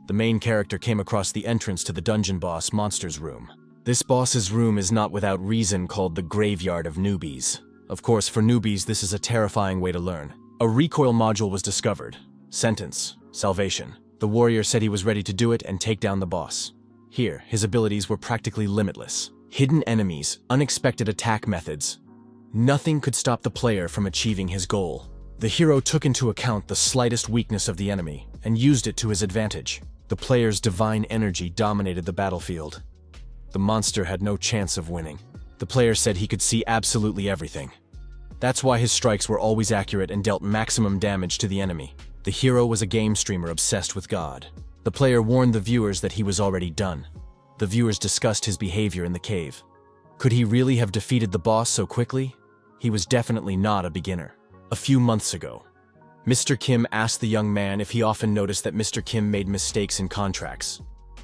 The main character came across the entrance to the dungeon boss monster's room. This boss's room is not without reason called the Graveyard of Newbies. Of course, for newbies, this is a terrifying way to learn. A recoil module was discovered. Sentence, salvation. The warrior said he was ready to do it and take down the boss. Here, his abilities were practically limitless. Hidden enemies, unexpected attack methods. Nothing could stop the player from achieving his goal. The hero took into account the slightest weakness of the enemy and used it to his advantage. The player's divine energy dominated the battlefield. The monster had no chance of winning. The player said he could see absolutely everything. That's why his strikes were always accurate and dealt maximum damage to the enemy. The hero was a game streamer obsessed with God. The player warned the viewers that he was already done. The viewers discussed his behavior in the cave. Could he really have defeated the boss so quickly? He was definitely not a beginner. A few months ago, Mr. Kim asked the young man if he often noticed that Mr. Kim made mistakes in contracts.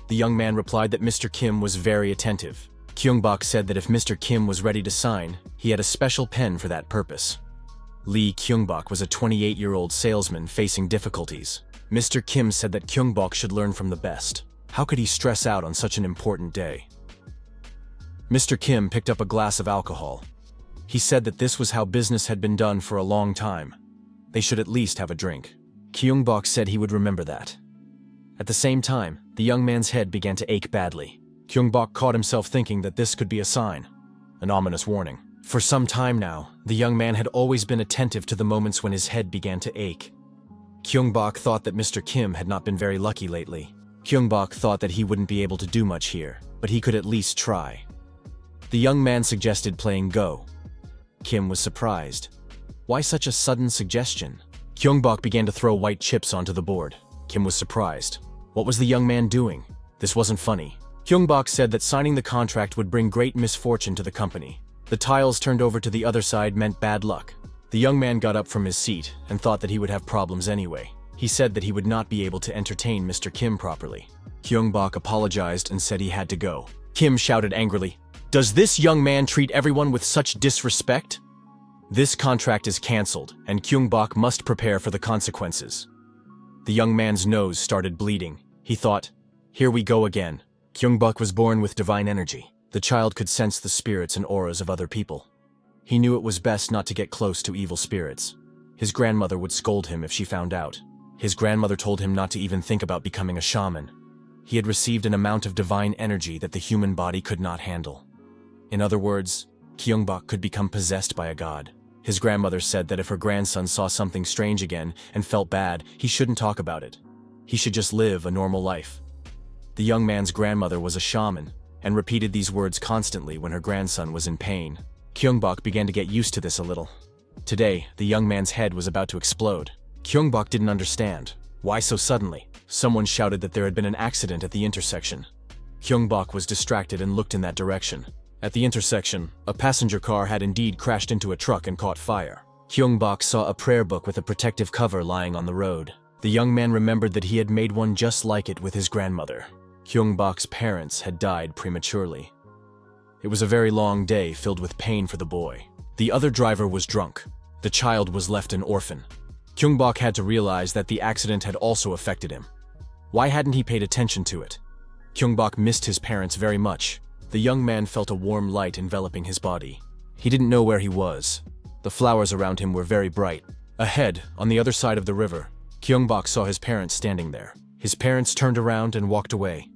The young man replied that Mr. Kim was very attentive. Gyeong-bok said that if Mr. Kim was ready to sign, he had a special pen for that purpose. Lee Gyeong-bok was a 28-year-old salesman facing difficulties. Mr. Kim said that Gyeong-bok should learn from the best. How could he stress out on such an important day? Mr. Kim picked up a glass of alcohol. He said that this was how business had been done for a long time. They should at least have a drink. Gyeong-bok said he would remember that. At the same time, the young man's head began to ache badly. Gyeong-bok caught himself thinking that this could be a sign, an ominous warning. For some time now, the young man had always been attentive to the moments when his head began to ache. Gyeong-bok thought that Mr. Kim had not been very lucky lately. Gyeong-bok thought that he wouldn't be able to do much here, but he could at least try. The young man suggested playing Go. Kim was surprised. Why such a sudden suggestion? Gyeong-bok began to throw white chips onto the board. Kim was surprised. What was the young man doing? This wasn't funny. Gyeong-bok said that signing the contract would bring great misfortune to the company. The tiles turned over to the other side meant bad luck. The young man got up from his seat and thought that he would have problems anyway. He said that he would not be able to entertain Mr. Kim properly. Gyeong-bok apologized and said he had to go. Kim shouted angrily, "Does this young man treat everyone with such disrespect?" This contract is cancelled, and Gyeong-bok must prepare for the consequences. The young man's nose started bleeding. He thought, here we go again. Gyeong-bok was born with divine energy. The child could sense the spirits and auras of other people. He knew it was best not to get close to evil spirits. His grandmother would scold him if she found out. His grandmother told him not to even think about becoming a shaman. He had received an amount of divine energy that the human body could not handle. In other words, Gyeong-bok could become possessed by a god. His grandmother said that if her grandson saw something strange again and felt bad, he shouldn't talk about it. He should just live a normal life. The young man's grandmother was a shaman, and repeated these words constantly when her grandson was in pain. Gyeong-bok began to get used to this a little. Today, the young man's head was about to explode. Gyeong-bok didn't understand. Why so suddenly? Someone shouted that there had been an accident at the intersection. Gyeong-bok was distracted and looked in that direction. At the intersection, a passenger car had indeed crashed into a truck and caught fire. Gyeong-bok saw a prayer book with a protective cover lying on the road. The young man remembered that he had made one just like it with his grandmother. Gyeong-bok's parents had died prematurely. It was a very long day filled with pain for the boy. The other driver was drunk. The child was left an orphan. Gyeong-bok had to realize that the accident had also affected him. Why hadn't he paid attention to it? Gyeong-bok missed his parents very much. The young man felt a warm light enveloping his body. He didn't know where he was. The flowers around him were very bright. Ahead, on the other side of the river, Gyeong-bok saw his parents standing there. His parents turned around and walked away.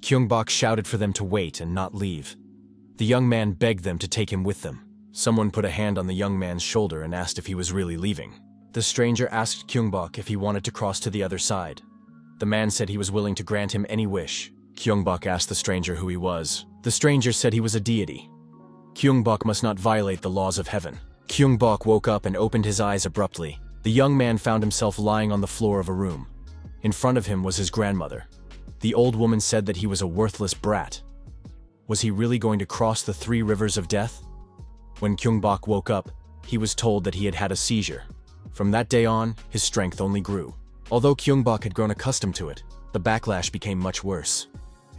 Gyeong-bok shouted for them to wait and not leave. The young man begged them to take him with them. Someone put a hand on the young man's shoulder and asked if he was really leaving. The stranger asked Gyeong-bok if he wanted to cross to the other side. The man said he was willing to grant him any wish. Gyeong-bok asked the stranger who he was. The stranger said he was a deity. Gyeong-bok must not violate the laws of heaven. Gyeong-bok woke up and opened his eyes abruptly. The young man found himself lying on the floor of a room. In front of him was his grandmother. The old woman said that he was a worthless brat. Was he really going to cross the 3 rivers of death? When Gyeong-bok woke up, he was told that he had had a seizure. From that day on, his strength only grew. Although Gyeong-bok had grown accustomed to it, the backlash became much worse.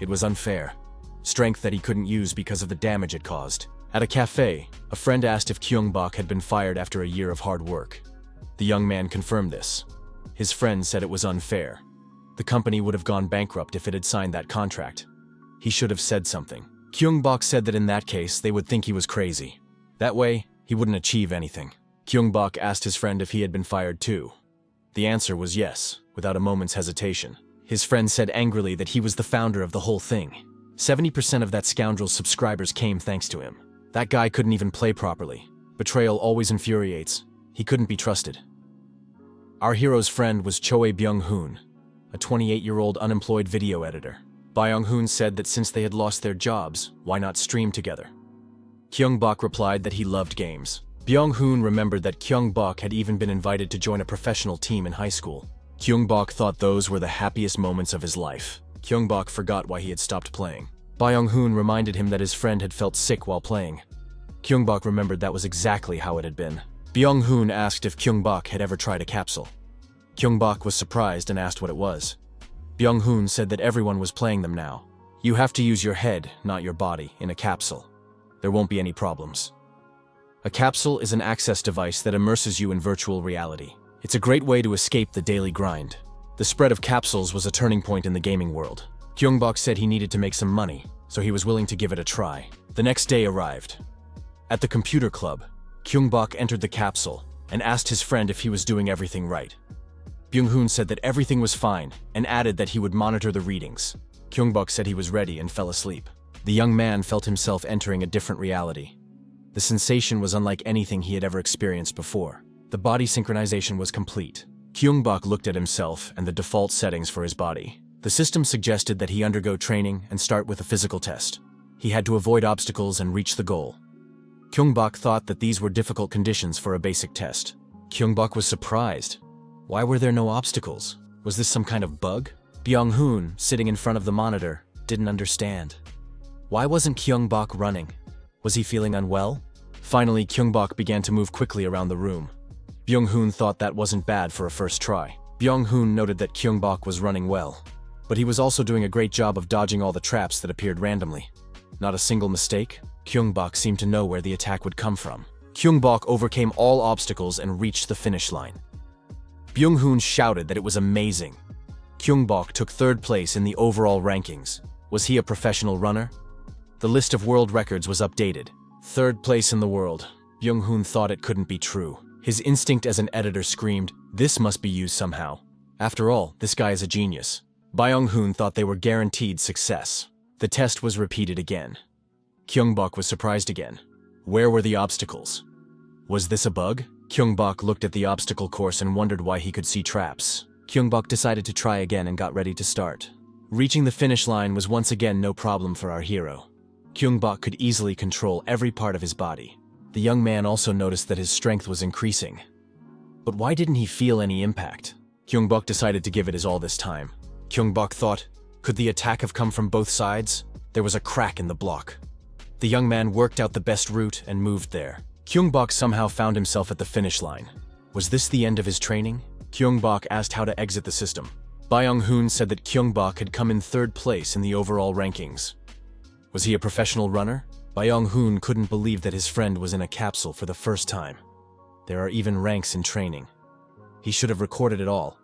It was unfair. Strength that he couldn't use because of the damage it caused. At a cafe, a friend asked if Gyeong-bok had been fired after a year of hard work. The young man confirmed this. His friend said it was unfair. The company would have gone bankrupt if it had signed that contract. He should have said something. Gyeong-bok said that in that case, they would think he was crazy. That way, he wouldn't achieve anything. Gyeong-bok asked his friend if he had been fired too. The answer was yes, without a moment's hesitation. His friend said angrily that he was the founder of the whole thing. 70% of that scoundrel's subscribers came thanks to him. That guy couldn't even play properly. Betrayal always infuriates. He couldn't be trusted. Our hero's friend was Choe Byung-hoon, a 28-year-old unemployed video editor. Byung-hoon said that since they had lost their jobs, why not stream together? Gyeong-bok replied that he loved games. Byung-hoon remembered that Gyeong-bok had even been invited to join a professional team in high school. Gyeong-bok thought those were the happiest moments of his life. Gyeong-bok forgot why he had stopped playing. Byung-hoon reminded him that his friend had felt sick while playing. Gyeong-bok remembered that was exactly how it had been. Byung-hoon asked if Gyeong-bok had ever tried a capsule. Gyeong-bok was surprised and asked what it was. Byung-hoon said that everyone was playing them now. You have to use your head, not your body, in a capsule. There won't be any problems. A capsule is an access device that immerses you in virtual reality. It's a great way to escape the daily grind. The spread of capsules was a turning point in the gaming world. Gyeong-bok said he needed to make some money, so he was willing to give it a try. The next day arrived. At the computer club, Gyeong-bok entered the capsule and asked his friend if he was doing everything right. Byung-hoon said that everything was fine and added that he would monitor the readings. Gyeong-bok said he was ready and fell asleep. The young man felt himself entering a different reality. The sensation was unlike anything he had ever experienced before. The body synchronization was complete. Gyeong-bok looked at himself and the default settings for his body. The system suggested that he undergo training and start with a physical test. He had to avoid obstacles and reach the goal. Gyeong-bok thought that these were difficult conditions for a basic test. Gyeong-bok was surprised. Why were there no obstacles? Was this some kind of bug? Byung-hoon, sitting in front of the monitor, didn't understand. Why wasn't Gyeong-bok running? Was he feeling unwell? Finally, Gyeong-bok began to move quickly around the room. Byung-hoon thought that wasn't bad for a first try. Byung-hoon noted that Gyeong-bok was running well, but he was also doing a great job of dodging all the traps that appeared randomly. Not a single mistake. Gyeong-bok seemed to know where the attack would come from. Gyeong-bok overcame all obstacles and reached the finish line. Byung-hoon shouted that it was amazing. Gyeong-bok took third place in the overall rankings. Was he a professional runner? The list of world records was updated. Third place in the world. Byung-hoon thought it couldn't be true. His instinct as an editor screamed, "This must be used somehow." After all, this guy is a genius. Byung-hoon thought they were guaranteed success. The test was repeated again. Gyeong-bok was surprised again. Where were the obstacles? Was this a bug? Gyeong-bok looked at the obstacle course and wondered why he could see traps. Gyeong-bok decided to try again and got ready to start. Reaching the finish line was once again no problem for our hero. Gyeong-bok could easily control every part of his body. The young man also noticed that his strength was increasing. But why didn't he feel any impact? Gyeong-bok decided to give it his all this time. Gyeong-bok thought, could the attack have come from both sides? There was a crack in the block. The young man worked out the best route and moved there. Gyeong-bok somehow found himself at the finish line. Was this the end of his training? Gyeong-bok asked how to exit the system. Byung-hoon said that Gyeong-bok had come in third place in the overall rankings. Was he a professional runner? Byung-hoon couldn't believe that his friend was in a capsule for the first time. There are even ranks in training. He should have recorded it all.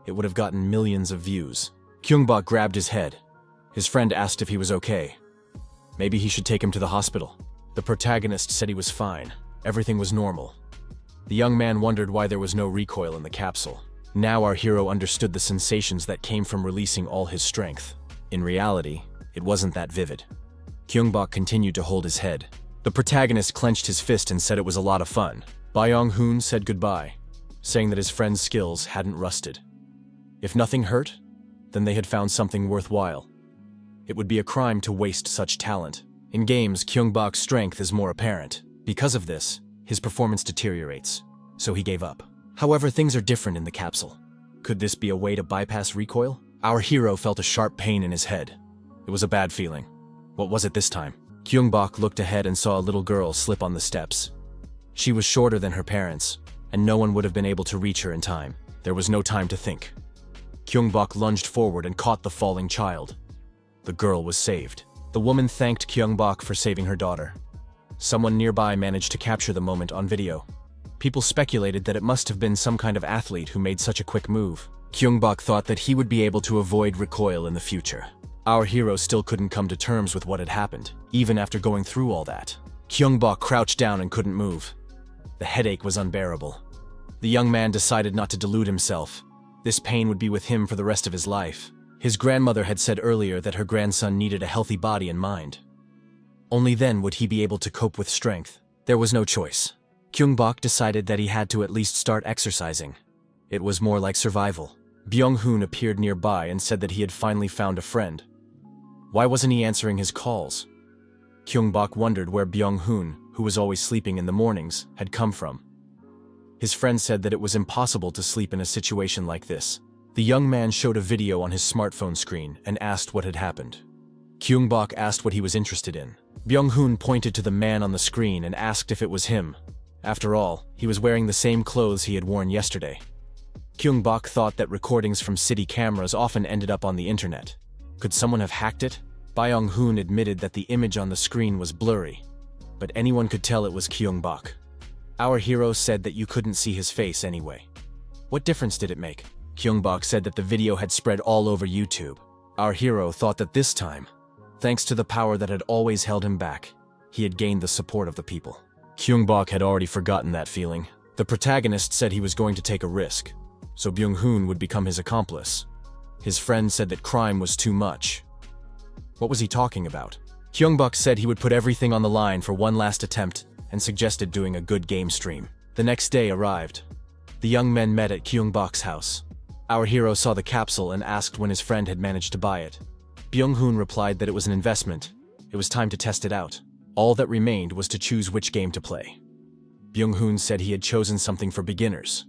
It would have gotten millions of views. Gyeong-bok grabbed his head. His friend asked if he was okay. Maybe he should take him to the hospital. The protagonist said he was fine. Everything was normal. The young man wondered why there was no recoil in the capsule. Now our hero understood the sensations that came from releasing all his strength. In reality, it wasn't that vivid. Gyeong-bok continued to hold his head. The protagonist clenched his fist and said it was a lot of fun. Byung-hoon said goodbye, saying that his friend's skills hadn't rusted. If nothing hurt, then they had found something worthwhile. It would be a crime to waste such talent. In games, Gyeong-bok's strength is more apparent. Because of this, his performance deteriorates, so he gave up. However, things are different in the capsule. Could this be a way to bypass recoil? Our hero felt a sharp pain in his head. It was a bad feeling. What was it this time? Gyeong-bok looked ahead and saw a little girl slip on the steps. She was shorter than her parents, and no one would have been able to reach her in time. There was no time to think. Gyeong-bok lunged forward and caught the falling child. The girl was saved. The woman thanked Gyeong-bok for saving her daughter. Someone nearby managed to capture the moment on video. People speculated that it must have been some kind of athlete who made such a quick move. Gyeong-bok thought that he would be able to avoid recoil in the future. Our hero still couldn't come to terms with what had happened, even after going through all that. Gyeong-bok crouched down and couldn't move. The headache was unbearable. The young man decided not to delude himself. This pain would be with him for the rest of his life. His grandmother had said earlier that her grandson needed a healthy body and mind. Only then would he be able to cope with strength. There was no choice. Gyeong-bok decided that he had to at least start exercising. It was more like survival. Byung-hoon appeared nearby and said that he had finally found a friend. Why wasn't he answering his calls? Gyeong-bok wondered where Byung-hoon, who was always sleeping in the mornings, had come from. His friend said that it was impossible to sleep in a situation like this. The young man showed a video on his smartphone screen and asked what had happened. Gyeong-bok asked what he was interested in. Byung-hoon pointed to the man on the screen and asked if it was him. After all, he was wearing the same clothes he had worn yesterday. Gyeong-bok thought that recordings from city cameras often ended up on the internet. Could someone have hacked it? Byung-hoon admitted that the image on the screen was blurry, but anyone could tell it was Gyeong-bok. Our hero said that you couldn't see his face anyway. What difference did it make? Gyeong-bok said that the video had spread all over YouTube. Our hero thought that this time, thanks to the power that had always held him back, he had gained the support of the people. Gyeong-bok had already forgotten that feeling. The protagonist said he was going to take a risk, so Byung-hoon would become his accomplice. His friend said that crime was too much. What was he talking about? Gyeong-bok said he would put everything on the line for one last attempt and suggested doing a good game stream. The next day arrived. The young men met at Gyeong-bok's house. Our hero saw the capsule and asked when his friend had managed to buy it. Byung-hoon replied that it was an investment. It was time to test it out. All that remained was to choose which game to play. Byung-hoon said he had chosen something for beginners.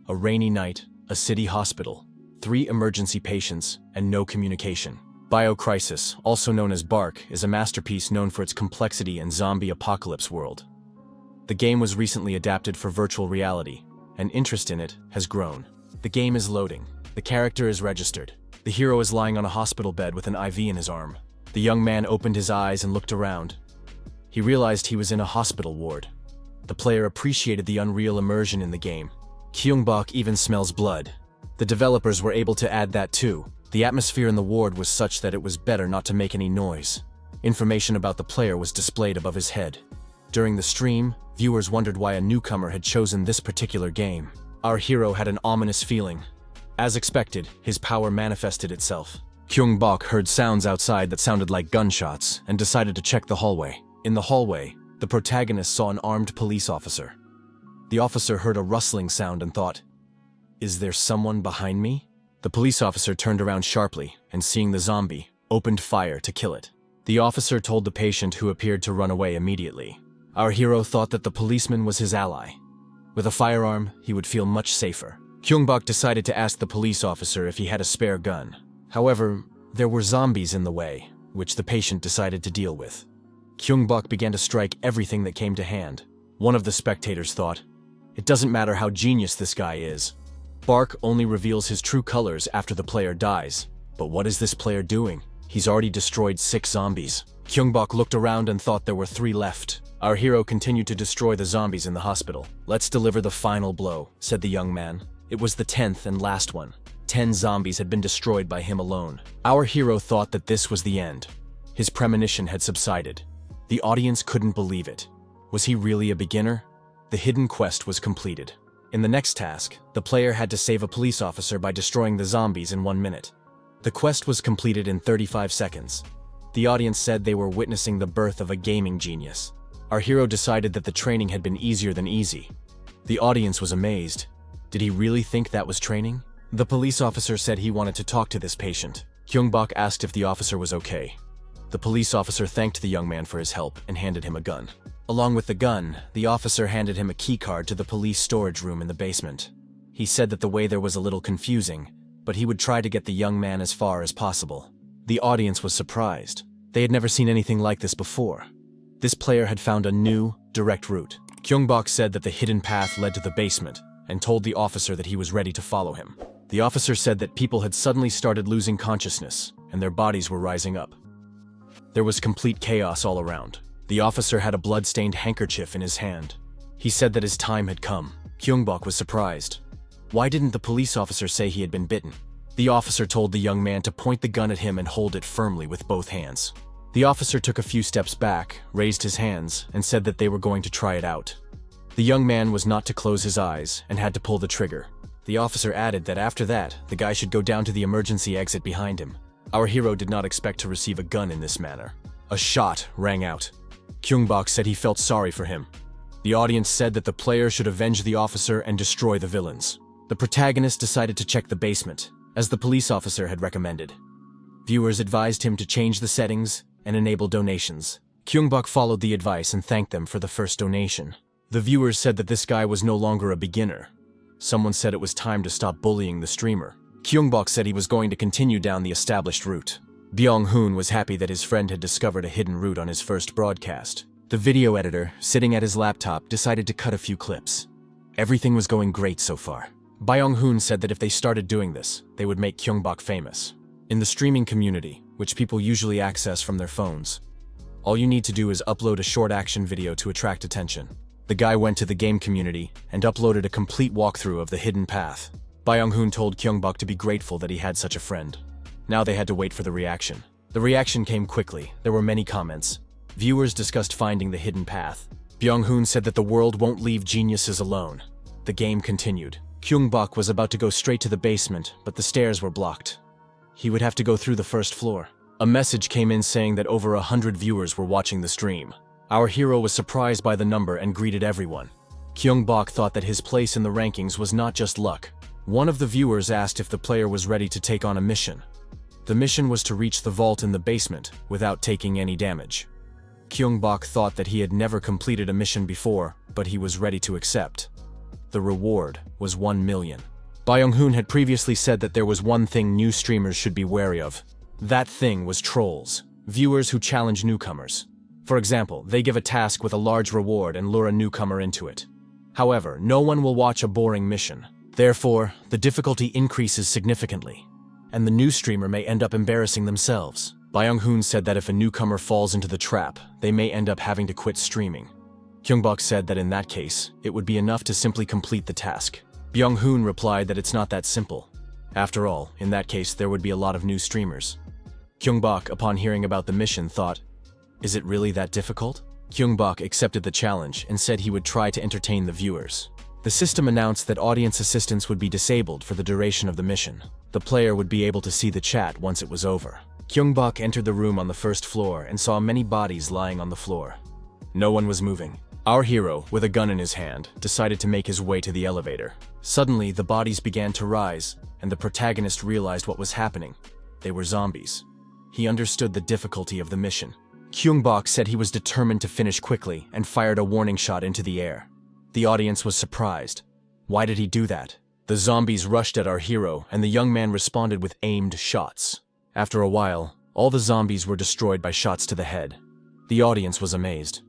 A rainy night, a city hospital, 3 emergency patients, and no communication. Biocrisis, also known as BARC, is a masterpiece known for its complexity and zombie apocalypse world. The game was recently adapted for virtual reality, and interest in it has grown. The game is loading. The character is registered. The hero is lying on a hospital bed with an IV in his arm. The young man opened his eyes and looked around. He realized he was in a hospital ward. The player appreciated the unreal immersion in the game. Gyeong-bok even smells blood. The developers were able to add that too. The atmosphere in the ward was such that it was better not to make any noise. Information about the player was displayed above his head. During the stream, viewers wondered why a newcomer had chosen this particular game. Our hero had an ominous feeling. As expected, his power manifested itself. Gyeong-bok heard sounds outside that sounded like gunshots and decided to check the hallway. In the hallway, the protagonist saw an armed police officer. The officer heard a rustling sound and thought, "Is there someone behind me?" The police officer turned around sharply and, seeing the zombie, opened fire to kill it. The officer told the patient, who appeared to run away immediately. Our hero thought that the policeman was his ally. With a firearm, he would feel much safer. Gyeong-bok decided to ask the police officer if he had a spare gun. However, there were zombies in the way, which the patient decided to deal with. Gyeong-bok began to strike everything that came to hand. One of the spectators thought, "It doesn't matter how genius this guy is. Bark only reveals his true colors after the player dies. But what is this player doing? He's already destroyed 6 zombies." Gyeong-bok looked around and thought there were 3 left. Our hero continued to destroy the zombies in the hospital. "Let's deliver the final blow," said the young man. It was the 10th and last one. 10 zombies had been destroyed by him alone. Our hero thought that this was the end. His premonition had subsided. The audience couldn't believe it. Was he really a beginner? The hidden quest was completed. In the next task, the player had to save a police officer by destroying the zombies in 1 minute. The quest was completed in 35 seconds. The audience said they were witnessing the birth of a gaming genius. Our hero decided that the training had been easier than easy. The audience was amazed. Did he really think that was training? The police officer said he wanted to talk to this patient. Gyeong-bok asked if the officer was okay. The police officer thanked the young man for his help and handed him a gun. Along with the gun, the officer handed him a keycard to the police storage room in the basement. He said that the way there was a little confusing, but he would try to get the young man as far as possible. The audience was surprised. They had never seen anything like this before. This player had found a new, direct route. Gyeong-bok said that the hidden path led to the basement and told the officer that he was ready to follow him. The officer said that people had suddenly started losing consciousness and their bodies were rising up. There was complete chaos all around. The officer had a blood-stained handkerchief in his hand. He said that his time had come. Gyeong-bok was surprised. Why didn't the police officer say he had been bitten? The officer told the young man to point the gun at him and hold it firmly with both hands. The officer took a few steps back, raised his hands, and said that they were going to try it out. The young man was not to close his eyes and had to pull the trigger. The officer added that after that, the guy should go down to the emergency exit behind him. Our hero did not expect to receive a gun in this manner. A shot rang out. Gyeong-bok said he felt sorry for him. The audience said that the player should avenge the officer and destroy the villains. The protagonist decided to check the basement, as the police officer had recommended. Viewers advised him to change the settings and enable donations. Gyeong-bok followed the advice and thanked them for the first donation. The viewers said that this guy was no longer a beginner. Someone said it was time to stop bullying the streamer. Gyeong-bok said he was going to continue down the established route. Byung-hoon was happy that his friend had discovered a hidden route on his first broadcast. The video editor, sitting at his laptop, decided to cut a few clips. Everything was going great so far. Byung-hoon said that if they started doing this, they would make Gyeong-bok famous. In the streaming community, which people usually access from their phones, all you need to do is upload a short action video to attract attention. The guy went to the game community and uploaded a complete walkthrough of the hidden path. Byung-hoon told Gyeong-bok to be grateful that he had such a friend. Now they had to wait for the reaction. The reaction came quickly. There were many comments. Viewers discussed finding the hidden path. Byung-hoon said that the world won't leave geniuses alone. The game continued. Gyeong-bok was about to go straight to the basement, but the stairs were blocked. He would have to go through the first floor. A message came in saying that over 100 viewers were watching the stream. Our hero was surprised by the number and greeted everyone. Gyeong-bok thought that his place in the rankings was not just luck. One of the viewers asked if the player was ready to take on a mission. The mission was to reach the vault in the basement without taking any damage. Gyeong-bok thought that he had never completed a mission before, but he was ready to accept. The reward was 1 million. Byung-hoon had previously said that there was one thing new streamers should be wary of. That thing was trolls, viewers who challenge newcomers. For example, they give a task with a large reward and lure a newcomer into it. However, no one will watch a boring mission. Therefore, the difficulty increases significantly, and the new streamer may end up embarrassing themselves. Byung-hoon said that if a newcomer falls into the trap, they may end up having to quit streaming. Gyeong-bok said that in that case, it would be enough to simply complete the task. Byung-hoon replied that it's not that simple. After all, in that case, there would be a lot of new streamers. Gyeong-bok, upon hearing about the mission, thought, "Is it really that difficult?" Gyeong-bok accepted the challenge and said he would try to entertain the viewers. The system announced that audience assistance would be disabled for the duration of the mission. The player would be able to see the chat once it was over. Gyeong-bok entered the room on the first floor and saw many bodies lying on the floor. No one was moving. Our hero, with a gun in his hand, decided to make his way to the elevator. Suddenly, the bodies began to rise, and the protagonist realized what was happening. They were zombies. He understood the difficulty of the mission. Gyeong-bok said he was determined to finish quickly and fired a warning shot into the air. The audience was surprised. Why did he do that? The zombies rushed at our hero, and the young man responded with aimed shots. After a while, all the zombies were destroyed by shots to the head. The audience was amazed.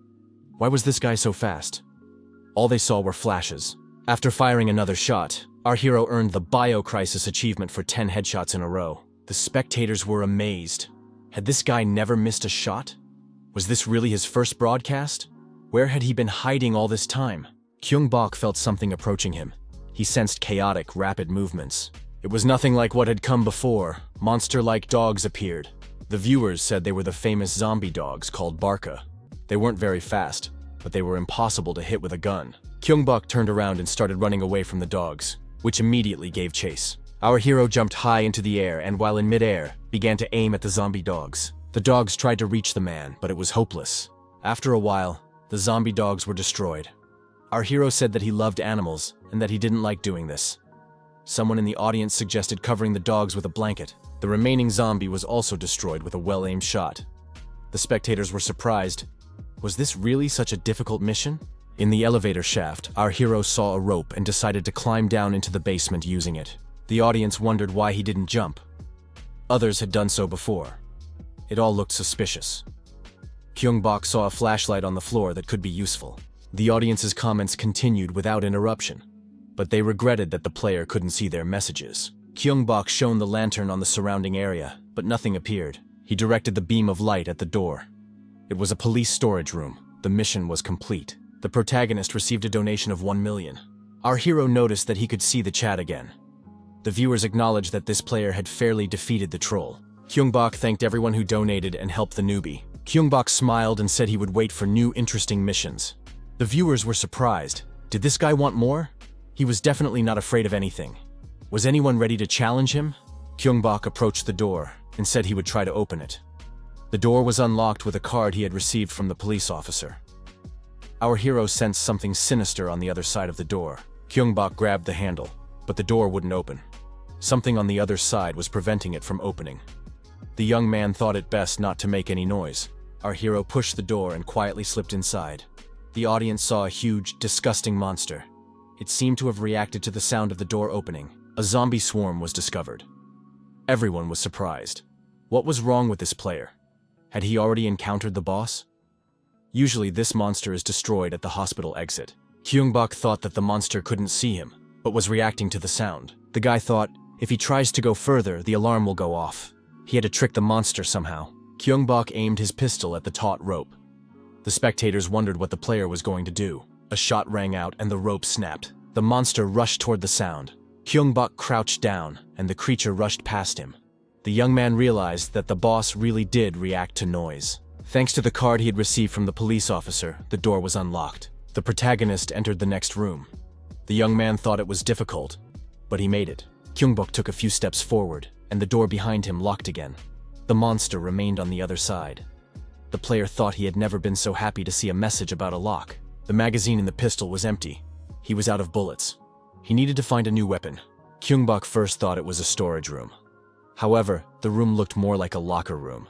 Why was this guy so fast? All they saw were flashes. After firing another shot, our hero earned the Bio-Crisis achievement for 10 headshots in a row. The spectators were amazed. Had this guy never missed a shot? Was this really his first broadcast? Where had he been hiding all this time? Gyeong-bok felt something approaching him. He sensed chaotic, rapid movements. It was nothing like what had come before. Monster-like dogs appeared. The viewers said they were the famous zombie dogs called Barca. They weren't very fast, but they were impossible to hit with a gun. Gyeong-bok turned around and started running away from the dogs, which immediately gave chase. Our hero jumped high into the air and, while in midair, began to aim at the zombie dogs. The dogs tried to reach the man, but it was hopeless. After a while, the zombie dogs were destroyed. Our hero said that he loved animals and that he didn't like doing this. Someone in the audience suggested covering the dogs with a blanket. The remaining zombie was also destroyed with a well-aimed shot. The spectators were surprised. Was this really such a difficult mission? In the elevator shaft, our hero saw a rope and decided to climb down into the basement using it. The audience wondered why he didn't jump. Others had done so before. It all looked suspicious. Gyeong-bok saw a flashlight on the floor that could be useful. The audience's comments continued without interruption, but they regretted that the player couldn't see their messages. Gyeong-bok shone the lantern on the surrounding area, but nothing appeared. He directed the beam of light at the door. It was a police storage room. The mission was complete. The protagonist received a donation of 1 million. Our hero noticed that he could see the chat again. The viewers acknowledged that this player had fairly defeated the troll. Gyeong-bok thanked everyone who donated and helped the newbie. Gyeong-bok smiled and said he would wait for new interesting missions. The viewers were surprised. Did this guy want more? He was definitely not afraid of anything. Was anyone ready to challenge him? Gyeong-bok approached the door and said he would try to open it. The door was unlocked with a card he had received from the police officer. Our hero sensed something sinister on the other side of the door. Gyeong-bok grabbed the handle, but the door wouldn't open. Something on the other side was preventing it from opening. The young man thought it best not to make any noise. Our hero pushed the door and quietly slipped inside. The audience saw a huge, disgusting monster. It seemed to have reacted to the sound of the door opening. A zombie swarm was discovered. Everyone was surprised. What was wrong with this player? Had he already encountered the boss? Usually this monster is destroyed at the hospital exit. Gyeong-bok thought that the monster couldn't see him, but was reacting to the sound. The guy thought, if he tries to go further, the alarm will go off. He had to trick the monster somehow. Gyeong-bok aimed his pistol at the taut rope. The spectators wondered what the player was going to do. A shot rang out and the rope snapped. The monster rushed toward the sound. Gyeong-bok crouched down, and the creature rushed past him. The young man realized that the boss really did react to noise. Thanks to the card he had received from the police officer, the door was unlocked. The protagonist entered the next room. The young man thought it was difficult, but he made it. Gyeong-bok took a few steps forward, and the door behind him locked again. The monster remained on the other side. The player thought he had never been so happy to see a message about a lock. The magazine in the pistol was empty. He was out of bullets. He needed to find a new weapon. Gyeong-bok first thought it was a storage room. However, the room looked more like a locker room.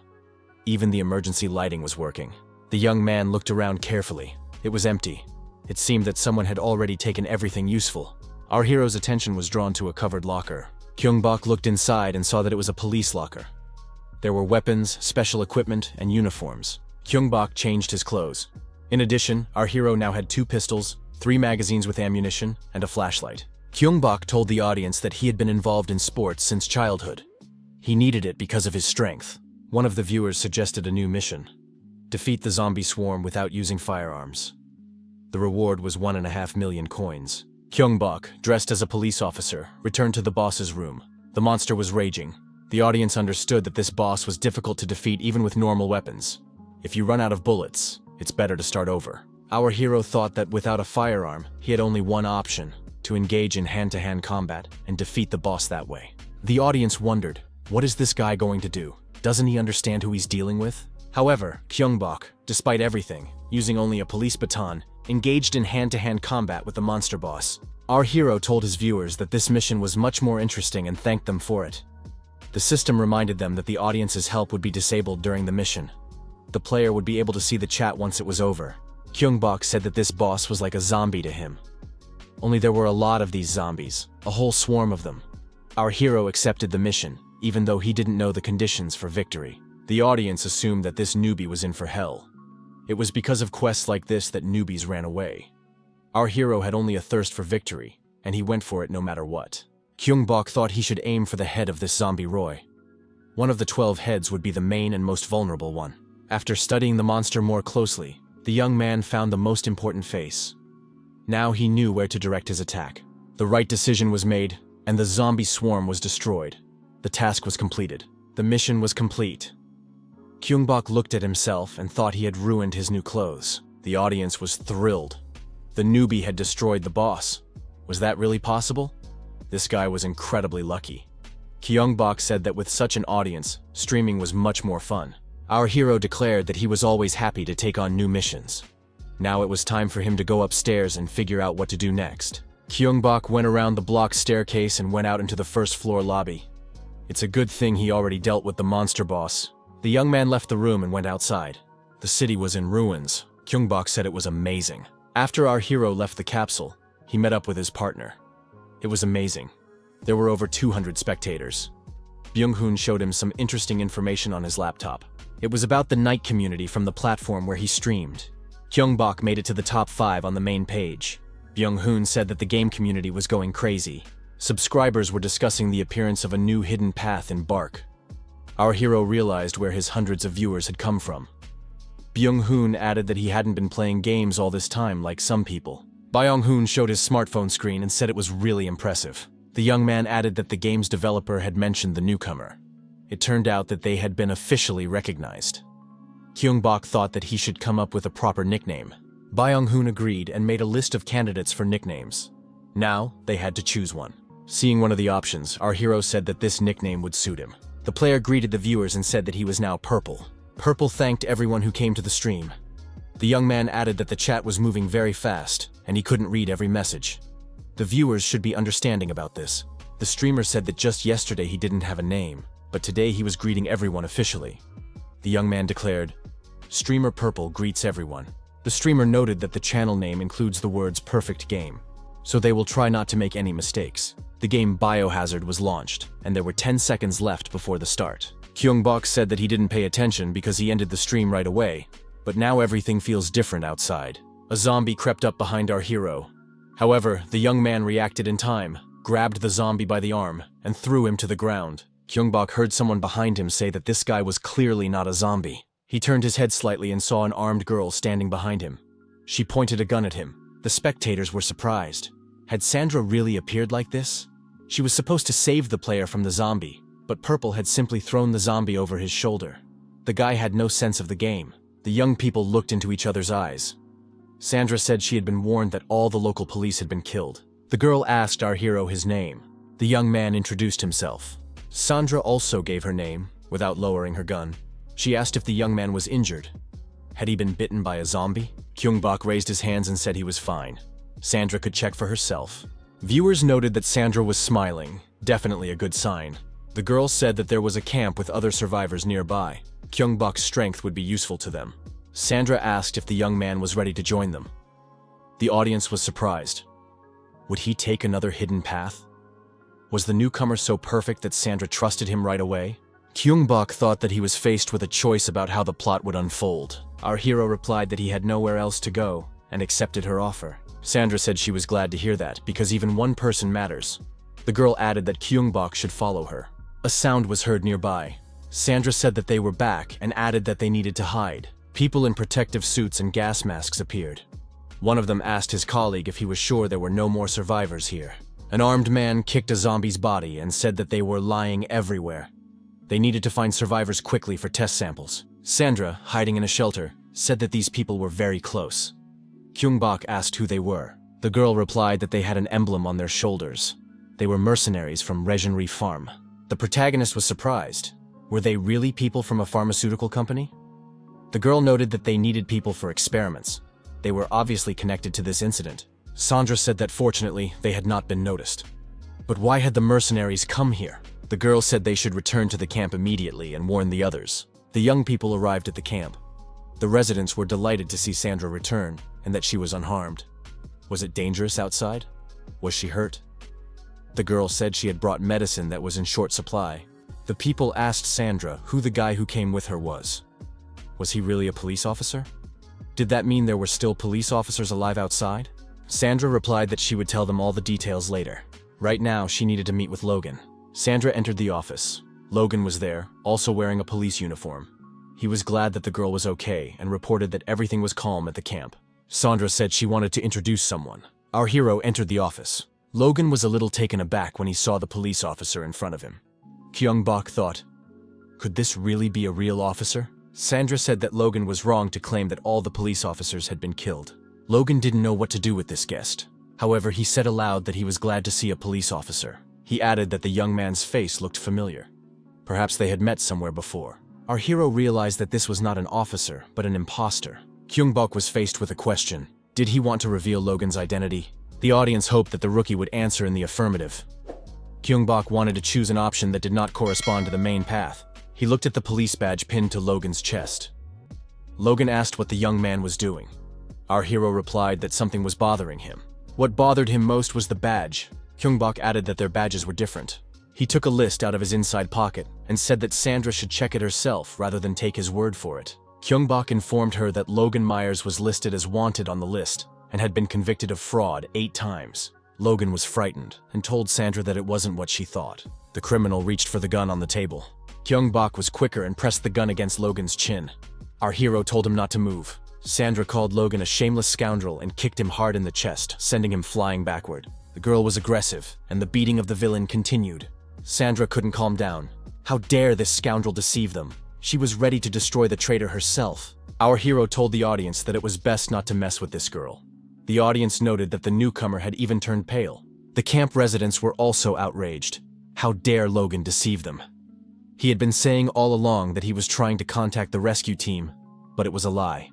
Even the emergency lighting was working. The young man looked around carefully. It was empty. It seemed that someone had already taken everything useful. Our hero's attention was drawn to a covered locker. Gyeong-bok looked inside and saw that it was a police locker. There were weapons, special equipment, and uniforms. Gyeong-bok changed his clothes. In addition, our hero now had 2 pistols, 3 magazines with ammunition, and a flashlight. Gyeong-bok told the audience that he had been involved in sports since childhood. He needed it because of his strength. One of the viewers suggested a new mission: defeat the zombie swarm without using firearms. The reward was 1.5 million coins. Gyeong-bok, dressed as a police officer, returned to the boss's room. The monster was raging. The audience understood that this boss was difficult to defeat even with normal weapons. If you run out of bullets, it's better to start over. Our hero thought that without a firearm, he had only one option: to engage in hand-to-hand combat and defeat the boss that way. The audience wondered, what is this guy going to do? Doesn't he understand who he's dealing with? However, Gyeong-bok, despite everything, using only a police baton, engaged in hand-to-hand combat with the monster boss. Our hero told his viewers that this mission was much more interesting and thanked them for it. The system reminded them that the audience's help would be disabled during the mission. The player would be able to see the chat once it was over. Gyeong-bok said that this boss was like a zombie to him. Only there were a lot of these zombies, a whole swarm of them. Our hero accepted the mission, even though he didn't know the conditions for victory. The audience assumed that this newbie was in for hell. It was because of quests like this that newbies ran away. Our hero had only a thirst for victory, and he went for it no matter what. Gyeong-bok thought he should aim for the head of this zombie Roy. One of the 12 heads would be the main and most vulnerable one. After studying the monster more closely, the young man found the most important face. Now he knew where to direct his attack. The right decision was made, and the zombie swarm was destroyed. The task was completed. The mission was complete. Gyeong-bok looked at himself and thought he had ruined his new clothes. The audience was thrilled. The newbie had destroyed the boss. Was that really possible? This guy was incredibly lucky. Gyeong-bok said that with such an audience, streaming was much more fun. Our hero declared that he was always happy to take on new missions. Now it was time for him to go upstairs and figure out what to do next. Gyeong-bok went around the block staircase and went out into the first floor lobby. It's a good thing he already dealt with the monster boss. The young man left the room and went outside. The city was in ruins. Gyeong-bok said it was amazing. After our hero left the capsule, he met up with his partner. It was amazing. There were over 200 spectators. Byung-hoon showed him some interesting information on his laptop. It was about the night community from the platform where he streamed. Gyeong-bok made it to the top 5 on the main page. Byung-hoon said that the game community was going crazy. Subscribers were discussing the appearance of a new hidden path in Bark. Our hero realized where his hundreds of viewers had come from. Byung-hoon added that he hadn't been playing games all this time like some people. Byung-hoon showed his smartphone screen and said it was really impressive. The young man added that the game's developer had mentioned the newcomer. It turned out that they had been officially recognized. Gyeong-bok thought that he should come up with a proper nickname. Byung-hoon agreed and made a list of candidates for nicknames. Now, they had to choose one. Seeing one of the options, our hero said that this nickname would suit him. The player greeted the viewers and said that he was now Purple. Purple thanked everyone who came to the stream. The young man added that the chat was moving very fast, and he couldn't read every message. The viewers should be understanding about this. The streamer said that just yesterday he didn't have a name, but today he was greeting everyone officially. The young man declared, "Streamer Purple greets everyone." The streamer noted that the channel name includes the words "perfect game," so they will try not to make any mistakes. The game Biohazard was launched, and there were 10 seconds left before the start. Gyeong-bok said that he didn't pay attention because he ended the stream right away, but now everything feels different outside. A zombie crept up behind our hero. However, the young man reacted in time, grabbed the zombie by the arm, and threw him to the ground. Gyeong-bok heard someone behind him say that this guy was clearly not a zombie. He turned his head slightly and saw an armed girl standing behind him. She pointed a gun at him. The spectators were surprised. Had Sandra really appeared like this? She was supposed to save the player from the zombie, but Purple had simply thrown the zombie over his shoulder. The guy had no sense of the game. The young people looked into each other's eyes. Sandra said she had been warned that all the local police had been killed. The girl asked our hero his name. The young man introduced himself. Sandra also gave her name, without lowering her gun. She asked if the young man was injured. Had he been bitten by a zombie? Gyeong-bok raised his hands and said he was fine. Sandra could check for herself. Viewers noted that Sandra was smiling, definitely a good sign. The girl said that there was a camp with other survivors nearby. Gyeong-bok's strength would be useful to them. Sandra asked if the young man was ready to join them. The audience was surprised. Would he take another hidden path? Was the newcomer so perfect that Sandra trusted him right away? Gyeong-bok thought that he was faced with a choice about how the plot would unfold. Our hero replied that he had nowhere else to go, and accepted her offer. Sandra said she was glad to hear that, because even one person matters. The girl added that Gyeong-bok should follow her. A sound was heard nearby. Sandra said that they were back, and added that they needed to hide. People in protective suits and gas masks appeared. One of them asked his colleague if he was sure there were no more survivors here. An armed man kicked a zombie's body and said that they were lying everywhere. They needed to find survivors quickly for test samples. Sandra, hiding in a shelter, said that these people were very close. Gyeong-bok asked who they were. The girl replied that they had an emblem on their shoulders. They were mercenaries from Regenry Farm. The protagonist was surprised. Were they really people from a pharmaceutical company? The girl noted that they needed people for experiments. They were obviously connected to this incident. Sandra said that fortunately, they had not been noticed. But why had the mercenaries come here? The girl said they should return to the camp immediately and warn the others. The young people arrived at the camp. The residents were delighted to see Sandra return, and that she was unharmed. Was it dangerous outside? Was she hurt? The girl said she had brought medicine that was in short supply. The people asked Sandra who the guy who came with her was. Was he really a police officer? Did that mean there were still police officers alive outside? Sandra replied that she would tell them all the details later. Right now, she needed to meet with Logan. Sandra entered the office. Logan was there, also wearing a police uniform. He was glad that the girl was okay and reported that everything was calm at the camp. Sandra said she wanted to introduce someone. Our hero entered the office. Logan was a little taken aback when he saw the police officer in front of him. Gyeong-bok thought, could this really be a real officer? Sandra said that Logan was wrong to claim that all the police officers had been killed. Logan didn't know what to do with this guest. However, he said aloud that he was glad to see a police officer. He added that the young man's face looked familiar. Perhaps they had met somewhere before. Our hero realized that this was not an officer, but an imposter. Gyeong-bok was faced with a question. Did he want to reveal Logan's identity? The audience hoped that the rookie would answer in the affirmative. Gyeong-bok wanted to choose an option that did not correspond to the main path. He looked at the police badge pinned to Logan's chest. Logan asked what the young man was doing. Our hero replied that something was bothering him. What bothered him most was the badge. Gyeong-bok added that their badges were different. He took a list out of his inside pocket and said that Sandra should check it herself rather than take his word for it. Gyeong-bok informed her that Logan Myers was listed as wanted on the list and had been convicted of fraud 8 times. Logan was frightened and told Sandra that it wasn't what she thought. The criminal reached for the gun on the table. Gyeong-bok was quicker and pressed the gun against Logan's chin. Our hero told him not to move. Sandra called Logan a shameless scoundrel and kicked him hard in the chest, sending him flying backward. The girl was aggressive, and the beating of the villain continued. Sandra couldn't calm down. How dare this scoundrel deceive them? She was ready to destroy the traitor herself. Our hero told the audience that it was best not to mess with this girl. The audience noted that the newcomer had even turned pale. The camp residents were also outraged. How dare Logan deceive them? He had been saying all along that he was trying to contact the rescue team, but it was a lie.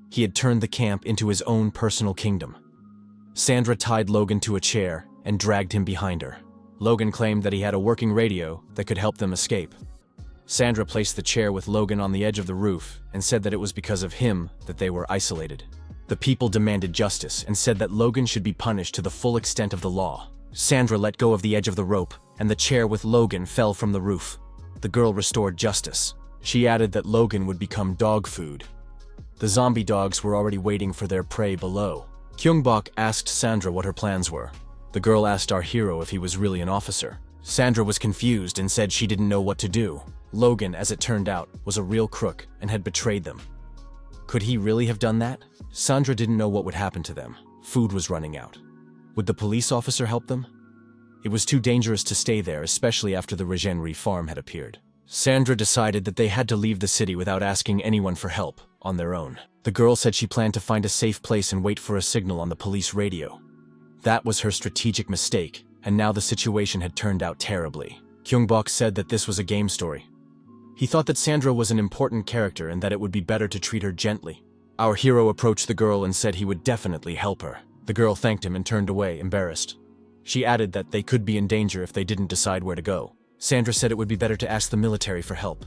He had turned the camp into his own personal kingdom. Sandra tied Logan to a chair and dragged him behind her. Logan claimed that he had a working radio that could help them escape. Sandra placed the chair with Logan on the edge of the roof and said that it was because of him that they were isolated. The people demanded justice and said that Logan should be punished to the full extent of the law. Sandra let go of the edge of the rope, and the chair with Logan fell from the roof. The girl restored justice. She added that Logan would become dog food. The zombie dogs were already waiting for their prey below. Gyeong-bok asked Sandra what her plans were. The girl asked our hero if he was really an officer. Sandra was confused and said she didn't know what to do. Logan, as it turned out, was a real crook and had betrayed them. Could he really have done that? Sandra didn't know what would happen to them. Food was running out. Would the police officer help them? It was too dangerous to stay there, especially after the Regenry farm had appeared. Sandra decided that they had to leave the city without asking anyone for help, on their own. The girl said she planned to find a safe place and wait for a signal on the police radio. That was her strategic mistake, and now the situation had turned out terribly. Gyeong-bok said that this was a game story. He thought that Sandra was an important character and that it would be better to treat her gently. Our hero approached the girl and said he would definitely help her. The girl thanked him and turned away, embarrassed. She added that they could be in danger if they didn't decide where to go. Sandra said it would be better to ask the military for help.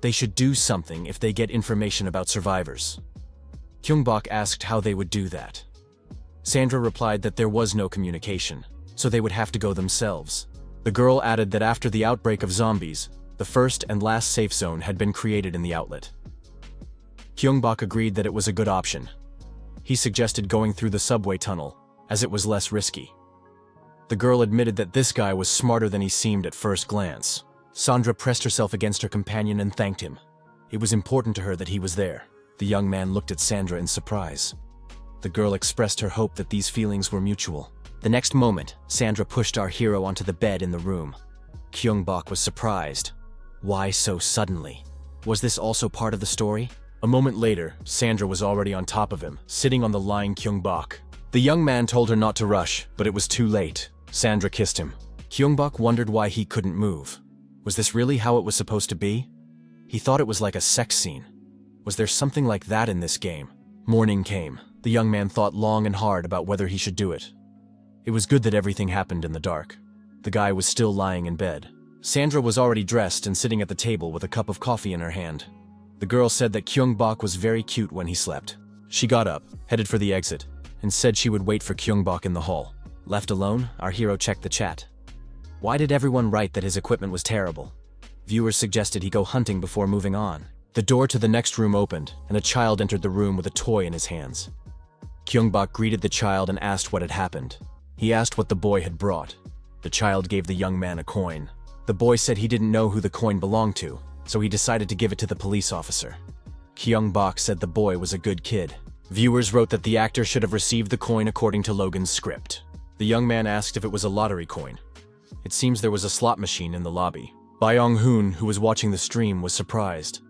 They should do something if they get information about survivors. Gyeong-bok asked how they would do that. Sandra replied that there was no communication, so they would have to go themselves. The girl added that after the outbreak of zombies, the first and last safe zone had been created in the outlet. Gyeong-bok agreed that it was a good option. He suggested going through the subway tunnel, as it was less risky. The girl admitted that this guy was smarter than he seemed at first glance. Sandra pressed herself against her companion and thanked him. It was important to her that he was there. The young man looked at Sandra in surprise. The girl expressed her hope that these feelings were mutual. The next moment, Sandra pushed our hero onto the bed in the room. Gyeong-bok was surprised. Why so suddenly? Was this also part of the story? A moment later, Sandra was already on top of him, sitting on the lying Gyeong-bok. The young man told her not to rush, but it was too late. Sandra kissed him. Gyeong-bok wondered why he couldn't move. Was this really how it was supposed to be? He thought it was like a sex scene. Was there something like that in this game? Morning came. The young man thought long and hard about whether he should do it. It was good that everything happened in the dark. The guy was still lying in bed. Sandra was already dressed and sitting at the table with a cup of coffee in her hand. The girl said that Gyeong-bok was very cute when he slept. She got up, headed for the exit, and said she would wait for Gyeong-bok in the hall. Left alone, our hero checked the chat. Why did everyone write that his equipment was terrible? Viewers suggested he go hunting before moving on. The door to the next room opened, and a child entered the room with a toy in his hands. Gyeong-bok greeted the child and asked what had happened. He asked what the boy had brought. The child gave the young man a coin. The boy said he didn't know who the coin belonged to, so he decided to give it to the police officer. Gyeong-bok said the boy was a good kid. Viewers wrote that the actor should have received the coin according to Logan's script. The young man asked if it was a lottery coin. It seems there was a slot machine in the lobby. Byung-hoon, who was watching the stream, was surprised.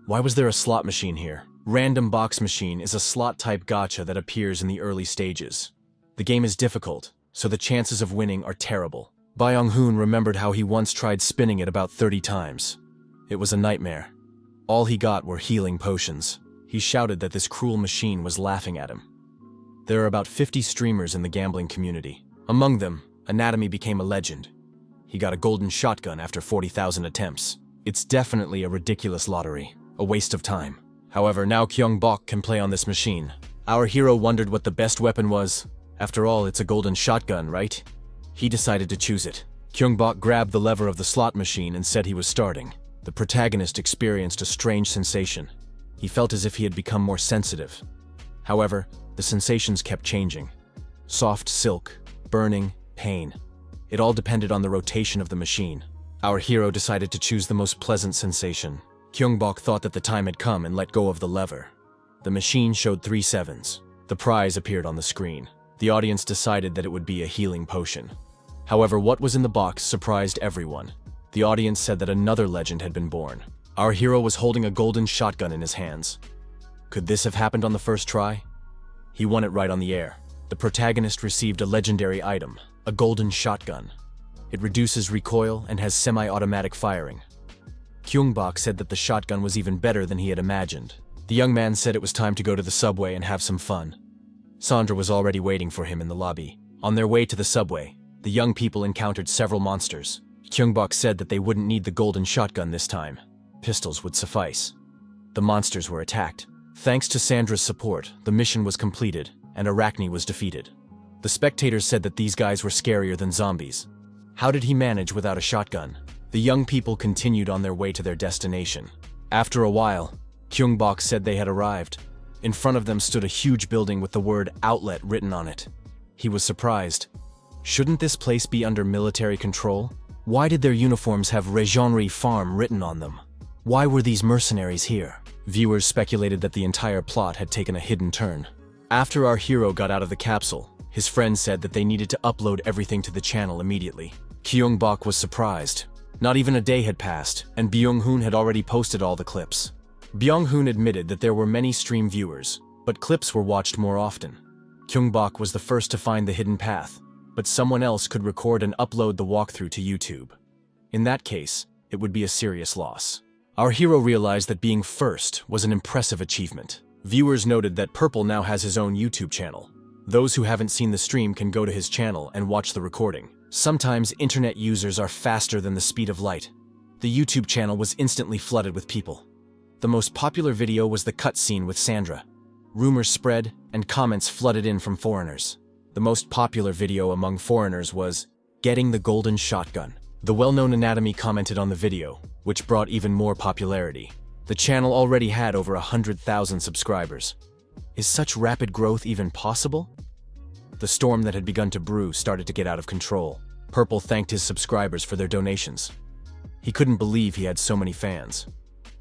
Why was there a slot machine here? Random box machine is a slot-type gacha that appears in the early stages. The game is difficult, so the chances of winning are terrible. Byung-hoon remembered how he once tried spinning it about 30 times. It was a nightmare. All he got were healing potions. He shouted that this cruel machine was laughing at him. There are about 50 streamers in the gambling community. Among them, Anatomy became a legend. He got a golden shotgun after 40,000 attempts. It's definitely a ridiculous lottery, a waste of time. However, now Gyeong-bok can play on this machine. Our hero wondered what the best weapon was. After all, it's a golden shotgun, right? He decided to choose it. Gyeong-bok grabbed the lever of the slot machine and said he was starting. The protagonist experienced a strange sensation. He felt as if he had become more sensitive. However, the sensations kept changing. Soft silk, burning, pain. It all depended on the rotation of the machine. Our hero decided to choose the most pleasant sensation. Gyeong-bok thought that the time had come and let go of the lever. The machine showed 3 sevens. The prize appeared on the screen. The audience decided that it would be a healing potion. However, what was in the box surprised everyone. The audience said that another legend had been born. Our hero was holding a golden shotgun in his hands. Could this have happened on the first try? He won it right on the air. The protagonist received a legendary item, a golden shotgun. It reduces recoil and has semi-automatic firing. Gyeong-bok said that the shotgun was even better than he had imagined. The young man said it was time to go to the subway and have some fun. Sandra was already waiting for him in the lobby. On their way to the subway, the young people encountered several monsters. Gyeong-bok said that they wouldn't need the golden shotgun this time. Pistols would suffice. The monsters were attacked. Thanks to Sandra's support, the mission was completed, and Arachne was defeated. The spectators said that these guys were scarier than zombies. How did he manage without a shotgun? The young people continued on their way to their destination. After a while, Gyeong-bok said they had arrived. In front of them stood a huge building with the word outlet written on it. He was surprised. Shouldn't this place be under military control? Why did their uniforms have Regionry Farm written on them? Why were these mercenaries here? Viewers speculated that the entire plot had taken a hidden turn. After our hero got out of the capsule, his friend said that they needed to upload everything to the channel immediately. Gyeong-bok was surprised. Not even a day had passed, and Byung-hoon had already posted all the clips. Byung-hoon admitted that there were many stream viewers, but clips were watched more often. Gyeong-bok was the first to find the hidden path, but someone else could record and upload the walkthrough to YouTube. In that case, it would be a serious loss. Our hero realized that being first was an impressive achievement. Viewers noted that Purple now has his own YouTube channel. Those who haven't seen the stream can go to his channel and watch the recording. Sometimes internet users are faster than the speed of light. The YouTube channel was instantly flooded with people. The most popular video was the cutscene with Sandra. Rumors spread, and comments flooded in from foreigners. The most popular video among foreigners was getting the golden shotgun. The well-known Anatomy commented on the video, which brought even more popularity. The channel already had over 100,000 subscribers. Is such rapid growth even possible? The storm that had begun to brew started to get out of control. Purple thanked his subscribers for their donations. He couldn't believe he had so many fans.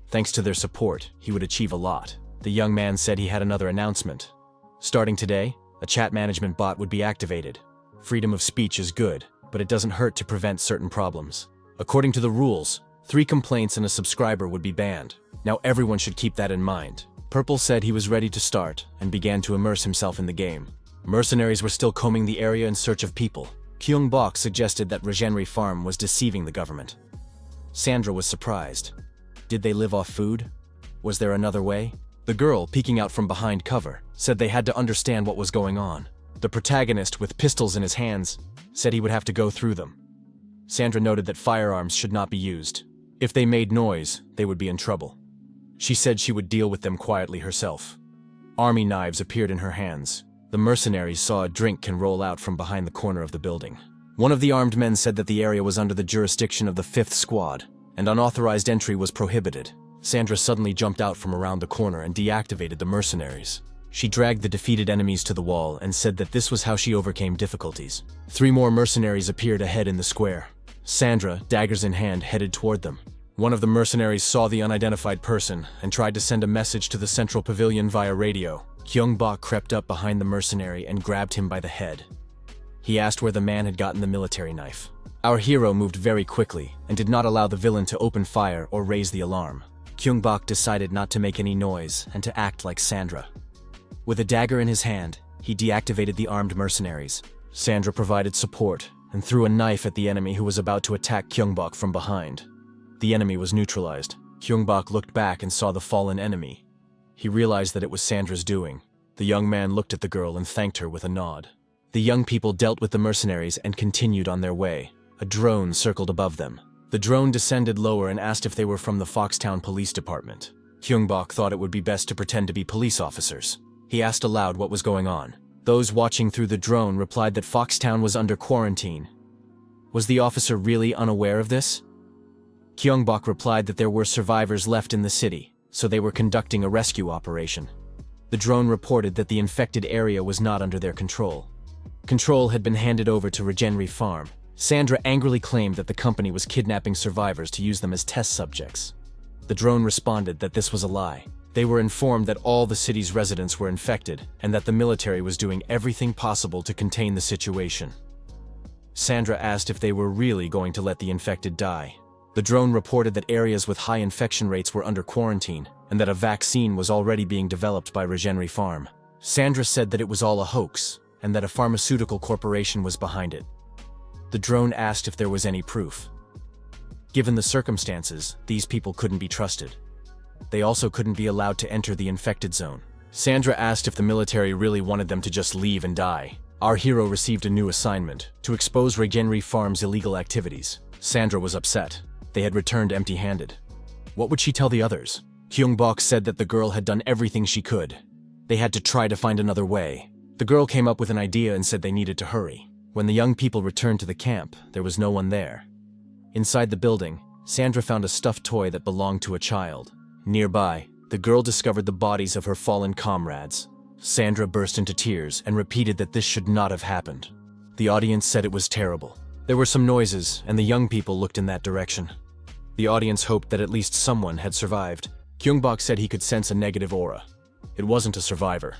Thanks to their support, he would achieve a lot. The young man said he had another announcement. Starting today, a chat management bot would be activated. Freedom of speech is good, but it doesn't hurt to prevent certain problems. According to the rules, 3 complaints and a subscriber would be banned. Now everyone should keep that in mind. Purple said he was ready to start and began to immerse himself in the game. Mercenaries were still combing the area in search of people. Gyeong-bok suggested that Regionry Farm was deceiving the government. Sandra was surprised. Did they live off food? Was there another way? The girl, peeking out from behind cover, said they had to understand what was going on. The protagonist, with pistols in his hands, said he would have to go through them. Sandra noted that firearms should not be used. If they made noise, they would be in trouble. She said she would deal with them quietly herself. Army knives appeared in her hands. The mercenaries saw a drink can roll out from behind the corner of the building. One of the armed men said that the area was under the jurisdiction of the 5th Squad, and unauthorized entry was prohibited. Sandra suddenly jumped out from around the corner and deactivated the mercenaries. She dragged the defeated enemies to the wall and said that this was how she overcame difficulties. 3 more mercenaries appeared ahead in the square. Sandra, daggers in hand, headed toward them. One of the mercenaries saw the unidentified person and tried to send a message to the central pavilion via radio. Gyeong-bok crept up behind the mercenary and grabbed him by the head. He asked where the man had gotten the military knife. Our hero moved very quickly and did not allow the villain to open fire or raise the alarm. Gyeong-bok decided not to make any noise and to act like Sandra. With a dagger in his hand, he deactivated the armed mercenaries. Sandra provided support and threw a knife at the enemy who was about to attack Gyeong-bok from behind. The enemy was neutralized. Gyeong-bok looked back and saw the fallen enemy. He realized that it was Sandra's doing. The young man looked at the girl and thanked her with a nod. The young people dealt with the mercenaries and continued on their way. A drone circled above them. The drone descended lower and asked if they were from the Foxtown Police Department. Gyeong-bok thought it would be best to pretend to be police officers. He asked aloud what was going on. Those watching through the drone replied that Foxtown was under quarantine. Was the officer really unaware of this? Gyeong-bok replied that there were survivors left in the city, so they were conducting a rescue operation. The drone reported that the infected area was not under their control. Control had been handed over to Regionry Farm. Sandra angrily claimed that the company was kidnapping survivors to use them as test subjects. The drone responded that this was a lie. They were informed that all the city's residents were infected and that the military was doing everything possible to contain the situation. Sandra asked if they were really going to let the infected die. The drone reported that areas with high infection rates were under quarantine and that a vaccine was already being developed by Regenery Farm. Sandra said that it was all a hoax and that a pharmaceutical corporation was behind it. The drone asked if there was any proof. Given the circumstances, these people couldn't be trusted. They also couldn't be allowed to enter the infected zone. Sandra asked if the military really wanted them to just leave and die. Our hero received a new assignment to expose Regenery Farm's illegal activities. Sandra was upset. They had returned empty-handed. What would she tell the others? Gyeong-bok said that the girl had done everything she could. They had to try to find another way. The girl came up with an idea and said they needed to hurry. When the young people returned to the camp, there was no one there. Inside the building, Sandra found a stuffed toy that belonged to a child. Nearby, the girl discovered the bodies of her fallen comrades. Sandra burst into tears and repeated that this should not have happened. The audience said it was terrible. There were some noises, and the young people looked in that direction. The audience hoped that at least someone had survived. Gyeong-bok said he could sense a negative aura. It wasn't a survivor.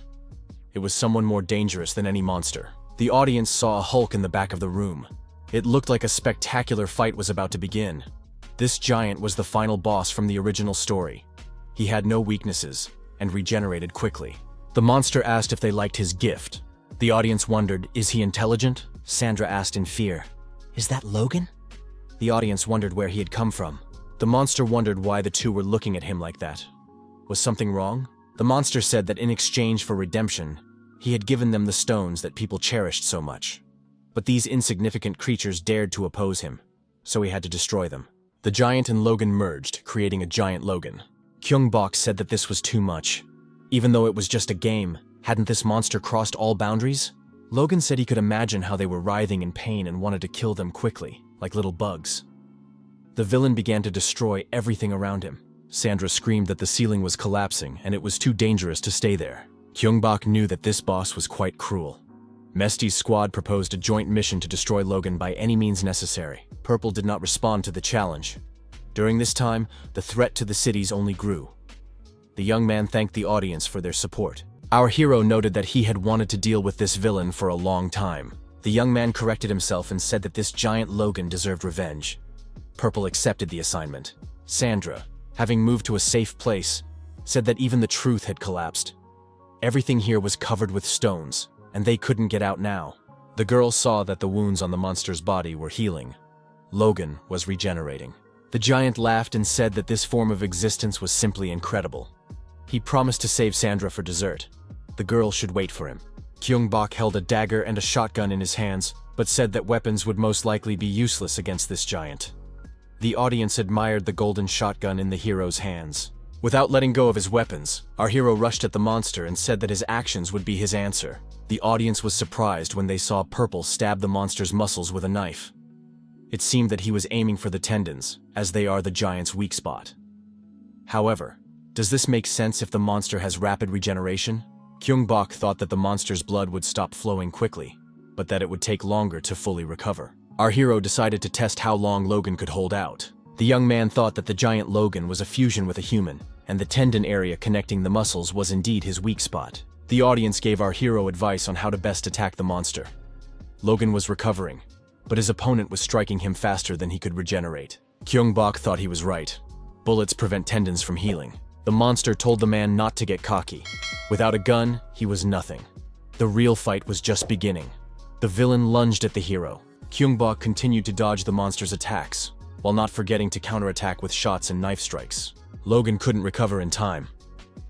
It was someone more dangerous than any monster. The audience saw a Hulk in the back of the room. It looked like a spectacular fight was about to begin. This giant was the final boss from the original story. He had no weaknesses and regenerated quickly. The monster asked if they liked his gift. The audience wondered, is he intelligent? Sandra asked in fear, is that Logan? The audience wondered where he had come from. The monster wondered why the two were looking at him like that. Was something wrong? The monster said that in exchange for redemption, he had given them the stones that people cherished so much. But these insignificant creatures dared to oppose him, so he had to destroy them. The giant and Logan merged, creating a giant Logan. Gyeong-bok said that this was too much. Even though it was just a game, hadn't this monster crossed all boundaries? Logan said he could imagine how they were writhing in pain and wanted to kill them quickly, like little bugs. The villain began to destroy everything around him. Sandra screamed that the ceiling was collapsing and it was too dangerous to stay there. Gyeong-bok knew that this boss was quite cruel. Mesty's squad proposed a joint mission to destroy Logan by any means necessary. Purple did not respond to the challenge. During this time, the threat to the cities only grew. The young man thanked the audience for their support. Our hero noted that he had wanted to deal with this villain for a long time. The young man corrected himself and said that this giant Logan deserved revenge. Purple accepted the assignment. Sandra, having moved to a safe place, said that even the truth had collapsed. Everything here was covered with stones, and they couldn't get out now. The girl saw that the wounds on the monster's body were healing. Logan was regenerating. The giant laughed and said that this form of existence was simply incredible. He promised to save Sandra for dessert. The girl should wait for him. Gyeong-bok held a dagger and a shotgun in his hands, but said that weapons would most likely be useless against this giant. The audience admired the golden shotgun in the hero's hands. Without letting go of his weapons, our hero rushed at the monster and said that his actions would be his answer. The audience was surprised when they saw Purple stab the monster's muscles with a knife. It seemed that he was aiming for the tendons, as they are the giant's weak spot. However, does this make sense if the monster has rapid regeneration? Gyeong-bok thought that the monster's blood would stop flowing quickly, but that it would take longer to fully recover. Our hero decided to test how long Logan could hold out. The young man thought that the giant Logan was a fusion with a human, and the tendon area connecting the muscles was indeed his weak spot. The audience gave our hero advice on how to best attack the monster. Logan was recovering, but his opponent was striking him faster than he could regenerate. Gyeong-bok thought he was right. Bullets prevent tendons from healing. The monster told the man not to get cocky. Without a gun, he was nothing. The real fight was just beginning. The villain lunged at the hero. Gyeong-bok continued to dodge the monster's attacks, while not forgetting to counterattack with shots and knife strikes. Logan couldn't recover in time.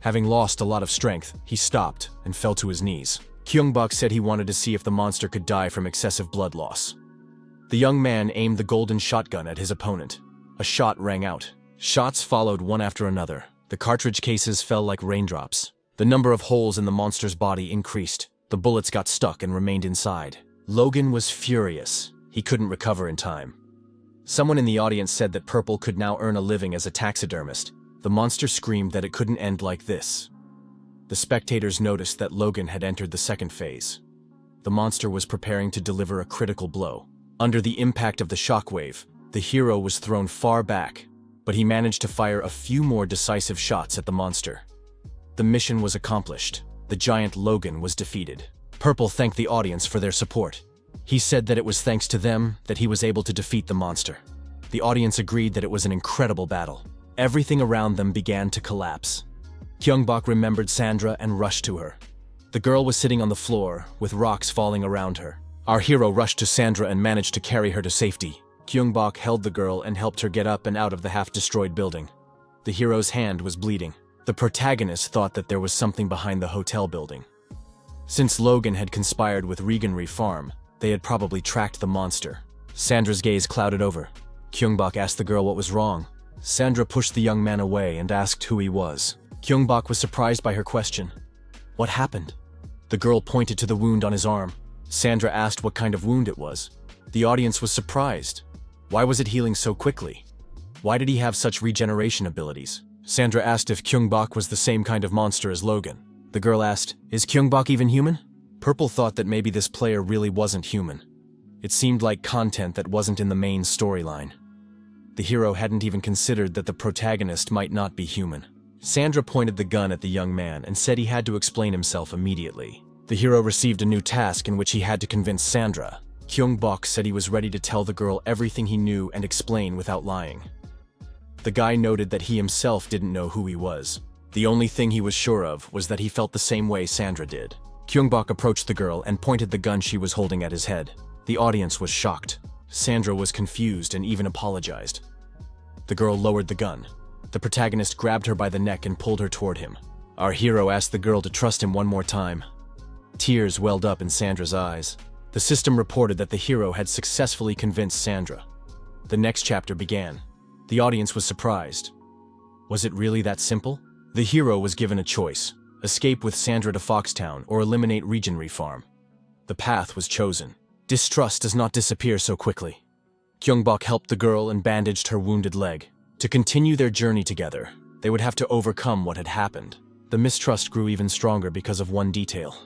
Having lost a lot of strength, he stopped and fell to his knees. Gyeong-bok said he wanted to see if the monster could die from excessive blood loss. The young man aimed the golden shotgun at his opponent. A shot rang out. Shots followed one after another. The cartridge cases fell like raindrops. The number of holes in the monster's body increased. The bullets got stuck and remained inside. Logan was furious. He couldn't recover in time. Someone in the audience said that Purple could now earn a living as a taxidermist. The monster screamed that it couldn't end like this. The spectators noticed that Logan had entered the second phase. The monster was preparing to deliver a critical blow. Under the impact of the shockwave, the hero was thrown far back, but he managed to fire a few more decisive shots at the monster. The mission was accomplished. The giant Logan was defeated. Purple thanked the audience for their support. He said that it was thanks to them that he was able to defeat the monster. The audience agreed that it was an incredible battle. Everything around them began to collapse. Gyeong-bok remembered Sandra and rushed to her. The girl was sitting on the floor, with rocks falling around her. Our hero rushed to Sandra and managed to carry her to safety. Gyeong-bok held the girl and helped her get up and out of the half-destroyed building. The hero's hand was bleeding. The protagonist thought that there was something behind the hotel building. Since Logan had conspired with Reganry Farm, they had probably tracked the monster. Sandra's gaze clouded over. Gyeong-bok asked the girl what was wrong. Sandra pushed the young man away and asked who he was. Gyeong-bok was surprised by her question. What happened? The girl pointed to the wound on his arm. Sandra asked what kind of wound it was. The audience was surprised. Why was it healing so quickly? Why did he have such regeneration abilities? Sandra asked if Gyeong-bok was the same kind of monster as Logan. The girl asked, "Is Gyeong-bok even human?" Purple thought that maybe this player really wasn't human. It seemed like content that wasn't in the main storyline. The hero hadn't even considered that the protagonist might not be human. Sandra pointed the gun at the young man and said he had to explain himself immediately. The hero received a new task in which he had to convince Sandra. Gyeong-bok said he was ready to tell the girl everything he knew and explain without lying. The guy noted that he himself didn't know who he was. The only thing he was sure of was that he felt the same way Sandra did. Gyeong-bok approached the girl and pointed the gun she was holding at his head. The audience was shocked. Sandra was confused and even apologized. The girl lowered the gun. The protagonist grabbed her by the neck and pulled her toward him. Our hero asked the girl to trust him one more time. Tears welled up in Sandra's eyes. The system reported that the hero had successfully convinced Sandra. The next chapter began. The audience was surprised. Was it really that simple? The hero was given a choice: escape with Sandra to Foxtown or eliminate Reganry Farm. The path was chosen. Distrust does not disappear so quickly. Gyeong-bok helped the girl and bandaged her wounded leg. To continue their journey together, they would have to overcome what had happened. The mistrust grew even stronger because of one detail.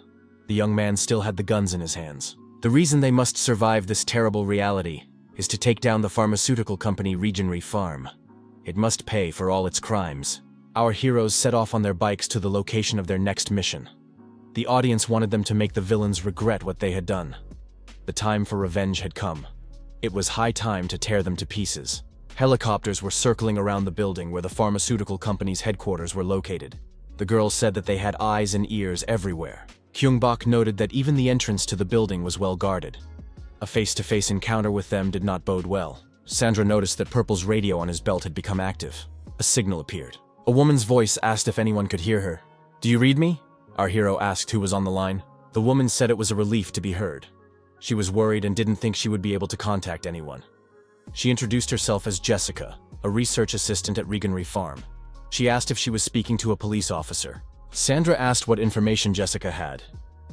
The young man still had the guns in his hands. The reason they must survive this terrible reality is to take down the pharmaceutical company Reganry Farm. It must pay for all its crimes. Our heroes set off on their bikes to the location of their next mission. The audience wanted them to make the villains regret what they had done. The time for revenge had come. It was high time to tear them to pieces. Helicopters were circling around the building where the pharmaceutical company's headquarters were located. The girls said that they had eyes and ears everywhere. Gyeong-bok noted that even the entrance to the building was well guarded. A face-to-face encounter with them did not bode well. Sandra noticed that Purple's radio on his belt had become active. A signal appeared. A woman's voice asked if anyone could hear her. "Do you read me?" Our hero asked who was on the line. The woman said it was a relief to be heard. She was worried and didn't think she would be able to contact anyone. She introduced herself as Jessica, a research assistant at Reganry Farm. She asked if she was speaking to a police officer. Sandra asked what information Jessica had.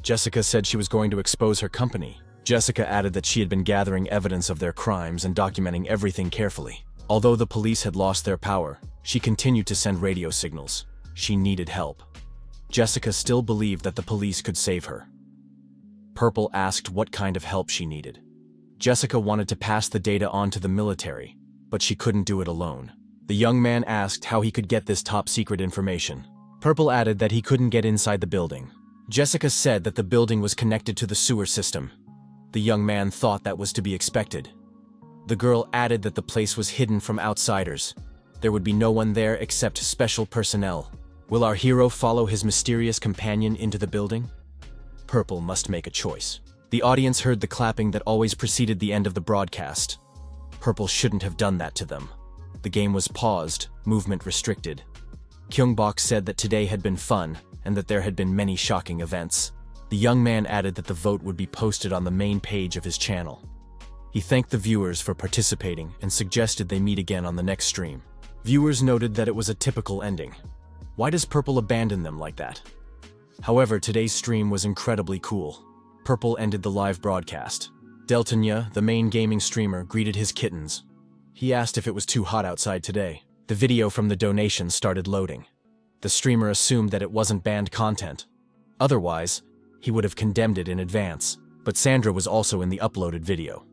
Jessica said she was going to expose her company. Jessica added that she had been gathering evidence of their crimes and documenting everything carefully. Although the police had lost their power, she continued to send radio signals. She needed help. Jessica still believed that the police could save her. Purple asked what kind of help she needed. Jessica wanted to pass the data on to the military, but she couldn't do it alone. The young man asked how he could get this top-secret information. Purple added that he couldn't get inside the building. Jessica said that the building was connected to the sewer system. The young man thought that was to be expected. The girl added that the place was hidden from outsiders. There would be no one there except special personnel. Will our hero follow his mysterious companion into the building? Purple must make a choice. The audience heard the clapping that always preceded the end of the broadcast. Purple shouldn't have done that to them. The game was paused, movement restricted. Gyeong-bok said that today had been fun and that there had been many shocking events. The young man added that the vote would be posted on the main page of his channel. He thanked the viewers for participating and suggested they meet again on the next stream. Viewers noted that it was a typical ending. Why does Purple abandon them like that? However, today's stream was incredibly cool. Purple ended the live broadcast. Deltanya, the main gaming streamer, greeted his kittens. He asked if it was too hot outside today. The video from the donation started loading. The streamer assumed that it wasn't banned content. Otherwise, he would have condemned it in advance. But Sandra was also in the uploaded video.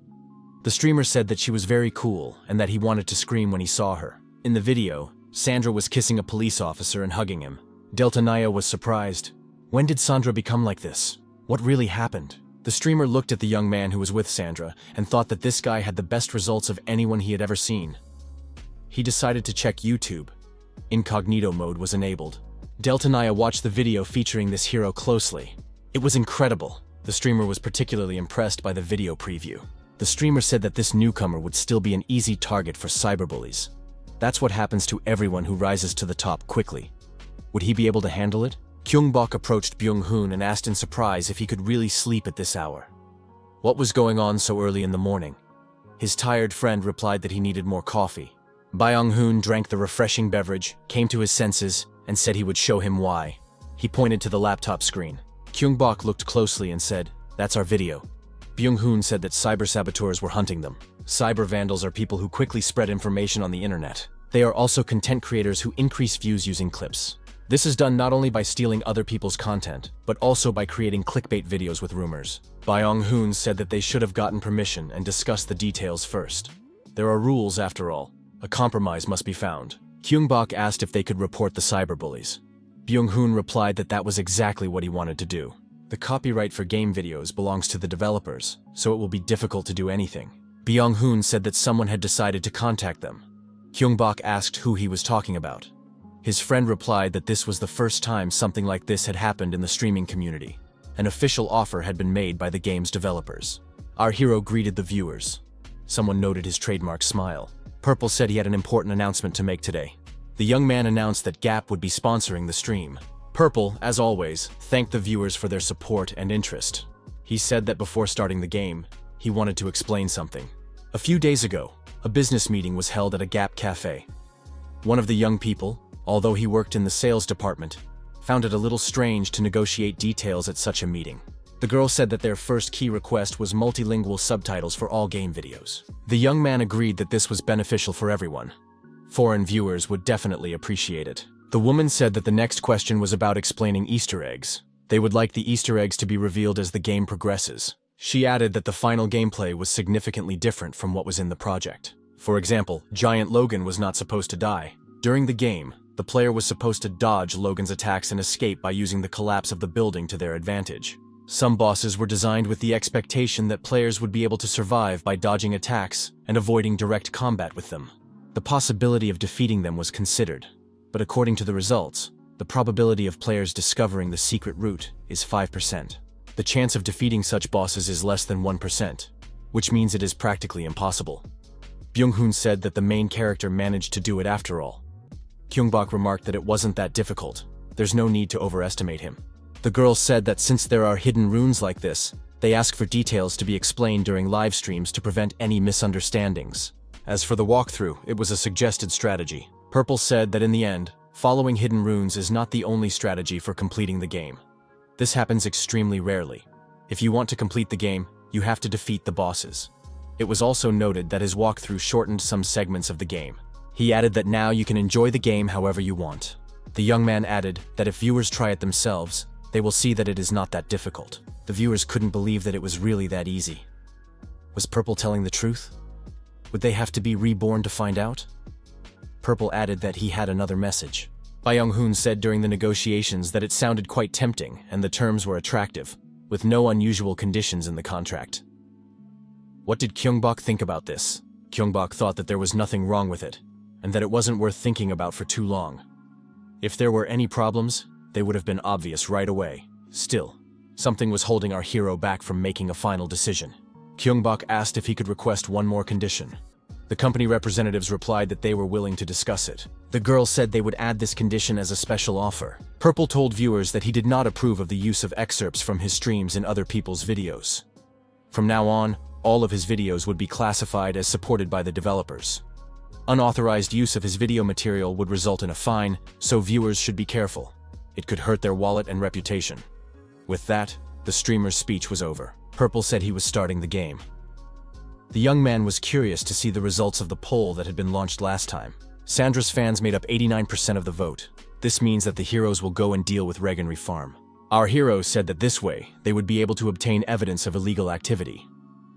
The streamer said that she was very cool and that he wanted to scream when he saw her. In the video, Sandra was kissing a police officer and hugging him. Delta Naya was surprised. When did Sandra become like this? What really happened? The streamer looked at the young man who was with Sandra and thought that this guy had the best results of anyone he had ever seen. He decided to check YouTube. Incognito mode was enabled. Delta Naya watched the video featuring this hero closely. It was incredible. The streamer was particularly impressed by the video preview. The streamer said that this newcomer would still be an easy target for cyberbullies. That's what happens to everyone who rises to the top quickly. Would he be able to handle it? Gyeong-bok approached Byung-hoon and asked in surprise if he could really sleep at this hour. What was going on so early in the morning? His tired friend replied that he needed more coffee. Byung-hoon drank the refreshing beverage, came to his senses, and said he would show him why. He pointed to the laptop screen. Gyeong-bok looked closely and said, "That's our video." Byung-hoon said that cyber saboteurs were hunting them. Cyber vandals are people who quickly spread information on the internet. They are also content creators who increase views using clips. This is done not only by stealing other people's content, but also by creating clickbait videos with rumors. Byung-hoon said that they should have gotten permission and discussed the details first. There are rules after all. A compromise must be found. Gyeong-bok asked if they could report the cyberbullies. Byung-hoon replied that that was exactly what he wanted to do. The copyright for game videos belongs to the developers, so it will be difficult to do anything. Byung-hoon said that someone had decided to contact them. Gyeong-bok asked who he was talking about. His friend replied that this was the first time something like this had happened in the streaming community. An official offer had been made by the game's developers. Our hero greeted the viewers. Someone noted his trademark smile. Purple said he had an important announcement to make today. The young man announced that Gap would be sponsoring the stream. Purple, as always, thanked the viewers for their support and interest. He said that before starting the game, he wanted to explain something. A few days ago, a business meeting was held at a Gap cafe. One of the young people, although he worked in the sales department, found it a little strange to negotiate details at such a meeting. The girl said that their first key request was multilingual subtitles for all game videos. The young man agreed that this was beneficial for everyone. Foreign viewers would definitely appreciate it. The woman said that the next question was about explaining Easter eggs. They would like the Easter eggs to be revealed as the game progresses. She added that the final gameplay was significantly different from what was in the project. For example, Giant Logan was not supposed to die. During the game, the player was supposed to dodge Logan's attacks and escape by using the collapse of the building to their advantage. Some bosses were designed with the expectation that players would be able to survive by dodging attacks and avoiding direct combat with them. The possibility of defeating them was considered, but according to the results, the probability of players discovering the secret route is 5%. The chance of defeating such bosses is less than 1%, which means it is practically impossible. Byung-hoon said that the main character managed to do it after all. Gyeong-bok remarked that it wasn't that difficult. There's no need to overestimate him. The girl said that since there are hidden runes like this, they ask for details to be explained during live streams to prevent any misunderstandings. As for the walkthrough, it was a suggested strategy. Purple said that in the end, following hidden runes is not the only strategy for completing the game. This happens extremely rarely. If you want to complete the game, you have to defeat the bosses. It was also noted that his walkthrough shortened some segments of the game. He added that now you can enjoy the game however you want. The young man added that if viewers try it themselves, they will see that it is not that difficult. The viewers couldn't believe that it was really that easy. Was Purple telling the truth? Would they have to be reborn to find out? Purple added that he had another message. Byung-hoon said during the negotiations that it sounded quite tempting and the terms were attractive, with no unusual conditions in the contract. What did Gyeong-bok think about this? Gyeong-bok thought that there was nothing wrong with it, and that it wasn't worth thinking about for too long. If there were any problems, they would have been obvious right away. Still, something was holding our hero back from making a final decision. Gyeong-bok asked if he could request one more condition. The company representatives replied that they were willing to discuss it. The girl said they would add this condition as a special offer. Purple told viewers that he did not approve of the use of excerpts from his streams in other people's videos. From now on, all of his videos would be classified as supported by the developers. Unauthorized use of his video material would result in a fine, so viewers should be careful. It could hurt their wallet and reputation. With that, the streamer's speech was over. Purple said he was starting the game. The young man was curious to see the results of the poll that had been launched last time. Sandra's fans made up 89% of the vote. This means that the heroes will go and deal with Reganry Farm. Our heroes said that this way, they would be able to obtain evidence of illegal activity.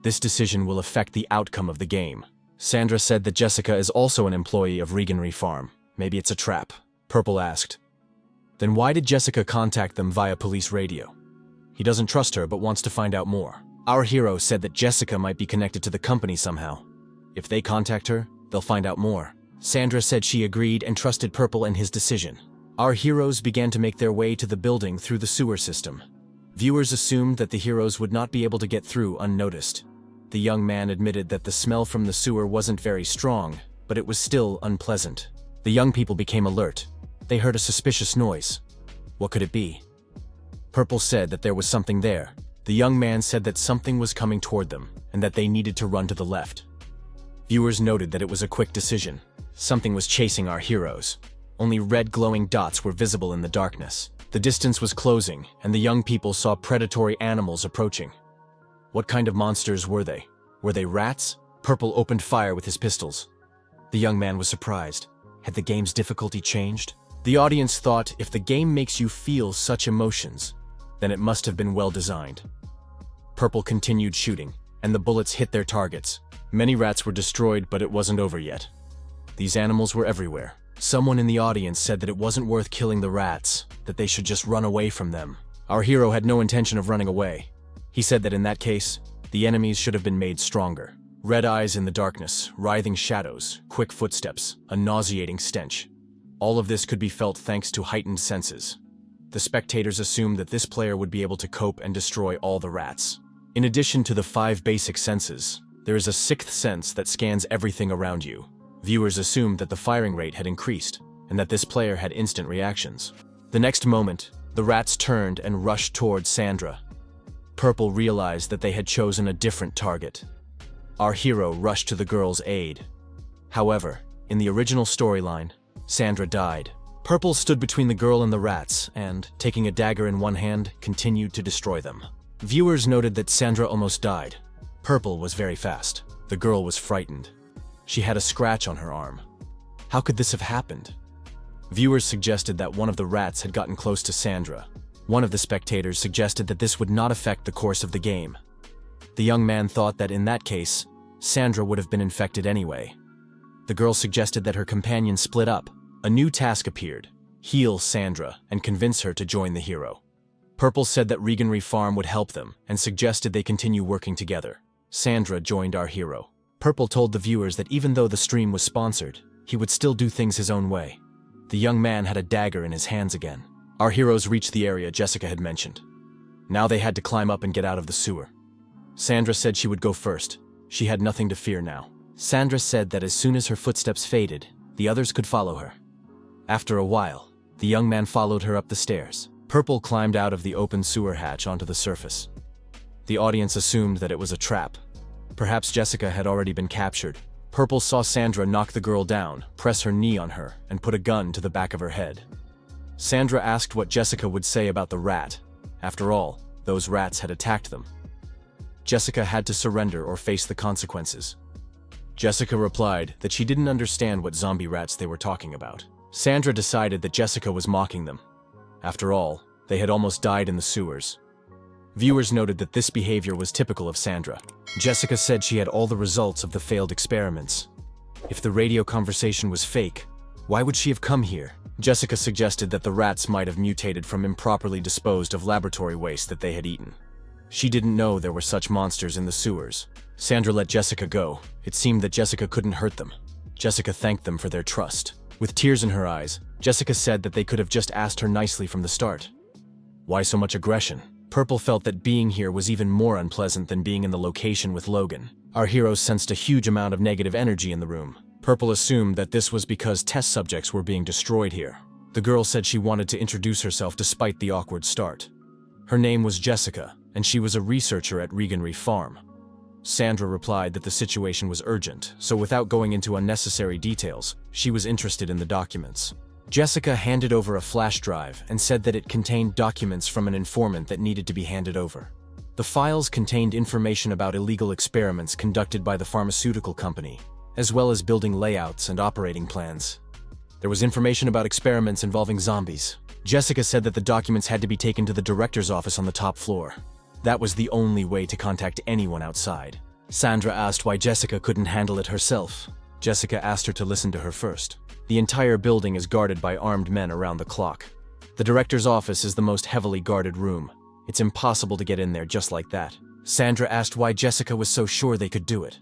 This decision will affect the outcome of the game. Sandra said that Jessica is also an employee of Reganry Farm. Maybe it's a trap. Purple asked, Then why did Jessica contact them via police radio? He doesn't trust her but wants to find out more. Our hero said that Jessica might be connected to the company somehow. If they contact her, they'll find out more. Sandra said she agreed and trusted Purple in his decision. Our heroes began to make their way to the building through the sewer system. Viewers assumed that the heroes would not be able to get through unnoticed. The young man admitted that the smell from the sewer wasn't very strong, but it was still unpleasant. The young people became alert. They heard a suspicious noise. What could it be? Purple said that there was something there. The young man said that something was coming toward them and that they needed to run to the left. Viewers noted that it was a quick decision. Something was chasing our heroes. Only red glowing dots were visible in the darkness. The distance was closing, and the young people saw predatory animals approaching. What kind of monsters were they? Were they rats? Purple opened fire with his pistols. The young man was surprised. Had the game's difficulty changed? The audience thought if the game makes you feel such emotions, then it must have been well designed. Purple continued shooting, and the bullets hit their targets. Many rats were destroyed, but it wasn't over yet. These animals were everywhere. Someone in the audience said that it wasn't worth killing the rats, that they should just run away from them. Our hero had no intention of running away. He said that in that case, the enemies should have been made stronger. Red eyes in the darkness, writhing shadows, quick footsteps, a nauseating stench. All of this could be felt thanks to heightened senses. The spectators assumed that this player would be able to cope and destroy all the rats. In addition to the 5 basic senses, there is a 6th sense that scans everything around you. Viewers assumed that the firing rate had increased, and that this player had instant reactions. The next moment, the rats turned and rushed toward Sandra. Purple realized that they had chosen a different target. Our hero rushed to the girl's aid. However, in the original storyline, Sandra died. Purple stood between the girl and the rats, and, taking a dagger in one hand, continued to destroy them. Viewers noted that Sandra almost died. Purple was very fast. The girl was frightened. She had a scratch on her arm. How could this have happened? Viewers suggested that one of the rats had gotten close to Sandra. One of the spectators suggested that this would not affect the course of the game. The young man thought that in that case, Sandra would have been infected anyway. The girl suggested that her companions split up. A new task appeared: heal Sandra and convince her to join the hero. Purple said that Reganry Farm would help them and suggested they continue working together. Sandra joined our hero. Purple told the viewers that even though the stream was sponsored, he would still do things his own way. The young man had a dagger in his hands again. Our heroes reached the area Jessica had mentioned. Now they had to climb up and get out of the sewer. Sandra said she would go first. She had nothing to fear now. Sandra said that as soon as her footsteps faded, the others could follow her. After a while, the young man followed her up the stairs. Purple climbed out of the open sewer hatch onto the surface. The audience assumed that it was a trap. Perhaps Jessica had already been captured. Purple saw Sandra knock the girl down, press her knee on her, and put a gun to the back of her head. Sandra asked what Jessica would say about the rat. After all, those rats had attacked them. Jessica had to surrender or face the consequences. Jessica replied that she didn't understand what zombie rats they were talking about. Sandra decided that Jessica was mocking them. After all, they had almost died in the sewers. Viewers noted that this behavior was typical of Sandra. Jessica said she had all the results of the failed experiments. If the radio conversation was fake, why would she have come here? Jessica suggested that the rats might have mutated from improperly disposed of laboratory waste that they had eaten. She didn't know there were such monsters in the sewers. Sandra let Jessica go. It seemed that Jessica couldn't hurt them. Jessica thanked them for their trust. With tears in her eyes, Jessica said that they could have just asked her nicely from the start. Why so much aggression? Purple felt that being here was even more unpleasant than being in the location with Logan. Our heroes sensed a huge amount of negative energy in the room. Purple assumed that this was because test subjects were being destroyed here. The girl said she wanted to introduce herself despite the awkward start. Her name was Jessica, and she was a researcher at Reganry Farm. Sandra replied that the situation was urgent, so without going into unnecessary details, she was interested in the documents. Jessica handed over a flash drive and said that it contained documents from an informant that needed to be handed over. The files contained information about illegal experiments conducted by the pharmaceutical company, as well as building layouts and operating plans. There was information about experiments involving zombies. Jessica said that the documents had to be taken to the director's office on the top floor. That was the only way to contact anyone outside. Sandra asked why Jessica couldn't handle it herself. Jessica asked her to listen to her first. The entire building is guarded by armed men around the clock. The director's office is the most heavily guarded room. It's impossible to get in there just like that. Sandra asked why Jessica was so sure they could do it.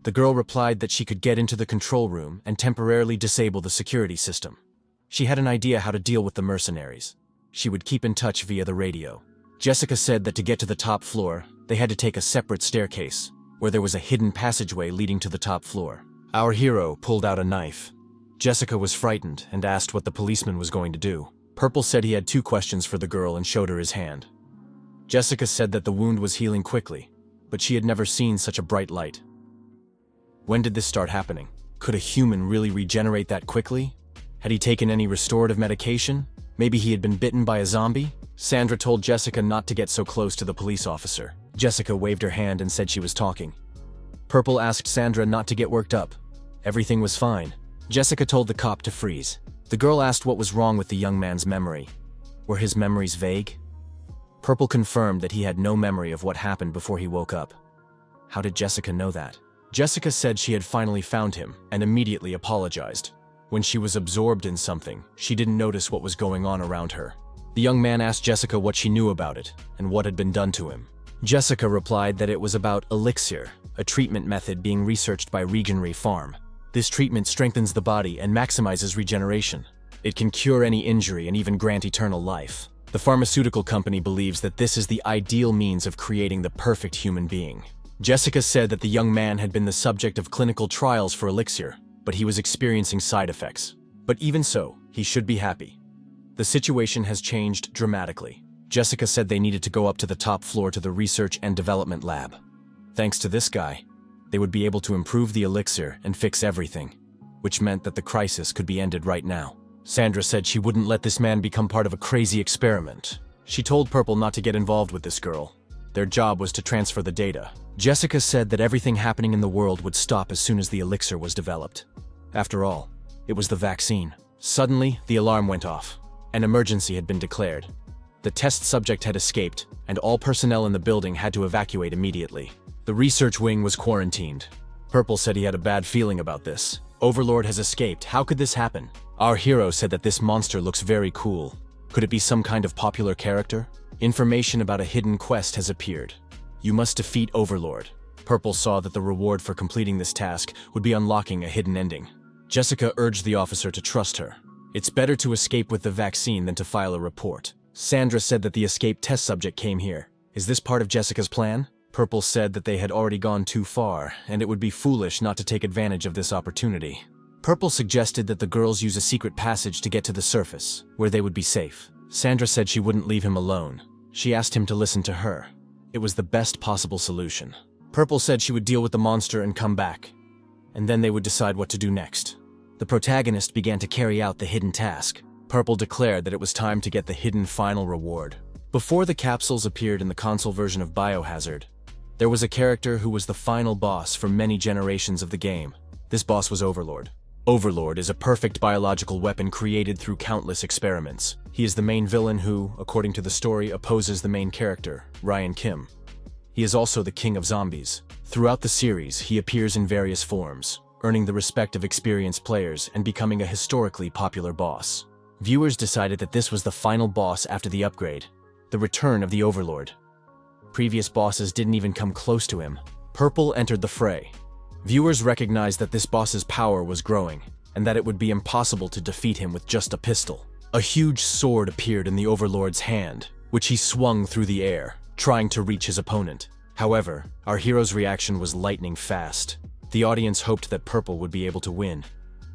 The girl replied that she could get into the control room and temporarily disable the security system. She had an idea how to deal with the mercenaries. She would keep in touch via the radio. Jessica said that to get to the top floor, they had to take a separate staircase, where there was a hidden passageway leading to the top floor. Our hero pulled out a knife. Jessica was frightened and asked what the policeman was going to do. Purple said he had 2 questions for the girl and showed her his hand. Jessica said that the wound was healing quickly, but she had never seen such a bright light. When did this start happening? Could a human really regenerate that quickly? Had he taken any restorative medication? Maybe he had been bitten by a zombie? Sandra told Jessica not to get so close to the police officer. Jessica waved her hand and said she was talking. Purple asked Sandra not to get worked up. Everything was fine. Jessica told the cop to freeze. The girl asked what was wrong with the young man's memory. Were his memories vague? Purple confirmed that he had no memory of what happened before he woke up. How did Jessica know that? Jessica said she had finally found him and immediately apologized. When she was absorbed in something, she didn't notice what was going on around her. The young man asked Jessica what she knew about it and what had been done to him. Jessica replied that it was about elixir, a treatment method being researched by Regenry Farm. This treatment strengthens the body and maximizes regeneration. It can cure any injury and even grant eternal life. The pharmaceutical company believes that this is the ideal means of creating the perfect human being. Jessica said that the young man had been the subject of clinical trials for elixir, but he was experiencing side effects. But even so, he should be happy. The situation has changed dramatically. Jessica said they needed to go up to the top floor to the research and development lab. Thanks to this guy, they would be able to improve the elixir and fix everything, which meant that the crisis could be ended right now. Sandra said she wouldn't let this man become part of a crazy experiment. She told Purple not to get involved with this girl. Their job was to transfer the data. Jessica said that everything happening in the world would stop as soon as the elixir was developed. After all, it was the vaccine. Suddenly, the alarm went off. An emergency had been declared. The test subject had escaped, and all personnel in the building had to evacuate immediately. The research wing was quarantined. Purple said he had a bad feeling about this. Overlord has escaped. How could this happen? Our hero said that this monster looks very cool. Could it be some kind of popular character? Information about a hidden quest has appeared. You must defeat Overlord. Purple saw that the reward for completing this task would be unlocking a hidden ending. Jessica urged the officer to trust her. It's better to escape with the vaccine than to file a report. Sandra said that the escaped test subject came here. Is this part of Jessica's plan? Purple said that they had already gone too far, and it would be foolish not to take advantage of this opportunity. Purple suggested that the girls use a secret passage to get to the surface, where they would be safe. Sandra said she wouldn't leave him alone. She asked him to listen to her. It was the best possible solution. Purple said she would deal with the monster and come back, and then they would decide what to do next. The protagonist began to carry out the hidden task. Purple declared that it was time to get the hidden final reward. Before the capsules appeared in the console version of Biohazard, there was a character who was the final boss for many generations of the game. This boss was Overlord. Overlord is a perfect biological weapon created through countless experiments. He is the main villain who, according to the story, opposes the main character, Ryan Kim. He is also the king of zombies. Throughout the series, he appears in various forms, earning the respect of experienced players and becoming a historically popular boss. Viewers decided that this was the final boss after the upgrade, the return of the Overlord. Previous bosses didn't even come close to him. Purple entered the fray. Viewers recognized that this boss's power was growing, and that it would be impossible to defeat him with just a pistol. A huge sword appeared in the Overlord's hand, which he swung through the air, trying to reach his opponent. However, our hero's reaction was lightning fast. The audience hoped that Purple would be able to win.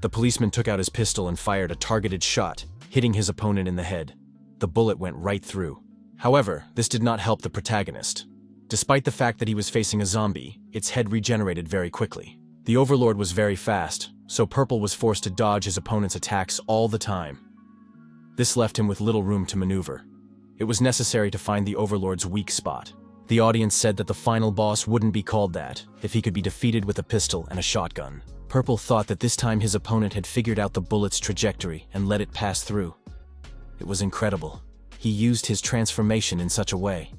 The policeman took out his pistol and fired a targeted shot, hitting his opponent in the head. The bullet went right through. However, this did not help the protagonist. Despite the fact that he was facing a zombie, its head regenerated very quickly. The Overlord was very fast, so Purple was forced to dodge his opponent's attacks all the time. This left him with little room to maneuver. It was necessary to find the Overlord's weak spot. The audience said that the final boss wouldn't be called that if he could be defeated with a pistol and a shotgun. Purple thought that this time his opponent had figured out the bullet's trajectory and let it pass through. It was incredible. He used his transformation in such a way.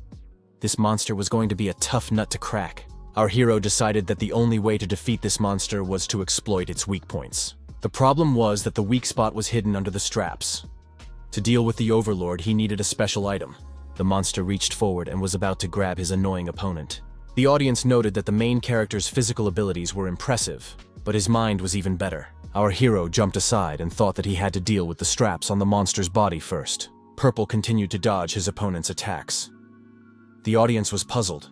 This monster was going to be a tough nut to crack. Our hero decided that the only way to defeat this monster was to exploit its weak points. The problem was that the weak spot was hidden under the straps. To deal with the Overlord, he needed a special item. The monster reached forward and was about to grab his annoying opponent. The audience noted that the main character's physical abilities were impressive, but his mind was even better. Our hero jumped aside and thought that he had to deal with the straps on the monster's body first. Purple continued to dodge his opponent's attacks. The audience was puzzled.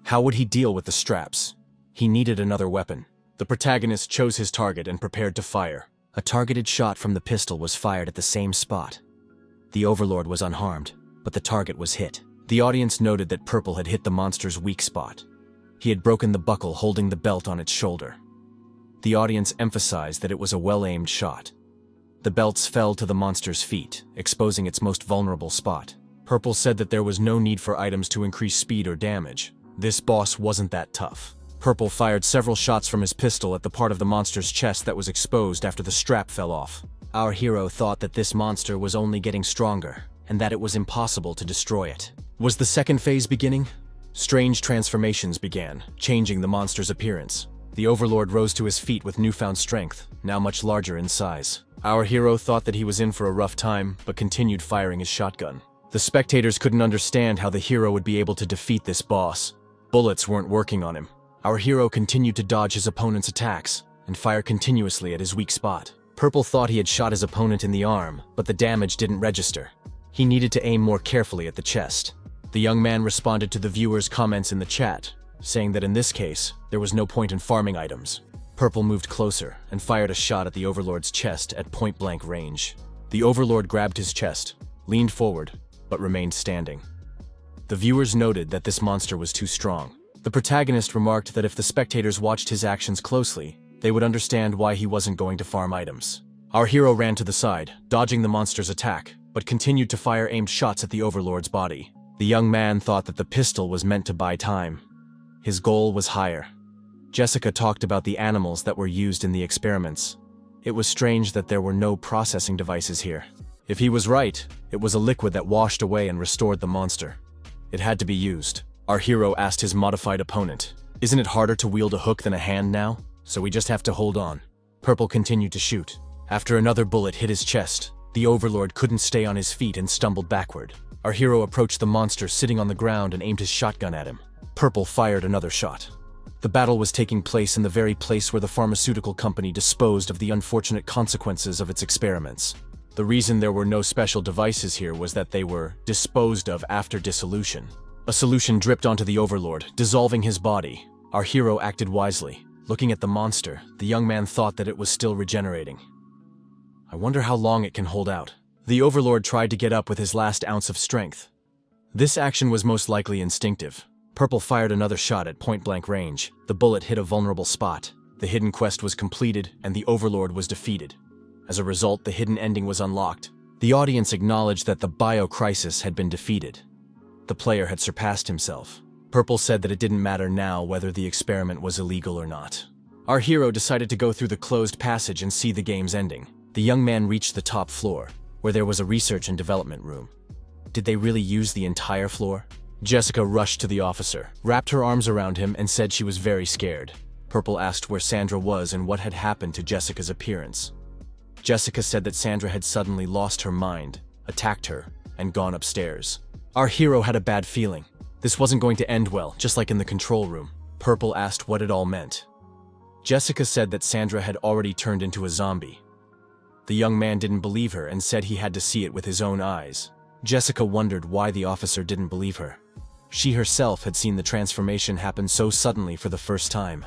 How would he deal with the straps? He needed another weapon. The protagonist chose his target and prepared to fire. A targeted shot from the pistol was fired at the same spot. The Overlord was unharmed, but the target was hit. The audience noted that Purple had hit the monster's weak spot. He had broken the buckle holding the belt on its shoulder. The audience emphasized that it was a well-aimed shot. The belts fell to the monster's feet, exposing its most vulnerable spot. Purple said that there was no need for items to increase speed or damage. This boss wasn't that tough. Purple fired several shots from his pistol at the part of the monster's chest that was exposed after the strap fell off. Our hero thought that this monster was only getting stronger, and that it was impossible to destroy it. Was the second phase beginning? Strange transformations began, changing the monster's appearance. The Overlord rose to his feet with newfound strength, now much larger in size. Our hero thought that he was in for a rough time, but continued firing his shotgun. The spectators couldn't understand how the hero would be able to defeat this boss. Bullets weren't working on him. Our hero continued to dodge his opponent's attacks and fire continuously at his weak spot. Purple thought he had shot his opponent in the arm, but the damage didn't register. He needed to aim more carefully at the chest. The young man responded to the viewers' comments in the chat, saying that in this case, there was no point in farming items. Purple moved closer and fired a shot at the Overlord's chest at point-blank range. The Overlord grabbed his chest, leaned forward, but remained standing. The viewers noted that this monster was too strong. The protagonist remarked that if the spectators watched his actions closely, they would understand why he wasn't going to farm items. Our hero ran to the side, dodging the monster's attack, but continued to fire aimed shots at the Overlord's body. The young man thought that the pistol was meant to buy time. His goal was higher. Jessica talked about the animals that were used in the experiments. It was strange that there were no processing devices here. If he was right, it was a liquid that washed away and restored the monster. It had to be used. Our hero asked his modified opponent, "Isn't it harder to wield a hook than a hand now? So we just have to hold on." Purple continued to shoot. After another bullet hit his chest, the Overlord couldn't stay on his feet and stumbled backward. Our hero approached the monster sitting on the ground and aimed his shotgun at him. Purple fired another shot. The battle was taking place in the very place where the pharmaceutical company disposed of the unfortunate consequences of its experiments. The reason there were no special devices here was that they were disposed of after dissolution. A solution dripped onto the Overlord, dissolving his body. Our hero acted wisely. Looking at the monster, the young man thought that it was still regenerating. I wonder how long it can hold out. The Overlord tried to get up with his last ounce of strength. This action was most likely instinctive. Purple fired another shot at point-blank range. The bullet hit a vulnerable spot. The hidden quest was completed, and the Overlord was defeated. As a result, the hidden ending was unlocked. The audience acknowledged that the bio-crisis had been defeated. The player had surpassed himself. Purple said that it didn't matter now whether the experiment was illegal or not. Our hero decided to go through the closed passage and see the game's ending. The young man reached the top floor, where there was a research and development room. Did they really use the entire floor? Jessica rushed to the officer, wrapped her arms around him, and said she was very scared. Purple asked where Sandra was and what had happened to Jessica's appearance. Jessica said that Sandra had suddenly lost her mind, attacked her, and gone upstairs. Our hero had a bad feeling. This wasn't going to end well, just like in the control room. Purple asked what it all meant. Jessica said that Sandra had already turned into a zombie. The young man didn't believe her and said he had to see it with his own eyes. Jessica wondered why the officer didn't believe her. She herself had seen the transformation happen so suddenly for the first time.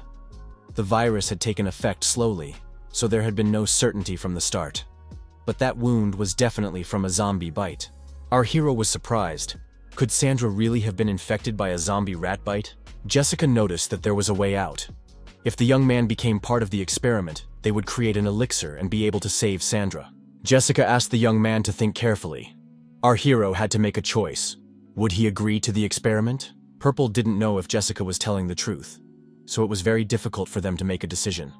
The virus had taken effect slowly, so there had been no certainty from the start. But that wound was definitely from a zombie bite. Our hero was surprised. Could Sandra really have been infected by a zombie rat bite? Jessica noticed that there was a way out. If the young man became part of the experiment, they would create an elixir and be able to save Sandra. Jessica asked the young man to think carefully. Our hero had to make a choice. Would he agree to the experiment? Purple didn't know if Jessica was telling the truth, so it was very difficult for them to make a decision.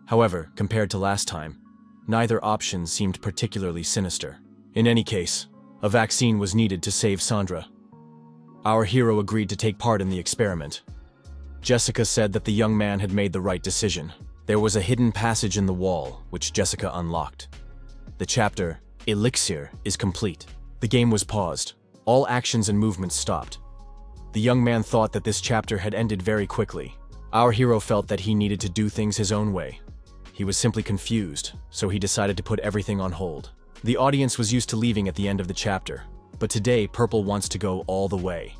However, compared to last time, neither option seemed particularly sinister. In any case, a vaccine was needed to save Sandra. Our hero agreed to take part in the experiment. Jessica said that the young man had made the right decision. There was a hidden passage in the wall, which Jessica unlocked. The chapter, elixir is complete. The game was paused. All actions and movements stopped. The young man thought that this chapter had ended very quickly. Our hero felt that he needed to do things his own way. He was simply confused, so he decided to put everything on hold. The audience was used to leaving at the end of the chapter, but today Purple wants to go all the way.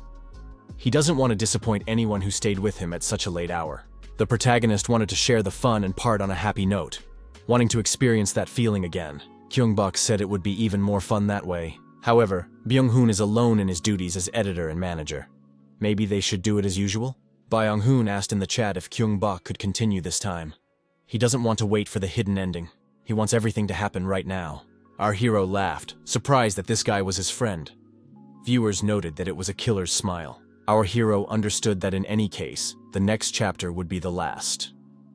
He doesn't want to disappoint anyone who stayed with him at such a late hour. The protagonist wanted to share the fun and part on a happy note, wanting to experience that feeling again. Gyeong-bok said it would be even more fun that way. However, Byung-hoon is alone in his duties as editor and manager. Maybe they should do it as usual? Byung-hoon asked in the chat if Gyeong-bok could continue this time. He doesn't want to wait for the hidden ending. He wants everything to happen right now. Our hero laughed, surprised that this guy was his friend. Viewers noted that it was a killer's smile. Our hero understood that in any case, the next chapter would be the last.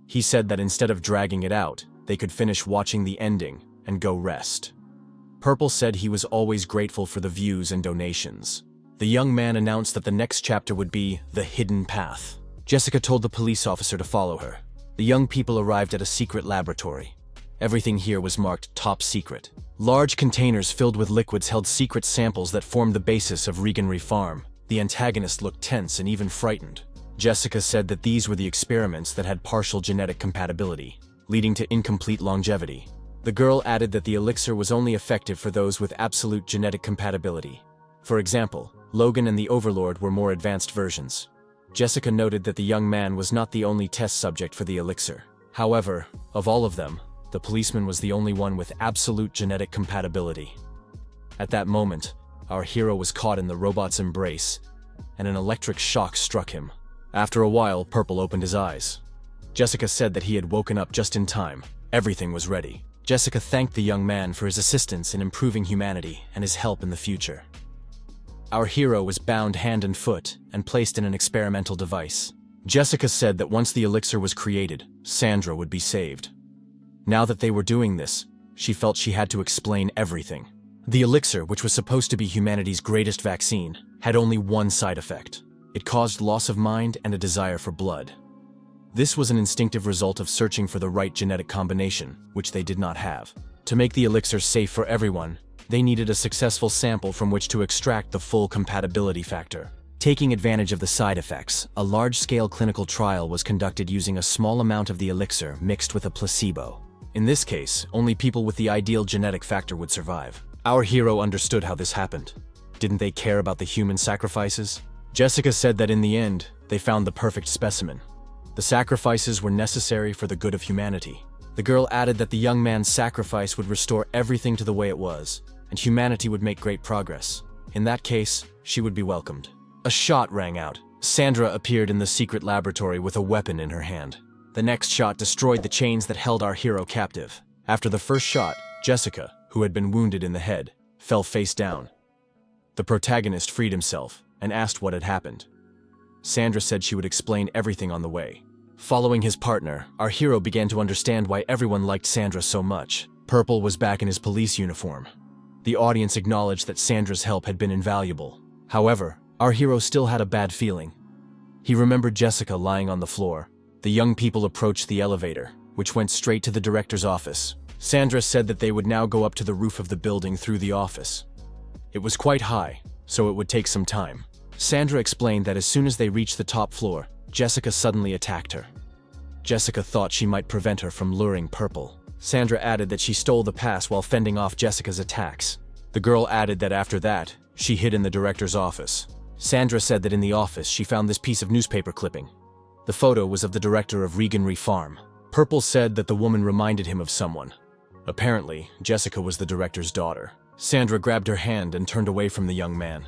He said that instead of dragging it out, they could finish watching the ending and go rest. Purple said he was always grateful for the views and donations. The young man announced that the next chapter would be The Hidden Path. Jessica told the police officer to follow her. The young people arrived at a secret laboratory. Everything here was marked top secret. Large containers filled with liquids held secret samples that formed the basis of Gyeong-bok Farm. The antagonist looked tense and even frightened. Jessica said that these were the experiments that had partial genetic compatibility, leading to incomplete longevity. The girl added that the elixir was only effective for those with absolute genetic compatibility. For example, Logan and the Overlord were more advanced versions. Jessica noted that the young man was not the only test subject for the elixir. However, of all of them, the policeman was the only one with absolute genetic compatibility. At that moment, our hero was caught in the robot's embrace, and an electric shock struck him. After a while, Purple opened his eyes. Jessica said that he had woken up just in time. Everything was ready. Jessica thanked the young man for his assistance in improving humanity and his help in the future. Our hero was bound hand and foot and placed in an experimental device. Jessica said that once the elixir was created, Sandra would be saved. Now that they were doing this, she felt she had to explain everything. The elixir, which was supposed to be humanity's greatest vaccine, had only one side effect. It caused loss of mind and a desire for blood. This was an instinctive result of searching for the right genetic combination, which they did not have. To make the elixir safe for everyone, they needed a successful sample from which to extract the full compatibility factor. Taking advantage of the side effects, a large-scale clinical trial was conducted using a small amount of the elixir mixed with a placebo. In this case, only people with the ideal genetic factor would survive. Our hero understood how this happened. Didn't they care about the human sacrifices? Jessica said that in the end, they found the perfect specimen. The sacrifices were necessary for the good of humanity. The girl added that the young man's sacrifice would restore everything to the way it was, and humanity would make great progress. In that case, she would be welcomed. A shot rang out. Sandra appeared in the secret laboratory with a weapon in her hand. The next shot destroyed the chains that held our hero captive. After the first shot, Jessica, who had been wounded in the head, fell face down. The protagonist freed himself and asked what had happened. Sandra said she would explain everything on the way. Following his partner, our hero began to understand why everyone liked Sandra so much. Purple was back in his police uniform. The audience acknowledged that Sandra's help had been invaluable. However, our hero still had a bad feeling. He remembered Jessica lying on the floor. The young people approached the elevator, which went straight to the director's office. Sandra said that they would now go up to the roof of the building through the office. It was quite high, so it would take some time. Sandra explained that as soon as they reached the top floor, Jessica suddenly attacked her. Jessica thought she might prevent her from luring Purple. Sandra added that she stole the pass while fending off Jessica's attacks. The girl added that after that, she hid in the director's office. Sandra said that in the office she found this piece of newspaper clipping. The photo was of the director of Gyeong-bok Farm. Purple said that the woman reminded him of someone. Apparently, Jessica was the director's daughter. Sandra grabbed her hand and turned away from the young man.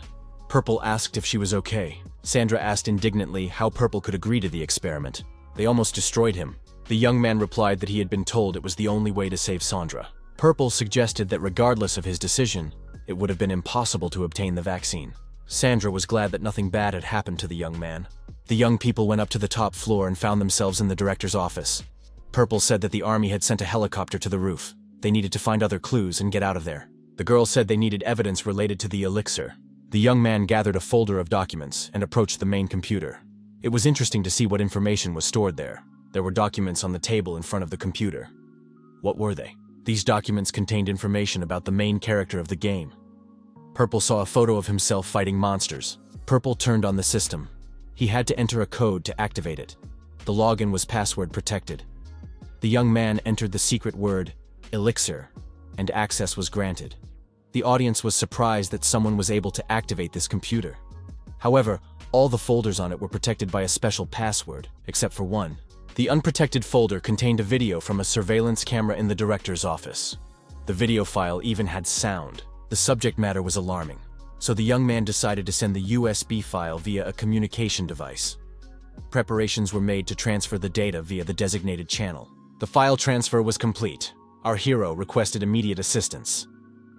Purple asked if she was okay. Sandra asked indignantly how Purple could agree to the experiment. They almost destroyed him. The young man replied that he had been told it was the only way to save Sandra. Purple suggested that regardless of his decision, it would have been impossible to obtain the vaccine. Sandra was glad that nothing bad had happened to the young man. The young people went up to the top floor and found themselves in the director's office. Purple said that the army had sent a helicopter to the roof. They needed to find other clues and get out of there. The girl said they needed evidence related to the elixir. The young man gathered a folder of documents and approached the main computer. It was interesting to see what information was stored there. There were documents on the table in front of the computer. What were they? These documents contained information about the main character of the game. Purple saw a photo of himself fighting monsters. Purple turned on the system. He had to enter a code to activate it. The login was password protected. The young man entered the secret word, elixir, and access was granted. The audience was surprised that someone was able to activate this computer. However, all the folders on it were protected by a special password, except for one. The unprotected folder contained a video from a surveillance camera in the director's office. The video file even had sound. The subject matter was alarming, so the young man decided to send the USB file via a communication device. Preparations were made to transfer the data via the designated channel. The file transfer was complete. Our hero requested immediate assistance.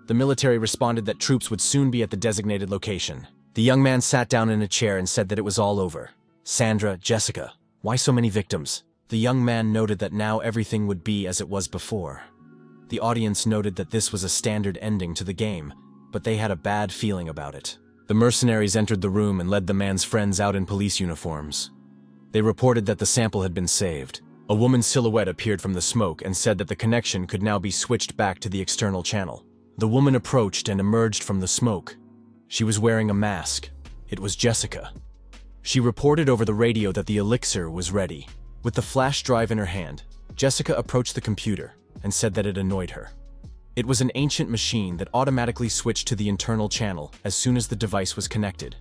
The military responded that troops would soon be at the designated location. The young man sat down in a chair and said that it was all over. Sandra, Jessica, why so many victims? The young man noted that now everything would be as it was before. The audience noted that this was a standard ending to the game, but they had a bad feeling about it. The mercenaries entered the room and led the man's friends out in police uniforms. They reported that the sample had been saved. A woman's silhouette appeared from the smoke and said that the connection could now be switched back to the external channel. The woman approached and emerged from the smoke. She was wearing a mask. It was Jessica. She reported over the radio that the elixir was ready. With the flash drive in her hand, Jessica approached the computer and said that it annoyed her. It was an ancient machine that automatically switched to the internal channel as soon as the device was connected.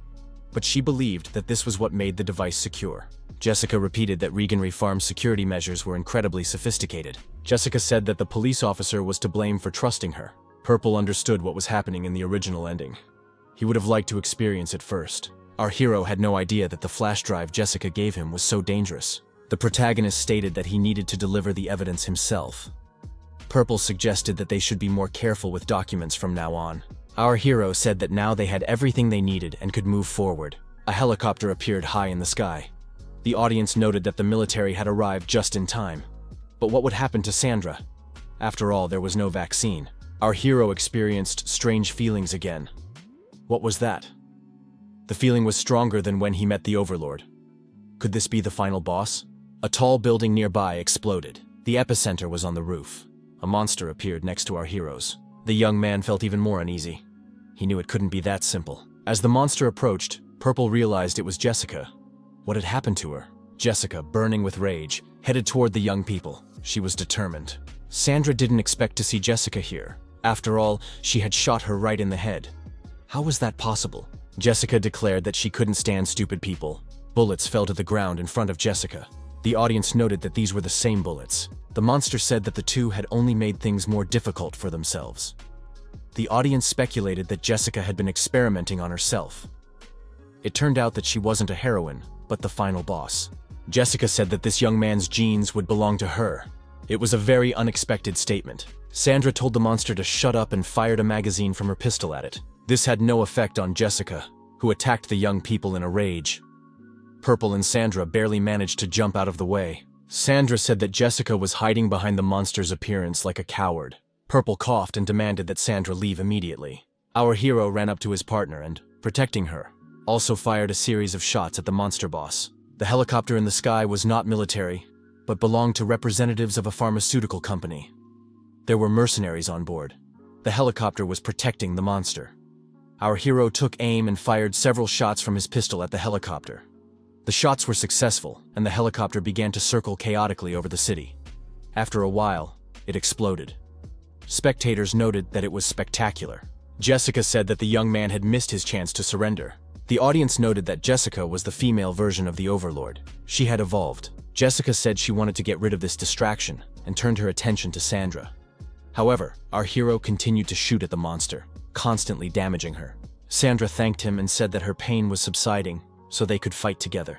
But she believed that this was what made the device secure. Jessica repeated that Reganry Farm's security measures were incredibly sophisticated. Jessica said that the police officer was to blame for trusting her. Purple understood what was happening in the original ending. He would have liked to experience it first. Our hero had no idea that the flash drive Jessica gave him was so dangerous. The protagonist stated that he needed to deliver the evidence himself. Purple suggested that they should be more careful with documents from now on. Our hero said that now they had everything they needed and could move forward. A helicopter appeared high in the sky. The audience noted that the military had arrived just in time. But what would happen to Sandra? After all, there was no vaccine. Our hero experienced strange feelings again. What was that? The feeling was stronger than when he met the Overlord. Could this be the final boss? A tall building nearby exploded. The epicenter was on the roof. A monster appeared next to our heroes. The young man felt even more uneasy. He knew it couldn't be that simple. As the monster approached, Purple realized it was Jessica. What had happened to her? Jessica, burning with rage, headed toward the young people. She was determined. Sandra didn't expect to see Jessica here. After all, she had shot her right in the head. How was that possible? Jessica declared that she couldn't stand stupid people. Bullets fell to the ground in front of Jessica. The audience noted that these were the same bullets. The monster said that the two had only made things more difficult for themselves. The audience speculated that Jessica had been experimenting on herself. It turned out that she wasn't a heroine, but the final boss. Jessica said that this young man's genes would belong to her. It was a very unexpected statement. Sandra told the monster to shut up and fired a magazine from her pistol at it. This had no effect on Jessica, who attacked the young people in a rage. Purple and Sandra barely managed to jump out of the way. Sandra said that Jessica was hiding behind the monster's appearance like a coward. Purple coughed and demanded that Sandra leave immediately. Our hero ran up to his partner and, protecting her, also fired a series of shots at the monster boss. The helicopter in the sky was not military, but belonged to representatives of a pharmaceutical company. There were mercenaries on board. The helicopter was protecting the monster. Our hero took aim and fired several shots from his pistol at the helicopter. The shots were successful, and the helicopter began to circle chaotically over the city. After a while, it exploded. Spectators noted that it was spectacular. Jessica said that the young man had missed his chance to surrender. The audience noted that Jessica was the female version of the Overlord. She had evolved. Jessica said she wanted to get rid of this distraction and turned her attention to Sandra. However, our hero continued to shoot at the monster, constantly damaging her. Sandra thanked him and said that her pain was subsiding, so they could fight together.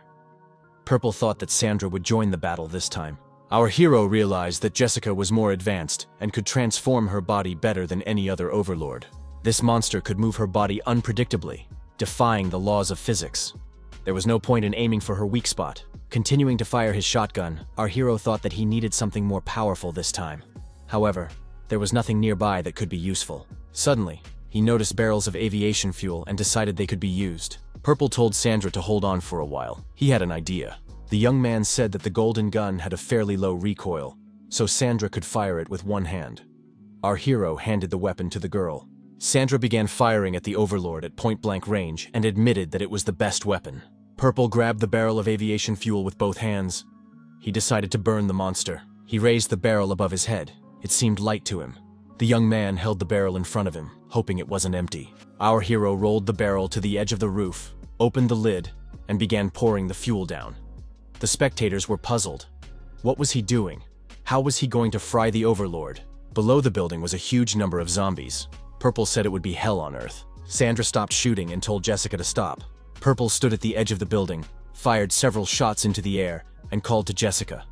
Purple thought that Sandra would join the battle this time. Our hero realized that Jessica was more advanced and could transform her body better than any other Overlord. This monster could move her body unpredictably, defying the laws of physics. There was no point in aiming for her weak spot. Continuing to fire his shotgun, our hero thought that he needed something more powerful this time. However, there was nothing nearby that could be useful. Suddenly, he noticed barrels of aviation fuel and decided they could be used. Purple told Sandra to hold on for a while. He had an idea. The young man said that the golden gun had a fairly low recoil, so Sandra could fire it with one hand. Our hero handed the weapon to the girl. Sandra began firing at the Overlord at point-blank range and admitted that it was the best weapon. Purple grabbed the barrel of aviation fuel with both hands. He decided to burn the monster. He raised the barrel above his head. It seemed light to him. The young man held the barrel in front of him, hoping it wasn't empty. Our hero rolled the barrel to the edge of the roof, opened the lid, and began pouring the fuel down. The spectators were puzzled. What was he doing? How was he going to fry the Overlord? Below the building was a huge number of zombies. Purple said it would be hell on Earth. Sandra stopped shooting and told Jessica to stop. Purple stood at the edge of the building, fired several shots into the air, and called to Jessica.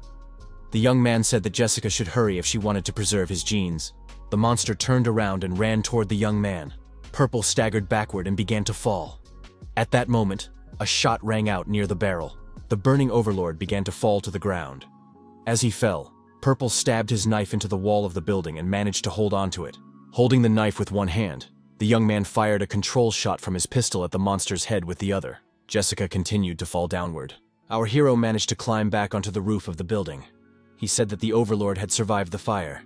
The young man said that Jessica should hurry if she wanted to preserve his genes. The monster turned around and ran toward the young man. Purple staggered backward and began to fall. At that moment, a shot rang out near the barrel. The burning Overlord began to fall to the ground. As he fell, Purple stabbed his knife into the wall of the building and managed to hold onto it. Holding the knife with one hand, the young man fired a control shot from his pistol at the monster's head with the other. Jessica continued to fall downward. Our hero managed to climb back onto the roof of the building. He said that the Overlord had survived the fire.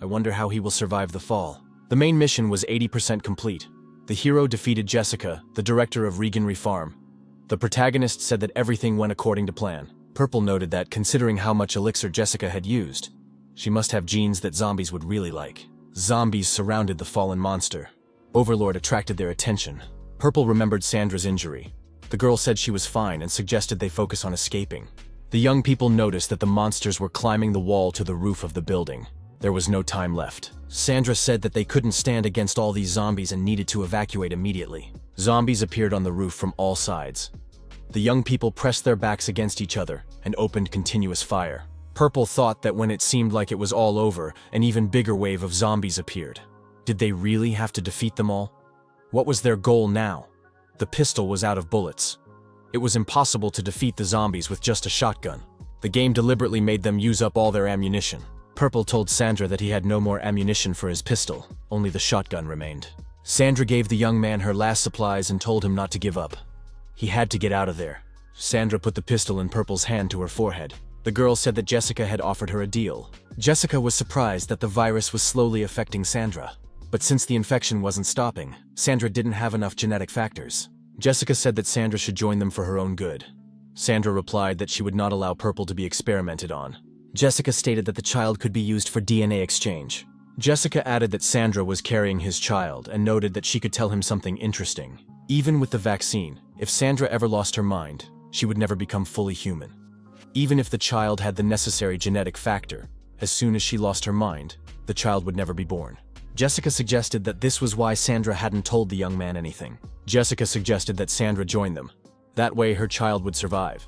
I wonder how he will survive the fall. The main mission was 80% complete. The hero defeated Jessica, the director of Reganry Farm. The protagonist said that everything went according to plan. Purple noted that, considering how much elixir Jessica had used, she must have genes that zombies would really like. Zombies surrounded the fallen monster. Overlord attracted their attention. Purple remembered Sandra's injury. The girl said she was fine and suggested they focus on escaping. The young people noticed that the monsters were climbing the wall to the roof of the building. There was no time left. Sandra said that they couldn't stand against all these zombies and needed to evacuate immediately. Zombies appeared on the roof from all sides. The young people pressed their backs against each other and opened continuous fire. Purple thought that when it seemed like it was all over, an even bigger wave of zombies appeared. Did they really have to defeat them all? What was their goal now? The pistol was out of bullets. It was impossible to defeat the zombies with just a shotgun. The game deliberately made them use up all their ammunition. Purple told Sandra that he had no more ammunition for his pistol, only the shotgun remained. Sandra gave the young man her last supplies and told him not to give up. He had to get out of there. Sandra put the pistol in Purple's hand to her forehead. The girl said that Jessica had offered her a deal. Jessica was surprised that the virus was slowly affecting Sandra. But since the infection wasn't stopping, Sandra didn't have enough genetic factors. Jessica said that Sandra should join them for her own good. Sandra replied that she would not allow Purple to be experimented on. Jessica stated that the child could be used for DNA exchange. Jessica added that Sandra was carrying his child and noted that she could tell him something interesting. Even with the vaccine, if Sandra ever lost her mind, she would never become fully human. Even if the child had the necessary genetic factor, as soon as she lost her mind, the child would never be born. Jessica suggested that this was why Sandra hadn't told the young man anything. Jessica suggested that Sandra join them. That way her child would survive.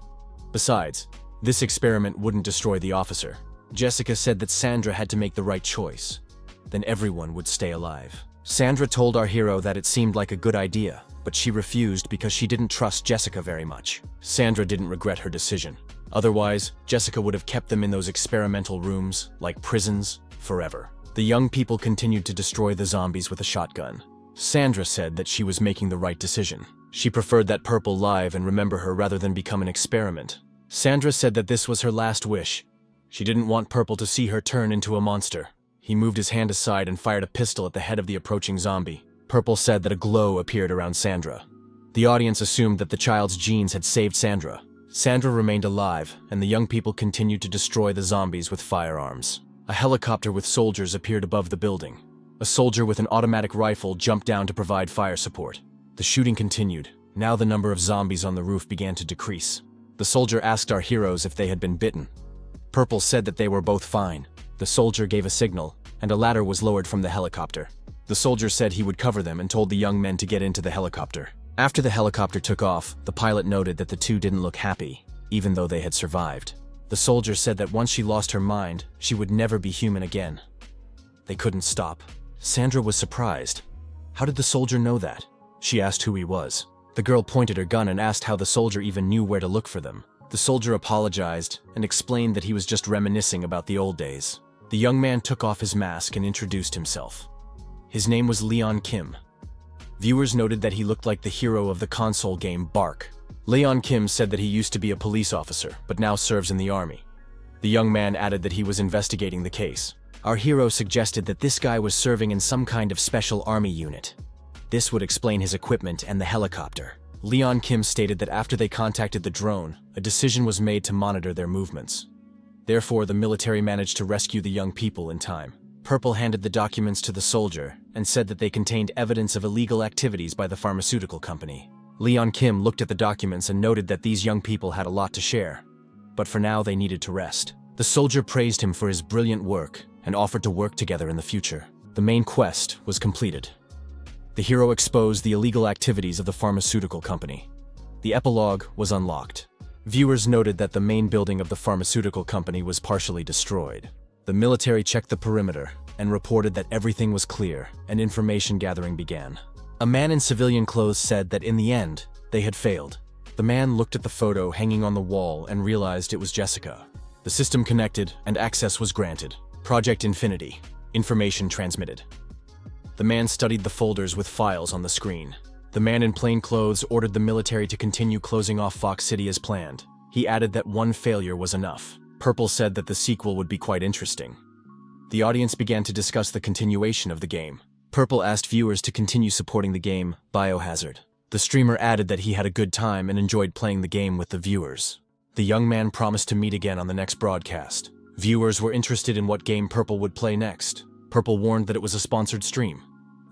Besides, this experiment wouldn't destroy the officer. Jessica said that Sandra had to make the right choice. Then everyone would stay alive. Sandra told our hero that it seemed like a good idea, but she refused because she didn't trust Jessica very much. Sandra didn't regret her decision. Otherwise, Jessica would have kept them in those experimental rooms, like prisons, forever. The young people continued to destroy the zombies with a shotgun. Sandra said that she was making the right decision. She preferred that Purple live and remember her rather than become an experiment. Sandra said that this was her last wish. She didn't want Purple to see her turn into a monster. He moved his hand aside and fired a pistol at the head of the approaching zombie. Purple said that a glow appeared around Sandra. The audience assumed that the child's genes had saved Sandra. Sandra remained alive, and the young people continued to destroy the zombies with firearms. A helicopter with soldiers appeared above the building. A soldier with an automatic rifle jumped down to provide fire support. The shooting continued. Now the number of zombies on the roof began to decrease. The soldier asked our heroes if they had been bitten. Purple said that they were both fine. The soldier gave a signal, and a ladder was lowered from the helicopter. The soldier said he would cover them and told the young men to get into the helicopter. After the helicopter took off, the pilot noted that the two didn't look happy, even though they had survived. The soldier said that once she lost her mind, she would never be human again. They couldn't stop. Sandra was surprised. How did the soldier know that? She asked who he was. The girl pointed her gun and asked how the soldier even knew where to look for them. The soldier apologized and explained that he was just reminiscing about the old days. The young man took off his mask and introduced himself. His name was Leon Kim. Viewers noted that he looked like the hero of the console game Bark. Leon Kim said that he used to be a police officer, but now serves in the army. The young man added that he was investigating the case. Our hero suggested that this guy was serving in some kind of special army unit. This would explain his equipment and the helicopter. Leon Kim stated that after they contacted the drone, a decision was made to monitor their movements. Therefore, the military managed to rescue the young people in time. Purple handed the documents to the soldier and said that they contained evidence of illegal activities by the pharmaceutical company. Leon Kim looked at the documents and noted that these young people had a lot to share. But for now, they needed to rest. The soldier praised him for his brilliant work and offered to work together in the future. The main quest was completed. The hero exposed the illegal activities of the pharmaceutical company. The epilogue was unlocked. Viewers noted that the main building of the pharmaceutical company was partially destroyed. The military checked the perimeter and reported that everything was clear, and information gathering began. A man in civilian clothes said that in the end, they had failed. The man looked at the photo hanging on the wall and realized it was Jessica. The system connected and access was granted. Project Infinity. Information transmitted. The man studied the folders with files on the screen. The man in plain clothes ordered the military to continue closing off Fox City as planned. He added that one failure was enough. Purple said that the sequel would be quite interesting. The audience began to discuss the continuation of the game. Purple asked viewers to continue supporting the game Biohazard. The streamer added that he had a good time and enjoyed playing the game with the viewers. The young man promised to meet again on the next broadcast. Viewers were interested in what game Purple would play next. Purple warned that it was a sponsored stream.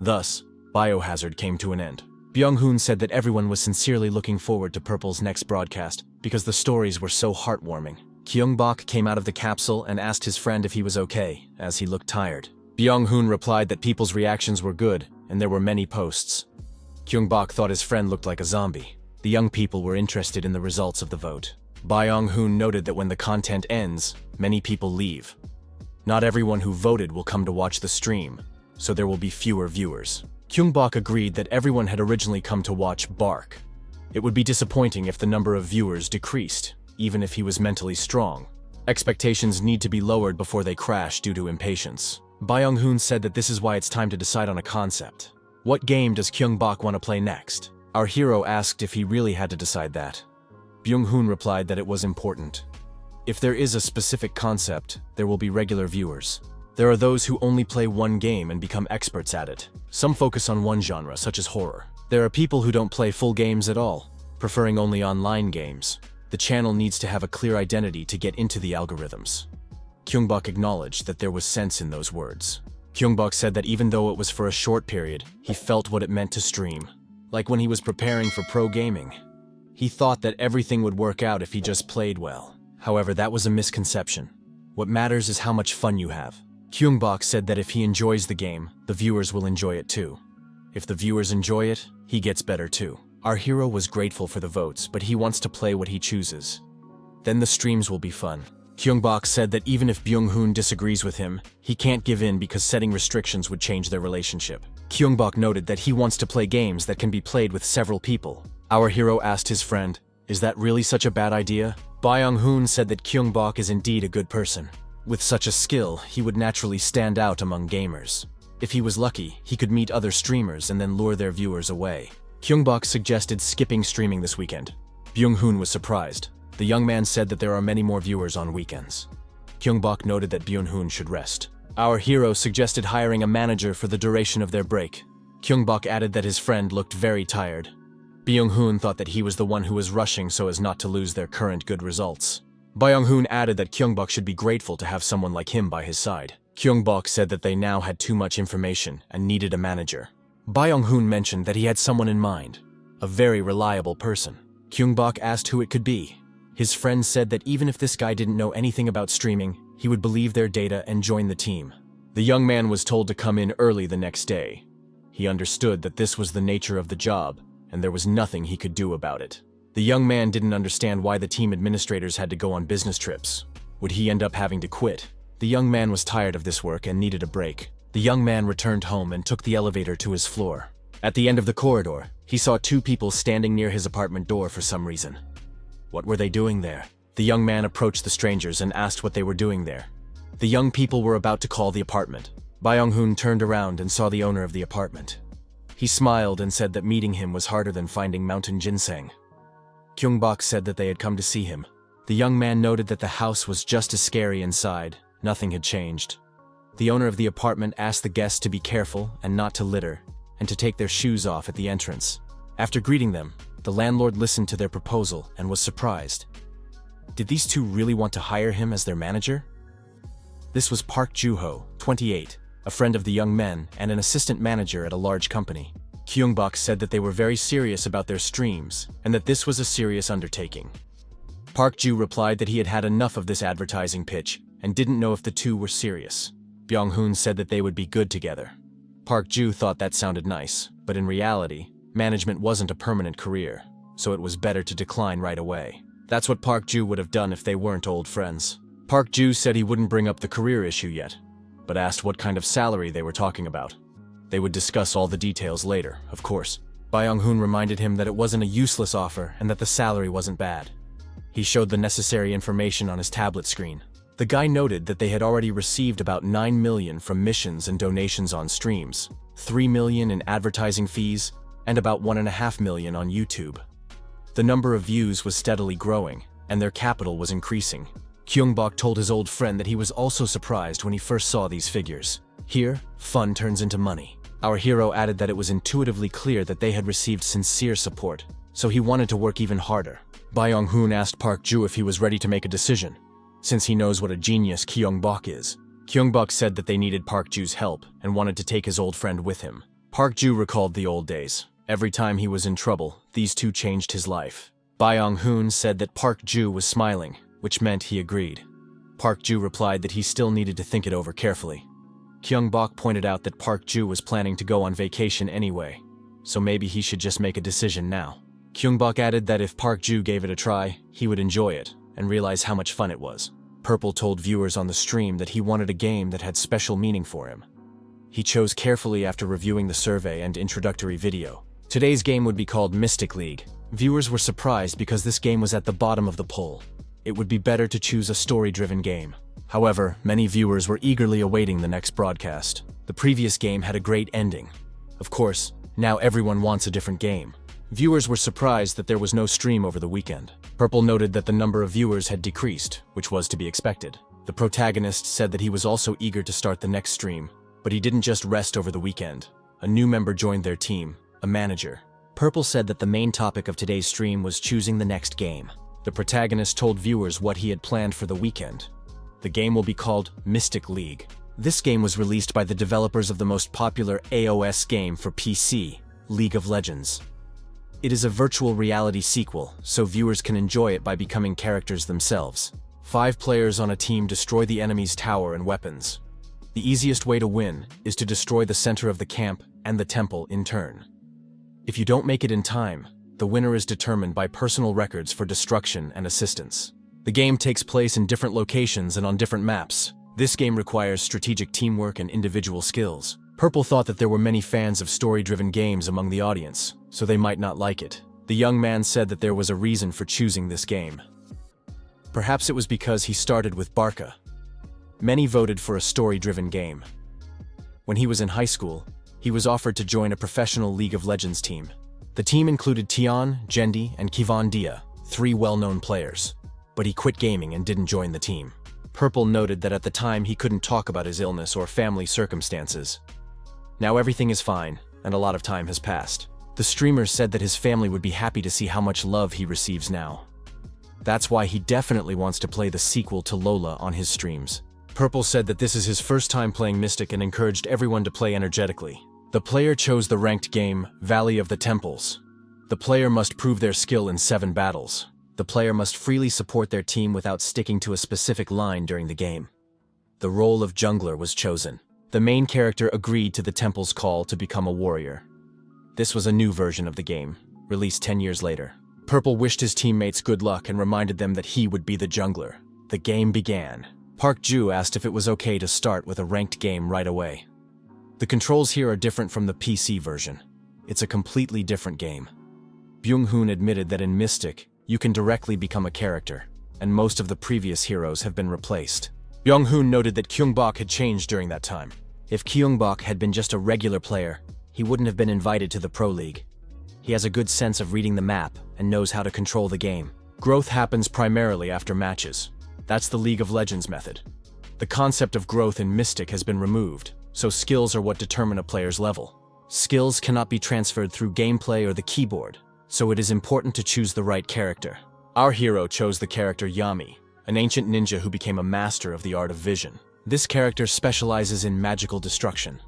Thus, Biohazard came to an end. Byung-hoon said that everyone was sincerely looking forward to Purple's next broadcast because the stories were so heartwarming. Gyeong-bok came out of the capsule and asked his friend if he was okay, as he looked tired. Byung-hoon replied that people's reactions were good, and there were many posts. Gyeong-bok thought his friend looked like a zombie. The young people were interested in the results of the vote. Byung-hoon noted that when the content ends, many people leave. Not everyone who voted will come to watch the stream, so there will be fewer viewers. Gyeong-bok agreed that everyone had originally come to watch Bark. It would be disappointing if the number of viewers decreased, even if he was mentally strong. Expectations need to be lowered before they crash due to impatience. Byung-hoon said that this is why it's time to decide on a concept. What game does Gyeong-bok want to play next? Our hero asked if he really had to decide that. Byung-hoon replied that it was important. If there is a specific concept, there will be regular viewers. There are those who only play one game and become experts at it. Some focus on one genre, such as horror. There are people who don't play full games at all, preferring only online games. The channel needs to have a clear identity to get into the algorithms. Gyeong-bok acknowledged that there was sense in those words. Gyeong-bok said that even though it was for a short period, he felt what it meant to stream. Like when he was preparing for pro gaming. He thought that everything would work out if he just played well. However, that was a misconception. What matters is how much fun you have. Gyeong-bok said that if he enjoys the game, the viewers will enjoy it too. If the viewers enjoy it, he gets better too. Our hero was grateful for the votes, but he wants to play what he chooses. Then the streams will be fun. Gyeong-bok said that even if Byung-hoon disagrees with him, he can't give in because setting restrictions would change their relationship. Gyeong-bok noted that he wants to play games that can be played with several people. Our hero asked his friend, "Is that really such a bad idea?" Byung-hoon said that Gyeong-bok is indeed a good person. With such a skill, he would naturally stand out among gamers. If he was lucky, he could meet other streamers and then lure their viewers away. Gyeong-bok suggested skipping streaming this weekend. Byung-hoon was surprised. The young man said that there are many more viewers on weekends. Gyeong-bok noted that Byung-hoon should rest. Our hero suggested hiring a manager for the duration of their break. Gyeong-bok added that his friend looked very tired. Byung-hoon thought that he was the one who was rushing so as not to lose their current good results. Byung-hoon added that Gyeong-bok should be grateful to have someone like him by his side. Gyeong-bok said that they now had too much information and needed a manager. Byung-hoon mentioned that he had someone in mind, a very reliable person. Gyeong-bok asked who it could be. His friend said that even if this guy didn't know anything about streaming, he would believe their data and join the team. The young man was told to come in early the next day. He understood that this was the nature of the job, and there was nothing he could do about it. The young man didn't understand why the team administrators had to go on business trips. Would he end up having to quit? The young man was tired of this work and needed a break. The young man returned home and took the elevator to his floor. At the end of the corridor, he saw two people standing near his apartment door for some reason. What were they doing there? The young man approached the strangers and asked what they were doing there. The young people were about to call the apartment. Byung-hoon turned around and saw the owner of the apartment. He smiled and said that meeting him was harder than finding mountain ginseng. Gyeong-bok said that they had come to see him. The young man noted that the house was just as scary inside. Nothing had changed. The owner of the apartment asked the guests to be careful and not to litter, and to take their shoes off at the entrance. After greeting them, the landlord listened to their proposal and was surprised. Did these two really want to hire him as their manager? This was Park Joo-ho, 28, a friend of the young men and an assistant manager at a large company. Gyeong-bok said that they were very serious about their streams and that this was a serious undertaking. Park Joo replied that he had had enough of this advertising pitch and didn't know if the two were serious. Byung-hoon said that they would be good together. Park Joo thought that sounded nice, but in reality, management wasn't a permanent career, so it was better to decline right away. That's what Park Joo would have done if they weren't old friends. Park Joo said he wouldn't bring up the career issue yet, but asked what kind of salary they were talking about. They would discuss all the details later, of course. Byung-hoon reminded him that it wasn't a useless offer and that the salary wasn't bad. He showed the necessary information on his tablet screen. The guy noted that they had already received about 9 million from missions and donations on streams, 3 million in advertising fees, and about 1.5 million on YouTube. The number of views was steadily growing, and their capital was increasing. Gyeong-bok told his old friend that he was also surprised when he first saw these figures. Here, fun turns into money. Our hero added that it was intuitively clear that they had received sincere support, so he wanted to work even harder. Byung-hoon asked Park Joo if he was ready to make a decision, since he knows what a genius Gyeong-bok is. Gyeong-bok said that they needed Park Joo's help and wanted to take his old friend with him. Park Joo recalled the old days. Every time he was in trouble, these two changed his life. Byung-hoon said that Park Joo was smiling, which meant he agreed. Park Joo replied that he still needed to think it over carefully. Gyeong-bok pointed out that Park Joo was planning to go on vacation anyway, so maybe he should just make a decision now. Gyeong-bok added that if Park Joo gave it a try, he would enjoy it and realize how much fun it was. Purple told viewers on the stream that he wanted a game that had special meaning for him. He chose carefully after reviewing the survey and introductory video. Today's game would be called Mystic League. Viewers were surprised because this game was at the bottom of the poll. It would be better to choose a story-driven game. However, many viewers were eagerly awaiting the next broadcast. The previous game had a great ending. Of course, now everyone wants a different game. Viewers were surprised that there was no stream over the weekend. Purple noted that the number of viewers had decreased, which was to be expected. The protagonist said that he was also eager to start the next stream, but he didn't just rest over the weekend. A new member joined their team, a manager. Purple said that the main topic of today's stream was choosing the next game. The protagonist told viewers what he had planned for the weekend. The game will be called Mystic League. This game was released by the developers of the most popular AOS game for PC, League of Legends. It is a virtual reality sequel, so viewers can enjoy it by becoming characters themselves. 5 players on a team destroy the enemy's tower and weapons. The easiest way to win is to destroy the center of the camp and the temple in turn. If you don't make it in time, the winner is determined by personal records for destruction and assistance. The game takes place in different locations and on different maps. This game requires strategic teamwork and individual skills. Purple thought that there were many fans of story-driven games among the audience, so they might not like it. The young man said that there was a reason for choosing this game. Perhaps it was because he started with Barca. Many voted for a story-driven game. When he was in high school, he was offered to join a professional League of Legends team. The team included Tion, Jendi, and Kivon Dia, 3 well-known players. But he quit gaming and didn't join the team. Purple noted that at the time he couldn't talk about his illness or family circumstances. Now everything is fine, and a lot of time has passed. The streamer said that his family would be happy to see how much love he receives now. That's why he definitely wants to play the sequel to Lola on his streams. Purple said that this is his first time playing Mystic and encouraged everyone to play energetically. The player chose the ranked game, Valley of the Temples. The player must prove their skill in 7 battles. The player must freely support their team without sticking to a specific line during the game. The role of jungler was chosen. The main character agreed to the temple's call to become a warrior. This was a new version of the game, released 10 years later. Purple wished his teammates good luck and reminded them that he would be the jungler. The game began. Park Joo asked if it was okay to start with a ranked game right away. The controls here are different from the PC version. It's a completely different game. Byung-hoon admitted that in Mystic, you can directly become a character, and most of the previous heroes have been replaced. Byung-hoon noted that Gyeong-bok had changed during that time. If Gyeong-bok had been just a regular player, he wouldn't have been invited to the Pro League. He has a good sense of reading the map and knows how to control the game. Growth happens primarily after matches. That's the League of Legends method. The concept of growth in Mystic has been removed, so skills are what determine a player's level. Skills cannot be transferred through gameplay or the keyboard, so it is important to choose the right character. Our hero chose the character Yami, an ancient ninja who became a master of the art of vision. This character specializes in magical destruction.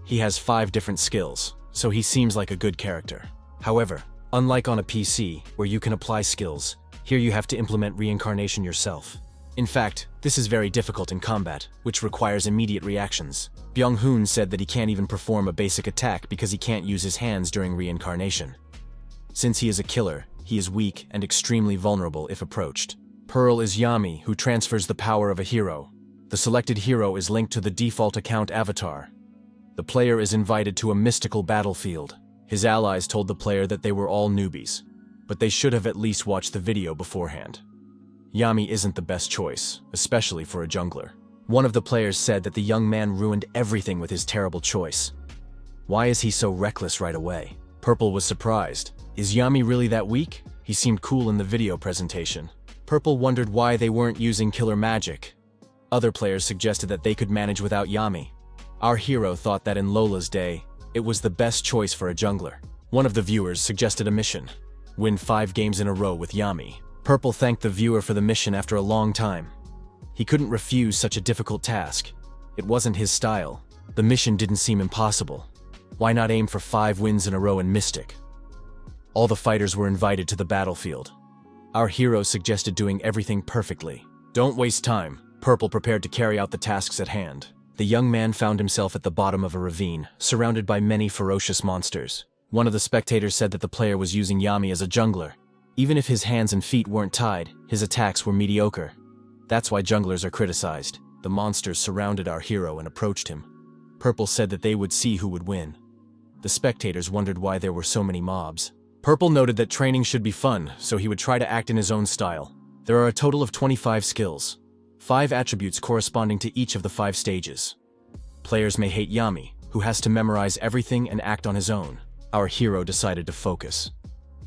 He has 5 different skills, so he seems like a good character. However, unlike on a PC, where you can apply skills, here you have to implement reincarnation yourself. In fact, this is very difficult in combat, which requires immediate reactions. Byung-hoon said that he can't even perform a basic attack because he can't use his hands during reincarnation. Since he is a killer, he is weak and extremely vulnerable if approached. Pearl is Yami, who transfers the power of a hero. The selected hero is linked to the default account avatar. The player is invited to a mystical battlefield. His allies told the player that they were all newbies, but they should have at least watched the video beforehand. Yami isn't the best choice, especially for a jungler. One of the players said that the young man ruined everything with his terrible choice. Why is he so reckless right away? Purple was surprised. Is Yami really that weak? He seemed cool in the video presentation. Purple wondered why they weren't using killer magic. Other players suggested that they could manage without Yami. Our hero thought that in Lola's day, it was the best choice for a jungler. One of the viewers suggested a mission: win 5 games in a row with Yami. Purple thanked the viewer for the mission after a long time. He couldn't refuse such a difficult task. It wasn't his style. The mission didn't seem impossible. Why not aim for 5 wins in a row in Mystic? All the fighters were invited to the battlefield. Our hero suggested doing everything perfectly. Don't waste time. Purple prepared to carry out the tasks at hand. The young man found himself at the bottom of a ravine, surrounded by many ferocious monsters. One of the spectators said that the player was using Yami as a jungler. Even if his hands and feet weren't tied, his attacks were mediocre. That's why junglers are criticized. The monsters surrounded our hero and approached him. Purple said that they would see who would win. The spectators wondered why there were so many mobs. Purple noted that training should be fun, so he would try to act in his own style. There are a total of 25 skills, 5 attributes corresponding to each of the 5 stages. Players may hate Yami, who has to memorize everything and act on his own. Our hero decided to focus.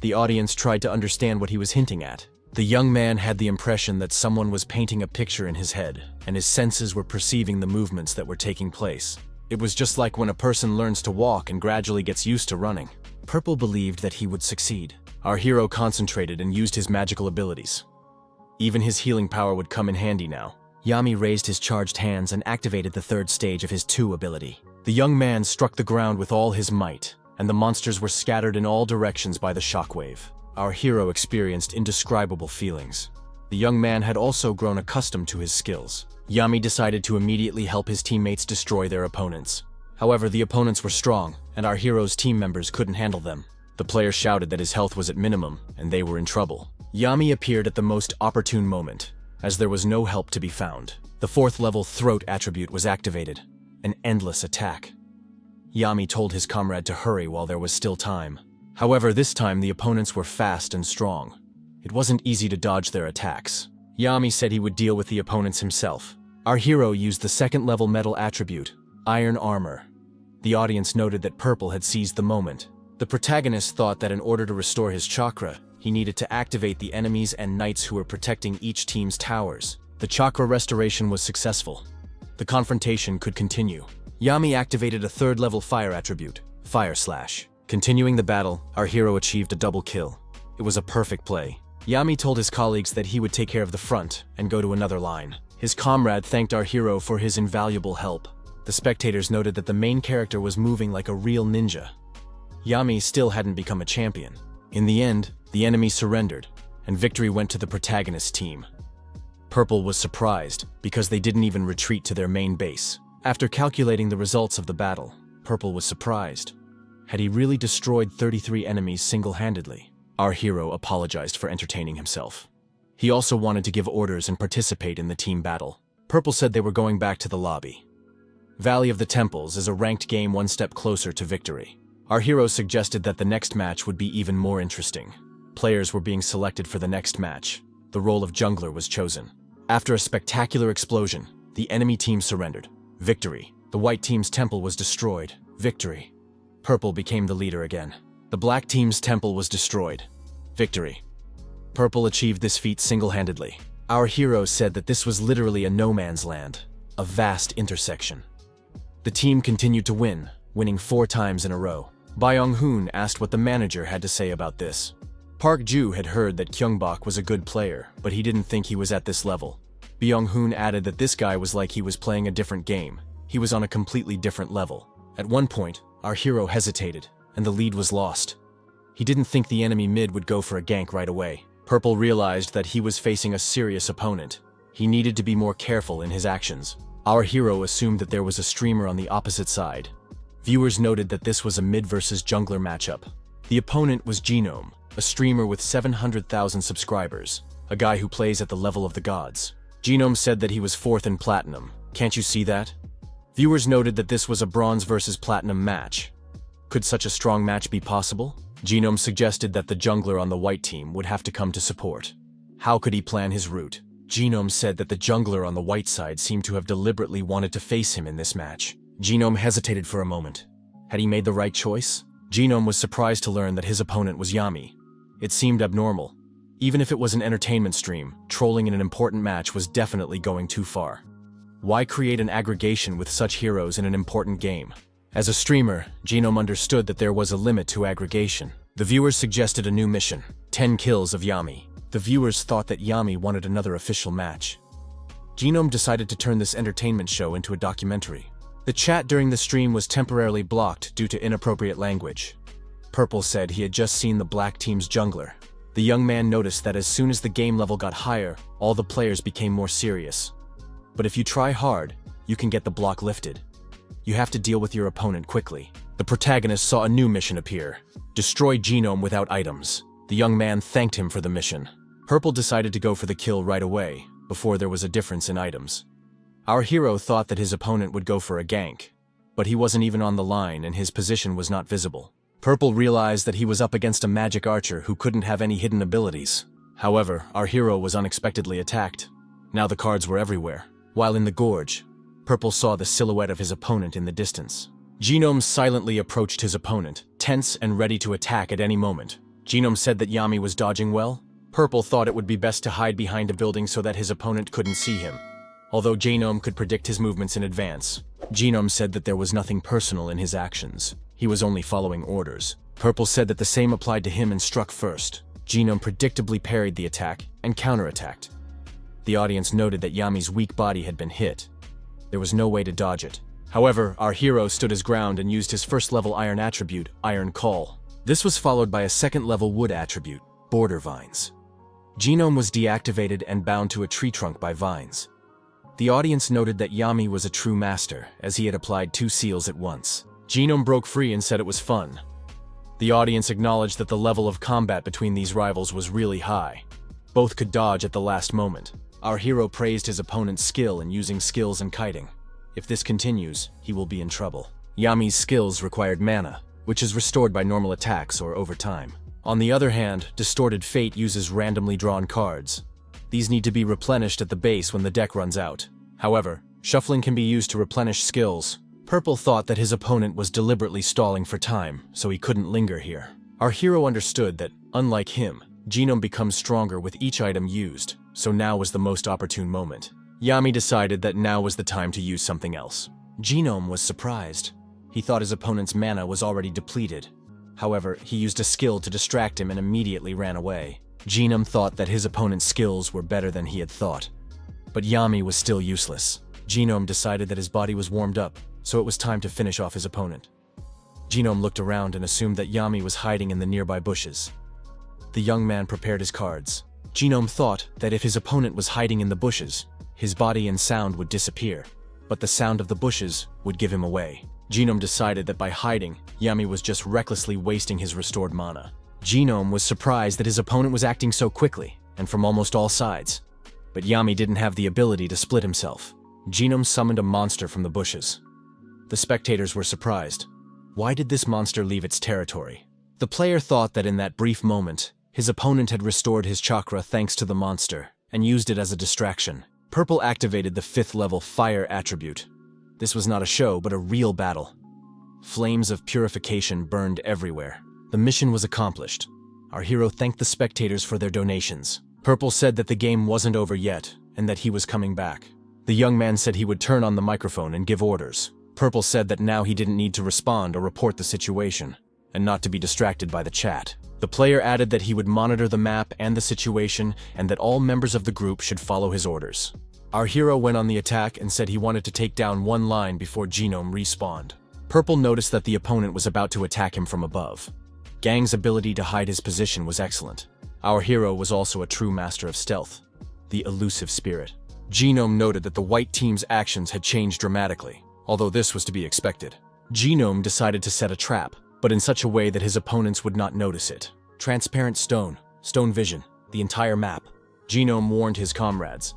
The audience tried to understand what he was hinting at. The young man had the impression that someone was painting a picture in his head, and his senses were perceiving the movements that were taking place. It was just like when a person learns to walk and gradually gets used to running. Purple believed that he would succeed. Our hero concentrated and used his magical abilities. Even his healing power would come in handy now. Yami raised his charged hands and activated the 3rd stage of his 2 ability. The young man struck the ground with all his might, and the monsters were scattered in all directions by the shockwave. Our hero experienced indescribable feelings. The young man had also grown accustomed to his skills. Yami decided to immediately help his teammates destroy their opponents. However, the opponents were strong, and our hero's team members couldn't handle them. The player shouted that his health was at minimum, and they were in trouble. Yami appeared at the most opportune moment, as there was no help to be found. The 4th level throat attribute was activated, an endless attack. Yami told his comrade to hurry while there was still time. However, this time the opponents were fast and strong. It wasn't easy to dodge their attacks. Yami said he would deal with the opponents himself. Our hero used the 2nd level metal attribute, Iron Armor. The audience noted that Purple had seized the moment. The protagonist thought that in order to restore his chakra, he needed to activate the enemies and knights who were protecting each team's towers. The chakra restoration was successful. The confrontation could continue. Yami activated a 3rd level fire attribute, Fire Slash. Continuing the battle, our hero achieved a double kill. It was a perfect play. Yami told his colleagues that he would take care of the front and go to another line. His comrade thanked our hero for his invaluable help. The spectators noted that the main character was moving like a real ninja. Yami still hadn't become a champion. In the end, the enemy surrendered, and victory went to the protagonist team. Purple was surprised because they didn't even retreat to their main base. After calculating the results of the battle, Purple was surprised. Had he really destroyed 33 enemies single-handedly? Our hero apologized for entertaining himself. He also wanted to give orders and participate in the team battle. Purple said they were going back to the lobby. Valley of the Temples is a ranked game 1 step closer to victory. Our hero suggested that the next match would be even more interesting. Players were being selected for the next match. The role of jungler was chosen. After a spectacular explosion, the enemy team surrendered. Victory. The white team's temple was destroyed. Victory. Purple became the leader again. The black team's temple was destroyed. Victory. Purple achieved this feat single-handedly. Our hero said that this was literally a no man's land. a vast intersection. The team continued to win, winning 4 times in a row. Byung-hoon asked what the manager had to say about this. Park Ju had heard that Gyeong-bok was a good player, but he didn't think he was at this level. Byung-hoon added that this guy was like he was playing a different game. He was on a completely different level. At one point, our hero hesitated, and the lead was lost. He didn't think the enemy mid would go for a gank right away. Purple realized that he was facing a serious opponent. He needed to be more careful in his actions. Our hero assumed that there was a streamer on the opposite side. Viewers noted that this was a mid versus jungler matchup. The opponent was Genome, a streamer with 700,000 subscribers, a guy who plays at the level of the gods. Genome said that he was 4th in Platinum. Can't you see that? Viewers noted that this was a Bronze versus Platinum match. Could such a strong match be possible? Genome suggested that the jungler on the white team would have to come to support. How could he plan his route? Genome said that the jungler on the white side seemed to have deliberately wanted to face him in this match. Genome hesitated for a moment. Had he made the right choice? Genome was surprised to learn that his opponent was Yami. It seemed abnormal. Even if it was an entertainment stream, trolling in an important match was definitely going too far. Why create an aggregation with such heroes in an important game? As a streamer, Genome understood that there was a limit to aggregation. The viewers suggested a new mission, 10 kills of Yami. The viewers thought that Yami wanted another official match. Genome decided to turn this entertainment show into a documentary. The chat during the stream was temporarily blocked due to inappropriate language. Purple said he had just seen the black team's jungler. The young man noticed that as soon as the game level got higher, all the players became more serious. But if you try hard, you can get the block lifted. You have to deal with your opponent quickly. The protagonist saw a new mission appear. Destroy Genome without items. The young man thanked him for the mission. Purple decided to go for the kill right away, before there was a difference in items. Our hero thought that his opponent would go for a gank, but he wasn't even on the line and his position was not visible. Purple realized that he was up against a magic archer who couldn't have any hidden abilities. However, our hero was unexpectedly attacked. Now the cards were everywhere. While in the gorge, Purple saw the silhouette of his opponent in the distance. Genome silently approached his opponent, tense and ready to attack at any moment. Genome said that Yami was dodging well. Purple thought it would be best to hide behind a building so that his opponent couldn't see him. Although Genome could predict his movements in advance, Genome said that there was nothing personal in his actions. He was only following orders. Purple said that the same applied to him and struck first. Genome predictably parried the attack and counterattacked. The audience noted that Yami's weak body had been hit. There was no way to dodge it. However, our hero stood his ground and used his first-level iron attribute, Iron Call. This was followed by a second-level wood attribute, Border Vines. Genome was deactivated and bound to a tree trunk by vines. The audience noted that Yami was a true master, as he had applied 2 seals at once. Genome broke free and said it was fun. The audience acknowledged that the level of combat between these rivals was really high. Both could dodge at the last moment. Our hero praised his opponent's skill in using skills and kiting. If this continues, he will be in trouble. Yami's skills required mana, which is restored by normal attacks or over time. On the other hand, Distorted Fate uses randomly drawn cards. These need to be replenished at the base when the deck runs out. However, shuffling can be used to replenish skills. Purple thought that his opponent was deliberately stalling for time, so he couldn't linger here. Our hero understood that, unlike him, Genome becomes stronger with each item used, so now was the most opportune moment. Yami decided that now was the time to use something else. Genome was surprised. He thought his opponent's mana was already depleted. However, he used a skill to distract him and immediately ran away. Genome thought that his opponent's skills were better than he had thought. But Yami was still useless. Genome decided that his body was warmed up, so it was time to finish off his opponent. Genome looked around and assumed that Yami was hiding in the nearby bushes. The young man prepared his cards. Genome thought that if his opponent was hiding in the bushes, his body and sound would disappear, but the sound of the bushes would give him away. Genome decided that by hiding, Yami was just recklessly wasting his restored mana. Genome was surprised that his opponent was acting so quickly, and from almost all sides. But Yami didn't have the ability to split himself. Genome summoned a monster from the bushes. The spectators were surprised. Why did this monster leave its territory? The player thought that in that brief moment, his opponent had restored his chakra thanks to the monster, and used it as a distraction. Purple activated the 5th-level Fire attribute. This was not a show, but a real battle. Flames of purification burned everywhere. The mission was accomplished. Our hero thanked the spectators for their donations. Purple said that the game wasn't over yet, and that he was coming back. The young man said he would turn on the microphone and give orders. Purple said that now he didn't need to respond or report the situation, and not to be distracted by the chat. The player added that he would monitor the map and the situation, and that all members of the group should follow his orders. Our hero went on the attack and said he wanted to take down one line before Genome respawned. Purple noticed that the opponent was about to attack him from above. Gang's ability to hide his position was excellent. Our hero was also a true master of stealth, the elusive spirit. Genome noted that the white team's actions had changed dramatically, although this was to be expected. Genome decided to set a trap, but in such a way that his opponents would not notice it. Transparent stone vision, the entire map. Genome warned his comrades.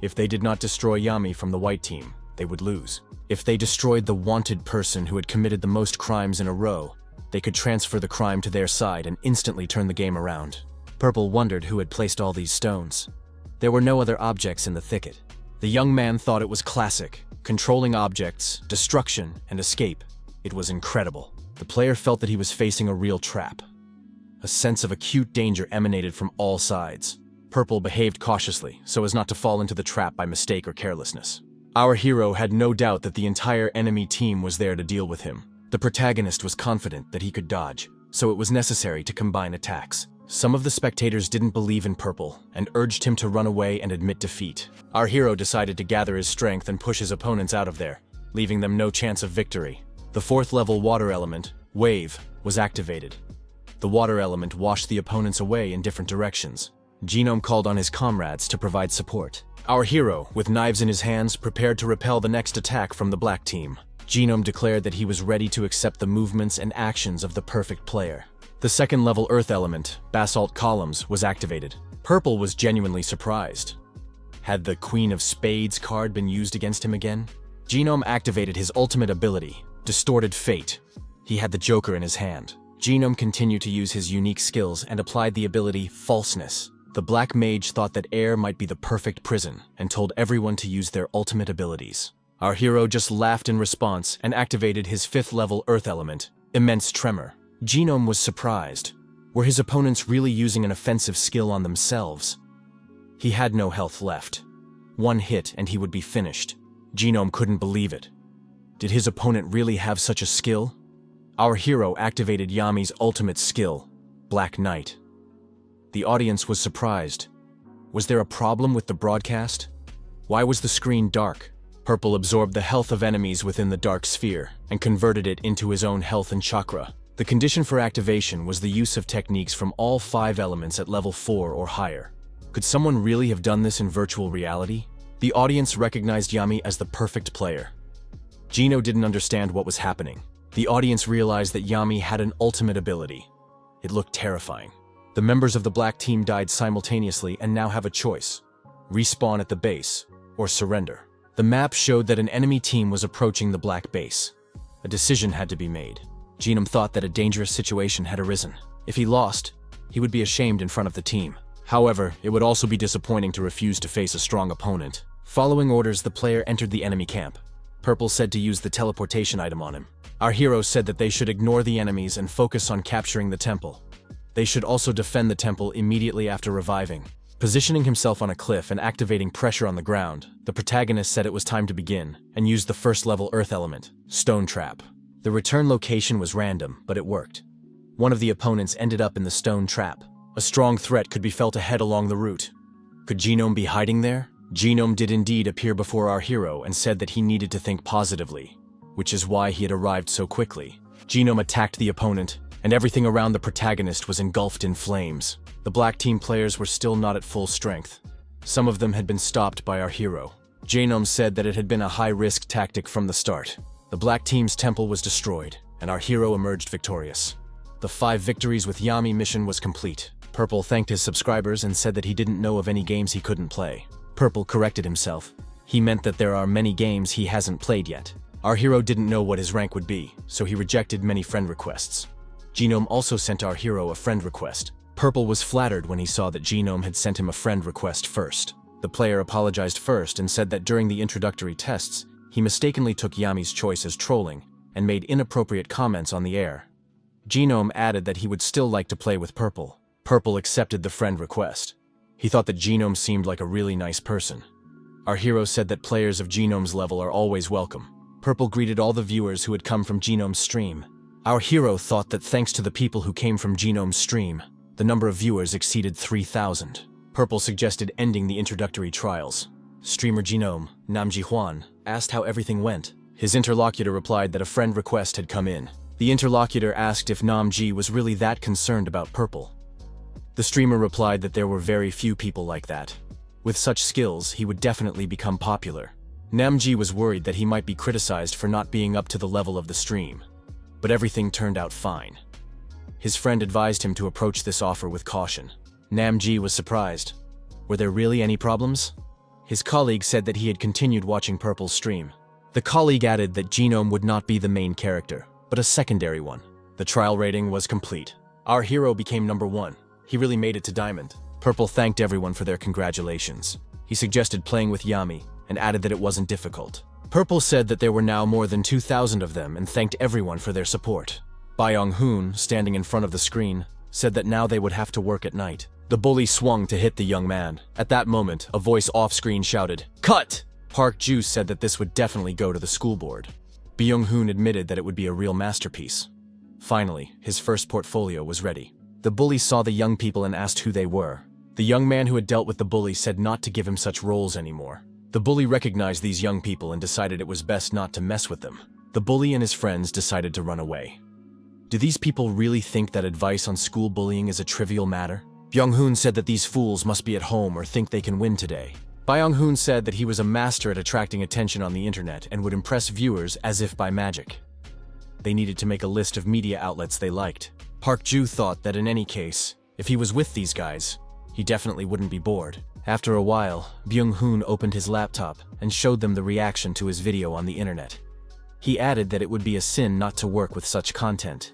If they did not destroy Yami from the white team, they would lose. If they destroyed the wanted person who had committed the most crimes in a row, they could transfer the crime to their side and instantly turn the game around. Purple wondered who had placed all these stones. There were no other objects in the thicket. The young man thought it was classic, controlling objects, destruction, and escape. It was incredible. The player felt that he was facing a real trap. A sense of acute danger emanated from all sides. Purple behaved cautiously, so as not to fall into the trap by mistake or carelessness. Our hero had no doubt that the entire enemy team was there to deal with him. The protagonist was confident that he could dodge, so it was necessary to combine attacks. Some of the spectators didn't believe in Purple and urged him to run away and admit defeat. Our hero decided to gather his strength and push his opponents out of there, leaving them no chance of victory. The 4th level water element, Wave, was activated. The water element washed the opponents away in different directions. Genome called on his comrades to provide support. Our hero, with knives in his hands, prepared to repel the next attack from the black team. Genome declared that he was ready to accept the movements and actions of the perfect player. The 2nd level earth element, Basalt Columns, was activated. Purple was genuinely surprised. Had the Queen of Spades card been used against him again? Genome activated his ultimate ability, Distorted Fate. He had the Joker in his hand. Genome continued to use his unique skills and applied the ability Falseness. The Black Mage thought that air might be the perfect prison and told everyone to use their ultimate abilities. Our hero just laughed in response and activated his 5th level earth element, Immense Tremor. Genome was surprised. Were his opponents really using an offensive skill on themselves? He had no health left. One hit and he would be finished. Genome couldn't believe it. Did his opponent really have such a skill? Our hero activated Yami's ultimate skill, Black Knight. The audience was surprised. Was there a problem with the broadcast? Why was the screen dark? Purple absorbed the health of enemies within the dark sphere and converted it into his own health and chakra. The condition for activation was the use of techniques from all 5 elements at level 4 or higher. Could someone really have done this in virtual reality? The audience recognized Yami as the perfect player. Gino didn't understand what was happening. The audience realized that Yami had an ultimate ability. It looked terrifying. The members of the black team died simultaneously and now have a choice: respawn at the base or surrender. The map showed that an enemy team was approaching the black base. A decision had to be made. Genome thought that a dangerous situation had arisen. If he lost, he would be ashamed in front of the team. However, it would also be disappointing to refuse to face a strong opponent. Following orders, the player entered the enemy camp. Purple said to use the teleportation item on him. Our hero said that they should ignore the enemies and focus on capturing the temple. They should also defend the temple immediately after reviving. Positioning himself on a cliff and activating pressure on the ground, the protagonist said it was time to begin and used the 1st level earth element, Stone Trap. The return location was random, but it worked. One of the opponents ended up in the stone trap. A strong threat could be felt ahead along the route. Could Genome be hiding there? Genome did indeed appear before our hero and said that he needed to think positively, which is why he had arrived so quickly. Genome attacked the opponent, and everything around the protagonist was engulfed in flames. The black team players were still not at full strength. Some of them had been stopped by our hero. Genome said that it had been a high-risk tactic from the start. The black team's temple was destroyed, and our hero emerged victorious. The 5 victories with Yami mission was complete. Purple thanked his subscribers and said that he didn't know of any games he couldn't play. Purple corrected himself. He meant that there are many games he hasn't played yet. Our hero didn't know what his rank would be, so he rejected many friend requests. Genome also sent our hero a friend request. Purple was flattered when he saw that Genome had sent him a friend request first. The player apologized first and said that during the introductory tests, he mistakenly took Yami's choice as trolling and made inappropriate comments on the air. Genome added that he would still like to play with Purple. Purple accepted the friend request. He thought that Genome seemed like a really nice person. Our hero said that players of Genome's level are always welcome. Purple greeted all the viewers who had come from Genome's stream. Our hero thought that thanks to the people who came from Genome's stream, the number of viewers exceeded 3,000. Purple suggested ending the introductory trials. Streamer Genome, Namji Hwan, asked how everything went. His interlocutor replied that a friend request had come in. The interlocutor asked if Namji was really that concerned about Purple. The streamer replied that there were very few people like that. With such skills, he would definitely become popular. Namji was worried that he might be criticized for not being up to the level of the stream. But everything turned out fine. His friend advised him to approach this offer with caution. Namji was surprised. Were there really any problems? His colleague said that he had continued watching Purple's stream. The colleague added that Genome would not be the main character, but a secondary one. The trial rating was complete. Our hero became number 1. He really made it to Diamond. Purple thanked everyone for their congratulations. He suggested playing with Yami, and added that it wasn't difficult. Purple said that there were now more than 2,000 of them and thanked everyone for their support. Byung-hoon, standing in front of the screen, said that now they would have to work at night. The bully swung to hit the young man. At that moment, a voice off-screen shouted, "Cut!" Park Ju said that this would definitely go to the school board. Byung-hoon admitted that it would be a real masterpiece. Finally, his first portfolio was ready. The bully saw the young people and asked who they were. The young man who had dealt with the bully said not to give him such roles anymore. The bully recognized these young people and decided it was best not to mess with them. The bully and his friends decided to run away. Do these people really think that advice on school bullying is a trivial matter? Byung-hoon said that these fools must be at home or think they can win today. Byung-hoon said that he was a master at attracting attention on the internet and would impress viewers as if by magic. They needed to make a list of media outlets they liked. Park Ju thought that in any case, if he was with these guys, he definitely wouldn't be bored. After a while, Byung-hoon opened his laptop and showed them the reaction to his video on the internet. He added that it would be a sin not to work with such content.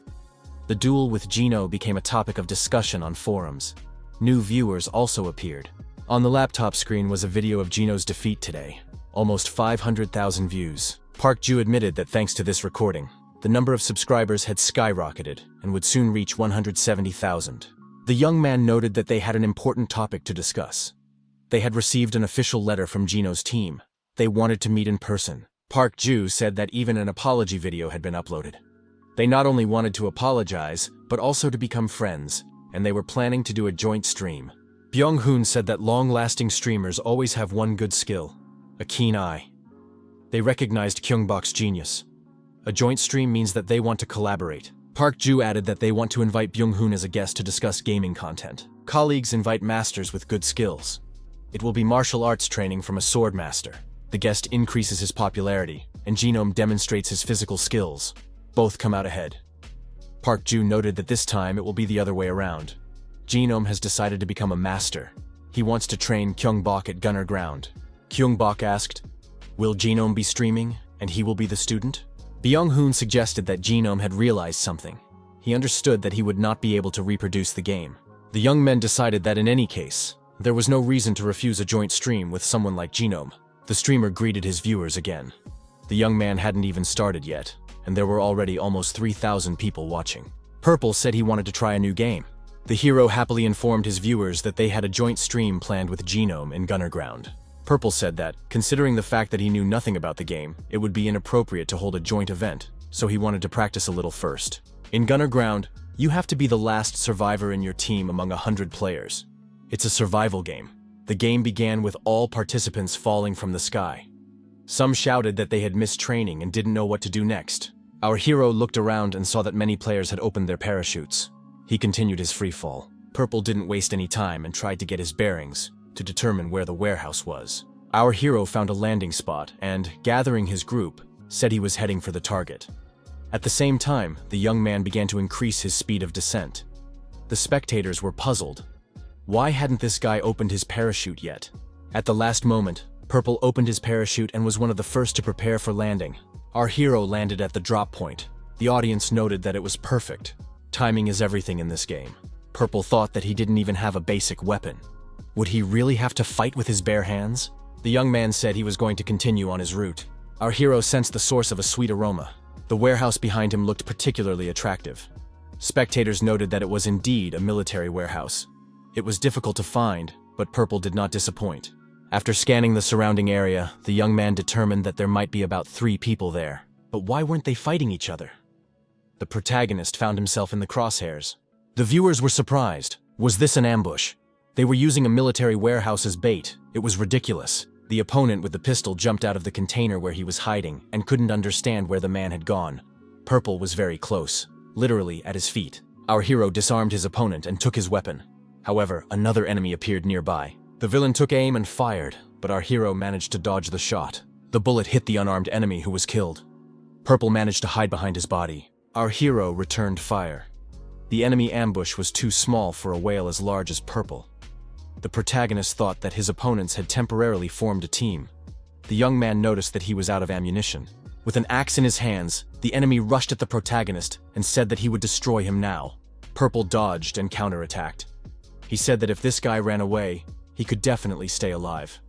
The duel with Geno became a topic of discussion on forums. New viewers also appeared. On the laptop screen was a video of Geno's defeat today. Almost 500,000 views. Park Ju admitted that thanks to this recording, the number of subscribers had skyrocketed and would soon reach 170,000. The young man noted that they had an important topic to discuss. They had received an official letter from Geno's team. They wanted to meet in person. Park Ju said that even an apology video had been uploaded. They not only wanted to apologize, but also to become friends, and they were planning to do a joint stream. Byung-hoon said that long-lasting streamers always have one good skill: a keen eye. They recognized Gyeong-bok's genius. A joint stream means that they want to collaborate. Park Ju added that they want to invite Byung-hoon as a guest to discuss gaming content. Colleagues invite masters with good skills. It will be martial arts training from a sword master. The guest increases his popularity, and Genome demonstrates his physical skills. Both come out ahead. Park Ju noted that this time it will be the other way around. Genome has decided to become a master. He wants to train Gyeong-bok at Gunner Ground. Gyeong-bok asked, "Will Genome be streaming, and he will be the student?" Byung-hoon suggested that Genome had realized something. He understood that he would not be able to reproduce the game. The young men decided that in any case, there was no reason to refuse a joint stream with someone like Genome. The streamer greeted his viewers again. The young man hadn't even started yet, and there were already almost 3,000 people watching. Purple said he wanted to try a new game. The hero happily informed his viewers that they had a joint stream planned with Genome in Gunner Ground. Purple said that, considering the fact that he knew nothing about the game, it would be inappropriate to hold a joint event, so he wanted to practice a little first. In Gunner Ground, you have to be the last survivor in your team among 100 players. It's a survival game. The game began with all participants falling from the sky. Some shouted that they had missed training and didn't know what to do next. Our hero looked around and saw that many players had opened their parachutes. He continued his free fall. Purple didn't waste any time and tried to get his bearings to determine where the warehouse was. Our hero found a landing spot and, gathering his group, said he was heading for the target. At the same time, the young man began to increase his speed of descent. The spectators were puzzled. Why hadn't this guy opened his parachute yet? At the last moment, Purple opened his parachute and was one of the first to prepare for landing. Our hero landed at the drop point. The audience noted that it was perfect. Timing is everything in this game. Purple thought that he didn't even have a basic weapon. Would he really have to fight with his bare hands? The young man said he was going to continue on his route. Our hero sensed the source of a sweet aroma. The warehouse behind him looked particularly attractive. Spectators noted that it was indeed a military warehouse. It was difficult to find, but Purple did not disappoint. After scanning the surrounding area, the young man determined that there might be about 3 people there. But why weren't they fighting each other? The protagonist found himself in the crosshairs. The viewers were surprised. Was this an ambush? They were using a military warehouse as bait. It was ridiculous. The opponent with the pistol jumped out of the container where he was hiding and couldn't understand where the man had gone. Purple was very close, literally at his feet. Our hero disarmed his opponent and took his weapon. However, another enemy appeared nearby. The villain took aim and fired, but our hero managed to dodge the shot. The bullet hit the unarmed enemy who was killed. Purple managed to hide behind his body. Our hero returned fire. The enemy ambush was too small for a whale as large as Purple. The protagonist thought that his opponents had temporarily formed a team. The young man noticed that he was out of ammunition. With an axe in his hands, the enemy rushed at the protagonist and said that he would destroy him now. Purple dodged and counterattacked. He said that if this guy ran away, he could definitely stay alive.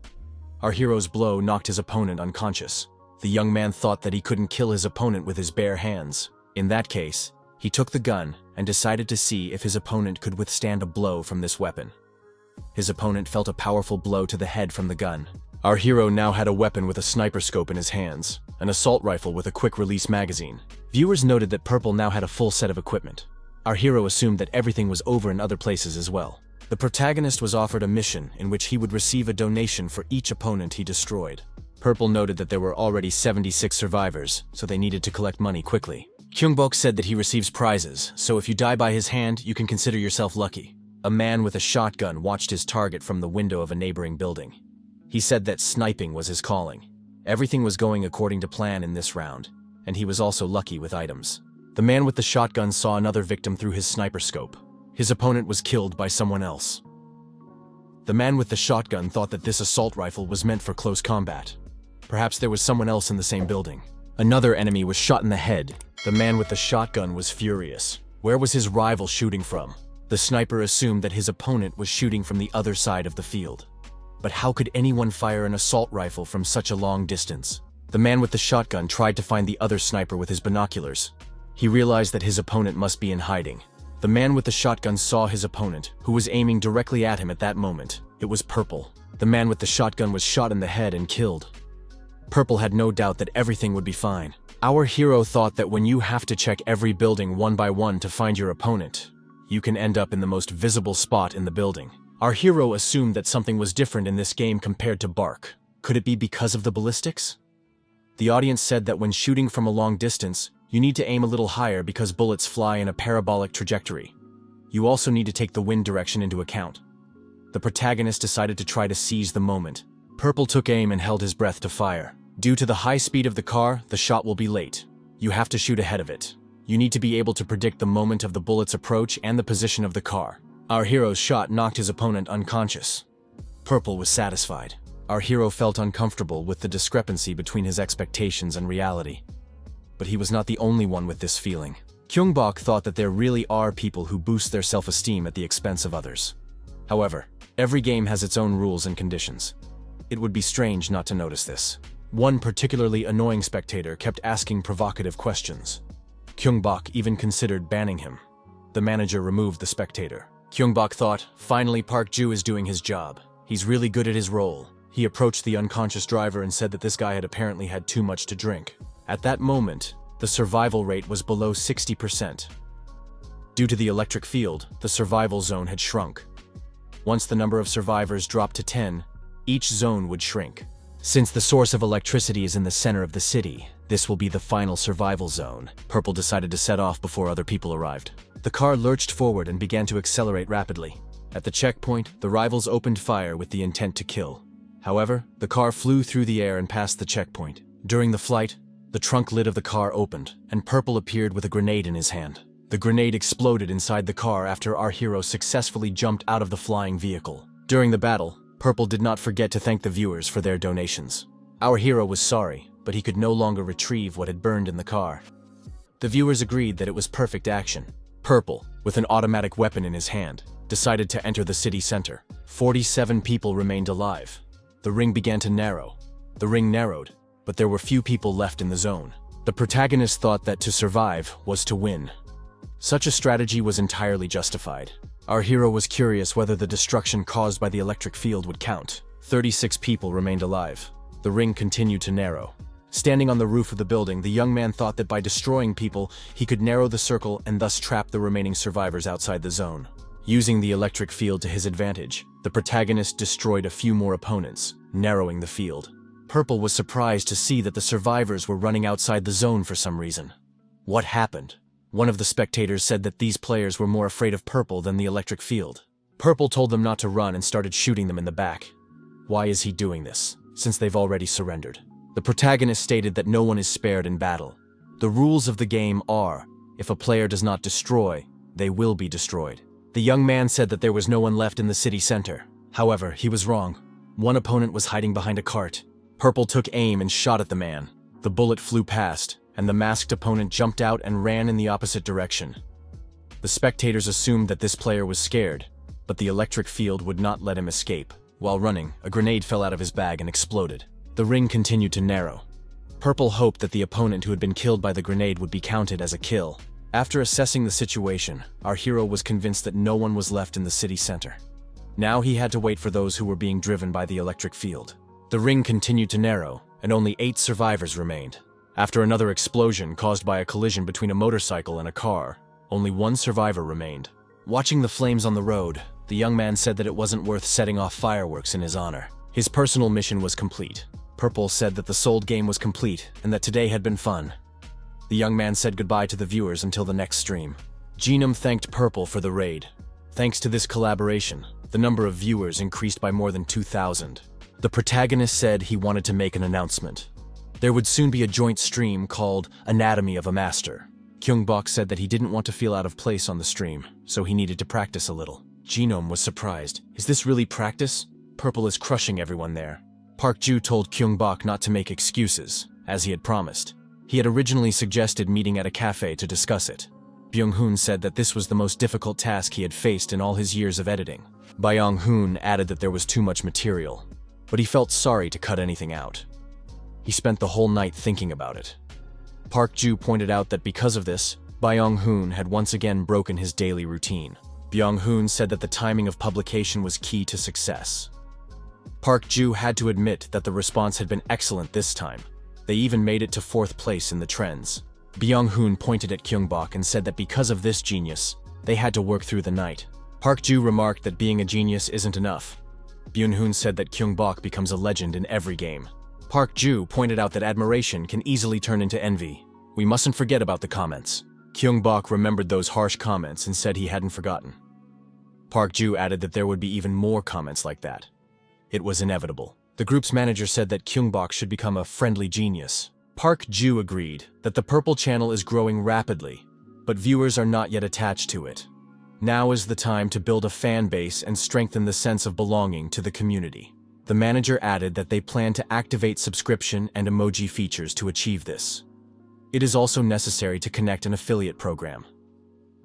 Our hero's blow knocked his opponent unconscious. The young man thought that he couldn't kill his opponent with his bare hands. In that case, he took the gun and decided to see if his opponent could withstand a blow from this weapon. His opponent felt a powerful blow to the head from the gun. Our hero now had a weapon with a sniper scope in his hands, an assault rifle with a quick-release magazine. Viewers noted that Purple now had a full set of equipment. Our hero assumed that everything was over in other places as well. The protagonist was offered a mission in which he would receive a donation for each opponent he destroyed. Purple noted that there were already 76 survivors, so they needed to collect money quickly. Gyeong-bok said that he receives prizes, so if you die by his hand, you can consider yourself lucky. A man with a shotgun watched his target from the window of a neighboring building. He said that sniping was his calling. Everything was going according to plan in this round, and he was also lucky with items. The man with the shotgun saw another victim through his sniper scope. His opponent was killed by someone else. The man with the shotgun thought that this assault rifle was meant for close combat. Perhaps there was someone else in the same building. Another enemy was shot in the head. The man with the shotgun was furious. Where was his rival shooting from? The sniper assumed that his opponent was shooting from the other side of the field. But how could anyone fire an assault rifle from such a long distance? The man with the shotgun tried to find the other sniper with his binoculars. He realized that his opponent must be in hiding. The man with the shotgun saw his opponent, who was aiming directly at him at that moment. It was Purple. The man with the shotgun was shot in the head and killed. Purple had no doubt that everything would be fine. Our hero thought that when you have to check every building one by one to find your opponent, you can end up in the most visible spot in the building. Our hero assumed that something was different in this game compared to Bark. Could it be because of the ballistics? The audience said that when shooting from a long distance, you need to aim a little higher because bullets fly in a parabolic trajectory. You also need to take the wind direction into account. The protagonist decided to try to seize the moment. Purple took aim and held his breath to fire. Due to the high speed of the car, the shot will be late. You have to shoot ahead of it. You need to be able to predict the moment of the bullet's approach and the position of the car. Our hero's shot knocked his opponent unconscious. Purple was satisfied. Our hero felt uncomfortable with the discrepancy between his expectations and reality. But he was not the only one with this feeling. Gyeong-bok thought that there really are people who boost their self-esteem at the expense of others. However, every game has its own rules and conditions. It would be strange not to notice this. One particularly annoying spectator kept asking provocative questions. Gyeong-bok even considered banning him. The manager removed the spectator. Gyeong-bok thought, finally Park Ju is doing his job. He's really good at his role. He approached the unconscious driver and said that this guy had apparently had too much to drink. At that moment, the survival rate was below 60%. Due to the electric field, the survival zone had shrunk. Once the number of survivors dropped to 10, each zone would shrink. Since the source of electricity is in the center of the city, this will be the final survival zone. Purple decided to set off before other people arrived. The car lurched forward and began to accelerate rapidly. At the checkpoint, the rivals opened fire with the intent to kill. However, the car flew through the air and passed the checkpoint. During the flight, the trunk lid of the car opened, and Purple appeared with a grenade in his hand. The grenade exploded inside the car after our hero successfully jumped out of the flying vehicle. During the battle, Purple did not forget to thank the viewers for their donations. Our hero was sorry, but he could no longer retrieve what had burned in the car. The viewers agreed that it was perfect action. Purple, with an automatic weapon in his hand, decided to enter the city center. 47 people remained alive. The ring began to narrow. The ring narrowed, but there were few people left in the zone. The protagonist thought that to survive was to win. Such a strategy was entirely justified. Our hero was curious whether the destruction caused by the electric field would count. 36 people remained alive. The ring continued to narrow. Standing on the roof of the building, the young man thought that by destroying people, he could narrow the circle and thus trap the remaining survivors outside the zone. Using the electric field to his advantage, the protagonist destroyed a few more opponents, narrowing the field. Purple was surprised to see that the survivors were running outside the zone for some reason. What happened? One of the spectators said that these players were more afraid of Purple than the electric field. Purple told them not to run and started shooting them in the back. Why is he doing this, since they've already surrendered? The protagonist stated that no one is spared in battle. The rules of the game are, if a player does not destroy, they will be destroyed. The young man said that there was no one left in the city center. However, he was wrong. One opponent was hiding behind a cart. Purple took aim and shot at the man. The bullet flew past, and the masked opponent jumped out and ran in the opposite direction. The spectators assumed that this player was scared, but the electric field would not let him escape. While running, a grenade fell out of his bag and exploded. The ring continued to narrow. Purple hoped that the opponent who had been killed by the grenade would be counted as a kill. After assessing the situation, our hero was convinced that no one was left in the city center. Now he had to wait for those who were being driven by the electric field. The ring continued to narrow, and only 8 survivors remained. After another explosion caused by a collision between a motorcycle and a car, only 1 survivor remained. Watching the flames on the road, the young man said that it wasn't worth setting off fireworks in his honor. His personal mission was complete. Purple said that the sold game was complete and that today had been fun. The young man said goodbye to the viewers until the next stream. Genome thanked Purple for the raid. Thanks to this collaboration, the number of viewers increased by more than 2,000. The protagonist said he wanted to make an announcement. There would soon be a joint stream called Anatomy of a Master. Gyeong-bok said that he didn't want to feel out of place on the stream, so he needed to practice a little. Genome was surprised. Is this really practice? Purple is crushing everyone there. Park Ju told Gyeong-bok not to make excuses, as he had promised. He had originally suggested meeting at a cafe to discuss it. Byung-hoon said that this was the most difficult task he had faced in all his years of editing. Byung-hoon added that there was too much material, but he felt sorry to cut anything out. He spent the whole night thinking about it. Park Ju pointed out that because of this, Byung-hoon had once again broken his daily routine. Byung-hoon said that the timing of publication was key to success. Park Ju had to admit that the response had been excellent this time. They even made it to 4th place in the trends. Byung-hoon pointed at Gyeong-bok and said that because of this genius, they had to work through the night. Park Ju remarked that being a genius isn't enough. Byung-hoon said that Gyeong-bok becomes a legend in every game. Park Ju pointed out that admiration can easily turn into envy. We mustn't forget about the comments. Gyeong-bok remembered those harsh comments and said he hadn't forgotten. Park Ju added that there would be even more comments like that. It was inevitable. The group's manager said that Gyeong-bok should become a friendly genius. Park Ju agreed that the Purple channel is growing rapidly, but viewers are not yet attached to it. Now is the time to build a fan base and strengthen the sense of belonging to the community. The manager added that they plan to activate subscription and emoji features to achieve this. It is also necessary to connect an affiliate program.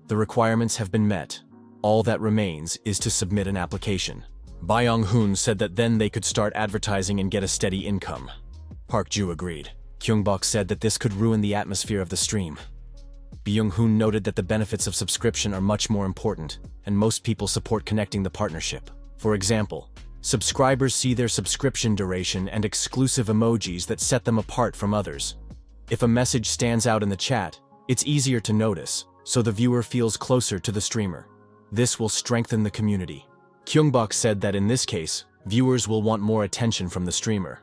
The requirements have been met. All that remains is to submit an application. Byung-hoon said that then they could start advertising and get a steady income. Park Ju agreed. Gyeong-bok said that this could ruin the atmosphere of the stream. Byung-hoon noted that the benefits of subscription are much more important, and most people support connecting the partnership. For example, subscribers see their subscription duration and exclusive emojis that set them apart from others. If a message stands out in the chat, it's easier to notice, so the viewer feels closer to the streamer. This will strengthen the community. Gyeong-bok said that in this case, viewers will want more attention from the streamer.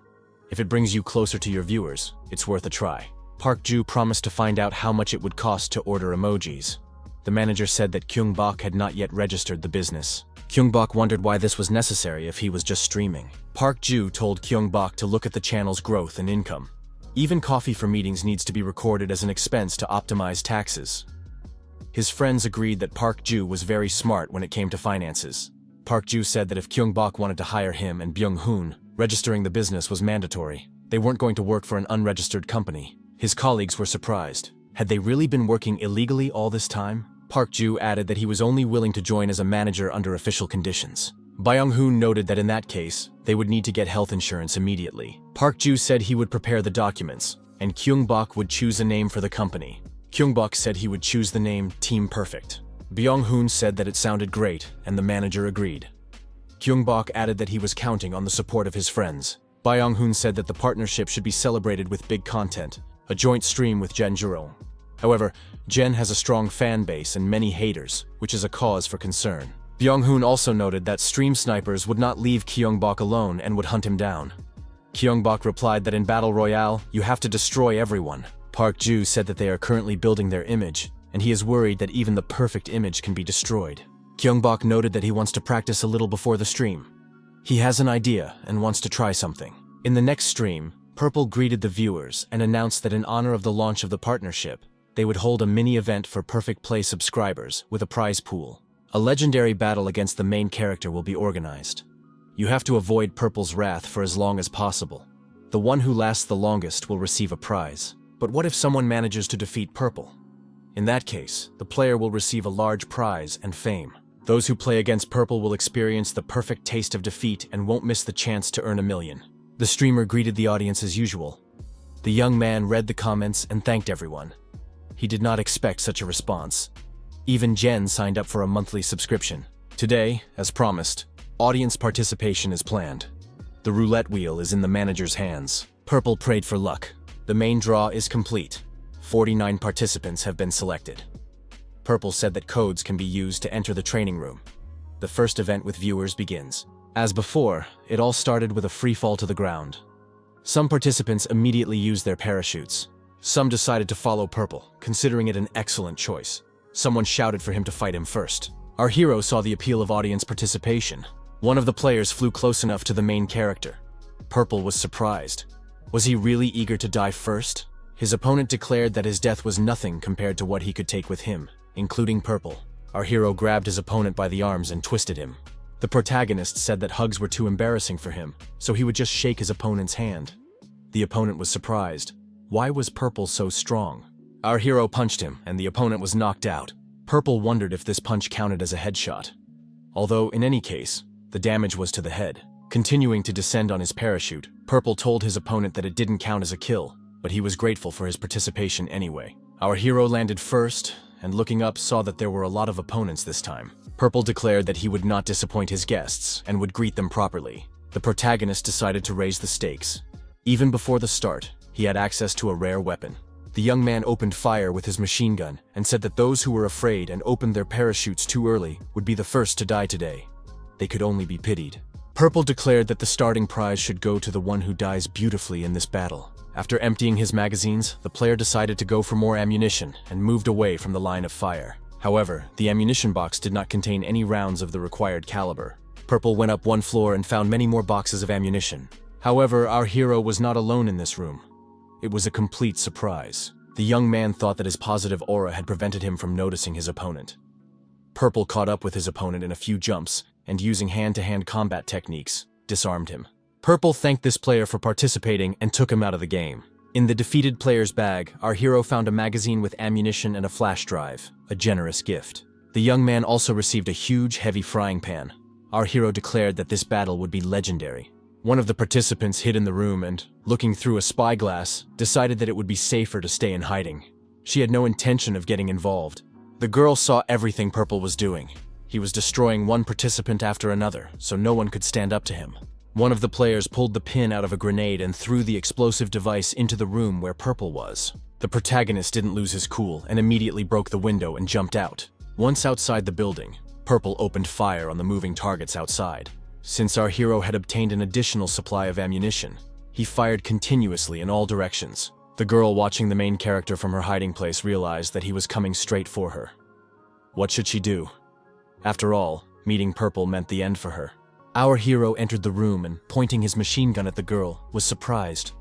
If it brings you closer to your viewers, it's worth a try. Park Ju promised to find out how much it would cost to order emojis. The manager said that Gyeong-bok had not yet registered the business. Gyeong-bok wondered why this was necessary if he was just streaming. Park Ju told Gyeong-bok to look at the channel's growth and income. Even coffee for meetings needs to be recorded as an expense to optimize taxes. His friends agreed that Park Ju was very smart when it came to finances. Park Ju said that if Gyeong-bok wanted to hire him and Byung-hoon, registering the business was mandatory. They weren't going to work for an unregistered company. His colleagues were surprised. Had they really been working illegally all this time? Park Ju added that he was only willing to join as a manager under official conditions. Byung-hoon noted that in that case, they would need to get health insurance immediately. Park Ju said he would prepare the documents, and Gyeong-bok would choose a name for the company. Gyeong-bok said he would choose the name Team Perfect. Byung-hoon said that it sounded great, and the manager agreed. Gyeong-bok added that he was counting on the support of his friends. Byung-hoon said that the partnership should be celebrated with big content, a joint stream with Jeonjuro. However, Jen has a strong fan base and many haters, which is a cause for concern. Byung-hoon also noted that stream snipers would not leave Gyeong-bok alone and would hunt him down. Gyeong-bok replied that in Battle Royale, you have to destroy everyone. Park Ju said that they are currently building their image, and he is worried that even the perfect image can be destroyed. Gyeong-bok noted that he wants to practice a little before the stream. He has an idea and wants to try something. In the next stream, Purple greeted the viewers and announced that in honor of the launch of the partnership, they would hold a mini event for Perfect Play subscribers with a prize pool. A legendary battle against the main character will be organized. You have to avoid Purple's wrath for as long as possible. The one who lasts the longest will receive a prize. But what if someone manages to defeat Purple? In that case, the player will receive a large prize and fame. Those who play against Purple will experience the perfect taste of defeat and won't miss the chance to earn $1 million. The streamer greeted the audience as usual. The young man read the comments and thanked everyone. He did not expect such a response. Even Jen signed up for a monthly subscription. Today, as promised, audience participation is planned. The roulette wheel is in the manager's hands. Purple prayed for luck. The main draw is complete. 49 participants have been selected. Purple said that codes can be used to enter the training room. The first event with viewers begins. As before, it all started with a free fall to the ground. Some participants immediately used their parachutes. Some decided to follow Purple, considering it an excellent choice. Someone shouted for him to fight him first. Our hero saw the appeal of audience participation. One of the players flew close enough to the main character. Purple was surprised. Was he really eager to die first? His opponent declared that his death was nothing compared to what he could take with him, including Purple. Our hero grabbed his opponent by the arms and twisted him. The protagonist said that hugs were too embarrassing for him, so he would just shake his opponent's hand. The opponent was surprised. Why was Purple so strong? Our hero punched him, and the opponent was knocked out. Purple wondered if this punch counted as a headshot. Although, in any case, the damage was to the head. Continuing to descend on his parachute, Purple told his opponent that it didn't count as a kill, but he was grateful for his participation anyway. Our hero landed first, and looking up saw that there were a lot of opponents this time. Purple declared that he would not disappoint his guests and would greet them properly. The protagonist decided to raise the stakes. Even before the start, he had access to a rare weapon. The young man opened fire with his machine gun and said that those who were afraid and opened their parachutes too early would be the first to die today. They could only be pitied. Purple declared that the starting prize should go to the one who dies beautifully in this battle. After emptying his magazines, the player decided to go for more ammunition and moved away from the line of fire. However, the ammunition box did not contain any rounds of the required caliber. Purple went up one floor and found many more boxes of ammunition. However, our hero was not alone in this room. It was a complete surprise. The young man thought that his positive aura had prevented him from noticing his opponent. Purple caught up with his opponent in a few jumps and, using hand-to-hand combat techniques, disarmed him. Purple thanked this player for participating and took him out of the game. In the defeated player's bag, our hero found a magazine with ammunition and a flash drive, a generous gift. The young man also received a huge, heavy frying pan. Our hero declared that this battle would be legendary. One of the participants hid in the room and, looking through a spyglass, decided that it would be safer to stay in hiding. She had no intention of getting involved. The girl saw everything Purple was doing. He was destroying one participant after another, so no one could stand up to him. One of the players pulled the pin out of a grenade and threw the explosive device into the room where Purple was. The protagonist didn't lose his cool and immediately broke the window and jumped out. Once outside the building, Purple opened fire on the moving targets outside. Since our hero had obtained an additional supply of ammunition, he fired continuously in all directions. The girl watching the main character from her hiding place realized that he was coming straight for her. What should she do? After all, meeting Purple meant the end for her. Our hero entered the room and, pointing his machine gun at the girl, was surprised.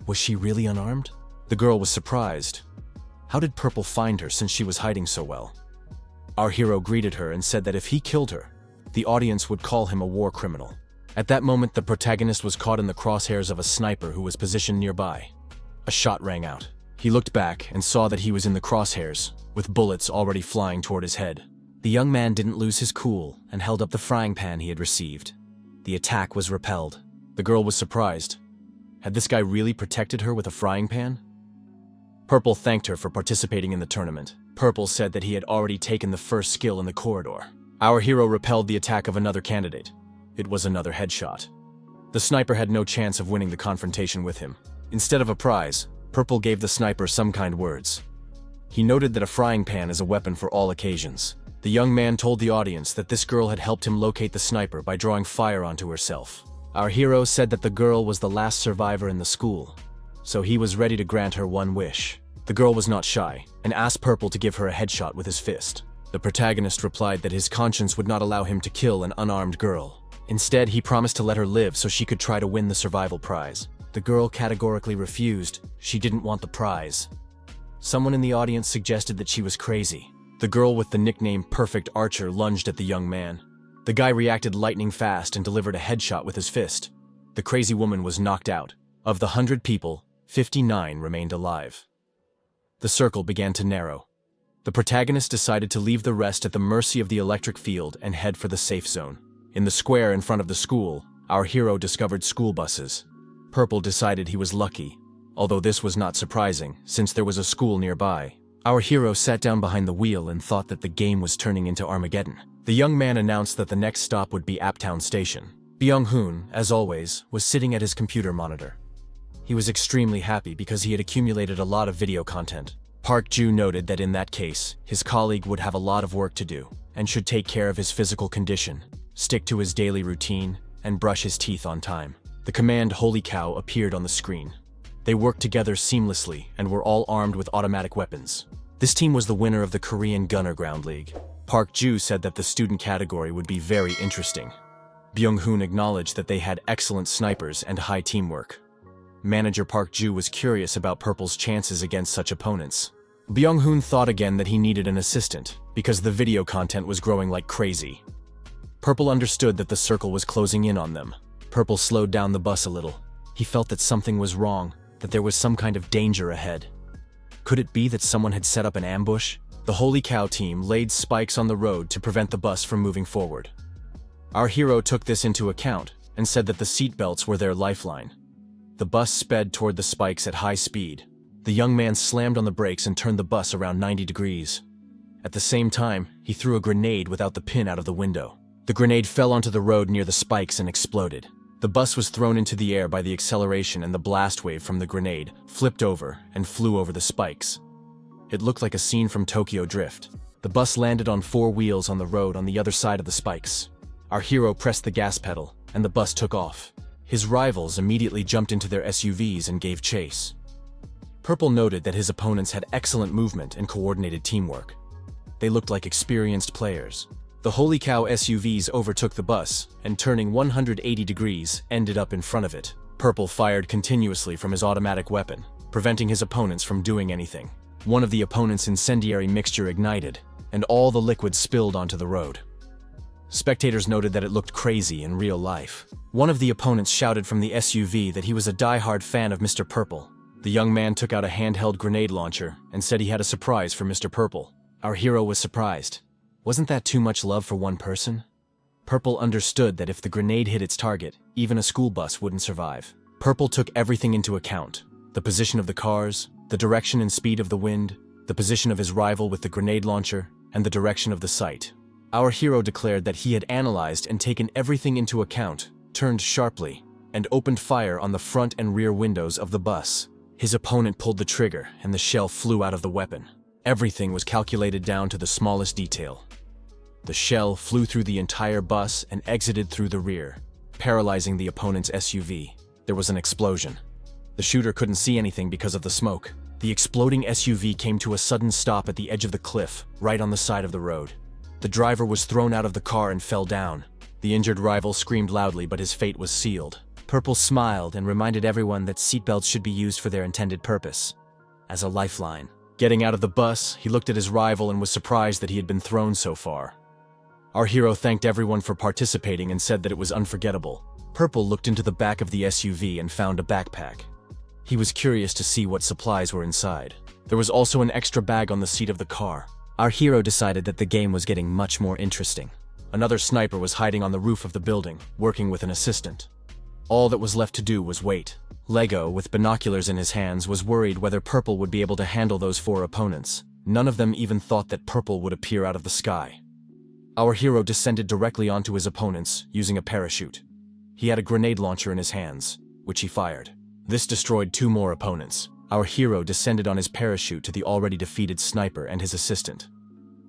Was she really unarmed? The girl was surprised. How did Purple find her since she was hiding so well? Our hero greeted her and said that if he killed her, the audience would call him a war criminal. At that moment, the protagonist was caught in the crosshairs of a sniper who was positioned nearby. A shot rang out. He looked back and saw that he was in the crosshairs, with bullets already flying toward his head. The young man didn't lose his cool and held up the frying pan he had received. The attack was repelled. The girl was surprised. Had this guy really protected her with a frying pan? Purple thanked her for participating in the tournament. Purple said that he had already taken the first skill in the corridor. Our hero repelled the attack of another candidate. It was another headshot. The sniper had no chance of winning the confrontation with him. Instead of a prize, Purple gave the sniper some kind words. He noted that a frying pan is a weapon for all occasions. The young man told the audience that this girl had helped him locate the sniper by drawing fire onto herself. Our hero said that the girl was the last survivor in the school, so he was ready to grant her one wish. The girl was not shy, and asked Purple to give her a headshot with his fist. The protagonist replied that his conscience would not allow him to kill an unarmed girl. Instead, he promised to let her live so she could try to win the survival prize. The girl categorically refused. She didn't want the prize. Someone in the audience suggested that she was crazy. The girl with the nickname Perfect Archer lunged at the young man. The guy reacted lightning fast and delivered a headshot with his fist. The crazy woman was knocked out. Of the 100 people, 59 remained alive. The circle began to narrow. The protagonist decided to leave the rest at the mercy of the electric field and head for the safe zone. In the square in front of the school, our hero discovered school buses. Purple decided he was lucky, although this was not surprising, since there was a school nearby. Our hero sat down behind the wheel and thought that the game was turning into Armageddon. The young man announced that the next stop would be Uptown Station. Byung-hoon, as always, was sitting at his computer monitor. He was extremely happy because he had accumulated a lot of video content. Park Ju noted that in that case, his colleague would have a lot of work to do, and should take care of his physical condition, stick to his daily routine, and brush his teeth on time. The command "Holy Cow" appeared on the screen. They worked together seamlessly and were all armed with automatic weapons. This team was the winner of the Korean Gunner Ground League. Park Ju said that the student category would be very interesting. Byung-hoon acknowledged that they had excellent snipers and high teamwork. Manager Park Ju was curious about Purple's chances against such opponents. Byung-hoon thought again that he needed an assistant, because the video content was growing like crazy. Purple understood that the circle was closing in on them. Purple slowed down the bus a little. He felt that something was wrong, that there was some kind of danger ahead. Could it be that someone had set up an ambush? The Holy Cow team laid spikes on the road to prevent the bus from moving forward. Our hero took this into account and said that the seatbelts were their lifeline. The bus sped toward the spikes at high speed. The young man slammed on the brakes and turned the bus around 90 degrees. At the same time, he threw a grenade without the pin out of the window. The grenade fell onto the road near the spikes and exploded. The bus was thrown into the air by the acceleration, and the blast wave from the grenade flipped over and flew over the spikes. It looked like a scene from Tokyo Drift. The bus landed on 4 wheels on the road on the other side of the spikes. Our hero pressed the gas pedal, and the bus took off. His rivals immediately jumped into their SUVs and gave chase. Purple noted that his opponents had excellent movement and coordinated teamwork. They looked like experienced players. The Holy Cow SUVs overtook the bus, and turning 180 degrees, ended up in front of it. Purple fired continuously from his automatic weapon, preventing his opponents from doing anything. One of the opponents' incendiary mixture ignited, and all the liquid spilled onto the road. Spectators noted that it looked crazy in real life. One of the opponents shouted from the SUV that he was a die-hard fan of Mr. Purple. The young man took out a handheld grenade launcher and said he had a surprise for Mr. Purple. Our hero was surprised. Wasn't that too much love for one person? Purple understood that if the grenade hit its target, even a school bus wouldn't survive. Purple took everything into account: the position of the cars, the direction and speed of the wind, the position of his rival with the grenade launcher, and the direction of the site. Our hero declared that he had analyzed and taken everything into account, turned sharply, and opened fire on the front and rear windows of the bus. His opponent pulled the trigger, and the shell flew out of the weapon. Everything was calculated down to the smallest detail. The shell flew through the entire bus and exited through the rear, paralyzing the opponent's SUV. There was an explosion. The shooter couldn't see anything because of the smoke. The exploding SUV came to a sudden stop at the edge of the cliff, right on the side of the road. The driver was thrown out of the car and fell down. The injured rival screamed loudly, but his fate was sealed. Purple smiled and reminded everyone that seatbelts should be used for their intended purpose, as a lifeline. Getting out of the bus, he looked at his rival and was surprised that he had been thrown so far. Our hero thanked everyone for participating and said that it was unforgettable. Purple looked into the back of the SUV and found a backpack. He was curious to see what supplies were inside. There was also an extra bag on the seat of the car. Our hero decided that the game was getting much more interesting. Another sniper was hiding on the roof of the building, working with an assistant. All that was left to do was wait. Lego, with binoculars in his hands, was worried whether Purple would be able to handle those 4 opponents. None of them even thought that Purple would appear out of the sky. Our hero descended directly onto his opponents using a parachute. He had a grenade launcher in his hands, which he fired. This destroyed 2 more opponents. Our hero descended on his parachute to the already defeated sniper and his assistant.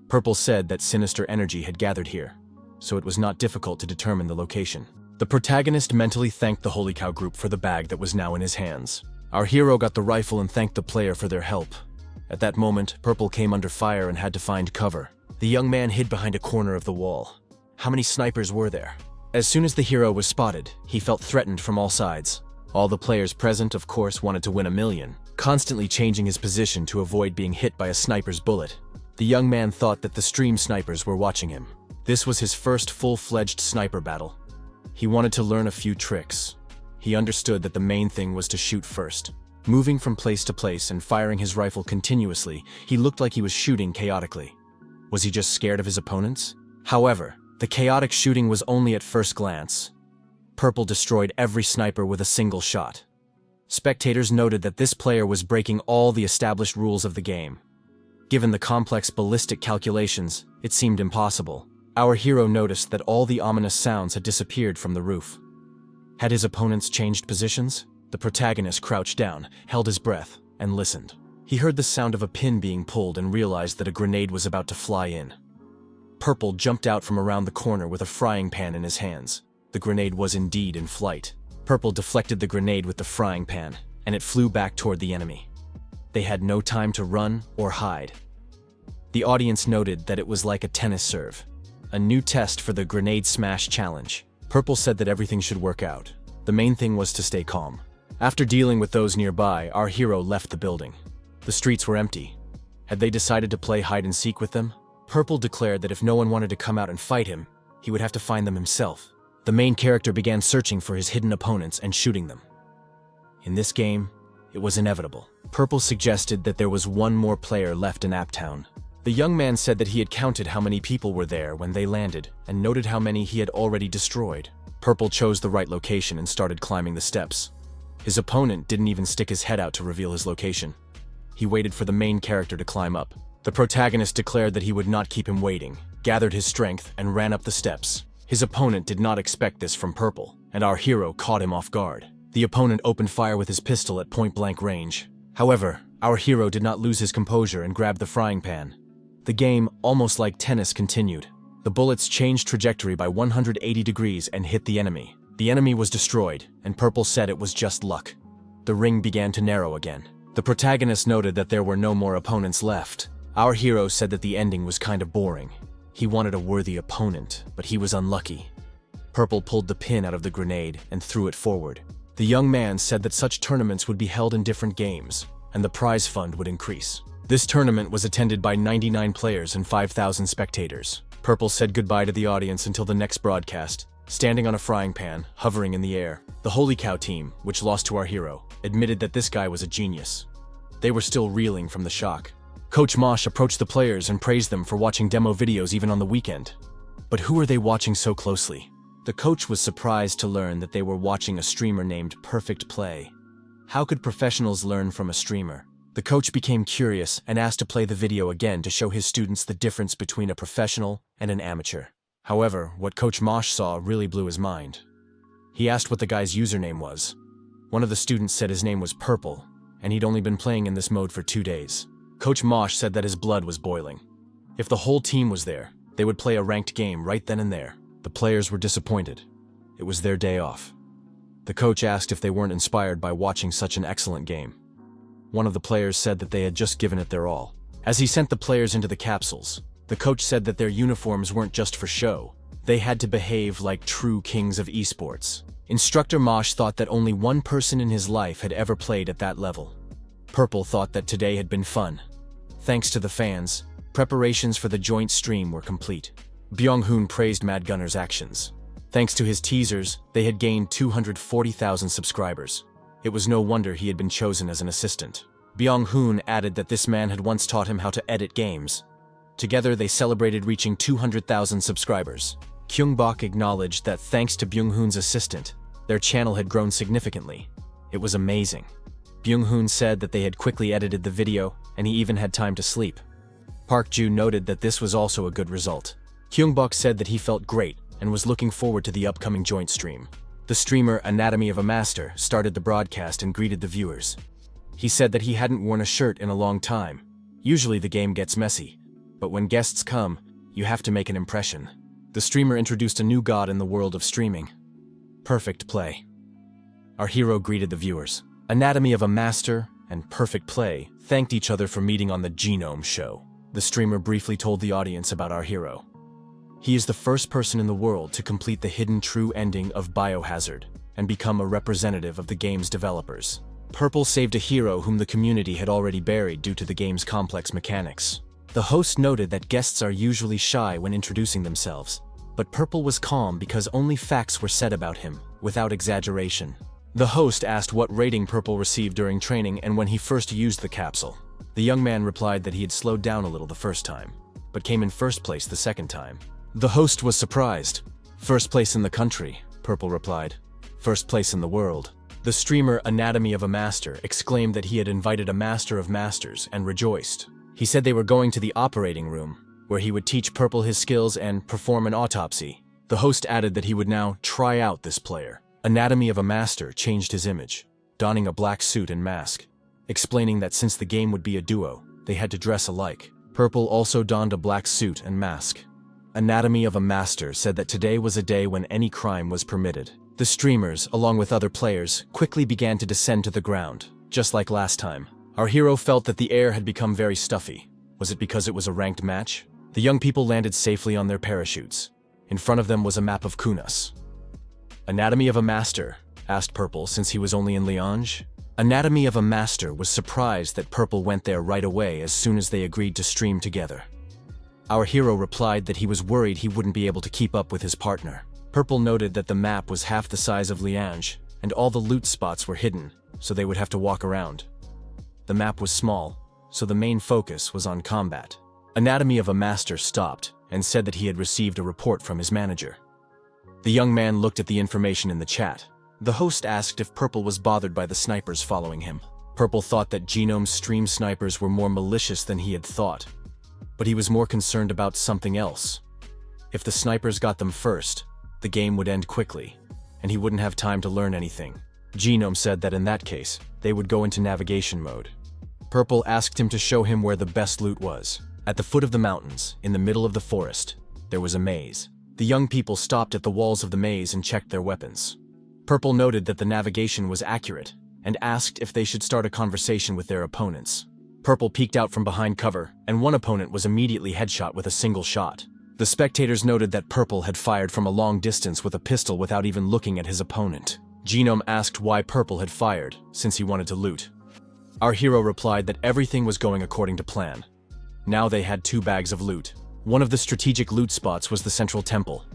Purple said that sinister energy had gathered here, so it was not difficult to determine the location. The protagonist mentally thanked the Holy Cow group for the bag that was now in his hands. Our hero got the rifle and thanked the player for their help. At that moment, Purple came under fire and had to find cover. The young man hid behind a corner of the wall. How many snipers were there? As soon as the hero was spotted, he felt threatened from all sides. All the players present, of course, wanted to win $1 million, constantly changing his position to avoid being hit by a sniper's bullet. The young man thought that the stream snipers were watching him. This was his first full-fledged sniper battle. He wanted to learn a few tricks. He understood that the main thing was to shoot first. Moving from place to place and firing his rifle continuously, he looked like he was shooting chaotically. Was he just scared of his opponents? However, the chaotic shooting was only at first glance. Purple destroyed every sniper with a single shot. Spectators noted that this player was breaking all the established rules of the game. Given the complex ballistic calculations, it seemed impossible. Our hero noticed that all the ominous sounds had disappeared from the roof. Had his opponents changed positions? The protagonist crouched down, held his breath, and listened. He heard the sound of a pin being pulled and realized that a grenade was about to fly in. Purple jumped out from around the corner with a frying pan in his hands. The grenade was indeed in flight. Purple deflected the grenade with the frying pan, and it flew back toward the enemy. They had no time to run or hide. The audience noted that it was like a tennis serve, a new test for the grenade smash challenge. Purple said that everything should work out. The main thing was to stay calm. After dealing with those nearby, our hero left the building. The streets were empty. Had they decided to play hide and seek with them? Purple declared that if no one wanted to come out and fight him, he would have to find them himself. The main character began searching for his hidden opponents and shooting them. In this game, it was inevitable. Purple suggested that there was one more player left in Uptown. The young man said that he had counted how many people were there when they landed and noted how many he had already destroyed. Purple chose the right location and started climbing the steps. His opponent didn't even stick his head out to reveal his location. He waited for the main character to climb up. The protagonist declared that he would not keep him waiting, gathered his strength, and ran up the steps. His opponent did not expect this from Purple, and our hero caught him off guard. The opponent opened fire with his pistol at point-blank range. However, our hero did not lose his composure and grabbed the frying pan. The game, almost like tennis, continued. The bullets changed trajectory by 180 degrees and hit the enemy. The enemy was destroyed, and Purple said it was just luck. The ring began to narrow again. The protagonist noted that there were no more opponents left. Our hero said that the ending was kind of boring. He wanted a worthy opponent, but he was unlucky. Purple pulled the pin out of the grenade and threw it forward. The young man said that such tournaments would be held in different games, and the prize fund would increase. This tournament was attended by 99 players and 5,000 spectators. Purple said goodbye to the audience until the next broadcast, standing on a frying pan, hovering in the air. The Holy Cow team, which lost to our hero, admitted that this guy was a genius. They were still reeling from the shock. Coach Mosh approached the players and praised them for watching demo videos even on the weekend. But who were they watching so closely? The coach was surprised to learn that they were watching a streamer named Perfect Play. How could professionals learn from a streamer? The coach became curious and asked to play the video again to show his students the difference between a professional and an amateur. However, what Coach Mosh saw really blew his mind. He asked what the guy's username was. One of the students said his name was Purple, and he'd only been playing in this mode for 2 days. Coach Mosh said that his blood was boiling. If the whole team was there, they would play a ranked game right then and there. The players were disappointed. It was their day off. The coach asked if they weren't inspired by watching such an excellent game. One of the players said that they had just given it their all. As he sent the players into the capsules, the coach said that their uniforms weren't just for show. They had to behave like true kings of esports. Instructor Mosh thought that only one person in his life had ever played at that level. Purple thought that today had been fun. Thanks to the fans, preparations for the joint stream were complete. Byung-hoon praised Mad Gunner's actions. Thanks to his teasers, they had gained 240,000 subscribers. It was no wonder he had been chosen as an assistant. Byung-hoon added that this man had once taught him how to edit games. Together, they celebrated reaching 200,000 subscribers. Gyeong-bok acknowledged that thanks to Byung-hoon's assistant, their channel had grown significantly. It was amazing. Byung-hoon said that they had quickly edited the video, and he even had time to sleep. Park Ju noted that this was also a good result. Gyeong-bok said that he felt great and was looking forward to the upcoming joint stream. The streamer Anatomy of a Master started the broadcast and greeted the viewers. He said that he hadn't worn a shirt in a long time. Usually the game gets messy, but when guests come, you have to make an impression. The streamer introduced a new god in the world of streaming. Perfect Play. Our hero greeted the viewers. Anatomy of a Master and Perfect Play thanked each other for meeting on the Genome show. The streamer briefly told the audience about our hero. He is the first person in the world to complete the hidden true ending of Biohazard and become a representative of the game's developers. Purple saved a hero whom the community had already buried due to the game's complex mechanics. The host noted that guests are usually shy when introducing themselves, but Purple was calm because only facts were said about him, without exaggeration. The host asked what rating Purple received during training and when he first used the capsule. The young man replied that he had slowed down a little the first time, but came in first place the second time. The host was surprised. First place in the country, Purple replied. First place in the world. The streamer Anatomy of a Master exclaimed that he had invited a Master of Masters and rejoiced. He said they were going to the operating room, where he would teach Purple his skills and perform an autopsy. The host added that he would now try out this player. Anatomy of a Master changed his image, donning a black suit and mask, explaining that since the game would be a duo, they had to dress alike. Purple also donned a black suit and mask. Anatomy of a Master said that today was a day when any crime was permitted. The streamers, along with other players, quickly began to descend to the ground, just like last time. Our hero felt that the air had become very stuffy. Was it because it was a ranked match? The young people landed safely on their parachutes. In front of them was a map of Kunas. Anatomy of a Master, asked Purple since he was only in Liange. Anatomy of a Master was surprised that Purple went there right away as soon as they agreed to stream together. Our hero replied that he was worried he wouldn't be able to keep up with his partner. Purple noted that the map was half the size of Liange, and all the loot spots were hidden, so they would have to walk around. The map was small, so the main focus was on combat. Anatomy of a Master stopped and said that he had received a report from his manager. The young man looked at the information in the chat. The host asked if Purple was bothered by the snipers following him. Purple thought that Genome's stream snipers were more malicious than he had thought, but he was more concerned about something else. If the snipers got them first, the game would end quickly, and he wouldn't have time to learn anything. Genome said that in that case, they would go into navigation mode. Purple asked him to show him where the best loot was. At the foot of the mountains, in the middle of the forest, there was a maze. The young people stopped at the walls of the maze and checked their weapons. Purple noted that the navigation was accurate, and asked if they should start a conversation with their opponents. Purple peeked out from behind cover, and one opponent was immediately headshot with a single shot. The spectators noted that Purple had fired from a long distance with a pistol without even looking at his opponent. Genome asked why Purple had fired, since he wanted to loot. Our hero replied that everything was going according to plan. Now they had 2 bags of loot. One of the strategic loot spots was the central temple.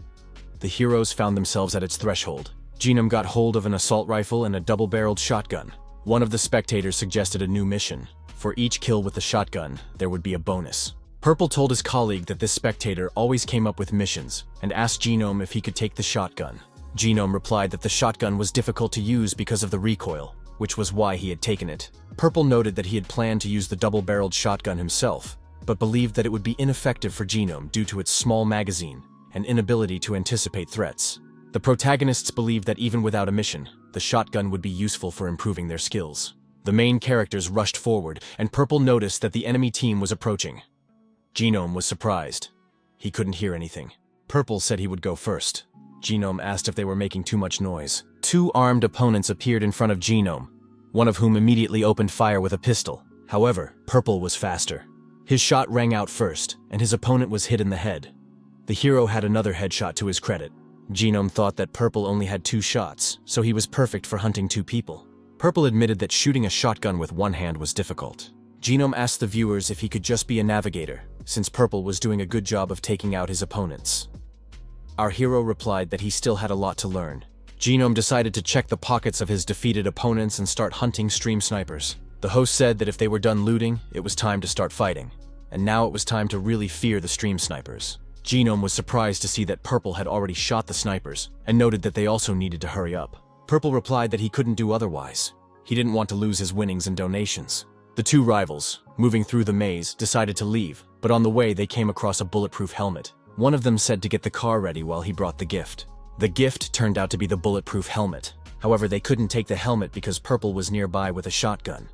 The heroes found themselves at its threshold. Genome got hold of an assault rifle and a double-barreled shotgun. One of the spectators suggested a new mission. For each kill with the shotgun, there would be a bonus. Purple told his colleague that this spectator always came up with missions, and asked Genome if he could take the shotgun. Genome replied that the shotgun was difficult to use because of the recoil, which was why he had taken it. Purple noted that he had planned to use the double-barreled shotgun himself, but believed that it would be ineffective for Genome due to its small magazine and inability to anticipate threats. The protagonists believed that even without a mission, the shotgun would be useful for improving their skills. The main characters rushed forward, and Purple noticed that the enemy team was approaching. Genome was surprised. He couldn't hear anything. Purple said he would go first. Genome asked if they were making too much noise. 2 armed opponents appeared in front of Genome, one of whom immediately opened fire with a pistol. However, Purple was faster. His shot rang out first, and his opponent was hit in the head. The hero had another headshot to his credit. Genome thought that Purple only had 2 shots, so he was perfect for hunting 2 people. Purple admitted that shooting a shotgun with one hand was difficult. Genome asked the viewers if he could just be a navigator, since Purple was doing a good job of taking out his opponents. Our hero replied that he still had a lot to learn. Genome decided to check the pockets of his defeated opponents and start hunting stream snipers. The host said that if they were done looting, it was time to start fighting. And now it was time to really fear the stream snipers. Genome was surprised to see that Purple had already shot the snipers, and noted that they also needed to hurry up. Purple replied that he couldn't do otherwise. He didn't want to lose his winnings and donations. The 2 rivals, moving through the maze, decided to leave, but on the way they came across a bulletproof helmet. One of them said to get the car ready while he brought the gift. The gift turned out to be the bulletproof helmet. However, they couldn't take the helmet because Purple was nearby with a shotgun.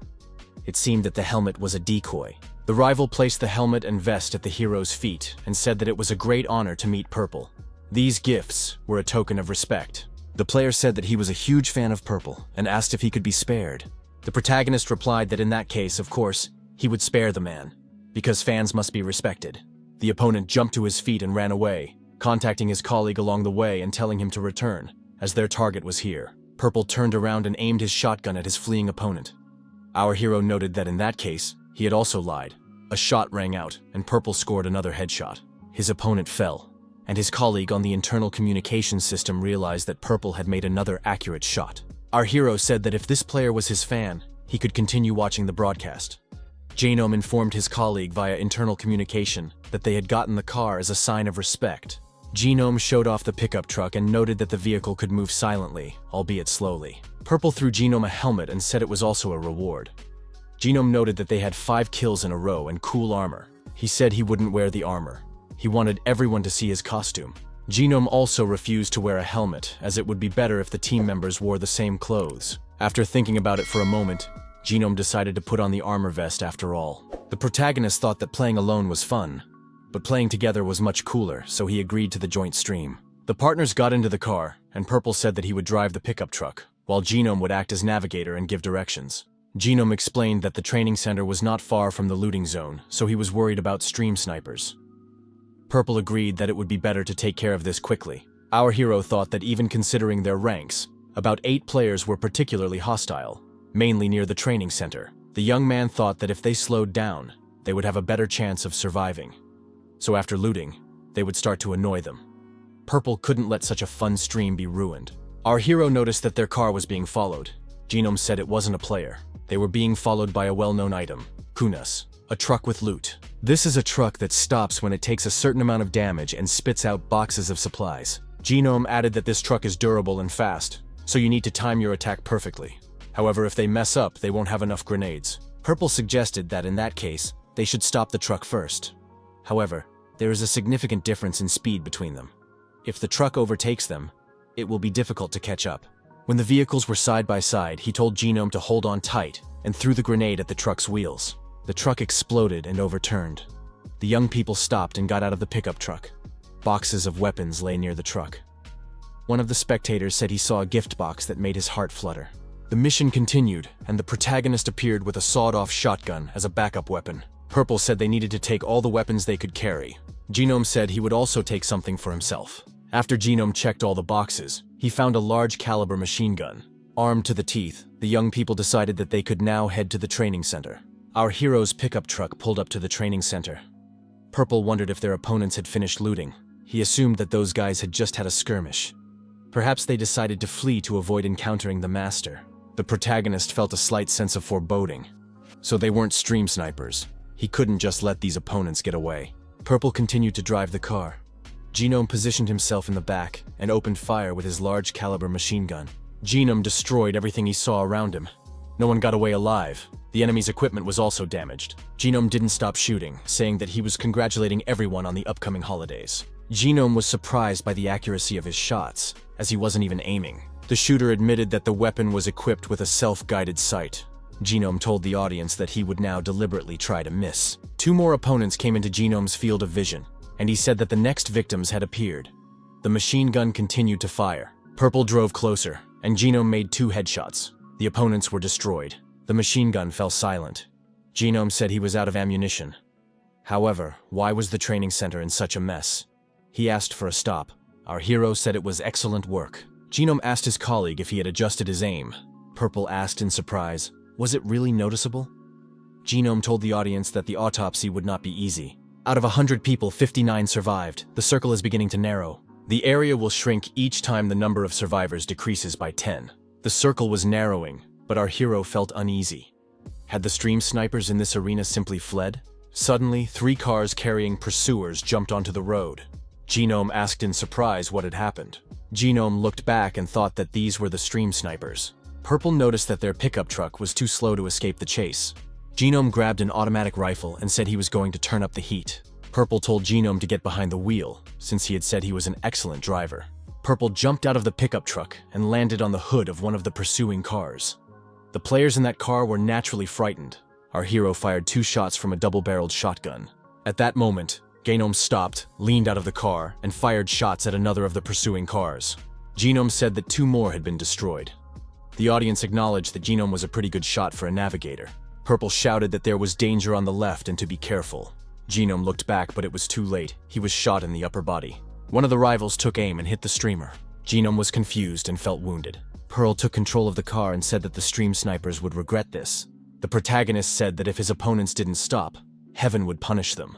It seemed that the helmet was a decoy. The rival placed the helmet and vest at the hero's feet and said that it was a great honor to meet Purple. These gifts were a token of respect. The player said that he was a huge fan of Purple and asked if he could be spared. The protagonist replied that in that case, of course, he would spare the man, because fans must be respected. The opponent jumped to his feet and ran away, contacting his colleague along the way and telling him to return, as their target was here. Purple turned around and aimed his shotgun at his fleeing opponent. Our hero noted that in that case, he had also lied. A shot rang out, and Purple scored another headshot. His opponent fell, and his colleague on the internal communication system realized that Purple had made another accurate shot. Our hero said that if this player was his fan, he could continue watching the broadcast. Janome informed his colleague via internal communication that they had gotten the car as a sign of respect. Genome showed off the pickup truck and noted that the vehicle could move silently, albeit slowly. Purple threw Genome a helmet and said it was also a reward. Genome noted that they had 5 kills in a row and cool armor. He said he wouldn't wear the armor. He wanted everyone to see his costume. Genome also refused to wear a helmet, as it would be better if the team members wore the same clothes. After thinking about it for a moment, Genome decided to put on the armor vest after all. The protagonist thought that playing alone was fun, but playing together was much cooler, so he agreed to the joint stream. The partners got into the car, and Purple said that he would drive the pickup truck, while Genome would act as navigator and give directions. Genome explained that the training center was not far from the looting zone, so he was worried about stream snipers. Purple agreed that it would be better to take care of this quickly. Our hero thought that even considering their ranks, about 8 players were particularly hostile, mainly near the training center. The young man thought that if they slowed down, they would have a better chance of surviving. So after looting, they would start to annoy them. Purple couldn't let such a fun stream be ruined. Our hero noticed that their car was being followed. Genome said it wasn't a player. They were being followed by a well-known item, Kunas, a truck with loot. This is a truck that stops when it takes a certain amount of damage and spits out boxes of supplies. Genome added that this truck is durable and fast, so you need to time your attack perfectly. However, if they mess up, they won't have enough grenades. Purple suggested that in that case, they should stop the truck first. However, there is a significant difference in speed between them. If the truck overtakes them, it will be difficult to catch up. When the vehicles were side by side, he told Genome to hold on tight and threw the grenade at the truck's wheels. The truck exploded and overturned. The young people stopped and got out of the pickup truck. Boxes of weapons lay near the truck. One of the spectators said he saw a gift box that made his heart flutter. The mission continued, and the protagonist appeared with a sawed-off shotgun as a backup weapon. Purple said they needed to take all the weapons they could carry. Genome said he would also take something for himself. After Genome checked all the boxes, he found a large caliber machine gun. Armed to the teeth, the young people decided that they could now head to the training center. Our hero's pickup truck pulled up to the training center. Purple wondered if their opponents had finished looting. He assumed that those guys had just had a skirmish. Perhaps they decided to flee to avoid encountering the master. The protagonist felt a slight sense of foreboding. So they weren't stream snipers. He couldn't just let these opponents get away. Purple continued to drive the car. Genome positioned himself in the back and opened fire with his large caliber machine gun. Genome destroyed everything he saw around him. No one got away alive. The enemy's equipment was also damaged. Genome didn't stop shooting, saying that he was congratulating everyone on the upcoming holidays. Genome was surprised by the accuracy of his shots, as he wasn't even aiming. The shooter admitted that the weapon was equipped with a self-guided sight. Genome told the audience that he would now deliberately try to miss. 2 more opponents came into Genome's field of vision, and he said that the next victims had appeared. The machine gun continued to fire. Purple drove closer, and Genome made 2 headshots. The opponents were destroyed. The machine gun fell silent. Genome said he was out of ammunition. However, why was the training center in such a mess? He asked for a stop. Our hero said it was excellent work. Genome asked his colleague if he had adjusted his aim. Purple asked in surprise, was it really noticeable? Genome told the audience that the autopsy would not be easy. Out of 100 people, 59 survived. The circle is beginning to narrow. The area will shrink each time the number of survivors decreases by 10. The circle was narrowing, but our hero felt uneasy. Had the stream snipers in this arena simply fled? Suddenly, 3 cars carrying pursuers jumped onto the road. Genome asked in surprise what had happened. Genome looked back and thought that these were the stream snipers. Purple noticed that their pickup truck was too slow to escape the chase. Genome grabbed an automatic rifle and said he was going to turn up the heat. Purple told Genome to get behind the wheel, since he had said he was an excellent driver. Purple jumped out of the pickup truck and landed on the hood of one of the pursuing cars. The players in that car were naturally frightened. Our hero fired 2 shots from a double-barreled shotgun. At that moment, Genome stopped, leaned out of the car, and fired shots at another of the pursuing cars. Genome said that 2 more had been destroyed. The audience acknowledged that Genome was a pretty good shot for a navigator. Purple shouted that there was danger on the left and to be careful. Genome looked back, but it was too late. He was shot in the upper body. One of the rivals took aim and hit the streamer. Genome was confused and felt wounded. Pearl took control of the car and said that the stream snipers would regret this. The protagonist said that if his opponents didn't stop, heaven would punish them.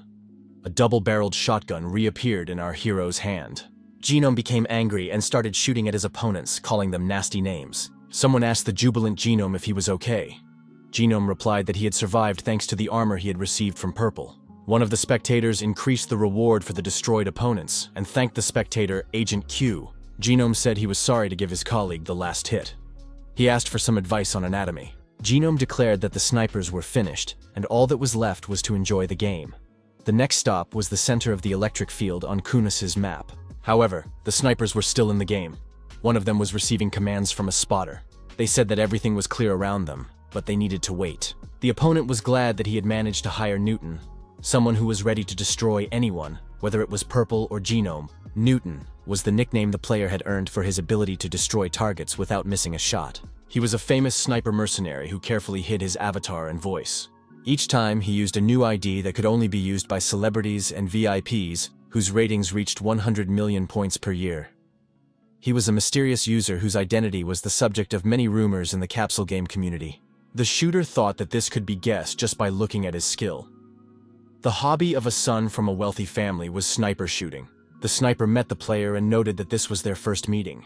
A double-barreled shotgun reappeared in our hero's hand. Genome became angry and started shooting at his opponents, calling them nasty names. Someone asked the jubilant Genome if he was okay. Genome replied that he had survived thanks to the armor he had received from Purple. One of the spectators increased the reward for the destroyed opponents and thanked the spectator, Agent Q. Genome said he was sorry to give his colleague the last hit. He asked for some advice on anatomy. Genome declared that the snipers were finished, and all that was left was to enjoy the game. The next stop was the center of the electric field on Kunis's map. However, the snipers were still in the game. One of them was receiving commands from a spotter. They said that everything was clear around them, but they needed to wait. The opponent was glad that he had managed to hire Newton, someone who was ready to destroy anyone, whether it was Purple or Genome. Newton was the nickname the player had earned for his ability to destroy targets without missing a shot. He was a famous sniper mercenary who carefully hid his avatar and voice. Each time, he used a new ID that could only be used by celebrities and VIPs whose ratings reached 100 million points per year. He was a mysterious user whose identity was the subject of many rumors in the capsule game community. The shooter thought that this could be guessed just by looking at his skill. The hobby of a son from a wealthy family was sniper shooting. The sniper met the player and noted that this was their first meeting.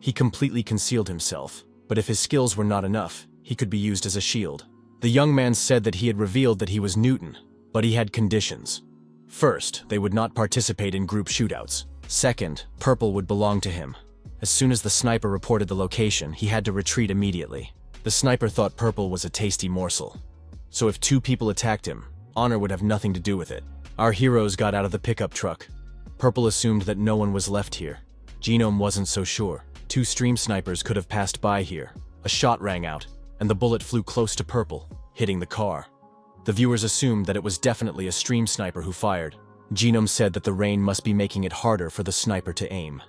He completely concealed himself, but if his skills were not enough, he could be used as a shield. The young man said that he had revealed that he was Newton, but he had conditions. First, they would not participate in group shootouts. Second, Purple would belong to him. As soon as the sniper reported the location, he had to retreat immediately. The sniper thought Purple was a tasty morsel. So if 2 people attacked him, honor would have nothing to do with it. Our heroes got out of the pickup truck. Purple assumed that no one was left here. Genome wasn't so sure. 2 stream snipers could have passed by here. A shot rang out, and the bullet flew close to Purple, hitting the car. The viewers assumed that it was definitely a stream sniper who fired. Genome said that the rain must be making it harder for the sniper to aim.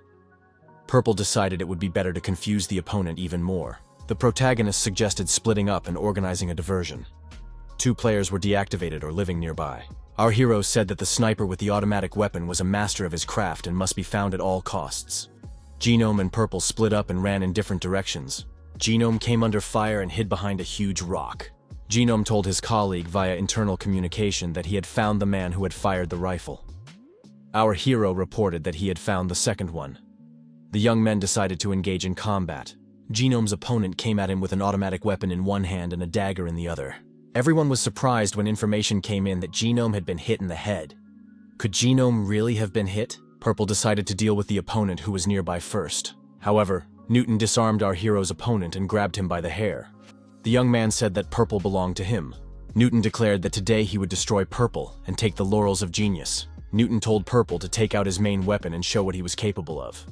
Purple decided it would be better to confuse the opponent even more. The protagonist suggested splitting up and organizing a diversion. 2 players were deactivated or living nearby. Our hero said that the sniper with the automatic weapon was a master of his craft and must be found at all costs. Genome and Purple split up and ran in different directions. Genome came under fire and hid behind a huge rock. Genome told his colleague via internal communication that he had found the man who had fired the rifle. Our hero reported that he had found the second one. The young men decided to engage in combat. Genome's opponent came at him with an automatic weapon in one hand and a dagger in the other. Everyone was surprised when information came in that Genome had been hit in the head. Could Genome really have been hit? Purple decided to deal with the opponent who was nearby first. However, Newton disarmed our hero's opponent and grabbed him by the hair. The young man said that Purple belonged to him. Newton declared that today he would destroy Purple and take the laurels of genius. Newton told Purple to take out his main weapon and show what he was capable of.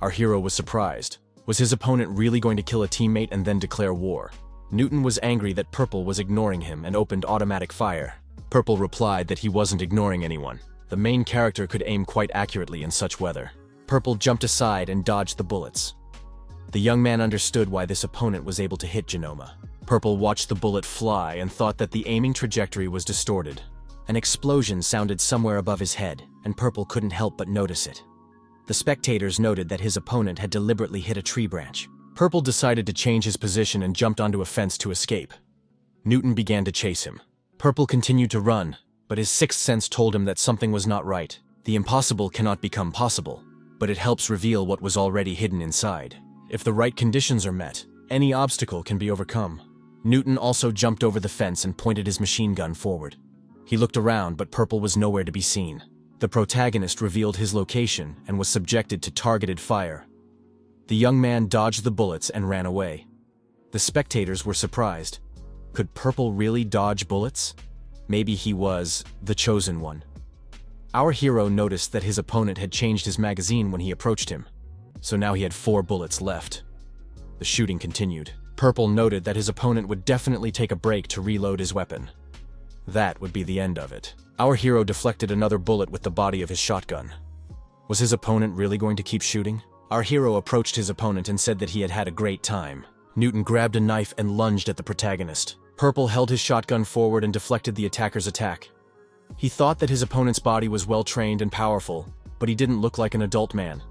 Our hero was surprised. Was his opponent really going to kill a teammate and then declare war? Newton was angry that Purple was ignoring him and opened automatic fire. Purple replied that he wasn't ignoring anyone. The main character could aim quite accurately in such weather. Purple jumped aside and dodged the bullets. The young man understood why this opponent was able to hit Genoma. Purple watched the bullet fly and thought that the aiming trajectory was distorted. An explosion sounded somewhere above his head, and Purple couldn't help but notice it. The spectators noted that his opponent had deliberately hit a tree branch. Purple decided to change his position and jumped onto a fence to escape. Newton began to chase him. Purple continued to run, but his sixth sense told him that something was not right. The impossible cannot become possible, but it helps reveal what was already hidden inside. If the right conditions are met, any obstacle can be overcome. Newton also jumped over the fence and pointed his machine gun forward. He looked around, but Purple was nowhere to be seen. The protagonist revealed his location and was subjected to targeted fire. The young man dodged the bullets and ran away. The spectators were surprised. Could Purple really dodge bullets? Maybe he was the chosen one. Our hero noticed that his opponent had changed his magazine when he approached him, so now he had 4 bullets left. The shooting continued. Purple noted that his opponent would definitely take a break to reload his weapon. That would be the end of it. Our hero deflected another bullet with the body of his shotgun. Was his opponent really going to keep shooting? Our hero approached his opponent and said that he had had a great time. Newton grabbed a knife and lunged at the protagonist. Purple held his shotgun forward and deflected the attacker's attack. He thought that his opponent's body was well-trained and powerful, but he didn't look like an adult man.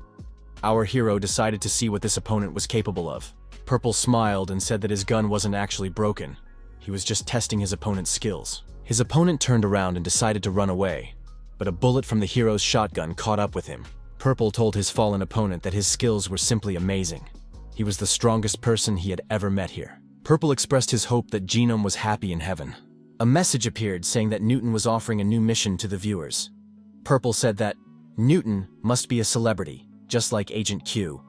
Our hero decided to see what this opponent was capable of. Purple smiled and said that his gun wasn't actually broken. He was just testing his opponent's skills. His opponent turned around and decided to run away, but a bullet from the hero's shotgun caught up with him. Purple told his fallen opponent that his skills were simply amazing. He was the strongest person he had ever met here. Purple expressed his hope that Genome was happy in heaven. A message appeared saying that Newton was offering a new mission to the viewers. Purple said that Newton must be a celebrity, just like Agent Q.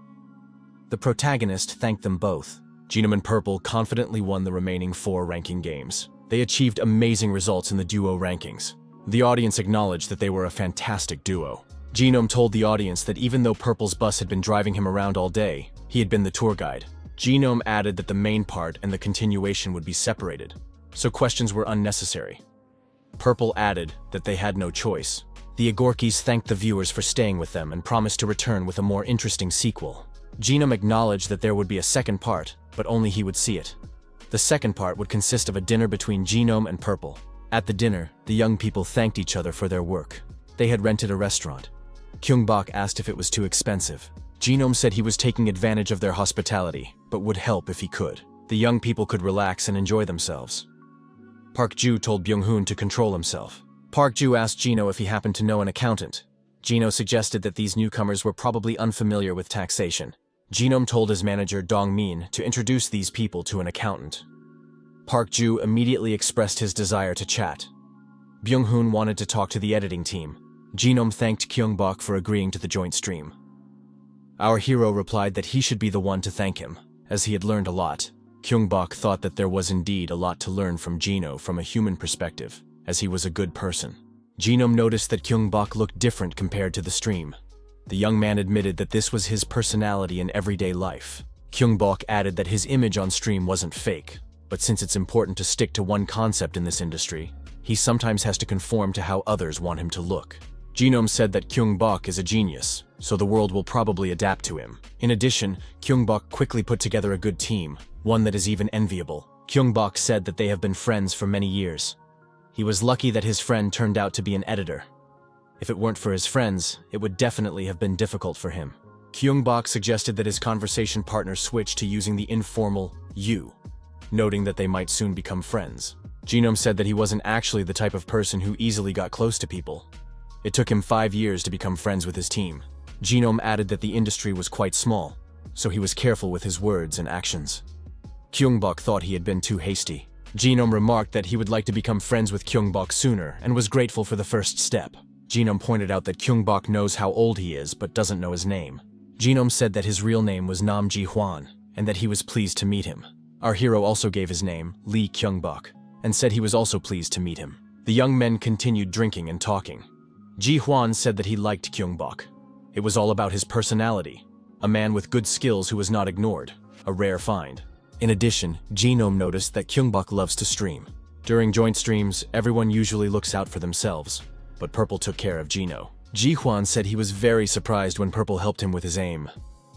The protagonist thanked them both. Genome and Purple confidently won the remaining 4 ranking games. They achieved amazing results in the duo rankings. The audience acknowledged that they were a fantastic duo. Genome told the audience that even though Purple's bus had been driving him around all day, he had been the tour guide. Genome added that the main part and the continuation would be separated, so questions were unnecessary. Purple added that they had no choice. The Agorkis thanked the viewers for staying with them and promised to return with a more interesting sequel. Genome acknowledged that there would be a second part, but only he would see it. The second part would consist of a dinner between Genome and Purple. At the dinner, the young people thanked each other for their work. They had rented a restaurant. Gyeong-bok asked if it was too expensive. Genome said he was taking advantage of their hospitality, but would help if he could. The young people could relax and enjoy themselves. Park-ju told Byung-hoon to control himself. Park-ju asked Gino if he happened to know an accountant. Gino suggested that these newcomers were probably unfamiliar with taxation. Genome told his manager Dong-min to introduce these people to an accountant. Park-ju immediately expressed his desire to chat. Byung-hoon wanted to talk to the editing team. Genome thanked Gyeong-bok for agreeing to the joint stream. Our hero replied that he should be the one to thank him, as he had learned a lot. Gyeong-bok thought that there was indeed a lot to learn from Gino from a human perspective, as he was a good person. Genome noticed that Gyeong-bok looked different compared to the stream. The young man admitted that this was his personality in everyday life. Gyeong-bok added that his image on stream wasn't fake, but since it's important to stick to one concept in this industry, he sometimes has to conform to how others want him to look. Genome said that Gyeong-bok is a genius, so the world will probably adapt to him. In addition, Gyeong-bok quickly put together a good team, one that is even enviable. Gyeong-bok said that they have been friends for many years. He was lucky that his friend turned out to be an editor. If it weren't for his friends, it would definitely have been difficult for him. Gyeong-bok suggested that his conversation partner switch to using the informal you, noting that they might soon become friends. Genome said that he wasn't actually the type of person who easily got close to people. It took him 5 years to become friends with his team. Genome added that the industry was quite small, so he was careful with his words and actions. Gyeong-bok thought he had been too hasty. Genome remarked that he would like to become friends with Gyeong-bok sooner and was grateful for the first step. Genome pointed out that Gyeong-bok knows how old he is but doesn't know his name. Genome said that his real name was Nam Ji-hwan and that he was pleased to meet him. Our hero also gave his name, Lee Kyung-bok, and said he was also pleased to meet him. The young men continued drinking and talking. Ji-hwan said that he liked Gyeong-bok. It was all about his personality, a man with good skills who was not ignored, a rare find. In addition, Genome noticed that Gyeong-bok loves to stream. During joint streams, everyone usually looks out for themselves, but Purple took care of Gino. Ji-hwan said he was very surprised when Purple helped him with his aim.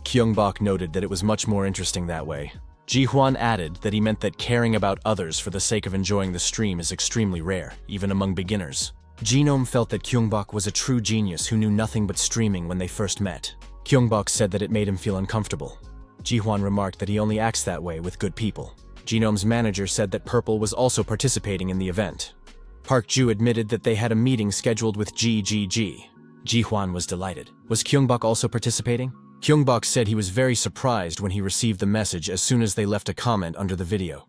Gyeong-bok noted that it was much more interesting that way. Ji-hwan added that he meant that caring about others for the sake of enjoying the stream is extremely rare, even among beginners. Genome felt that Gyeong-bok was a true genius who knew nothing but streaming when they first met. Gyeong-bok said that it made him feel uncomfortable. Ji-hwan remarked that he only acts that way with good people. Genome's manager said that Purple was also participating in the event. Park-ju admitted that they had a meeting scheduled with GGG. Ji-hwan was delighted. Was Gyeong-bok also participating? Gyeong-bok said he was very surprised when he received the message as soon as they left a comment under the video.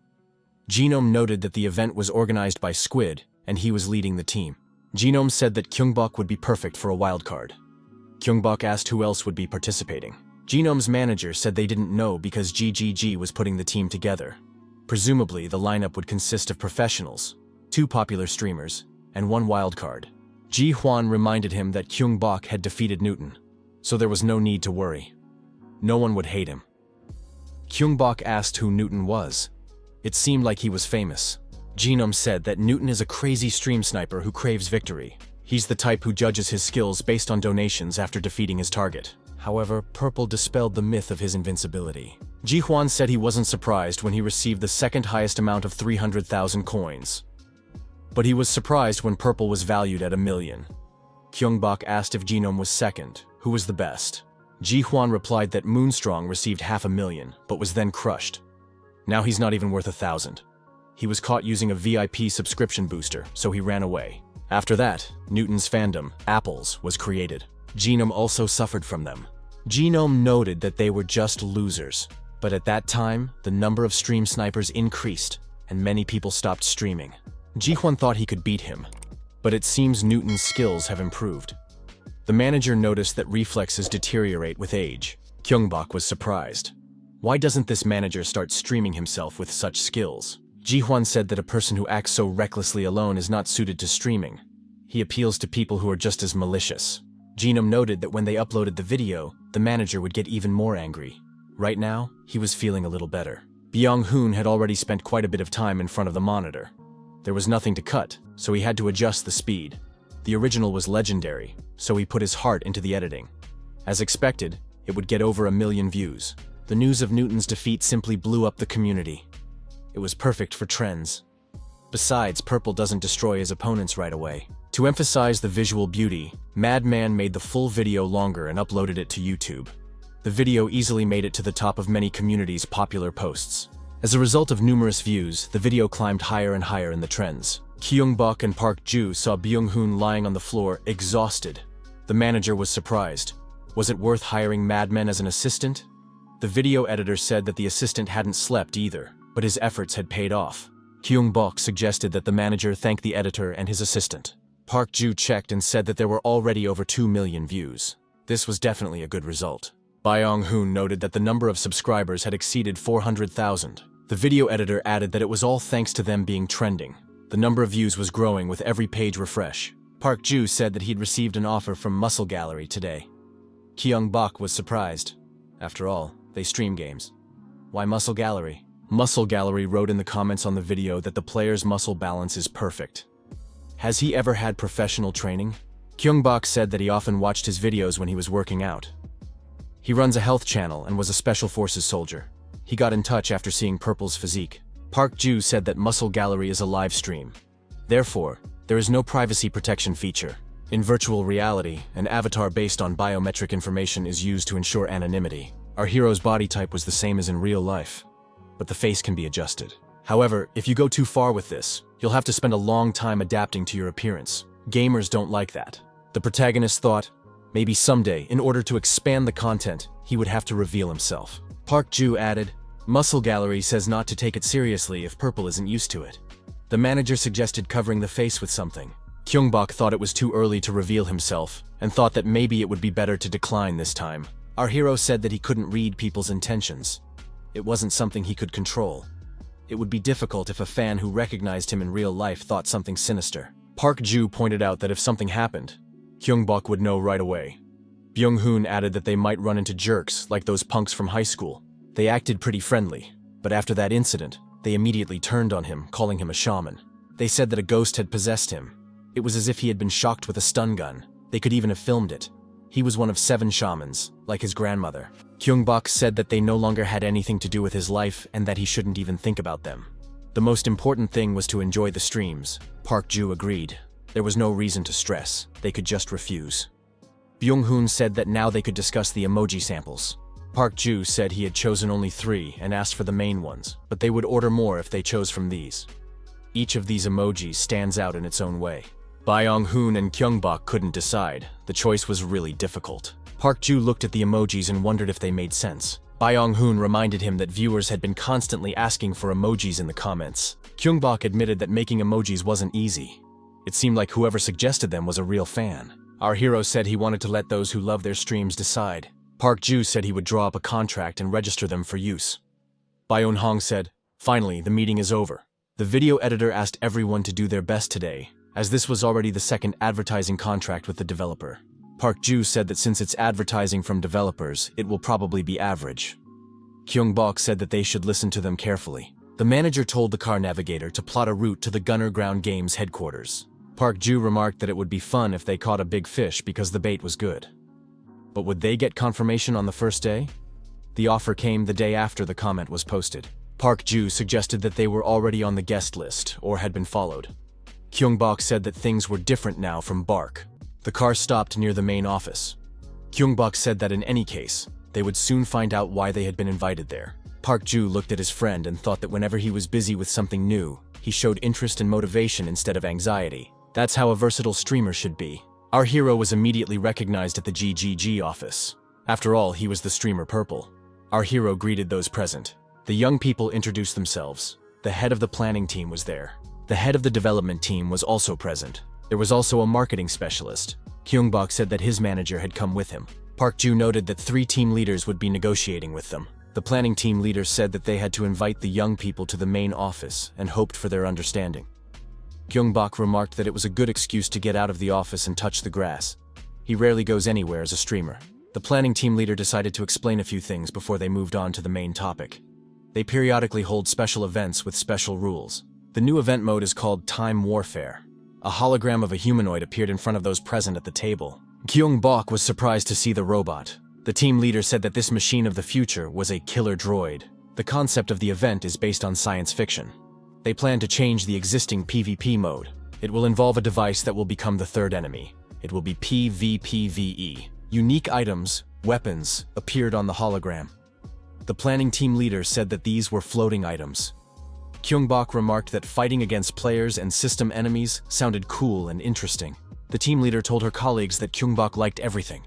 Genome noted that the event was organized by Squid, and he was leading the team. Genome said that Gyeong-bok would be perfect for a wildcard. Gyeong-bok asked who else would be participating. Genome's manager said they didn't know because GGG was putting the team together. Presumably, the lineup would consist of professionals, 2 popular streamers, and 1 wildcard. Ji Hwan reminded him that Gyeong-bok had defeated Newton, so there was no need to worry. No one would hate him. Gyeong-bok asked who Newton was. It seemed like he was famous. Genome said that Newton is a crazy stream sniper who craves victory. He's the type who judges his skills based on donations after defeating his target. However, Purple dispelled the myth of his invincibility. Ji Hwan said he wasn't surprised when he received the second highest amount of 300,000 coins. But he was surprised when Purple was valued at 1 million. Gyeong-bok asked if Genome was second, who was the best. Ji Hwan replied that Moonstrong received 500,000, but was then crushed. Now he's not even worth 1,000. He was caught using a VIP subscription booster, so he ran away. After that, Newton's fandom, Apples, was created. Genome also suffered from them. Genome noted that they were just losers. But at that time, the number of stream snipers increased, and many people stopped streaming. Ji Hwan thought he could beat him, but it seems Newton's skills have improved. The manager noticed that reflexes deteriorate with age. Gyeong-bok was surprised. Why doesn't this manager start streaming himself with such skills? Ji Hwan said that a person who acts so recklessly alone is not suited to streaming. He appeals to people who are just as malicious. Genome noted that when they uploaded the video, the manager would get even more angry. Right now, he was feeling a little better. Byung-hoon had already spent quite a bit of time in front of the monitor. There was nothing to cut, so he had to adjust the speed. The original was legendary, so he put his heart into the editing. As expected, it would get over 1 million views. The news of Newton's defeat simply blew up the community. It was perfect for trends. Besides, Purple doesn't destroy his opponents right away. To emphasize the visual beauty, Madman made the full video longer and uploaded it to YouTube. The video easily made it to the top of many communities' popular posts. As a result of numerous views, the video climbed higher and higher in the trends. Gyeong-bok and Park Ju saw Byung-hoon lying on the floor, exhausted. The manager was surprised. Was it worth hiring Madman as an assistant? The video editor said that the assistant hadn't slept either, but his efforts had paid off. Gyeong-bok suggested that the manager thank the editor and his assistant. Park Ju checked and said that there were already over 2 million views. This was definitely a good result. Byung-hoon noted that the number of subscribers had exceeded 400,000. The video editor added that it was all thanks to them being trending. The number of views was growing with every page refresh. Park Ju said that he'd received an offer from Muscle Gallery today. Gyeong-bok was surprised. After all, they stream games. Why Muscle Gallery? Muscle Gallery wrote in the comments on the video that the player's muscle balance is perfect. Has he ever had professional training? Gyeong-bok said that he often watched his videos when he was working out. He runs a health channel and was a special forces soldier. He got in touch after seeing Purple's physique. Park Ju said that Muscle Gallery is a live stream. Therefore, there is no privacy protection feature. In virtual reality, an avatar based on biometric information is used to ensure anonymity. Our hero's body type was the same as in real life, but the face can be adjusted. However, if you go too far with this, you'll have to spend a long time adapting to your appearance. Gamers don't like that. The protagonist thought, maybe someday, in order to expand the content, he would have to reveal himself. Park Ju added, Muscle Gallery says not to take it seriously if Purple isn't used to it. The manager suggested covering the face with something. Gyeong-bok thought it was too early to reveal himself, and thought that maybe it would be better to decline this time. Our hero said that he couldn't read people's intentions. It wasn't something he could control. It would be difficult if a fan who recognized him in real life thought something sinister. Park Ju pointed out that if something happened, Gyeong-bok would know right away. Byung-hoon added that they might run into jerks like those punks from high school. They acted pretty friendly, but after that incident, they immediately turned on him, calling him a shaman. They said that a ghost had possessed him. It was as if he had been shocked with a stun gun. They could even have filmed it. He was one of 7 shamans, like his grandmother. Gyeong-bok said that they no longer had anything to do with his life and that he shouldn't even think about them. The most important thing was to enjoy the streams. Park Ju agreed. There was no reason to stress. They could just refuse. Byung-hoon said that now they could discuss the emoji samples. Park Ju said he had chosen only 3 and asked for the main ones, but they would order more if they chose from these. Each of these emojis stands out in its own way. Byung-hoon and Gyeong-bok couldn't decide. The choice was really difficult. Park Ju looked at the emojis and wondered if they made sense. Byung-hoon reminded him that viewers had been constantly asking for emojis in the comments. Gyeong-bok admitted that making emojis wasn't easy. It seemed like whoever suggested them was a real fan. Our hero said he wanted to let those who love their streams decide. Park Ju said he would draw up a contract and register them for use. Byung-hoon said, finally, the meeting is over. The video editor asked everyone to do their best today, as this was already the second advertising contract with the developer. Park Ju said that since it's advertising from developers, it will probably be average. Gyeong-bok said that they should listen to them carefully. The manager told the car navigator to plot a route to the Gunner Ground Games headquarters. Park Ju remarked that it would be fun if they caught a big fish because the bait was good. But would they get confirmation on the first day? The offer came the day after the comment was posted. Park Ju suggested that they were already on the guest list or had been followed. Gyeong-bok said that things were different now from Bark. The car stopped near the main office. Gyeong-bok said that in any case, they would soon find out why they had been invited there. Park Ju looked at his friend and thought that whenever he was busy with something new, he showed interest and motivation instead of anxiety. That's how a versatile streamer should be. Our hero was immediately recognized at the GGG office. After all, he was the streamer Purple. Our hero greeted those present. The young people introduced themselves. The head of the planning team was there. The head of the development team was also present. There was also a marketing specialist. Gyeong-bok said that his manager had come with him. Park Ju noted that 3 team leaders would be negotiating with them. The planning team leader said that they had to invite the young people to the main office and hoped for their understanding. Gyeong-bok remarked that it was a good excuse to get out of the office and touch the grass. He rarely goes anywhere as a streamer. The planning team leader decided to explain a few things before they moved on to the main topic. They periodically hold special events with special rules. The new event mode is called Time Warfare. A hologram of a humanoid appeared in front of those present at the table. Gyeong-bok was surprised to see the robot. The team leader said that this machine of the future was a killer droid. The concept of the event is based on science fiction. They plan to change the existing PvP mode. It will involve a device that will become the third enemy. It will be PvPvE. Unique items, weapons, appeared on the hologram. The planning team leader said that these were floating items. Gyeong-bok remarked that fighting against players and system enemies sounded cool and interesting. The team leader told her colleagues that Gyeong-bok liked everything.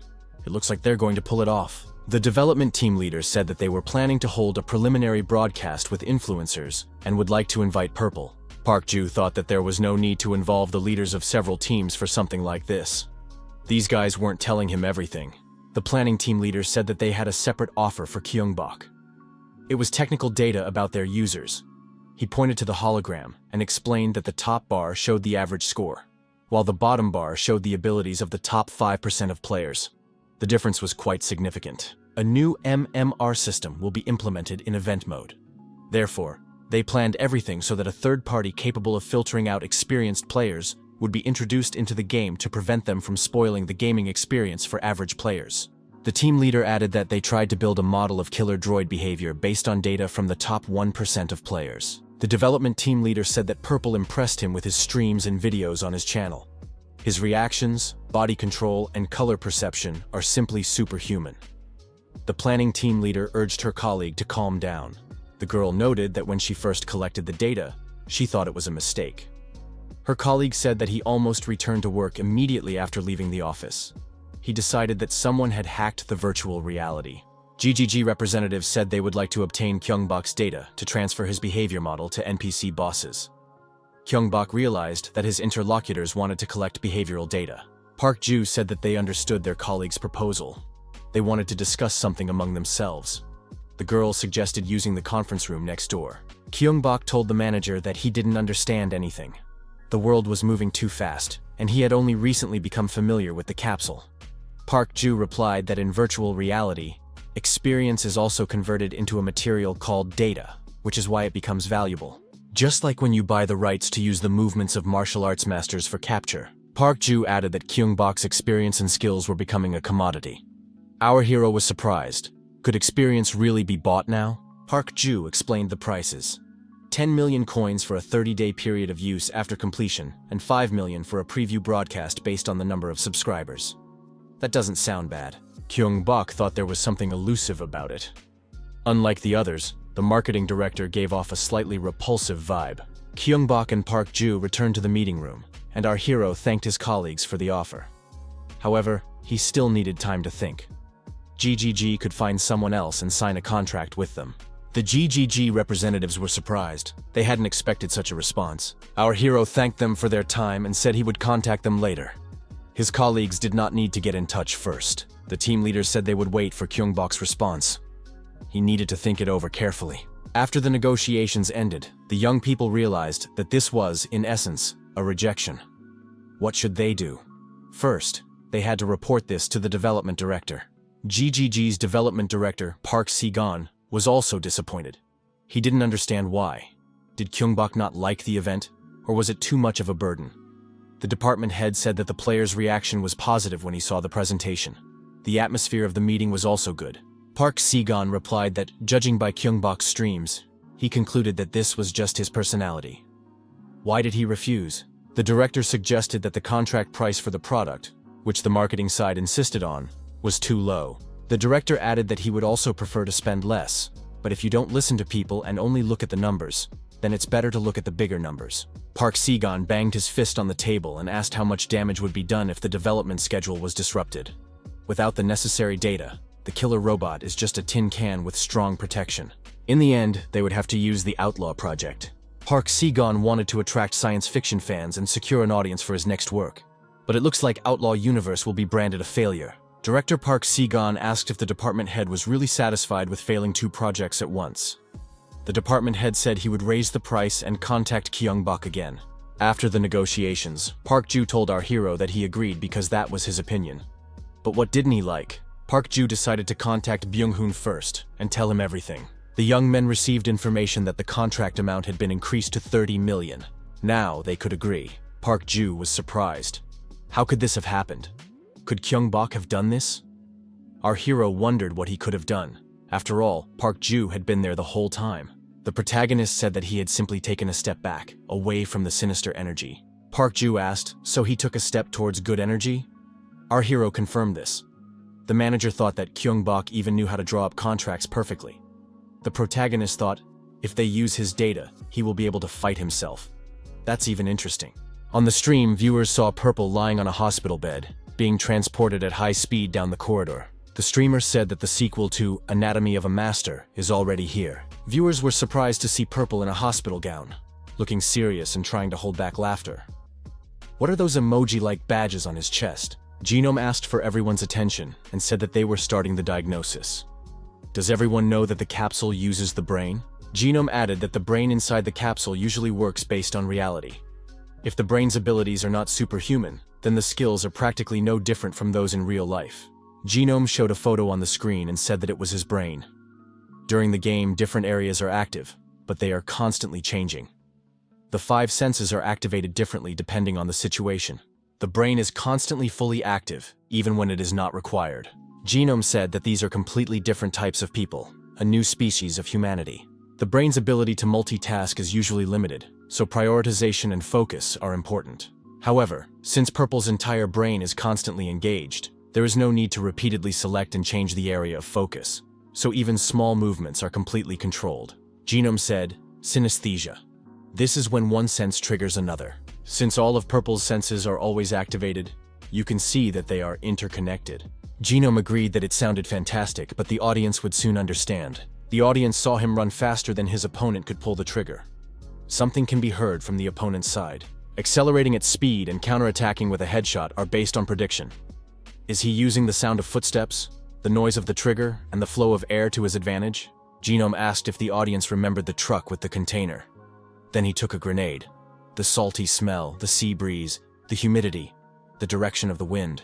It looks like they're going to pull it off. The development team leader said that they were planning to hold a preliminary broadcast with influencers and would like to invite Purple. Park Ju thought that there was no need to involve the leaders of several teams for something like this. These guys weren't telling him everything. The planning team leader said that they had a separate offer for Gyeong-bok. It was technical data about their users. He pointed to the hologram and explained that the top bar showed the average score, while the bottom bar showed the abilities of the top 5% of players. The difference was quite significant. A new MMR system will be implemented in event mode. Therefore, they planned everything so that a third party capable of filtering out experienced players would be introduced into the game to prevent them from spoiling the gaming experience for average players. The team leader added that they tried to build a model of killer droid behavior based on data from the top 1% of players. The development team leader said that Purple impressed him with his streams and videos on his channel. His reactions, body control, and color perception are simply superhuman. The planning team leader urged her colleague to calm down. The girl noted that when she first collected the data, she thought it was a mistake. Her colleague said that he almost returned to work immediately after leaving the office. He decided that someone had hacked the virtual reality. GGG representatives said they would like to obtain Gyeong-bok's data to transfer his behavior model to NPC bosses. Gyeong-bok realized that his interlocutors wanted to collect behavioral data. Park Ju said that they understood their colleague's proposal. They wanted to discuss something among themselves. The girl suggested using the conference room next door. Gyeong-bok told the manager that he didn't understand anything. The world was moving too fast, and he had only recently become familiar with the capsule. Park Ju replied that in virtual reality, experience is also converted into a material called data, which is why it becomes valuable. Just like when you buy the rights to use the movements of martial arts masters for capture. Park Ju added that Gyeong-bok's experience and skills were becoming a commodity. Our hero was surprised. Could experience really be bought now? Park Ju explained the prices. 10 million coins for a 30-day period of use after completion, and 5 million for a preview broadcast based on the number of subscribers. That doesn't sound bad. Gyeong-bok thought there was something elusive about it. Unlike the others, the marketing director gave off a slightly repulsive vibe. Gyeong-bok and Park Ju returned to the meeting room, and our hero thanked his colleagues for the offer. However, he still needed time to think. GGG could find someone else and sign a contract with them. The GGG representatives were surprised. They hadn't expected such a response. Our hero thanked them for their time and said he would contact them later. His colleagues did not need to get in touch first. The team leaders said they would wait for Gyeong-bok's response. He needed to think it over carefully. After the negotiations ended, the young people realized that this was, in essence, a rejection. What should they do? First, they had to report this to the development director. GGG's development director, Park Si-gon, was also disappointed. He didn't understand why. Did Gyeong-bok not like the event, or was it too much of a burden? The department head said that the player's reaction was positive when he saw the presentation. The atmosphere of the meeting was also good. Park Si-gon replied that, judging by Gyeong-bok's streams, he concluded that this was just his personality. Why did he refuse? The director suggested that the contract price for the product, which the marketing side insisted on, was too low. The director added that he would also prefer to spend less, but if you don't listen to people and only look at the numbers, then it's better to look at the bigger numbers. Park Si-gon banged his fist on the table and asked how much damage would be done if the development schedule was disrupted. Without the necessary data, the killer robot is just a tin can with strong protection. In the end, they would have to use the Outlaw project. Park Si-gon wanted to attract science fiction fans and secure an audience for his next work. But it looks like Outlaw Universe will be branded a failure. Director Park Si-gon asked if the department head was really satisfied with failing 2 projects at once. The department head said he would raise the price and contact Gyeong-bok again. After the negotiations, Park Ju told our hero that he agreed because that was his opinion. But what didn't he like? Park Ju decided to contact Byung-hoon first and tell him everything. The young men received information that the contract amount had been increased to 30 million. Now they could agree. Park Ju was surprised. How could this have happened? Could Gyeong-bok have done this? Our hero wondered what he could have done. After all, Park Ju had been there the whole time. The protagonist said that he had simply taken a step back, away from the sinister energy. Park Ju asked, so he took a step towards good energy? Our hero confirmed this. The manager thought that Gyeong-bok even knew how to draw up contracts perfectly. The protagonist thought, if they use his data, he will be able to fight himself. That's even interesting. On the stream, viewers saw Purple lying on a hospital bed, being transported at high speed down the corridor. The streamer said that the sequel to Anatomy of a Master is already here. Viewers were surprised to see Purple in a hospital gown, looking serious and trying to hold back laughter. What are those emoji-like badges on his chest? Genome asked for everyone's attention and said that they were starting the diagnosis. Does everyone know that the capsule uses the brain? Genome added that the brain inside the capsule usually works based on reality. If the brain's abilities are not superhuman, then the skills are practically no different from those in real life. Genome showed a photo on the screen and said that it was his brain. During the game, different areas are active, but they are constantly changing. The 5 senses are activated differently depending on the situation. The brain is constantly fully active, even when it is not required. Genome said that these are completely different types of people, a new species of humanity. The brain's ability to multitask is usually limited, so prioritization and focus are important. However, since Purple's entire brain is constantly engaged, there is no need to repeatedly select and change the area of focus, so even small movements are completely controlled. Genome said, synesthesia. This is when one sense triggers another. Since all of Purple's senses are always activated, you can see that they are interconnected. Genome agreed that it sounded fantastic, but the audience would soon understand. The audience saw him run faster than his opponent could pull the trigger. Something can be heard from the opponent's side. Accelerating at speed and counterattacking with a headshot are based on prediction. Is he using the sound of footsteps, the noise of the trigger, and the flow of air to his advantage? Genome asked if the audience remembered the truck with the container. Then he took a grenade. The salty smell, the sea breeze, the humidity, the direction of the wind,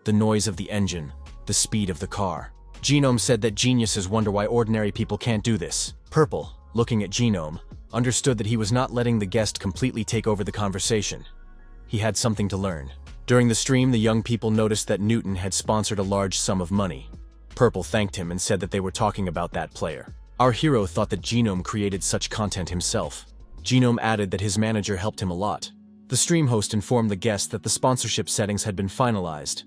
the noise of the engine, the speed of the car. Genome said that geniuses wonder why ordinary people can't do this. Purple, looking at Genome, understood that he was not letting the guest completely take over the conversation. He had something to learn. During the stream, the young people noticed that Newton had sponsored a large sum of money. Purple thanked him and said that they were talking about that player. Our hero thought that Genome created such content himself. Genome added that his manager helped him a lot. The stream host informed the guest that the sponsorship settings had been finalized.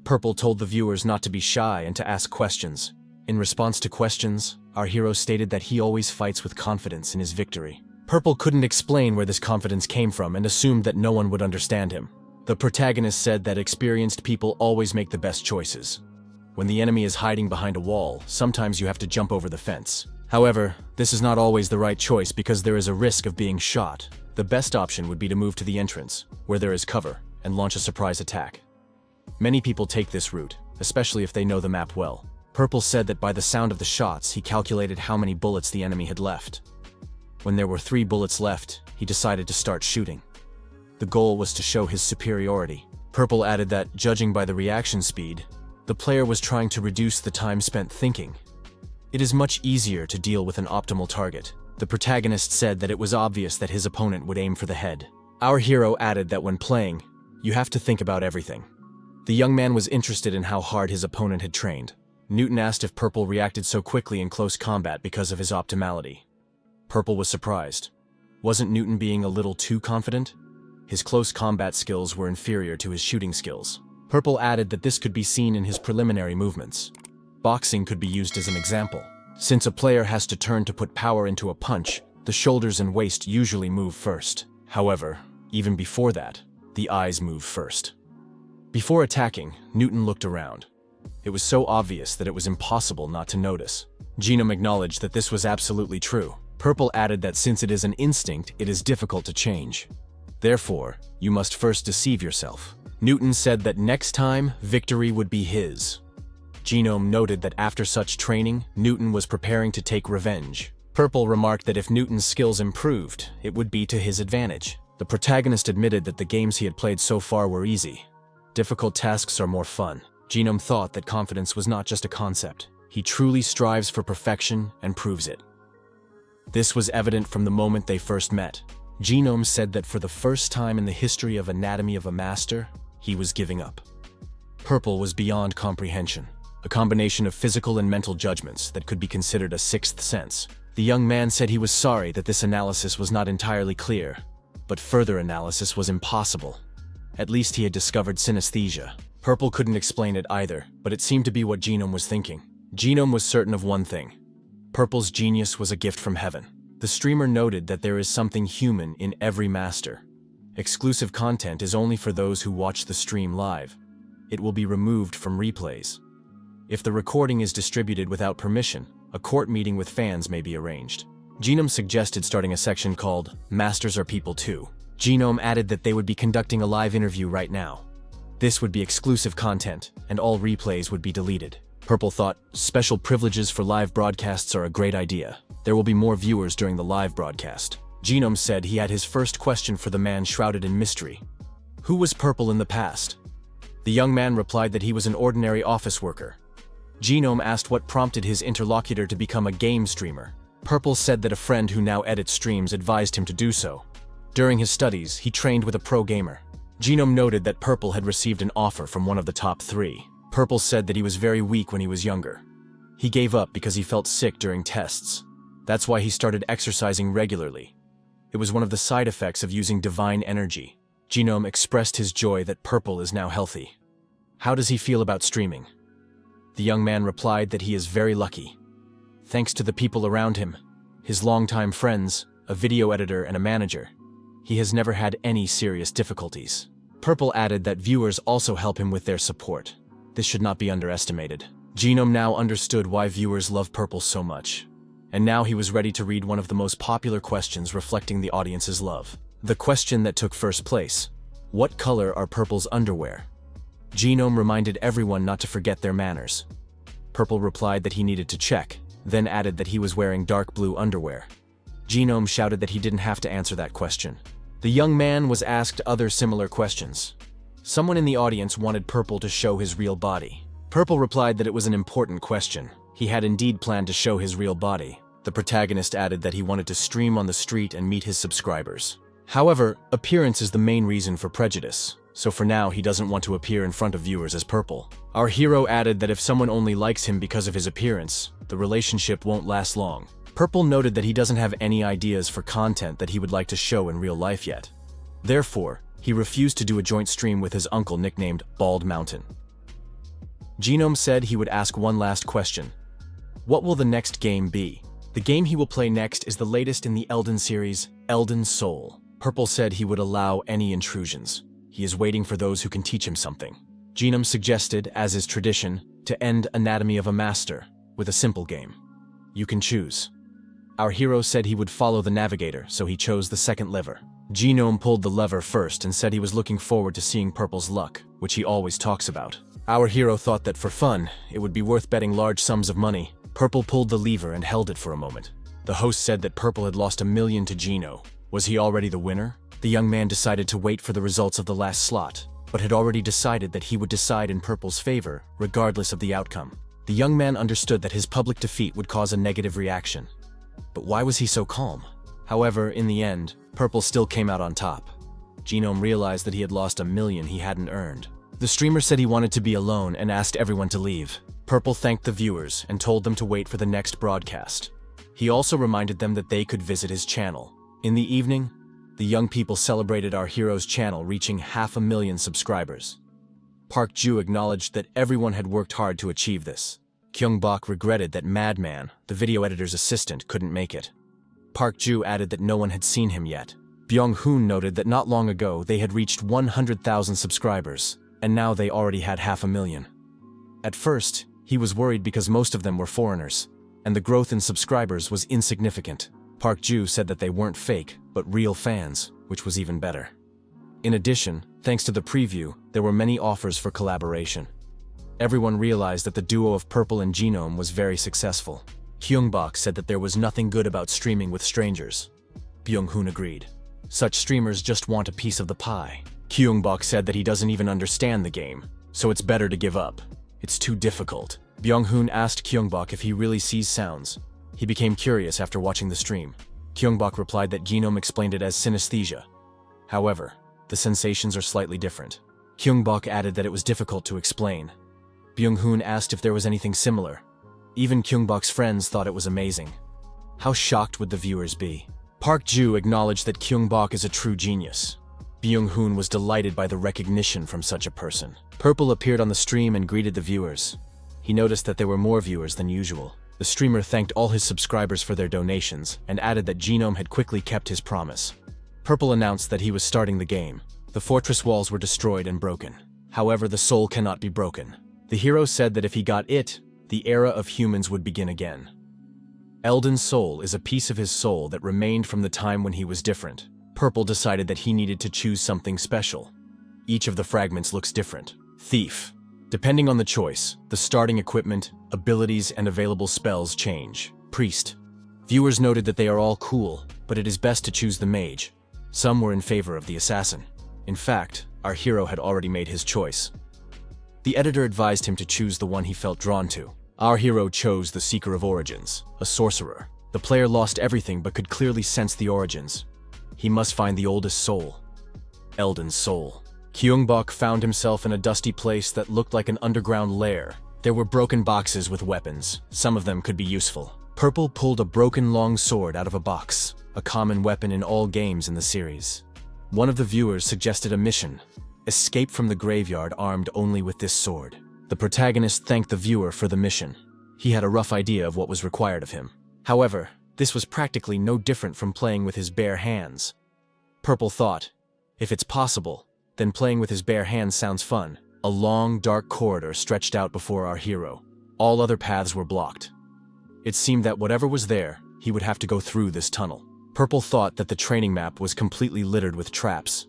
Purple told the viewers not to be shy and to ask questions. In response to questions, our hero stated that he always fights with confidence in his victory. Purple couldn't explain where this confidence came from and assumed that no one would understand him. The protagonist said that experienced people always make the best choices. When the enemy is hiding behind a wall, sometimes you have to jump over the fence. However, this is not always the right choice because there is a risk of being shot. The best option would be to move to the entrance, where there is cover, and launch a surprise attack. Many people take this route, especially if they know the map well. Purple said that by the sound of the shots, he calculated how many bullets the enemy had left. When there were 3 bullets left, he decided to start shooting. The goal was to show his superiority. Purple added that, judging by the reaction speed, the player was trying to reduce the time spent thinking. It is much easier to deal with an optimal target. The protagonist said that it was obvious that his opponent would aim for the head. Our hero added that when playing, you have to think about everything. The young man was interested in how hard his opponent had trained. Newton asked if Purple reacted so quickly in close combat because of his optimality. Purple was surprised. Wasn't Newton being a little too confident? His close combat skills were inferior to his shooting skills. Purple added that this could be seen in his preliminary movements. Boxing could be used as an example. Since a player has to turn to put power into a punch, the shoulders and waist usually move first. However, even before that, the eyes move first. Before attacking, Newton looked around. It was so obvious that it was impossible not to notice. Genome acknowledged that this was absolutely true. Purple added that since it is an instinct, it is difficult to change. Therefore, you must first deceive yourself. Newton said that next time, victory would be his. Genome noted that after such training, Newton was preparing to take revenge. Purple remarked that if Newton's skills improved, it would be to his advantage. The protagonist admitted that the games he had played so far were easy. Difficult tasks are more fun. Genome thought that confidence was not just a concept. He truly strives for perfection and proves it. This was evident from the moment they first met. Genome said that for the first time in the history of Anatomy of a Master, he was giving up. Purple was beyond comprehension, a combination of physical and mental judgments that could be considered a sixth sense. The young man said he was sorry that this analysis was not entirely clear, but further analysis was impossible. At least he had discovered synesthesia. Purple couldn't explain it either, but it seemed to be what Genome was thinking. Genome was certain of one thing. Purple's genius was a gift from heaven. The streamer noted that there is something human in every master. Exclusive content is only for those who watch the stream live. It will be removed from replays. If the recording is distributed without permission, a court meeting with fans may be arranged. Genome suggested starting a section called Masters Are People Too. Genome added that they would be conducting a live interview right now. This would be exclusive content, and all replays would be deleted. Purple thought, special privileges for live broadcasts are a great idea. There will be more viewers during the live broadcast. Genome said he had his first question for the man shrouded in mystery. Who was Purple in the past? The young man replied that he was an ordinary office worker. Genome asked what prompted his interlocutor to become a game streamer. Purple said that a friend who now edits streams advised him to do so. During his studies, he trained with a pro gamer. Genome noted that Purple had received an offer from one of the top 3. Purple said that he was very weak when he was younger. He gave up because he felt sick during tests. That's why he started exercising regularly. It was one of the side effects of using divine energy. Genome expressed his joy that Purple is now healthy. How does he feel about streaming? The young man replied that he is very lucky. Thanks to the people around him, his longtime friends, a video editor and a manager, he has never had any serious difficulties. Purple added that viewers also help him with their support. This should not be underestimated. Genome now understood why viewers love Purple so much. And now he was ready to read one of the most popular questions reflecting the audience's love. The question that took first place: what color are Purple's underwear? Genome reminded everyone not to forget their manners. Purple replied that he needed to check, then added that he was wearing dark blue underwear. Genome shouted that he didn't have to answer that question. The young man was asked other similar questions. Someone in the audience wanted Purple to show his real body. Purple replied that it was an important question. He had indeed planned to show his real body. The protagonist added that he wanted to stream on the street and meet his subscribers. However, appearance is the main reason for prejudice, so for now he doesn't want to appear in front of viewers as Purple. Our hero added that if someone only likes him because of his appearance, the relationship won't last long. Purple noted that he doesn't have any ideas for content that he would like to show in real life yet. Therefore, he refused to do a joint stream with his uncle nicknamed Bald Mountain. Genome said he would ask one last question. What will the next game be? The game he will play next is the latest in the Elden series, Elden Soul. Purple said he would allow any intrusions. He is waiting for those who can teach him something. Genome suggested, as is tradition, to end Anatomy of a Master with a simple game. You can choose. Our hero said he would follow the navigator, so he chose the second lever. Genome pulled the lever first and said he was looking forward to seeing Purple's luck, which he always talks about. Our hero thought that for fun, it would be worth betting large sums of money. Purple pulled the lever and held it for a moment. The host said that Purple had lost $1 million to Geno. Was he already the winner? The young man decided to wait for the results of the last slot, but had already decided that he would decide in Purple's favor, regardless of the outcome. The young man understood that his public defeat would cause a negative reaction. But why was he so calm? However, in the end, Purple still came out on top. Genome realized that he had lost $1 million he hadn't earned. The streamer said he wanted to be alone and asked everyone to leave. Purple thanked the viewers and told them to wait for the next broadcast. He also reminded them that they could visit his channel. In the evening, the young people celebrated our hero's channel reaching 500,000 subscribers. Park Ju acknowledged that everyone had worked hard to achieve this. Gyeong-bok regretted that Madman, the video editor's assistant, couldn't make it. Park Ju added that no one had seen him yet. Byung-hoon noted that not long ago they had reached 100,000 subscribers, and now they already had 500,000. At first, he was worried because most of them were foreigners, and the growth in subscribers was insignificant. Park Ju said that they weren't fake, but real fans, which was even better. In addition, thanks to the preview, there were many offers for collaboration. Everyone realized that the duo of Purple and Genome was very successful. Gyeong-bok said that there was nothing good about streaming with strangers. Byung-hoon agreed. Such streamers just want a piece of the pie. Gyeong-bok said that he doesn't even understand the game, so it's better to give up. It's too difficult. Byung-hoon asked Gyeong-bok if he really sees sounds. He became curious after watching the stream. Gyeong-bok replied that Genome explained it as synesthesia. However, the sensations are slightly different. Gyeong-bok added that it was difficult to explain. Byung-hoon asked if there was anything similar. Even Gyeong-bok's friends thought it was amazing. How shocked would the viewers be? Park Ju acknowledged that Gyeong-bok is a true genius. Byung-hoon was delighted by the recognition from such a person. Purple appeared on the stream and greeted the viewers. He noticed that there were more viewers than usual. The streamer thanked all his subscribers for their donations and added that Genome had quickly kept his promise. Purple announced that he was starting the game. The fortress walls were destroyed and broken. However, the soul cannot be broken. The hero said that if he got it, the era of humans would begin again. Eldon's soul is a piece of his soul that remained from the time when he was different. Purple decided that he needed to choose something special. Each of the fragments looks different. Thief. Depending on the choice, the starting equipment, abilities, and available spells change. Priest. Viewers noted that they are all cool, but it is best to choose the mage. Some were in favor of the assassin. In fact, our hero had already made his choice. The editor advised him to choose the one he felt drawn to. Our hero chose the Seeker of Origins, a sorcerer. The player lost everything but could clearly sense the origins. He must find the oldest soul. Eldon's soul. Gyeong-bok found himself in a dusty place that looked like an underground lair. There were broken boxes with weapons. Some of them could be useful. Purple pulled a broken long sword out of a box, a common weapon in all games in the series. One of the viewers suggested a mission: escape from the graveyard armed only with this sword. The protagonist thanked the viewer for the mission. He had a rough idea of what was required of him. However, this was practically no different from playing with his bare hands. Purple thought, if it's possible, then playing with his bare hands sounds fun. A long, dark corridor stretched out before our hero. All other paths were blocked. It seemed that whatever was there, he would have to go through this tunnel. Purple thought that the training map was completely littered with traps.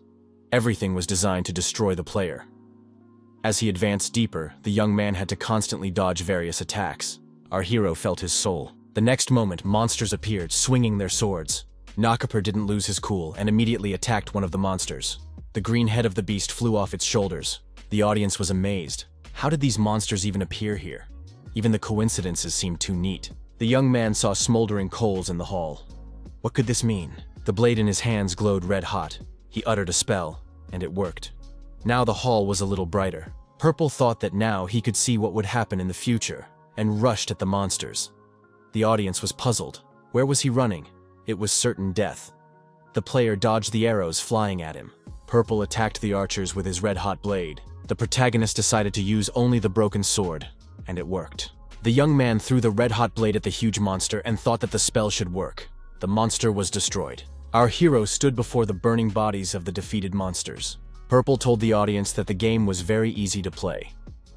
Everything was designed to destroy the player. As he advanced deeper, the young man had to constantly dodge various attacks. Our hero felt his soul. The next moment, monsters appeared, swinging their swords. Nakapur didn't lose his cool and immediately attacked one of the monsters. The green head of the beast flew off its shoulders. The audience was amazed. How did these monsters even appear here? Even the coincidences seemed too neat. The young man saw smoldering coals in the hall. What could this mean? The blade in his hands glowed red hot. He uttered a spell, and it worked. Now the hall was a little brighter. Purple thought that now he could see what would happen in the future, and rushed at the monsters. The audience was puzzled. Where was he running? It was certain death. The player dodged the arrows flying at him. Purple attacked the archers with his red-hot blade. The protagonist decided to use only the broken sword, and it worked. The young man threw the red-hot blade at the huge monster and thought that the spell should work. The monster was destroyed. Our hero stood before the burning bodies of the defeated monsters. Purple told the audience that the game was very easy to play,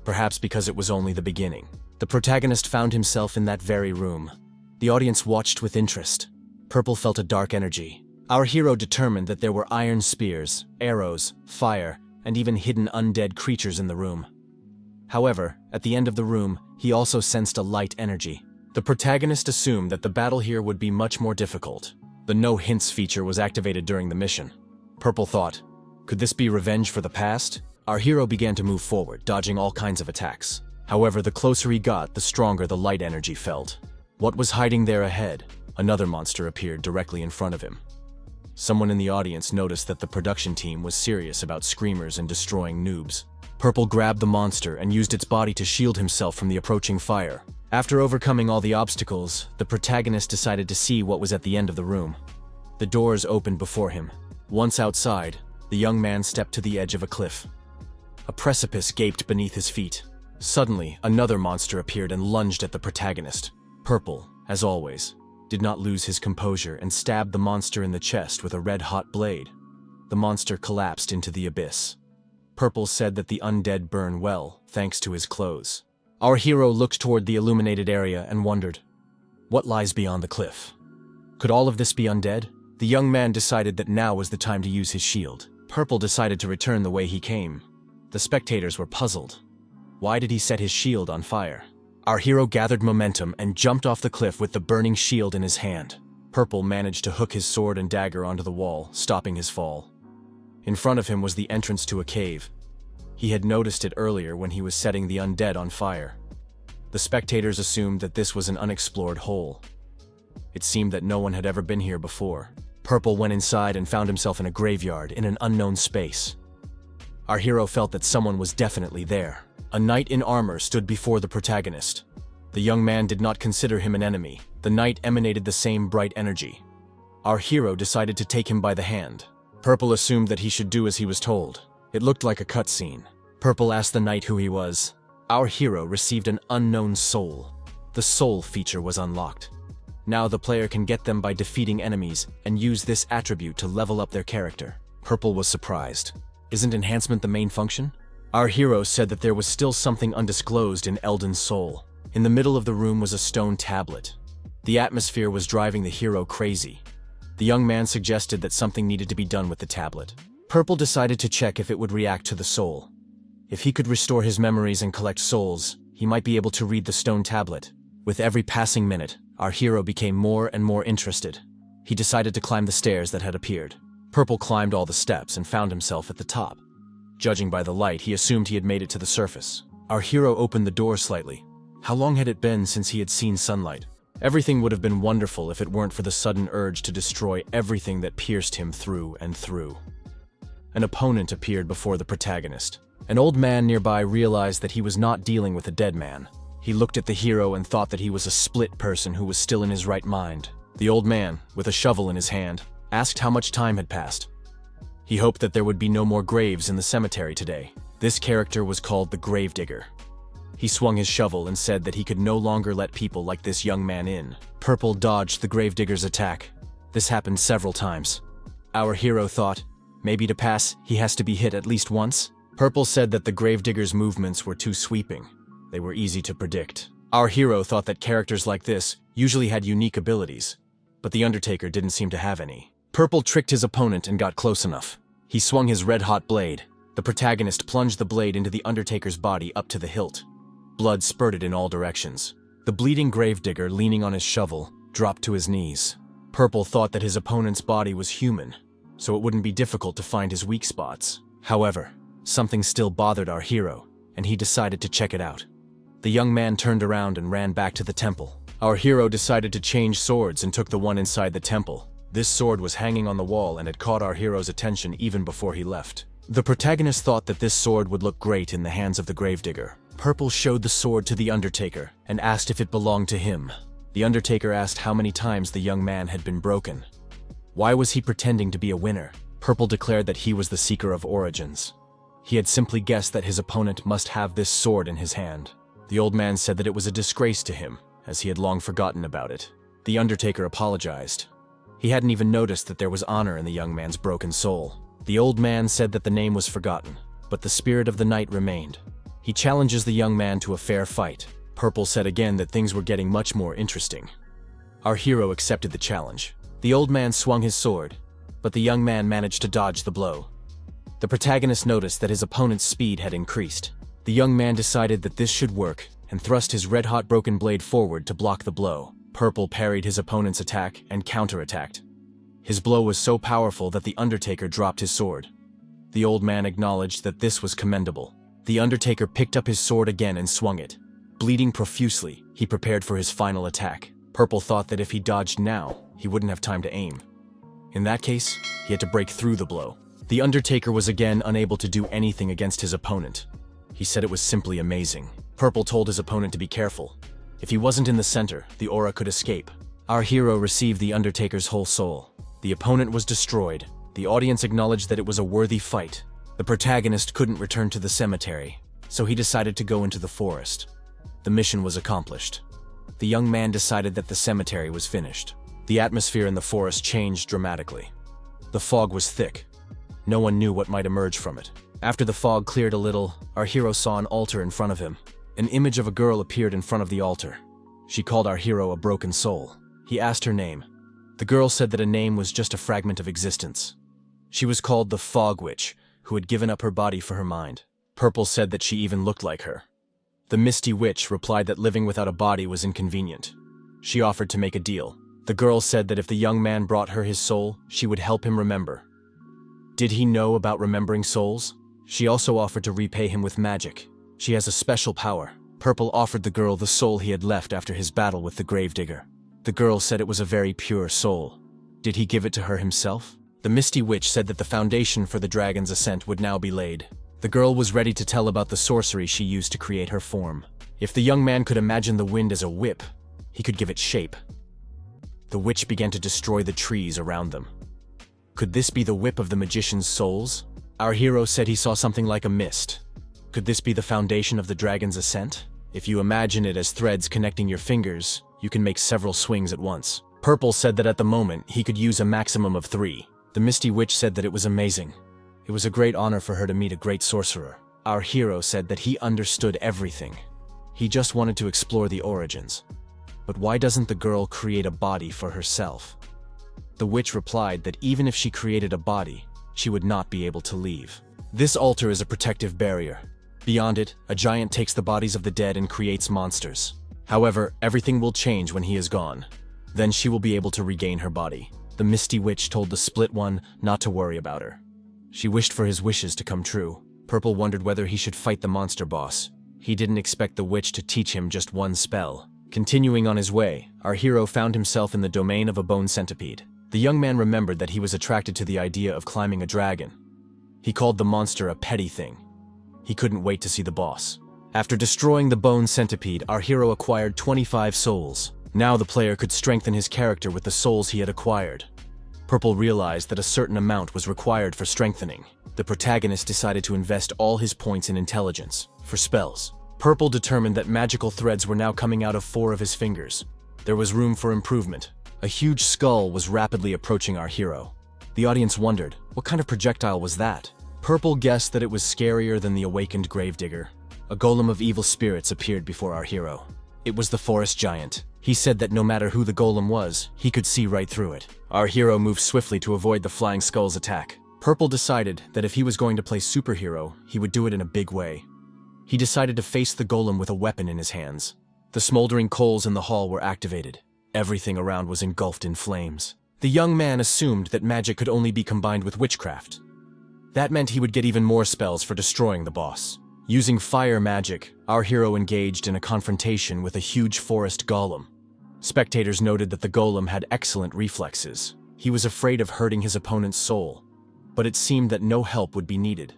perhaps because it was only the beginning. The protagonist found himself in that very room. The audience watched with interest. Purple felt a dark energy. Our hero determined that there were iron spears, arrows, fire, and even hidden undead creatures in the room. However, at the end of the room, he also sensed a light energy. The protagonist assumed that the battle here would be much more difficult. The no hints feature was activated during the mission. Purple thought, could this be revenge for the past? Our hero began to move forward, dodging all kinds of attacks. However, the closer he got, the stronger the light energy felt. What was hiding there ahead? Another monster appeared directly in front of him. Someone in the audience noticed that the production team was serious about screamers and destroying noobs. Purple grabbed the monster and used its body to shield himself from the approaching fire. After overcoming all the obstacles, the protagonist decided to see what was at the end of the room. The doors opened before him. Once outside, the young man stepped to the edge of a cliff. A precipice gaped beneath his feet. Suddenly, another monster appeared and lunged at the protagonist. Purple, as always, did not lose his composure and stabbed the monster in the chest with a red-hot blade. The monster collapsed into the abyss. Purple said that the undead burn well, thanks to his clothes. Our hero looked toward the illuminated area and wondered, what lies beyond the cliff? Could all of this be undead? The young man decided that now was the time to use his shield. Purple decided to return the way he came. The spectators were puzzled. Why did he set his shield on fire? Our hero gathered momentum and jumped off the cliff with the burning shield in his hand. Purple managed to hook his sword and dagger onto the wall, stopping his fall. In front of him was the entrance to a cave. He had noticed it earlier when he was setting the undead on fire. The spectators assumed that this was an unexplored hole. It seemed that no one had ever been here before. Purple went inside and found himself in a graveyard in an unknown space. Our hero felt that someone was definitely there. A knight in armor stood before the protagonist. The young man did not consider him an enemy. The knight emanated the same bright energy. Our hero decided to take him by the hand. Purple assumed that he should do as he was told. It looked like a cutscene. Purple asked the knight who he was. Our hero received an unknown soul. The soul feature was unlocked. Now the player can get them by defeating enemies and use this attribute to level up their character. Purple was surprised. Isn't enhancement the main function? Our hero said that there was still something undisclosed in Elden's soul. In the middle of the room was a stone tablet. The atmosphere was driving the hero crazy. The young man suggested that something needed to be done with the tablet. Purple decided to check if it would react to the soul. If he could restore his memories and collect souls, he might be able to read the stone tablet. With every passing minute, our hero became more and more interested. He decided to climb the stairs that had appeared. Purple climbed all the steps and found himself at the top. Judging by the light, he assumed he had made it to the surface. Our hero opened the door slightly. How long had it been since he had seen sunlight? Everything would have been wonderful if it weren't for the sudden urge to destroy everything that pierced him through and through. An opponent appeared before the protagonist. An old man nearby realized that he was not dealing with a dead man. He looked at the hero and thought that he was a split person who was still in his right mind. The old man, with a shovel in his hand, asked how much time had passed. He hoped that there would be no more graves in the cemetery today. This character was called the Gravedigger. He swung his shovel and said that he could no longer let people like this young man in. Purple dodged the Gravedigger's attack. This happened several times. Our hero thought, maybe to pass, he has to be hit at least once? Purple said that the Gravedigger's movements were too sweeping. They were easy to predict. Our hero thought that characters like this usually had unique abilities, but the Undertaker didn't seem to have any. Purple tricked his opponent and got close enough. He swung his red-hot blade. The protagonist plunged the blade into the Undertaker's body up to the hilt. Blood spurted in all directions. The bleeding Gravedigger, leaning on his shovel, dropped to his knees. Purple thought that his opponent's body was human, so it wouldn't be difficult to find his weak spots. However, something still bothered our hero, and he decided to check it out. The young man turned around and ran back to the temple. Our hero decided to change swords and took the one inside the temple. This sword was hanging on the wall and had caught our hero's attention even before he left. The protagonist thought that this sword would look great in the hands of the Gravedigger. Purple showed the sword to the Undertaker and asked if it belonged to him. The Undertaker asked how many times the young man had been broken. Why was he pretending to be a winner? Purple declared that he was the Seeker of Origins. He had simply guessed that his opponent must have this sword in his hand. The old man said that it was a disgrace to him, as he had long forgotten about it. The Undertaker apologized. He hadn't even noticed that there was honor in the young man's broken soul. The old man said that the name was forgotten, but the spirit of the knight remained. He challenges the young man to a fair fight. Purple said again that things were getting much more interesting. Our hero accepted the challenge. The old man swung his sword, but the young man managed to dodge the blow. The protagonist noticed that his opponent's speed had increased. The young man decided that this should work and thrust his red-hot broken blade forward to block the blow. Purple parried his opponent's attack and counterattacked. His blow was so powerful that the Undertaker dropped his sword. The old man acknowledged that this was commendable. The Undertaker picked up his sword again and swung it. Bleeding profusely, he prepared for his final attack. Purple thought that if he dodged now, he wouldn't have time to aim. In that case, he had to break through the blow. The Undertaker was again unable to do anything against his opponent. He said it was simply amazing. Purple told his opponent to be careful. If he wasn't in the center, the aura could escape. Our hero received the Undertaker's whole soul. The opponent was destroyed. The audience acknowledged that it was a worthy fight. The protagonist couldn't return to the cemetery, so he decided to go into the forest. The mission was accomplished. The young man decided that the cemetery was finished. The atmosphere in the forest changed dramatically. The fog was thick. No one knew what might emerge from it. After the fog cleared a little, our hero saw an altar in front of him. An image of a girl appeared in front of the altar. She called our hero a broken soul. He asked her name. The girl said that a name was just a fragment of existence. She was called the Fog Witch, who had given up her body for her mind. Purple said that she even looked like her. The Misty Witch replied that living without a body was inconvenient. She offered to make a deal. The girl said that if the young man brought her his soul, she would help him remember. Did he know about remembering souls? She also offered to repay him with magic. She has a special power. Purple offered the girl the soul he had left after his battle with the gravedigger. The girl said it was a very pure soul. Did he give it to her himself? The Misty Witch said that the foundation for the dragon's ascent would now be laid. The girl was ready to tell about the sorcery she used to create her form. If the young man could imagine the wind as a whip, he could give it shape. The witch began to destroy the trees around them. Could this be the whip of the magician's souls? Our hero said he saw something like a mist. Could this be the foundation of the dragon's ascent? If you imagine it as threads connecting your fingers, you can make several swings at once. Purple said that at the moment, he could use a maximum of 3. The Misty Witch said that it was amazing. It was a great honor for her to meet a great sorcerer. Our hero said that he understood everything. He just wanted to explore the origins. But why doesn't the girl create a body for herself? The witch replied that even if she created a body, she would not be able to leave. This altar is a protective barrier. Beyond it, a giant takes the bodies of the dead and creates monsters. However, everything will change when he is gone. Then she will be able to regain her body. The Misty Witch told the Split One not to worry about her. She wished for his wishes to come true. Purple wondered whether he should fight the monster boss. He didn't expect the witch to teach him just one spell. Continuing on his way, our hero found himself in the domain of a bone centipede. The young man remembered that he was attracted to the idea of climbing a dragon. He called the monster a petty thing. He couldn't wait to see the boss. After destroying the bone centipede, our hero acquired 25 souls. Now the player could strengthen his character with the souls he had acquired. Purple realized that a certain amount was required for strengthening. The protagonist decided to invest all his points in intelligence, for spells. Purple determined that magical threads were now coming out of 4 of his fingers. There was room for improvement. A huge skull was rapidly approaching our hero. The audience wondered, what kind of projectile was that? Purple guessed that it was scarier than the awakened gravedigger. A golem of evil spirits appeared before our hero. It was the forest giant. He said that no matter who the golem was, he could see right through it. Our hero moved swiftly to avoid the flying skull's attack. Purple decided that if he was going to play superhero, he would do it in a big way. He decided to face the golem with a weapon in his hands. The smoldering coals in the hall were activated. Everything around was engulfed in flames. The young man assumed that magic could only be combined with witchcraft. That meant he would get even more spells for destroying the boss. Using fire magic, our hero engaged in a confrontation with a huge forest golem. Spectators noted that the golem had excellent reflexes. He was afraid of hurting his opponent's soul, but it seemed that no help would be needed.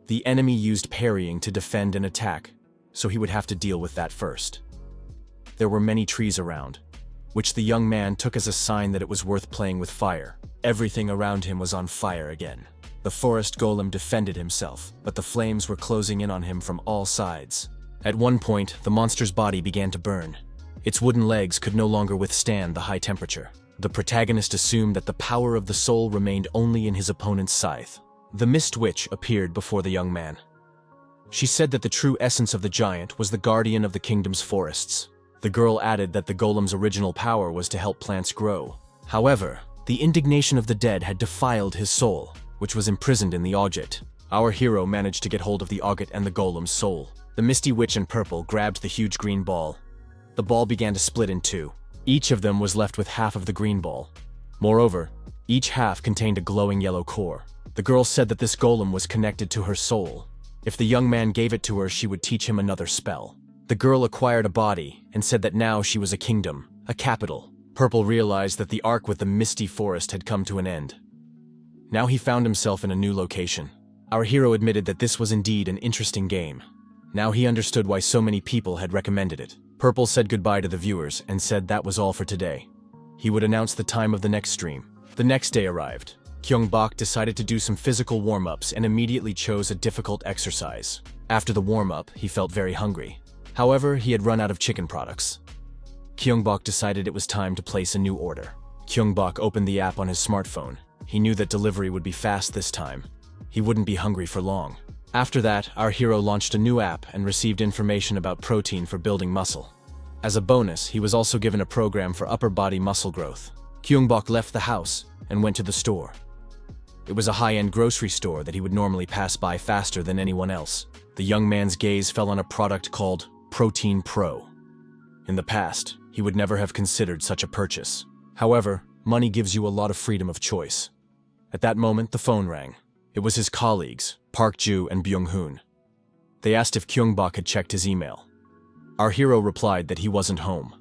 The enemy used parrying to defend an attack, so he would have to deal with that first. There were many trees around, which the young man took as a sign that it was worth playing with fire. Everything around him was on fire again. The forest golem defended himself, but the flames were closing in on him from all sides. At one point, the monster's body began to burn. Its wooden legs could no longer withstand the high temperature. The protagonist assumed that the power of the soul remained only in his opponent's scythe. The Mist Witch appeared before the young man. She said that the true essence of the giant was the guardian of the kingdom's forests. The girl added that the golem's original power was to help plants grow. However, the indignation of the dead had defiled his soul, which was imprisoned in the object. Our hero managed to get hold of the ogget and the golem's soul. The Misty Witch and Purple grabbed the huge green ball. The ball began to split in 2. Each of them was left with half of the green ball. Moreover, Each half contained a glowing yellow core. The girl said that this golem was connected to her soul. If the young man gave it to her, she would teach him another spell. The girl acquired a body and said that now she was a kingdom, a capital. Purple realized that the arc with the misty forest had come to an end. Now he found himself in a new location. Our hero admitted that this was indeed an interesting game. Now he understood why so many people had recommended it. Purple said goodbye to the viewers and said that was all for today. He would announce the time of the next stream. The next day arrived. Gyeong-bok decided to do some physical warm-ups and immediately chose a difficult exercise. After the warm-up, he felt very hungry. However, he had run out of chicken products. Gyeong-bok decided it was time to place a new order. Gyeong-bok opened the app on his smartphone. He knew that delivery would be fast this time. He wouldn't be hungry for long. After that, our hero launched a new app and received information about protein for building muscle. As a bonus, he was also given a program for upper body muscle growth. Gyeong-bok left the house and went to the store. It was a high-end grocery store that he would normally pass by faster than anyone else. The young man's gaze fell on a product called Protein Pro. In the past, he would never have considered such a purchase. However, money gives you a lot of freedom of choice. At that moment, the phone rang. It was his colleagues, Park Ju and Byung-hoon. They asked if Gyeong-bok had checked his email. Our hero replied that he wasn't home.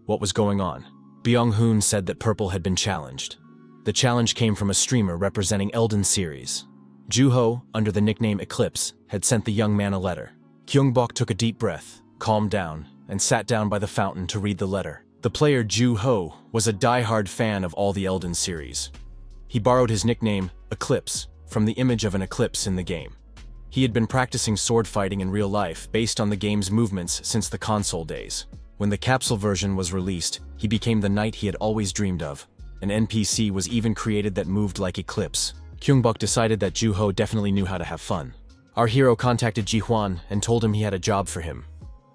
What was going on? Byung-hoon said that Purple had been challenged. The challenge came from a streamer representing Elden series. Ju-ho, under the nickname Eclipse, had sent the young man a letter. Gyeong-bok took a deep breath, calmed down, and sat down by the fountain to read the letter. The player Ju-ho was a die-hard fan of all the Elden series. He borrowed his nickname, Eclipse, from the image of an eclipse in the game. He had been practicing sword fighting in real life based on the game's movements since the console days. When the capsule version was released, he became the knight he had always dreamed of. An NPC was even created that moved like Eclipse. Gyeong-bok decided that Ju-ho definitely knew how to have fun. Our hero contacted Ji-hwan and told him he had a job for him.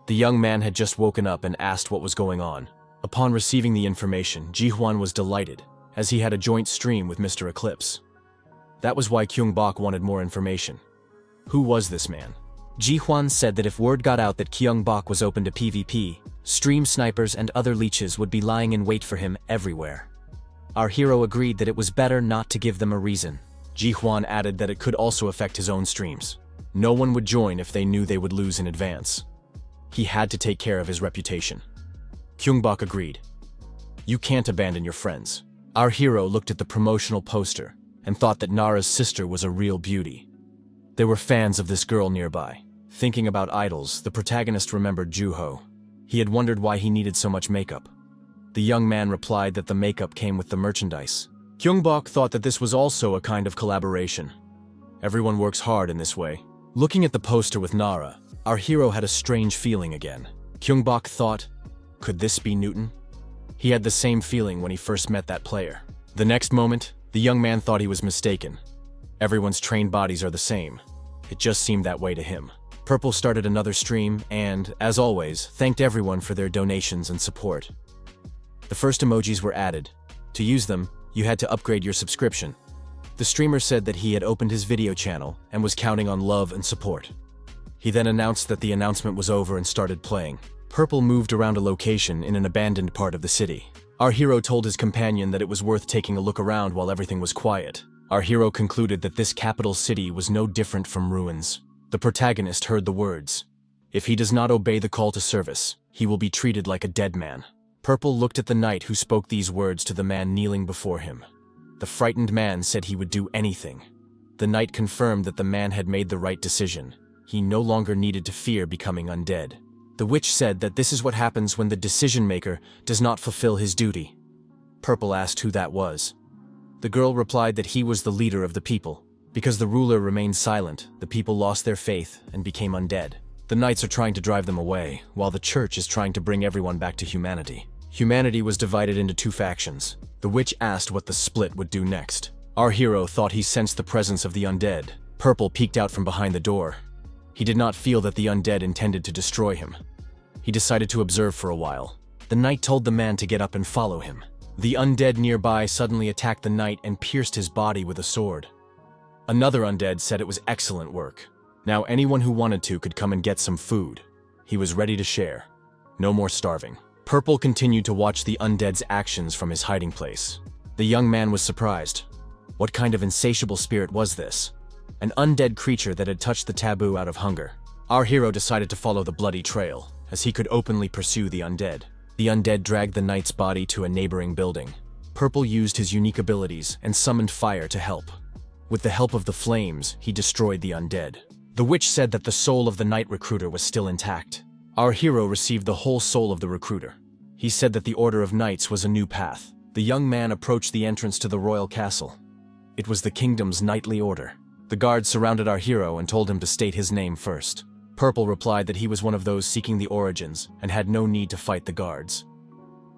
The young man had just woken up and asked what was going on. Upon receiving the information, Ji-hwan was delighted, as he had a joint stream with Mr. Eclipse. That was why Gyeong-bok wanted more information. Who was this man? Ji-hwan said that if word got out that Gyeong-bok was open to PvP, stream snipers and other leeches would be lying in wait for him everywhere. Our hero agreed that it was better not to give them a reason. Ji-hwan added that it could also affect his own streams. No one would join if they knew they would lose in advance. He had to take care of his reputation. Gyeong-bok agreed. You can't abandon your friends. Our hero looked at the promotional poster and thought that Nara's sister was a real beauty. There were fans of this girl nearby. Thinking about idols, the protagonist remembered Ju-ho. He had wondered why he needed so much makeup. The young man replied that the makeup came with the merchandise. Gyeong-bok thought that this was also a kind of collaboration. Everyone works hard in this way. Looking at the poster with Nara, our hero had a strange feeling again. Gyeong-bok thought, could this be Newton? He had the same feeling when he first met that player. The next moment, the young man thought he was mistaken. Everyone's trained bodies are the same. It just seemed that way to him. Purple started another stream and, as always, thanked everyone for their donations and support. The first emojis were added. To use them, you had to upgrade your subscription. The streamer said that he had opened his video channel and was counting on love and support. He then announced that the announcement was over and started playing. Purple moved around a location in an abandoned part of the city. Our hero told his companion that it was worth taking a look around while everything was quiet. Our hero concluded that this capital city was no different from ruins. The protagonist heard the words, "If he does not obey the call to service, he will be treated like a dead man." Purple looked at the knight who spoke these words to the man kneeling before him. The frightened man said he would do anything. The knight confirmed that the man had made the right decision. He no longer needed to fear becoming undead. The witch said that this is what happens when the decision-maker does not fulfill his duty. Purple asked who that was. The girl replied that he was the leader of the people. Because the ruler remained silent, the people lost their faith and became undead. The knights are trying to drive them away, while the church is trying to bring everyone back to humanity. Humanity was divided into two factions. The witch asked what the split would do next. Our hero thought he sensed the presence of the undead. Purple peeked out from behind the door. He did not feel that the undead intended to destroy him. He decided to observe for a while. The knight told the man to get up and follow him. The undead nearby suddenly attacked the knight and pierced his body with a sword. Another undead said it was excellent work. Now anyone who wanted to could come and get some food. He was ready to share. No more starving. Purple continued to watch the undead's actions from his hiding place. The young man was surprised. What kind of insatiable spirit was this? An undead creature that had touched the taboo out of hunger. Our hero decided to follow the bloody trail, as he could openly pursue the undead. The undead dragged the knight's body to a neighboring building. Purple used his unique abilities and summoned fire to help. With the help of the flames, he destroyed the undead. The witch said that the soul of the knight recruiter was still intact. Our hero received the whole soul of the recruiter. He said that the Order of Knights was a new path. The young man approached the entrance to the royal castle. It was the kingdom's knightly order. The guards surrounded our hero and told him to state his name first. Purple replied that he was one of those seeking the origins and had no need to fight the guards.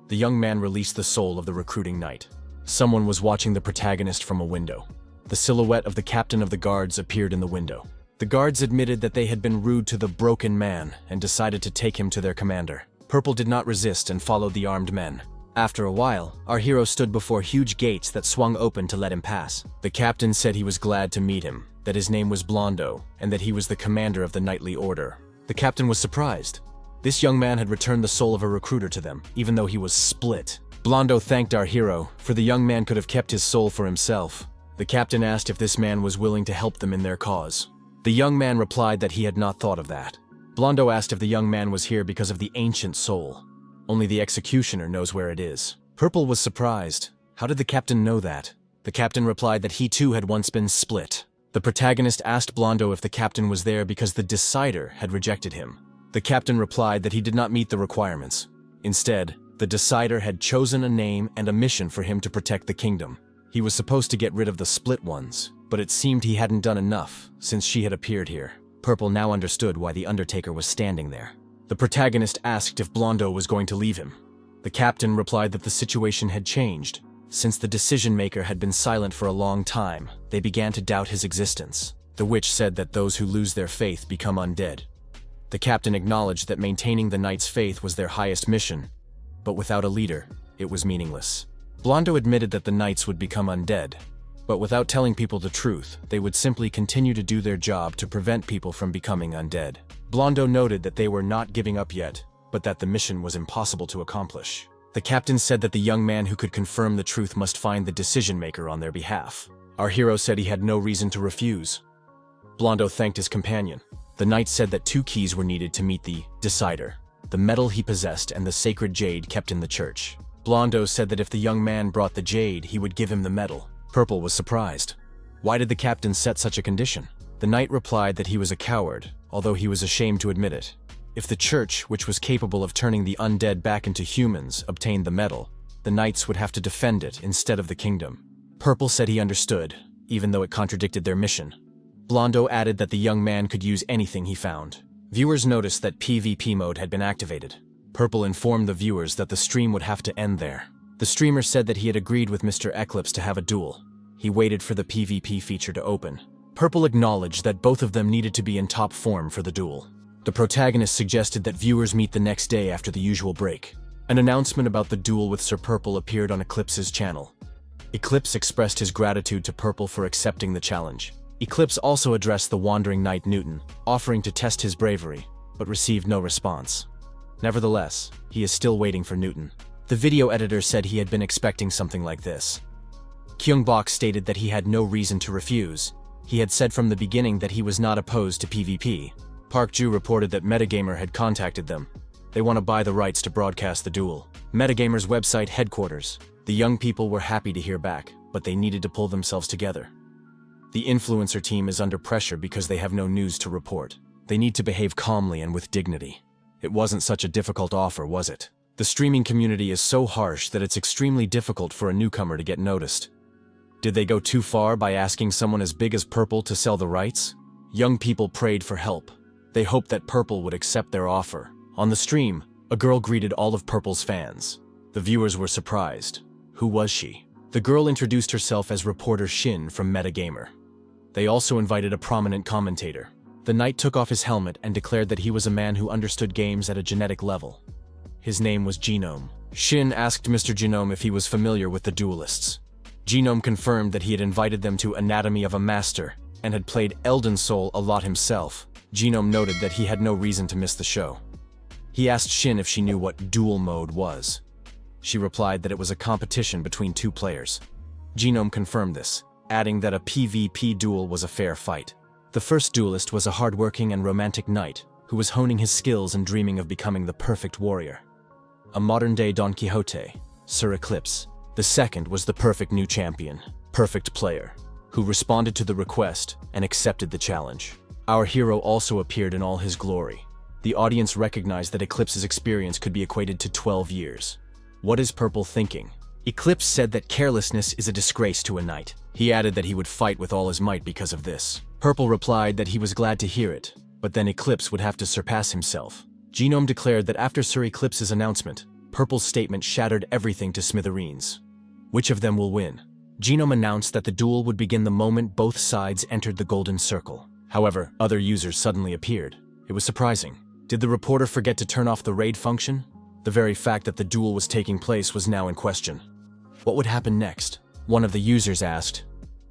The young man released the soul of the recruiting knight. Someone was watching the protagonist from a window. The silhouette of the captain of the guards appeared in the window. The guards admitted that they had been rude to the broken man and decided to take him to their commander. Purple did not resist and followed the armed men. After a while, our hero stood before huge gates that swung open to let him pass. The captain said he was glad to meet him, that his name was Blondo, and that he was the commander of the knightly order. The captain was surprised. This young man had returned the soul of a recruiter to them, even though he was split. Blondo thanked our hero, for the young man could have kept his soul for himself. The captain asked if this man was willing to help them in their cause. The young man replied that he had not thought of that. Blondo asked if the young man was here because of the ancient soul. Only the executioner knows where it is. Purple was surprised. How did the captain know that? The captain replied that he too had once been split. The protagonist asked Blondo if the captain was there because the Decider had rejected him. The captain replied that he did not meet the requirements. Instead, the Decider had chosen a name and a mission for him to protect the kingdom. He was supposed to get rid of the split ones, but it seemed he hadn't done enough since she had appeared here. Purple now understood why the Undertaker was standing there. The protagonist asked if Blondo was going to leave him. The captain replied that the situation had changed. Since the decision-maker had been silent for a long time, they began to doubt his existence. The witch said that those who lose their faith become undead. The captain acknowledged that maintaining the knight's faith was their highest mission, but without a leader, it was meaningless. Blondo admitted that the knights would become undead, but without telling people the truth, they would simply continue to do their job to prevent people from becoming undead. Blondo noted that they were not giving up yet, but that the mission was impossible to accomplish. The captain said that the young man who could confirm the truth must find the decision-maker on their behalf. Our hero said he had no reason to refuse. Blondo thanked his companion. The knight said that 2 keys were needed to meet the Decider, the metal he possessed and the sacred jade kept in the church. Blondo said that if the young man brought the jade, he would give him the metal. Purple was surprised. Why did the captain set such a condition? The knight replied that he was a coward, although he was ashamed to admit it. If the church, which was capable of turning the undead back into humans, obtained the metal, the knights would have to defend it instead of the kingdom. Purple said he understood, even though it contradicted their mission. Blondo added that the young man could use anything he found. Viewers noticed that PvP mode had been activated. Purple informed the viewers that the stream would have to end there. The streamer said that he had agreed with Mr. Eclipse to have a duel. He waited for the PvP feature to open. Purple acknowledged that both of them needed to be in top form for the duel. The protagonist suggested that viewers meet the next day after the usual break. An announcement about the duel with Sir Purple appeared on Eclipse's channel. Eclipse expressed his gratitude to Purple for accepting the challenge. Eclipse also addressed the wandering knight Newton, offering to test his bravery, but received no response. Nevertheless, he is still waiting for Newton. The video editor said he had been expecting something like this. Gyeong-bok stated that he had no reason to refuse. He had said from the beginning that he was not opposed to PvP. Park Ju reported that Metagamer had contacted them. They want to buy the rights to broadcast the duel. Metagamer's website headquarters. The young people were happy to hear back, but they needed to pull themselves together. The influencer team is under pressure because they have no news to report. They need to behave calmly and with dignity. It wasn't such a difficult offer, was it? The streaming community is so harsh that it's extremely difficult for a newcomer to get noticed. Did they go too far by asking someone as big as Purple to sell the rights? Young people prayed for help. They hoped that Purple would accept their offer. On the stream, a girl greeted all of Purple's fans. The viewers were surprised. Who was she? The girl introduced herself as reporter Shin from Metagamer. They also invited a prominent commentator. The knight took off his helmet and declared that he was a man who understood games at a genetic level. His name was Genome. Shin asked Mr. Genome if he was familiar with the duelists. Genome confirmed that he had invited them to Anatomy of a Master and had played Elden Soul a lot himself. Genome noted that he had no reason to miss the show. He asked Shin if she knew what duel mode was. She replied that it was a competition between two players. Genome confirmed this, adding that a PvP duel was a fair fight. The first duelist was a hardworking and romantic knight who was honing his skills and dreaming of becoming the perfect warrior. A modern-day Don Quixote, Sir Eclipse. The second was the perfect new champion, perfect player, who responded to the request and accepted the challenge. Our hero also appeared in all his glory. The audience recognized that Eclipse's experience could be equated to 12 years. What is Purple thinking? Eclipse said that carelessness is a disgrace to a knight. He added that he would fight with all his might because of this. Purple replied that he was glad to hear it, but then Eclipse would have to surpass himself. Genome declared that after Sir Eclipse's announcement, Purple's statement shattered everything to smithereens. Which of them will win? Genome announced that the duel would begin the moment both sides entered the golden circle. However, other users suddenly appeared. It was surprising. Did the reporter forget to turn off the raid function? The very fact that the duel was taking place was now in question. What would happen next? One of the users asked.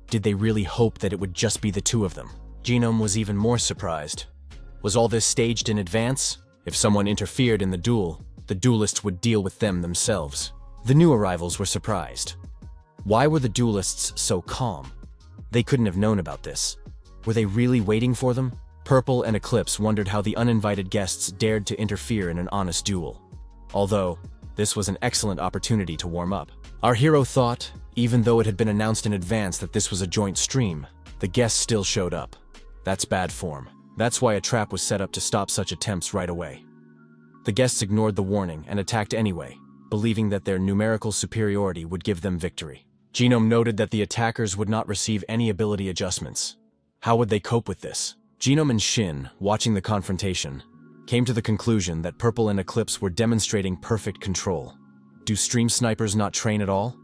Did they really hope that it would just be the two of them? Genome was even more surprised. Was all this staged in advance? If someone interfered in the duel, the duelists would deal with them themselves. The new arrivals were surprised. Why were the duelists so calm? They couldn't have known about this. Were they really waiting for them? Purple and Eclipse wondered how the uninvited guests dared to interfere in an honest duel. Although, this was an excellent opportunity to warm up. Our hero thought, even though it had been announced in advance that this was a joint stream, the guests still showed up. That's bad form. That's why a trap was set up to stop such attempts right away. The guests ignored the warning and attacked anyway, believing that their numerical superiority would give them victory. Genome noted that the attackers would not receive any ability adjustments. How would they cope with this? Genome and Shin, watching the confrontation, came to the conclusion that Purple and Eclipse were demonstrating perfect control. Do stream snipers not train at all?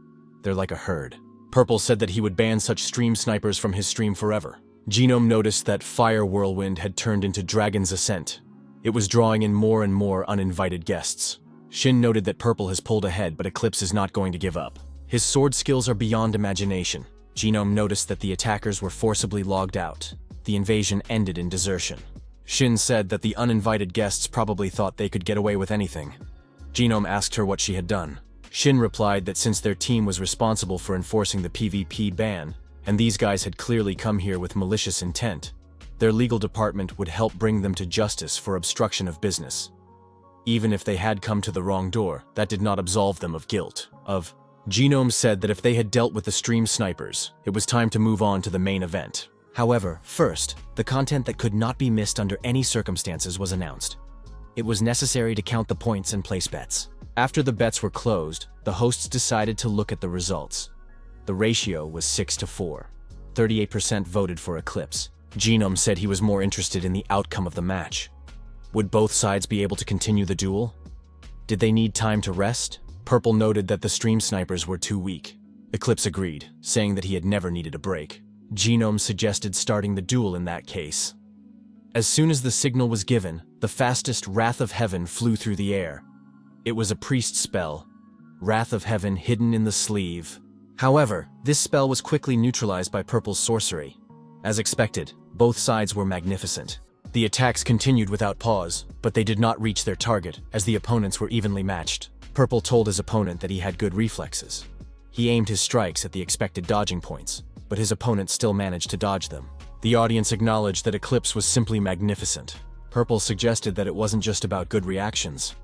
They're like a herd. Purple said that he would ban such stream snipers from his stream forever. Genome noticed that Fire Whirlwind had turned into Dragon's Ascent. It was drawing in more and more uninvited guests. Shin noted that Purple has pulled ahead, but Eclipse is not going to give up. His sword skills are beyond imagination. Genome noticed that the attackers were forcibly logged out. The invasion ended in desertion. Shin said that the uninvited guests probably thought they could get away with anything. Genome asked her what she had done. Shin replied that since their team was responsible for enforcing the PvP ban, and these guys had clearly come here with malicious intent, their legal department would help bring them to justice for obstruction of business. Even if they had come to the wrong door, that did not absolve them of guilt. Genome said that if they had dealt with the stream snipers, it was time to move on to the main event. However, first, the content that could not be missed under any circumstances was announced. It was necessary to count the points and place bets. After the bets were closed, the hosts decided to look at the results. The ratio was 6-4. 38% voted for Eclipse. Genome said he was more interested in the outcome of the match. Would both sides be able to continue the duel? Did they need time to rest? Purple noted that the stream snipers were too weak. Eclipse agreed, saying that he had never needed a break. Genome suggested starting the duel in that case. As soon as the signal was given, the fastest Wrath of Heaven flew through the air. It was a priest spell, Wrath of Heaven hidden in the sleeve. However, this spell was quickly neutralized by Purple's sorcery. As expected, both sides were magnificent. The attacks continued without pause, but they did not reach their target, as the opponents were evenly matched. Purple told his opponent that he had good reflexes. He aimed his strikes at the expected dodging points, but his opponent still managed to dodge them. The audience acknowledged that Eclipse was simply magnificent. Purple suggested that it wasn't just about good reactions.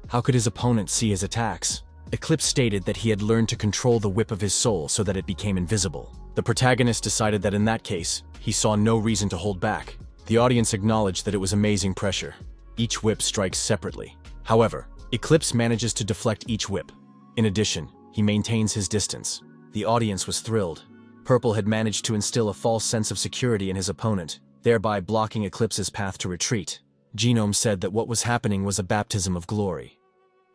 How could his opponent see his attacks? Eclipse stated that he had learned to control the whip of his soul so that it became invisible. The protagonist decided that in that case, he saw no reason to hold back. The audience acknowledged that it was amazing pressure. Each whip strikes separately. However, Eclipse manages to deflect each whip. In addition, he maintains his distance. The audience was thrilled. Purple had managed to instill a false sense of security in his opponent, thereby blocking Eclipse's path to retreat. Genome said that what was happening was a baptism of glory.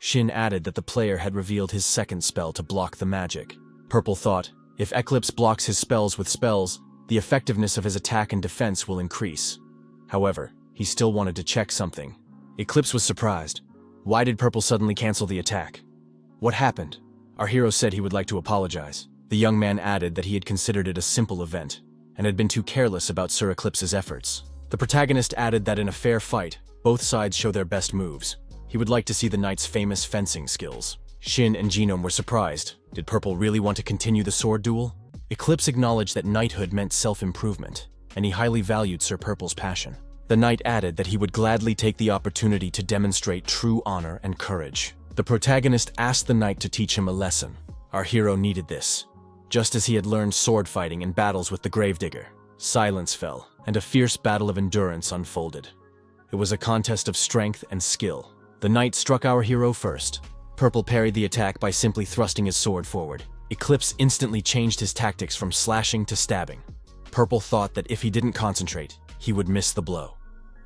Shin added that the player had revealed his second spell to block the magic. Purple thought, if Eclipse blocks his spells with spells, the effectiveness of his attack and defense will increase. However, he still wanted to check something. Eclipse was surprised. Why did Purple suddenly cancel the attack? What happened? Our hero said he would like to apologize. The young man added that he had considered it a simple event, and had been too careless about Sir Eclipse's efforts. The protagonist added that in a fair fight, both sides show their best moves. He would like to see the knight's famous fencing skills. Shin and Genome were surprised. Did Purple really want to continue the sword duel? Eclipse acknowledged that knighthood meant self-improvement, and he highly valued Sir Purple's passion. The knight added that he would gladly take the opportunity to demonstrate true honor and courage. The protagonist asked the knight to teach him a lesson. Our hero needed this. Just as he had learned sword fighting in battles with the gravedigger, silence fell, and a fierce battle of endurance unfolded. It was a contest of strength and skill. The knight struck our hero first. Purple parried the attack by simply thrusting his sword forward. Eclipse instantly changed his tactics from slashing to stabbing. Purple thought that if he didn't concentrate, he would miss the blow.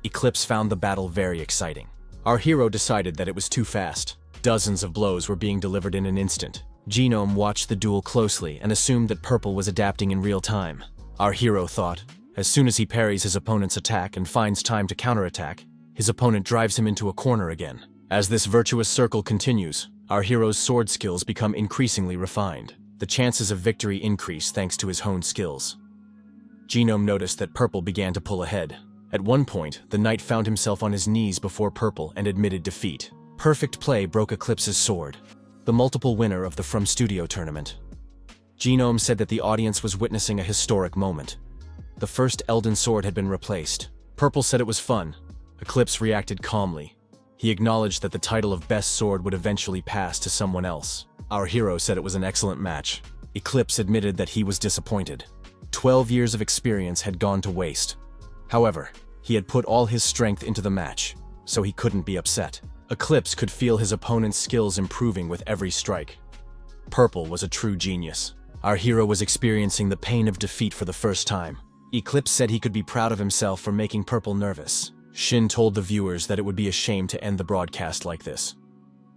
Eclipse found the battle very exciting. Our hero decided that it was too fast. Dozens of blows were being delivered in an instant. Genome watched the duel closely and assumed that Purple was adapting in real time. Our hero thought, as soon as he parries his opponent's attack and finds time to counterattack, his opponent drives him into a corner again. As this virtuous circle continues, our hero's sword skills become increasingly refined. The chances of victory increase thanks to his honed skills. Genome noticed that Purple began to pull ahead. At one point, the knight found himself on his knees before Purple and admitted defeat. Perfect play broke Eclipse's sword, the multiple winner of the From Studio tournament. Genome said that the audience was witnessing a historic moment. The first Elden sword had been replaced. Purple said it was fun. Eclipse reacted calmly. He acknowledged that the title of best sword would eventually pass to someone else. Our hero said it was an excellent match. Eclipse admitted that he was disappointed. 12 years of experience had gone to waste. However, he had put all his strength into the match, so he couldn't be upset. Eclipse could feel his opponent's skills improving with every strike. Purple was a true genius. Our hero was experiencing the pain of defeat for the first time. Eclipse said he could be proud of himself for making Purple nervous. Shin told the viewers that it would be a shame to end the broadcast like this.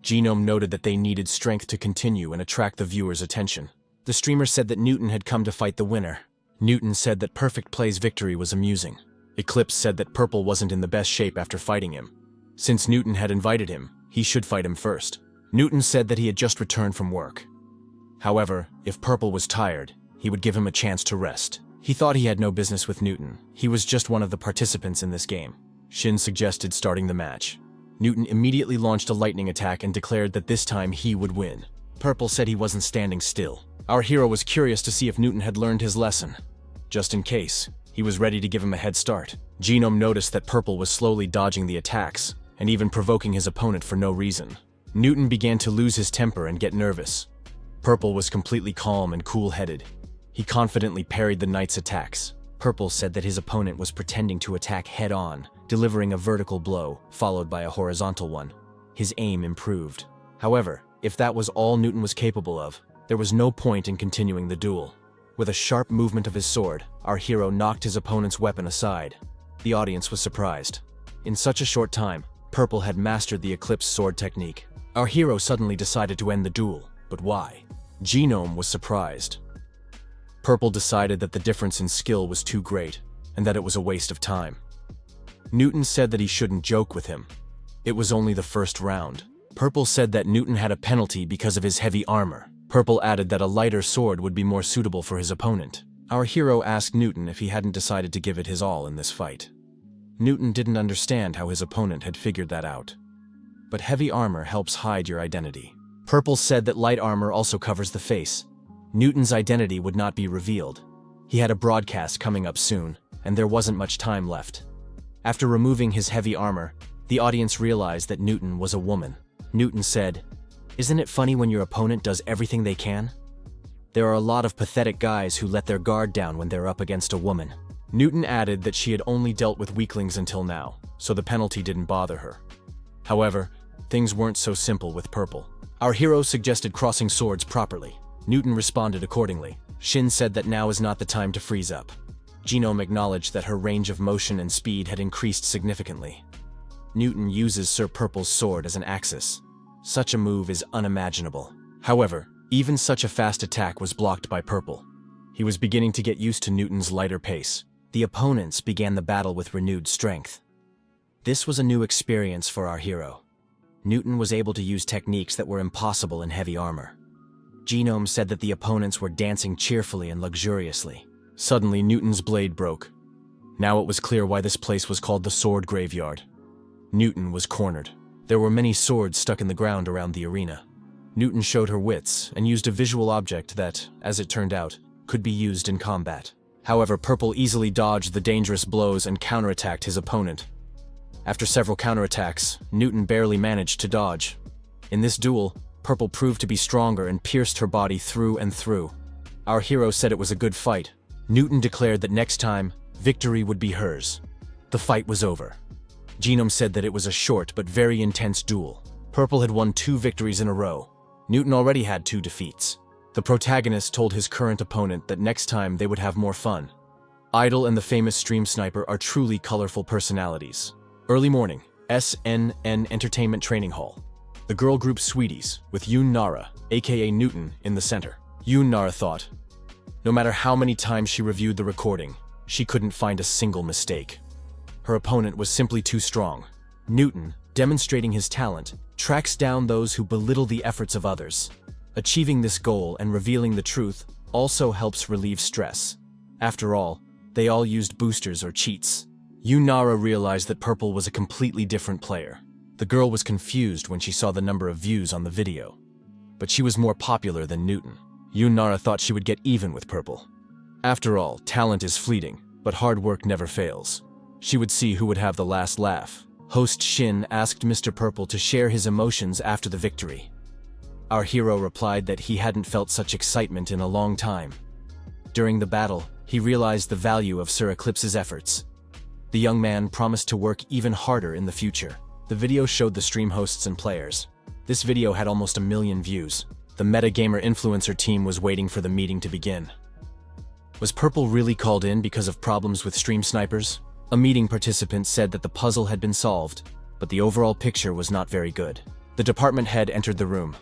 Genome noted that they needed strength to continue and attract the viewers' attention. The streamer said that Newton had come to fight the winner. Newton said that Perfect Play's victory was amusing. Eclipse said that Purple wasn't in the best shape after fighting him. Since Newton had invited him, he should fight him first. Newton said that he had just returned from work. However, if Purple was tired, he would give him a chance to rest. He thought he had no business with Newton. He was just one of the participants in this game. Shin suggested starting the match. Newton immediately launched a lightning attack and declared that this time he would win. Purple said he wasn't standing still. Our hero was curious to see if Newton had learned his lesson. Just in case, he was ready to give him a head start. Genome noticed that Purple was slowly dodging the attacks, and even provoking his opponent for no reason. Newton began to lose his temper and get nervous. Purple was completely calm and cool-headed. He confidently parried the knight's attacks. Purple said that his opponent was pretending to attack head-on, delivering a vertical blow, followed by a horizontal one. His aim improved. However, if that was all Newton was capable of, there was no point in continuing the duel. With a sharp movement of his sword, our hero knocked his opponent's weapon aside. The audience was surprised. In such a short time, Purple had mastered the Eclipse sword technique. Our hero suddenly decided to end the duel, but why? Genome was surprised. Purple decided that the difference in skill was too great, and that it was a waste of time. Newton said that he shouldn't joke with him. It was only the first round. Purple said that Newton had a penalty because of his heavy armor. Purple added that a lighter sword would be more suitable for his opponent. Our hero asked Newton if he hadn't decided to give it his all in this fight. Newton didn't understand how his opponent had figured that out. But heavy armor helps hide your identity. Purple said that light armor also covers the face. Newton's identity would not be revealed. He had a broadcast coming up soon, and there wasn't much time left. After removing his heavy armor, the audience realized that Newton was a woman. Newton said, "Isn't it funny when your opponent does everything they can? There are a lot of pathetic guys who let their guard down when they're up against a woman." Newton added that she had only dealt with weaklings until now, so the penalty didn't bother her. However, things weren't so simple with Purple. Our hero suggested crossing swords properly. Newton responded accordingly. Shin said that now is not the time to freeze up. Genome acknowledged that her range of motion and speed had increased significantly. Newton uses Sir Purple's sword as an axis. Such a move is unimaginable. However, even such a fast attack was blocked by Purple. He was beginning to get used to Newton's lighter pace. The opponents began the battle with renewed strength. This was a new experience for our hero. Newton was able to use techniques that were impossible in heavy armor. Genome said that the opponents were dancing cheerfully and luxuriously. Suddenly, Newton's blade broke. Now it was clear why this place was called the Sword Graveyard. Newton was cornered. There were many swords stuck in the ground around the arena. Newton showed her wits and used a visual object that, as it turned out, could be used in combat. However, Purple easily dodged the dangerous blows and counterattacked his opponent. After several counterattacks, Newton barely managed to dodge. In this duel, Purple proved to be stronger and pierced her body through and through. Our hero said it was a good fight. Newton declared that next time, victory would be hers. The fight was over. Genome said that it was a short but very intense duel. Purple had won 2 victories in a row. Newton already had 2 defeats. The protagonist told his current opponent that next time they would have more fun. Idol and the famous stream sniper are truly colorful personalities. Early morning, SNN Entertainment Training Hall. The girl group Sweeties, with Yoon Nara, aka Newton, in the center. Yoon Nara thought, no matter how many times she reviewed the recording, she couldn't find a single mistake. Her opponent was simply too strong. Newton, demonstrating his talent, tracks down those who belittle the efforts of others. Achieving this goal and revealing the truth also helps relieve stress. After all, they all used boosters or cheats. Yoon Nara realized that Purple was a completely different player. The girl was confused when she saw the number of views on the video. But she was more popular than Newton. Yoon Nara thought she would get even with Purple. After all, talent is fleeting, but hard work never fails. She would see who would have the last laugh. Host Shin asked Mr. Purple to share his emotions after the victory. Our hero replied that he hadn't felt such excitement in a long time. During the battle, he realized the value of Sir Eclipse's efforts. The young man promised to work even harder in the future. The video showed the stream hosts and players. This video had almost 1 million views. The metagamer influencer team was waiting for the meeting to begin. Was Purple really called in because of problems with stream snipers? A meeting participant said that the puzzle had been solved, but the overall picture was not very good. The department head entered the room.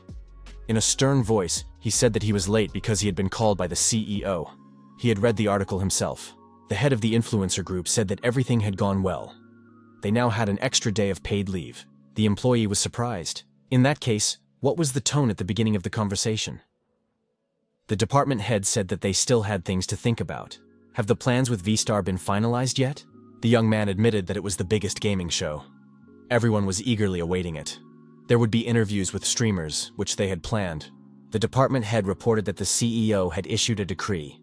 In a stern voice, he said that he was late because he had been called by the CEO. He had read the article himself. The head of the influencer group said that everything had gone well. They now had an extra day of paid leave. The employee was surprised. In that case, what was the tone at the beginning of the conversation? The department head said that they still had things to think about. Have the plans with V-Star been finalized yet? The young man admitted that it was the biggest gaming show. Everyone was eagerly awaiting it. There would be interviews with streamers, which they had planned. The department head reported that the CEO had issued a decree.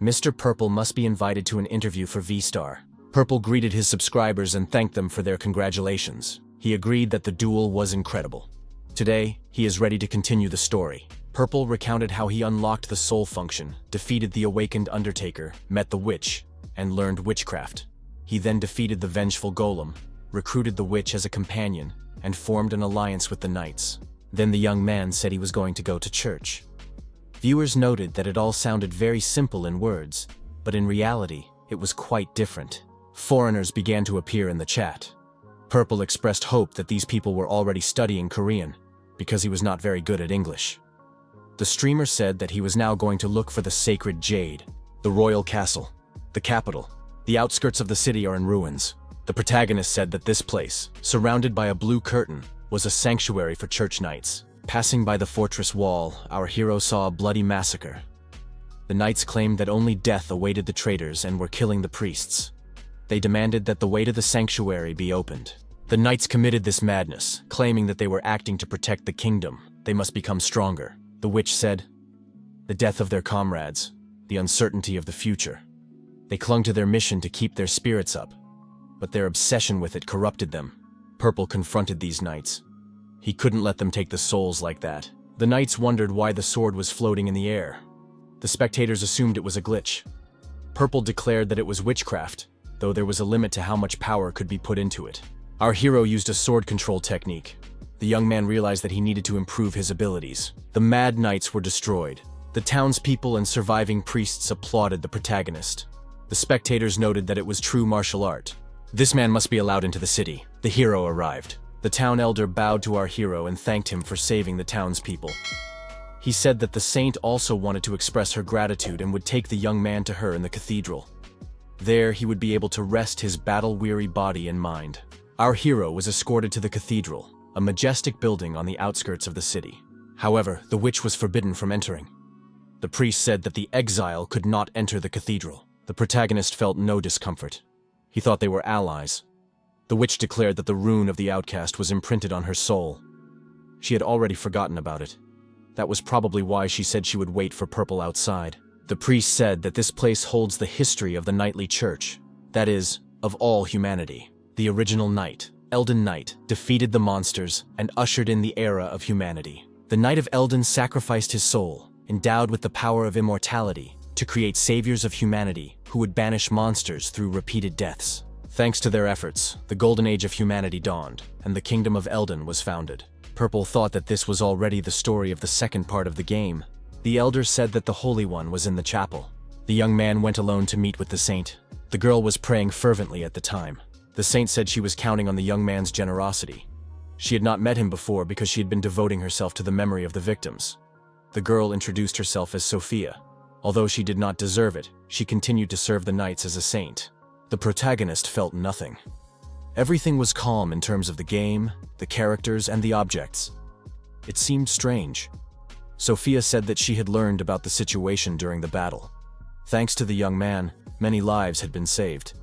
Mr. Purple must be invited to an interview for V-Star. Purple greeted his subscribers and thanked them for their congratulations. He agreed that the duel was incredible. Today, he is ready to continue the story. Purple recounted how he unlocked the soul function, defeated the awakened Undertaker, met the witch, and learned witchcraft. He then defeated the vengeful golem, recruited the witch as a companion, and formed an alliance with the knights. Then the young man said he was going to go to church. Viewers noted that it all sounded very simple in words, but in reality, it was quite different. Foreigners began to appear in the chat. Purple expressed hope that these people were already studying Korean, because he was not very good at English. The streamer said that he was now going to look for the sacred jade, the royal castle, the capital. The outskirts of the city are in ruins. The protagonist said that this place, surrounded by a blue curtain, was a sanctuary for church knights. Passing by the fortress wall, our hero saw a bloody massacre. The knights claimed that only death awaited the traitors and were killing the priests. They demanded that the way to the sanctuary be opened. The knights committed this madness, claiming that they were acting to protect the kingdom. They must become stronger. The witch said, the death of their comrades, the uncertainty of the future. They clung to their mission to keep their spirits up, but their obsession with it corrupted them. Purple confronted these knights. He couldn't let them take the souls like that. The knights wondered why the sword was floating in the air. The spectators assumed it was a glitch. Purple declared that it was witchcraft, though there was a limit to how much power could be put into it. Our hero used a sword control technique. The young man realized that he needed to improve his abilities. The mad knights were destroyed. The townspeople and surviving priests applauded the protagonist. The spectators noted that it was true martial art. This man must be allowed into the city. The hero arrived. The town elder bowed to our hero and thanked him for saving the townspeople. He said that the saint also wanted to express her gratitude and would take the young man to her in the cathedral. There, he would be able to rest his battle-weary body and mind. Our hero was escorted to the cathedral, a majestic building on the outskirts of the city. However, the witch was forbidden from entering. The priest said that the exile could not enter the cathedral. The protagonist felt no discomfort. He thought they were allies. The witch declared that the rune of the outcast was imprinted on her soul. She had already forgotten about it. That was probably why she said she would wait for Purple outside. The priest said that this place holds the history of the knightly church, that is, of all humanity. The original knight, Eldon Knight, defeated the monsters and ushered in the era of humanity. The Knight of Eldon sacrificed his soul, endowed with the power of immortality, to create saviors of humanity who would banish monsters through repeated deaths. Thanks to their efforts, the golden age of humanity dawned, and the kingdom of Eldon was founded. Purple thought that this was already the story of the second part of the game. The elders said that the Holy One was in the chapel. The young man went alone to meet with the saint. The girl was praying fervently at the time. The saint said she was counting on the young man's generosity. She had not met him before because she had been devoting herself to the memory of the victims. The girl introduced herself as Sophia. Although she did not deserve it, she continued to serve the knights as a saint. The protagonist felt nothing. Everything was calm in terms of the game, the characters, and the objects. It seemed strange. Sophia said that she had learned about the situation during the battle. Thanks to the young man, many lives had been saved.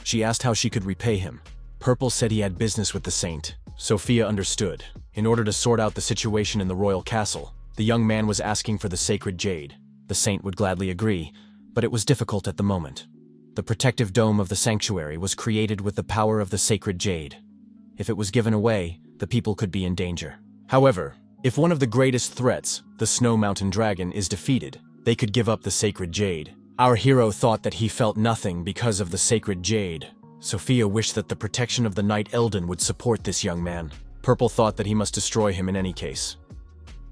She asked how she could repay him. Purple said he had business with the saint. Sophia understood. In order to sort out the situation in the royal castle, the young man was asking for the sacred jade. The saint would gladly agree, but it was difficult at the moment. The protective dome of the sanctuary was created with the power of the sacred jade. If it was given away, the people could be in danger. However, if one of the greatest threats, the Snow Mountain Dragon, is defeated, they could give up the sacred jade. Our hero thought that he felt nothing because of the sacred jade. Sophia wished that the protection of the Knight Eldon would support this young man. Purple thought that he must destroy him in any case.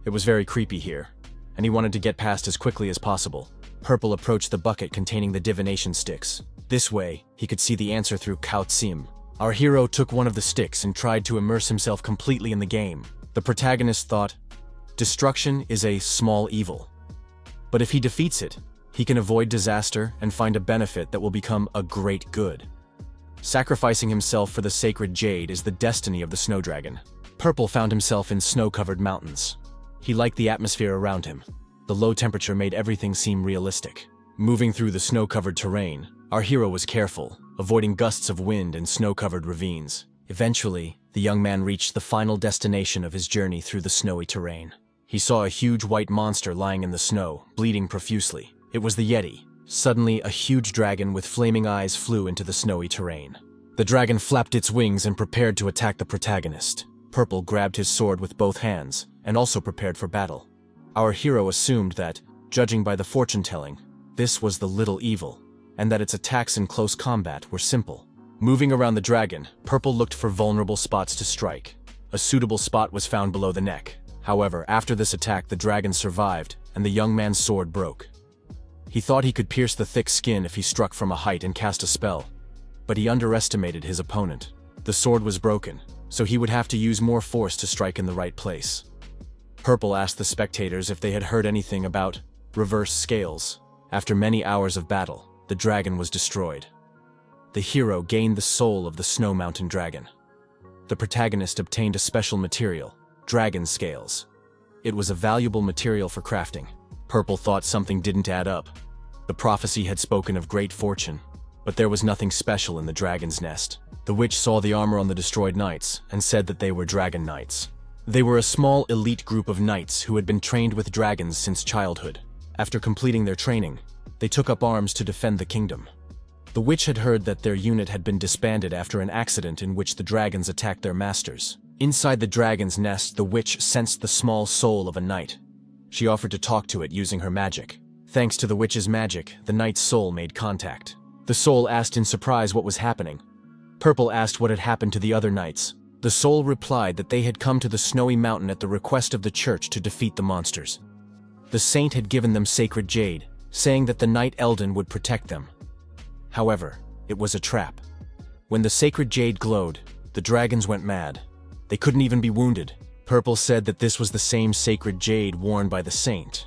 It was very creepy here, and he wanted to get past as quickly as possible. Purple approached the bucket containing the divination sticks. This way, he could see the answer through Kao Tsim. Our hero took one of the sticks and tried to immerse himself completely in the game. The protagonist thought, destruction is a small evil. But if he defeats it, he can avoid disaster and find a benefit that will become a great good. Sacrificing himself for the sacred jade is the destiny of the snow dragon. Purple found himself in snow-covered mountains. He liked the atmosphere around him. The low temperature made everything seem realistic. Moving through the snow-covered terrain, our hero was careful, avoiding gusts of wind and snow-covered ravines. Eventually, the young man reached the final destination of his journey through the snowy terrain. He saw a huge white monster lying in the snow, bleeding profusely. It was the Yeti. Suddenly, a huge dragon with flaming eyes flew into the snowy terrain. The dragon flapped its wings and prepared to attack the protagonist. Purple grabbed his sword with both hands, and also prepared for battle. Our hero assumed that, judging by the fortune-telling, this was the little evil, and that its attacks in close combat were simple. Moving around the dragon, Purple looked for vulnerable spots to strike. A suitable spot was found below the neck. However, after this attack, the dragon survived, and the young man's sword broke. He thought he could pierce the thick skin if he struck from a height and cast a spell, but he underestimated his opponent. The sword was broken, so he would have to use more force to strike in the right place. Purple asked the spectators if they had heard anything about reverse scales. After many hours of battle, the dragon was destroyed. The hero gained the soul of the Snow Mountain Dragon. The protagonist obtained a special material, dragon scales. It was a valuable material for crafting. Purple thought something didn't add up. The prophecy had spoken of great fortune, but there was nothing special in the dragon's nest. The witch saw the armor on the destroyed knights and said that they were dragon knights. They were a small elite group of knights who had been trained with dragons since childhood. After completing their training, they took up arms to defend the kingdom. The witch had heard that their unit had been disbanded after an accident in which the dragons attacked their masters. Inside the dragon's nest, the witch sensed the small soul of a knight. She offered to talk to it using her magic. Thanks to the witch's magic, the knight's soul made contact. The soul asked in surprise what was happening. Purple asked what had happened to the other knights. The soul replied that they had come to the snowy mountain at the request of the church to defeat the monsters. The saint had given them sacred jade, saying that the Knight Eldon would protect them. However, it was a trap. When the sacred jade glowed, the dragons went mad. They couldn't even be wounded. Purple said that this was the same sacred jade worn by the saint.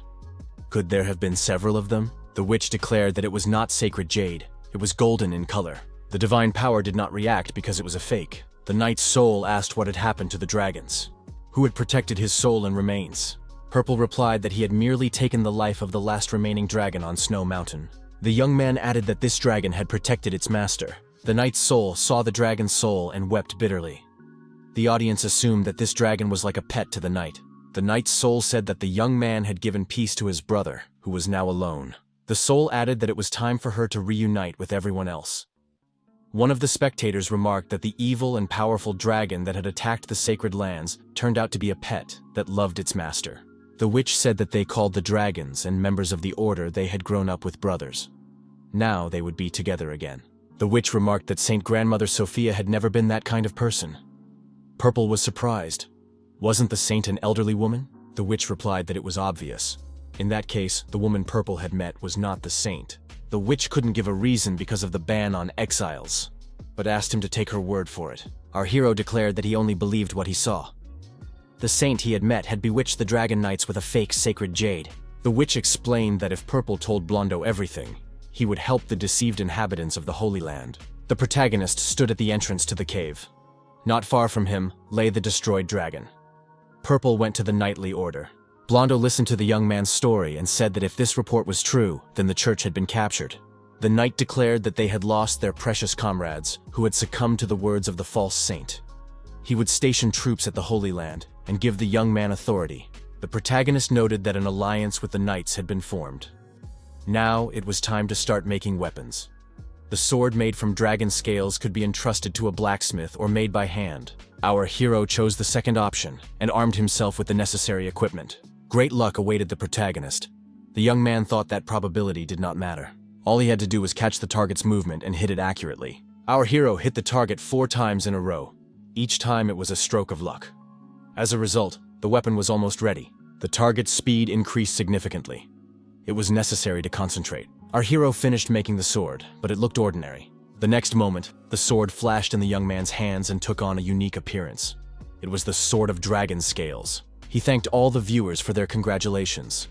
Could there have been several of them? The witch declared that it was not sacred jade. It was golden in color. The divine power did not react because it was a fake. The knight's soul asked what had happened to the dragons. Who had protected his soul and remains? Purple replied that he had merely taken the life of the last remaining dragon on Snow Mountain. The young man added that this dragon had protected its master. The knight's soul saw the dragon's soul and wept bitterly. The audience assumed that this dragon was like a pet to the knight. The knight's soul said that the young man had given peace to his brother, who was now alone. The soul added that it was time for her to reunite with everyone else. One of the spectators remarked that the evil and powerful dragon that had attacked the sacred lands turned out to be a pet that loved its master. The witch said that they called the dragons and members of the order they had grown up with brothers. Now they would be together again. The witch remarked that Saint Grandmother Sophia had never been that kind of person. Purple was surprised. Wasn't the saint an elderly woman? The witch replied that it was obvious. In that case, the woman Purple had met was not the saint. The witch couldn't give a reason because of the ban on exiles, but asked him to take her word for it. Our hero declared that he only believed what he saw. The saint he had met had bewitched the Dragon Knights with a fake sacred jade. The witch explained that if Purple told Blondo everything, he would help the deceived inhabitants of the Holy Land. The protagonist stood at the entrance to the cave. Not far from him lay the destroyed dragon. Purple went to the knightly order. Blondo listened to the young man's story and said that if this report was true, then the church had been captured. The knight declared that they had lost their precious comrades, who had succumbed to the words of the false saint. He would station troops at the Holy Land and give the young man authority. The protagonist noted that an alliance with the knights had been formed. Now it was time to start making weapons. The sword made from dragon scales could be entrusted to a blacksmith or made by hand. Our hero chose the second option and armed himself with the necessary equipment. Great luck awaited the protagonist. The young man thought that probability did not matter. All he had to do was catch the target's movement and hit it accurately. Our hero hit the target 4 times in a row. Each time it was a stroke of luck. As a result, the weapon was almost ready. The target's speed increased significantly. It was necessary to concentrate. Our hero finished making the sword, but it looked ordinary. The next moment, the sword flashed in the young man's hands and took on a unique appearance. It was the Sword of Dragon Scales. He thanked all the viewers for their congratulations.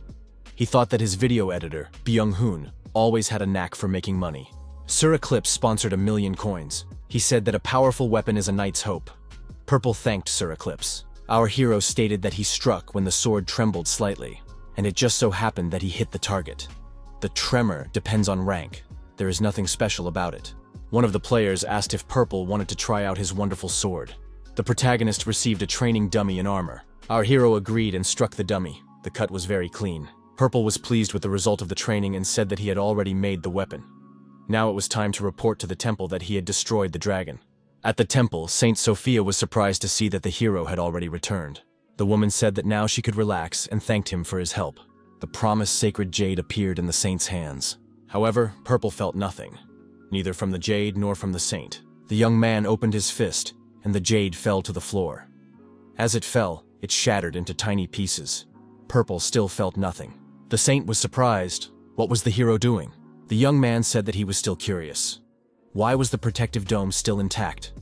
He thought that his video editor, Byung-hoon, always had a knack for making money. Sir Eclipse sponsored 1,000,000 coins. He said that a powerful weapon is a knight's hope. Purple thanked Sir Eclipse. Our hero stated that he struck when the sword trembled slightly, and it just so happened that he hit the target. The tremor depends on rank. There is nothing special about it. One of the players asked if Purple wanted to try out his wonderful sword. The protagonist received a training dummy in armor. Our hero agreed and struck the dummy. The cut was very clean. Purple was pleased with the result of the training and said that he had already made the weapon. Now it was time to report to the temple that he had destroyed the dragon. At the temple, Saint Sophia was surprised to see that the hero had already returned. The woman said that now she could relax and thanked him for his help. The promised sacred jade appeared in the saint's hands. However, Purple felt nothing, neither from the jade nor from the saint. The young man opened his fist, and the jade fell to the floor. As it fell, it shattered into tiny pieces. Purple still felt nothing. The saint was surprised. What was the hero doing? The young man said that he was still curious. Why was the protective dome still intact?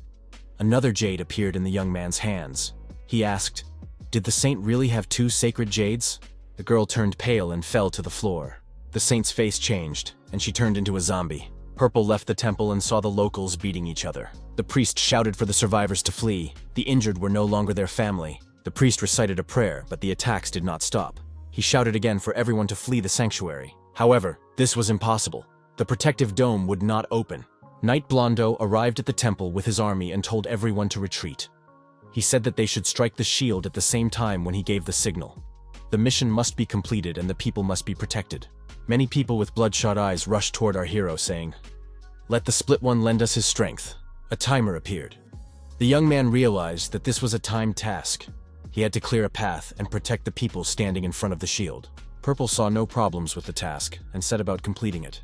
Another jade appeared in the young man's hands. He asked, "Did the saint really have 2 sacred jades?" The girl turned pale and fell to the floor. The saint's face changed, and she turned into a zombie. Purple left the temple and saw the locals beating each other. The priest shouted for the survivors to flee. The injured were no longer their family. The priest recited a prayer, but the attacks did not stop. He shouted again for everyone to flee the sanctuary. However, this was impossible. The protective dome would not open. Knight Blondo arrived at the temple with his army and told everyone to retreat. He said that they should strike the shield at the same time when he gave the signal. The mission must be completed and the people must be protected. Many people with bloodshot eyes rushed toward our hero, saying, "Let the Split One lend us his strength." A timer appeared. The young man realized that this was a timed task. He had to clear a path and protect the people standing in front of the shield. Purple saw no problems with the task and set about completing it.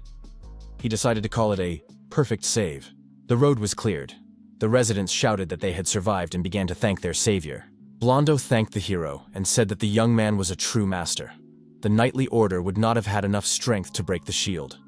He decided to call it a perfect save. The road was cleared. The residents shouted that they had survived and began to thank their savior. Blondo thanked the hero and said that the young man was a true master. The knightly order would not have had enough strength to break the shield.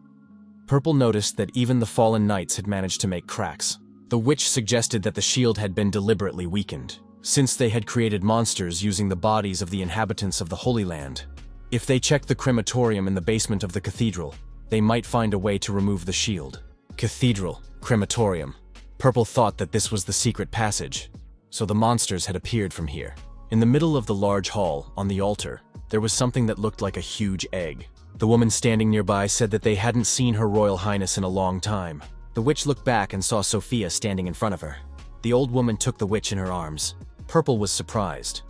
Purple noticed that even the fallen knights had managed to make cracks. The witch suggested that the shield had been deliberately weakened, since they had created monsters using the bodies of the inhabitants of the Holy Land. If they checked the crematorium in the basement of the cathedral, they might find a way to remove the shield. Cathedral, crematorium. Purple thought that this was the secret passage, so the monsters had appeared from here. In the middle of the large hall, on the altar, there was something that looked like a huge egg. The woman standing nearby said that they hadn't seen Her Royal Highness in a long time. The witch looked back and saw Sophia standing in front of her. The old woman took the witch in her arms. Purple was surprised.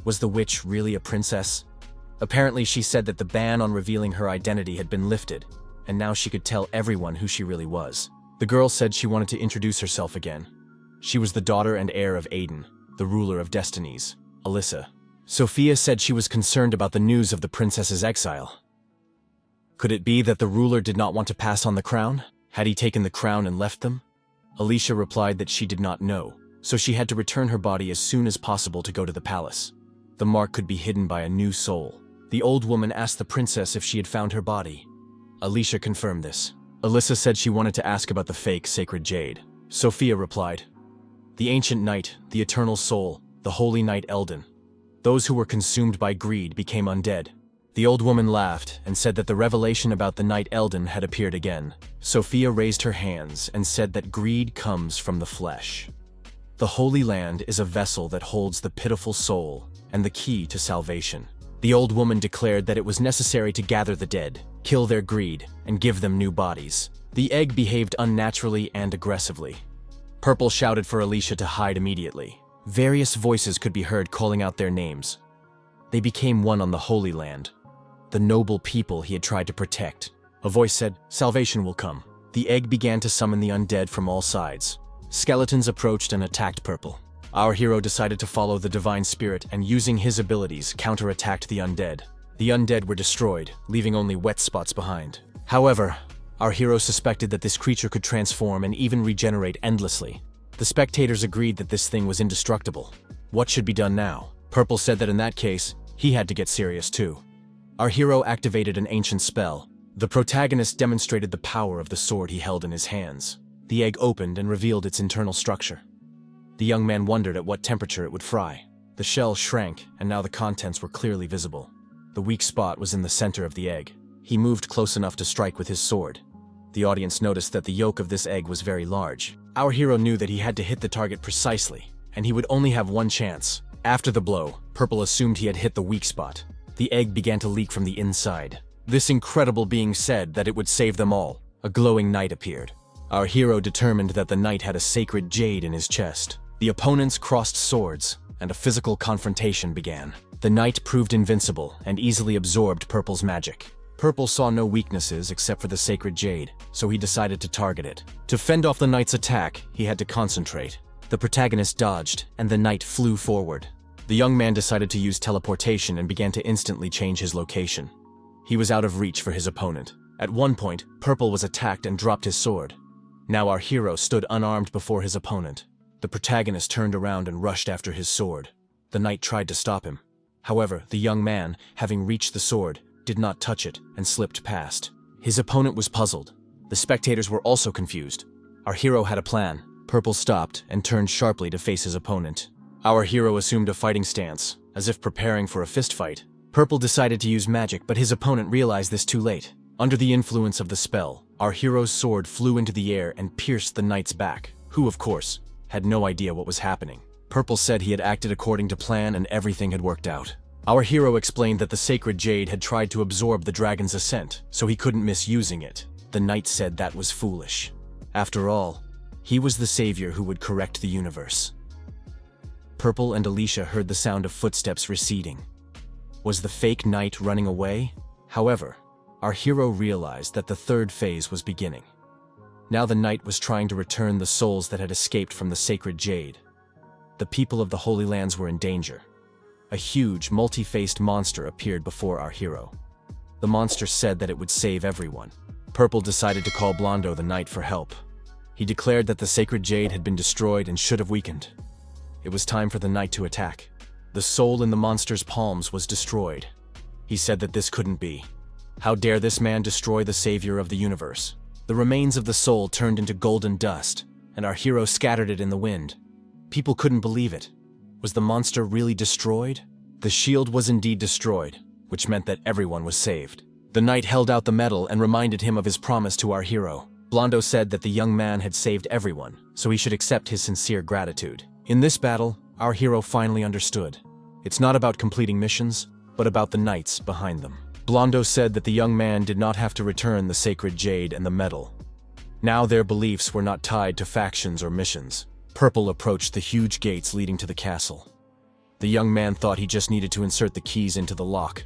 Was the witch really a princess? Apparently, she said that the ban on revealing her identity had been lifted, and now she could tell everyone who she really was. The girl said she wanted to introduce herself again. She was the daughter and heir of Aiden, the ruler of destinies, Alyssa. Sophia said she was concerned about the news of the princess's exile. Could it be that the ruler did not want to pass on the crown? Had he taken the crown and left them? Alicia replied that she did not know, so she had to return her body as soon as possible to go to the palace. The mark could be hidden by a new soul. The old woman asked the princess if she had found her body. Alicia confirmed this. Alyssa said she wanted to ask about the fake sacred jade. Sophia replied, "The ancient knight, the eternal soul, the holy knight Eldon. Those who were consumed by greed became undead." The old woman laughed and said that the revelation about the knight Eldon had appeared again. Sophia raised her hands and said that greed comes from the flesh. The Holy Land is a vessel that holds the pitiful soul and the key to salvation. The old woman declared that it was necessary to gather the dead, kill their greed, and give them new bodies. The egg behaved unnaturally and aggressively. Purple shouted for Alicia to hide immediately. Various voices could be heard calling out their names. They became one on the Holy Land, the noble people he had tried to protect. A voice said, "Salvation will come." The egg began to summon the undead from all sides. Skeletons approached and attacked Purple. Our hero decided to follow the divine spirit and, using his abilities, counterattacked the undead. The undead were destroyed, leaving only wet spots behind. However, our hero suspected that this creature could transform and even regenerate endlessly. The spectators agreed that this thing was indestructible. What should be done now? Purple said that in that case, he had to get serious too. Our hero activated an ancient spell. The protagonist demonstrated the power of the sword he held in his hands. The egg opened and revealed its internal structure. The young man wondered at what temperature it would fry. The shell shrank, and now the contents were clearly visible. The weak spot was in the center of the egg. He moved close enough to strike with his sword. The audience noticed that the yolk of this egg was very large. Our hero knew that he had to hit the target precisely, and he would only have one chance. After the blow, Purple assumed he had hit the weak spot. The egg began to leak from the inside. This incredible being said that it would save them all. A glowing knight appeared. Our hero determined that the knight had a sacred jade in his chest. The opponents crossed swords, and a physical confrontation began. The knight proved invincible and easily absorbed Purple's magic. Purple saw no weaknesses except for the sacred jade, so he decided to target it. To fend off the knight's attack, he had to concentrate. The protagonist dodged, and the knight flew forward. The young man decided to use teleportation and began to instantly change his location. He was out of reach for his opponent. At one point, Purple was attacked and dropped his sword. Now our hero stood unarmed before his opponent. The protagonist turned around and rushed after his sword. The knight tried to stop him. However, the young man, having reached the sword, did not touch it and slipped past. His opponent was puzzled. The spectators were also confused. Our hero had a plan. Purple stopped and turned sharply to face his opponent. Our hero assumed a fighting stance, as if preparing for a fistfight. Purple decided to use magic, but his opponent realized this too late. Under the influence of the spell, our hero's sword flew into the air and pierced the knight's back, who, of course, had no idea what was happening. Purple said he had acted according to plan and everything had worked out. Our hero explained that the sacred jade had tried to absorb the dragon's ascent, so he couldn't miss using it. The knight said that was foolish. After all, he was the savior who would correct the universe. Purple and Alicia heard the sound of footsteps receding. Was the fake knight running away? However, our hero realized that the third phase was beginning. Now the knight was trying to return the souls that had escaped from the sacred jade. The people of the Holy Lands were in danger. A huge, multi-faced monster appeared before our hero. The monster said that it would save everyone. Purple decided to call Blondo the knight for help. He declared that the sacred jade had been destroyed and should have weakened. It was time for the knight to attack. The soul in the monster's palms was destroyed. He said that this couldn't be. How dare this man destroy the savior of the universe? The remains of the soul turned into golden dust, and our hero scattered it in the wind. People couldn't believe it. Was the monster really destroyed? The shield was indeed destroyed, which meant that everyone was saved. The knight held out the medal and reminded him of his promise to our hero. Blondo said that the young man had saved everyone, so he should accept his sincere gratitude. In this battle, our hero finally understood. It's not about completing missions, but about the knights behind them. Blondo said that the young man did not have to return the sacred jade and the medal. Now their beliefs were not tied to factions or missions. Purple approached the huge gates leading to the castle. The young man thought he just needed to insert the keys into the lock.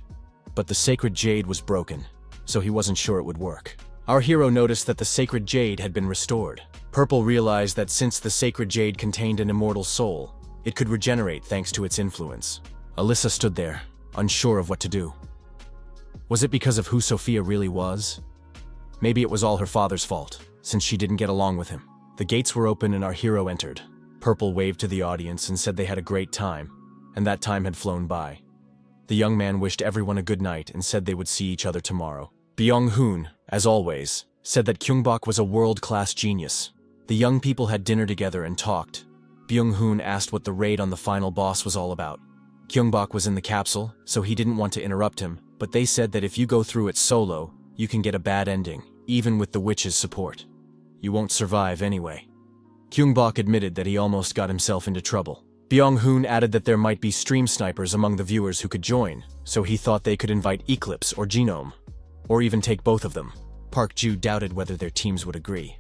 But the sacred jade was broken, so he wasn't sure it would work. Our hero noticed that the sacred jade had been restored. Purple realized that since the sacred jade contained an immortal soul, it could regenerate thanks to its influence. Alyssa stood there, unsure of what to do. Was it because of who Sophia really was? Maybe it was all her father's fault, since she didn't get along with him. The gates were open and our hero entered. Purple waved to the audience and said they had a great time, and that time had flown by. The young man wished everyone a good night and said they would see each other tomorrow. Byung-hoon, as always, said that Gyeong-bok was a world-class genius. The young people had dinner together and talked. Byung-hoon asked what the raid on the final boss was all about. Gyeong-bok was in the capsule, so he didn't want to interrupt him, but they said that if you go through it solo, you can get a bad ending, even with the witch's support. You won't survive anyway. Gyeong-bok admitted that he almost got himself into trouble. Byung-hoon added that there might be stream snipers among the viewers who could join, so he thought they could invite Eclipse or Genome, or even take both of them. Park Ju doubted whether their teams would agree.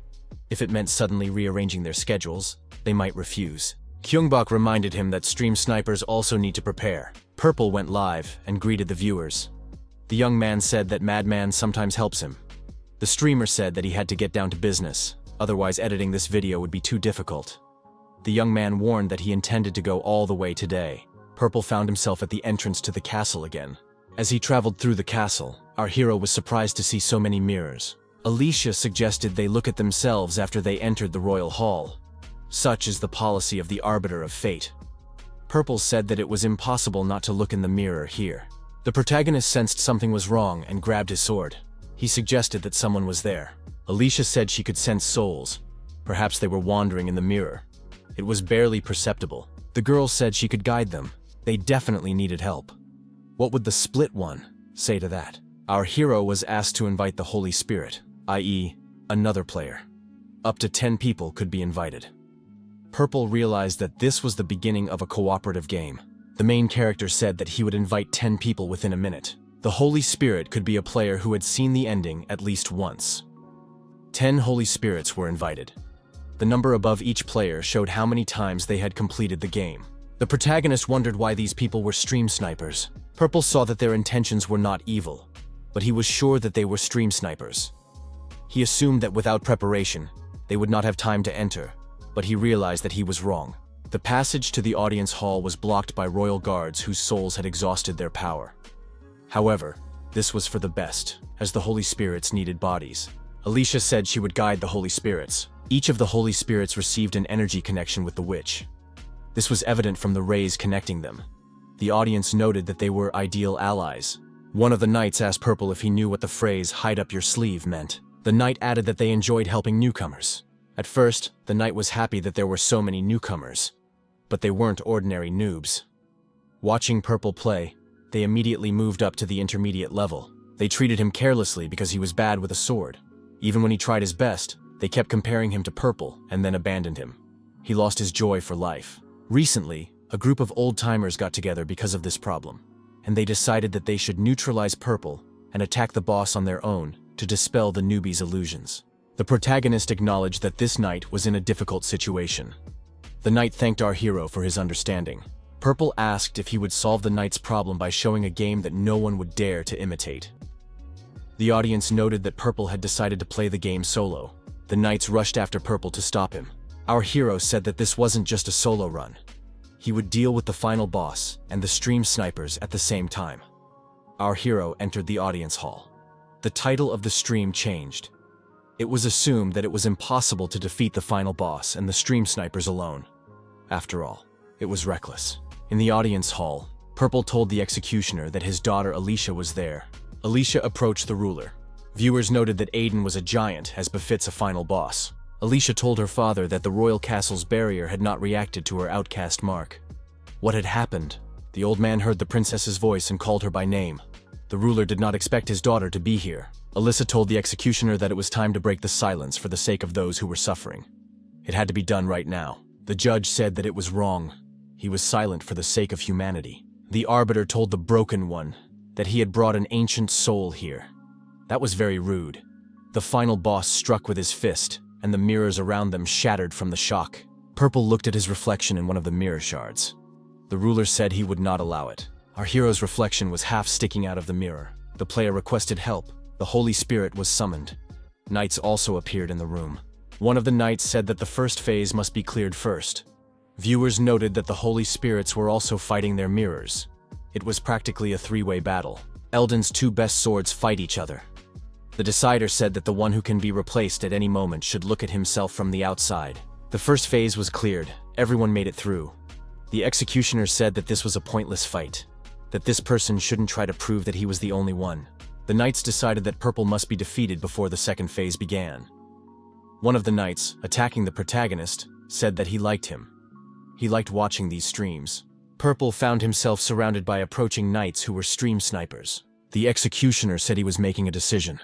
If it meant suddenly rearranging their schedules, they might refuse. Gyeong-bok reminded him that stream snipers also need to prepare. Purple went live and greeted the viewers. The young man said that Madman sometimes helps him. The streamer said that he had to get down to business, otherwise editing this video would be too difficult. The young man warned that he intended to go all the way today. Purple found himself at the entrance to the castle again. As he traveled through the castle, our hero was surprised to see so many mirrors. Alicia suggested they look at themselves after they entered the royal hall. Such is the policy of the Arbiter of Fate. Purple said that it was impossible not to look in the mirror here. The protagonist sensed something was wrong and grabbed his sword. He suggested that someone was there. Alicia said she could sense souls. Perhaps they were wandering in the mirror. It was barely perceptible. The girl said she could guide them. They definitely needed help. What would the split one say to that? Our hero was asked to invite the Holy Spirit, i.e., another player. Up to 10 people could be invited. Purple realized that this was the beginning of a cooperative game. The main character said that he would invite 10 people within a minute. The Holy Spirit could be a player who had seen the ending at least once. 10 Holy Spirits were invited. The number above each player showed how many times they had completed the game. The protagonist wondered why these people were stream snipers. Purple saw that their intentions were not evil, but he was sure that they were stream snipers. He assumed that without preparation, they would not have time to enter, but he realized that he was wrong. The passage to the audience hall was blocked by royal guards whose souls had exhausted their power. However, this was for the best, as the Holy Spirits needed bodies. Alicia said she would guide the Holy Spirits. Each of the Holy Spirits received an energy connection with the witch. This was evident from the rays connecting them. The audience noted that they were ideal allies. One of the knights asked Purple if he knew what the phrase "hide up your sleeve" meant. The knight added that they enjoyed helping newcomers. At first, the knight was happy that there were so many newcomers, but they weren't ordinary noobs. Watching Purple play, they immediately moved up to the intermediate level. They treated him carelessly because he was bad with a sword. Even when he tried his best, they kept comparing him to Purple and then abandoned him. He lost his joy for life. Recently, a group of old-timers got together because of this problem, and they decided that they should neutralize Purple and attack the boss on their own to dispel the newbie's illusions. The protagonist acknowledged that this knight was in a difficult situation. The knight thanked our hero for his understanding. Purple asked if he would solve the knight's problem by showing a game that no one would dare to imitate. The audience noted that Purple had decided to play the game solo. The knights rushed after Purple to stop him. Our hero said that this wasn't just a solo run. He would deal with the final boss and the stream snipers at the same time. Our hero entered the audience hall. The title of the stream changed. It was assumed that it was impossible to defeat the final boss and the stream snipers alone. After all, it was reckless. In the audience hall, Purple told the executioner that his daughter Alicia was there. Alicia approached the ruler. Viewers noted that Aiden was a giant, as befits a final boss. Alicia told her father that the royal castle's barrier had not reacted to her outcast mark. What had happened? The old man heard the princess's voice and called her by name. The ruler did not expect his daughter to be here. Alyssa told the executioner that it was time to break the silence for the sake of those who were suffering. It had to be done right now. The judge said that it was wrong. He was silent for the sake of humanity. The arbiter told the broken one that he had brought an ancient soul here. That was very rude. The final boss struck with his fist, and the mirrors around them shattered from the shock. Purple looked at his reflection in one of the mirror shards. The ruler said he would not allow it. Our hero's reflection was half sticking out of the mirror. The player requested help. The Holy Spirit was summoned. Knights also appeared in the room. One of the knights said that the first phase must be cleared first. Viewers noted that the Holy Spirits were also fighting their mirrors. It was practically a three-way battle. Elden's two best swords fight each other. The decider said that the one who can be replaced at any moment should look at himself from the outside. The first phase was cleared. Everyone made it through. The executioner said that this was a pointless fight, that this person shouldn't try to prove that he was the only one. The knights decided that Purple must be defeated before the second phase began. One of the knights, attacking the protagonist, said that he liked him. He liked watching these streams. Purple found himself surrounded by approaching knights who were stream snipers. The executioner said he was making a decision.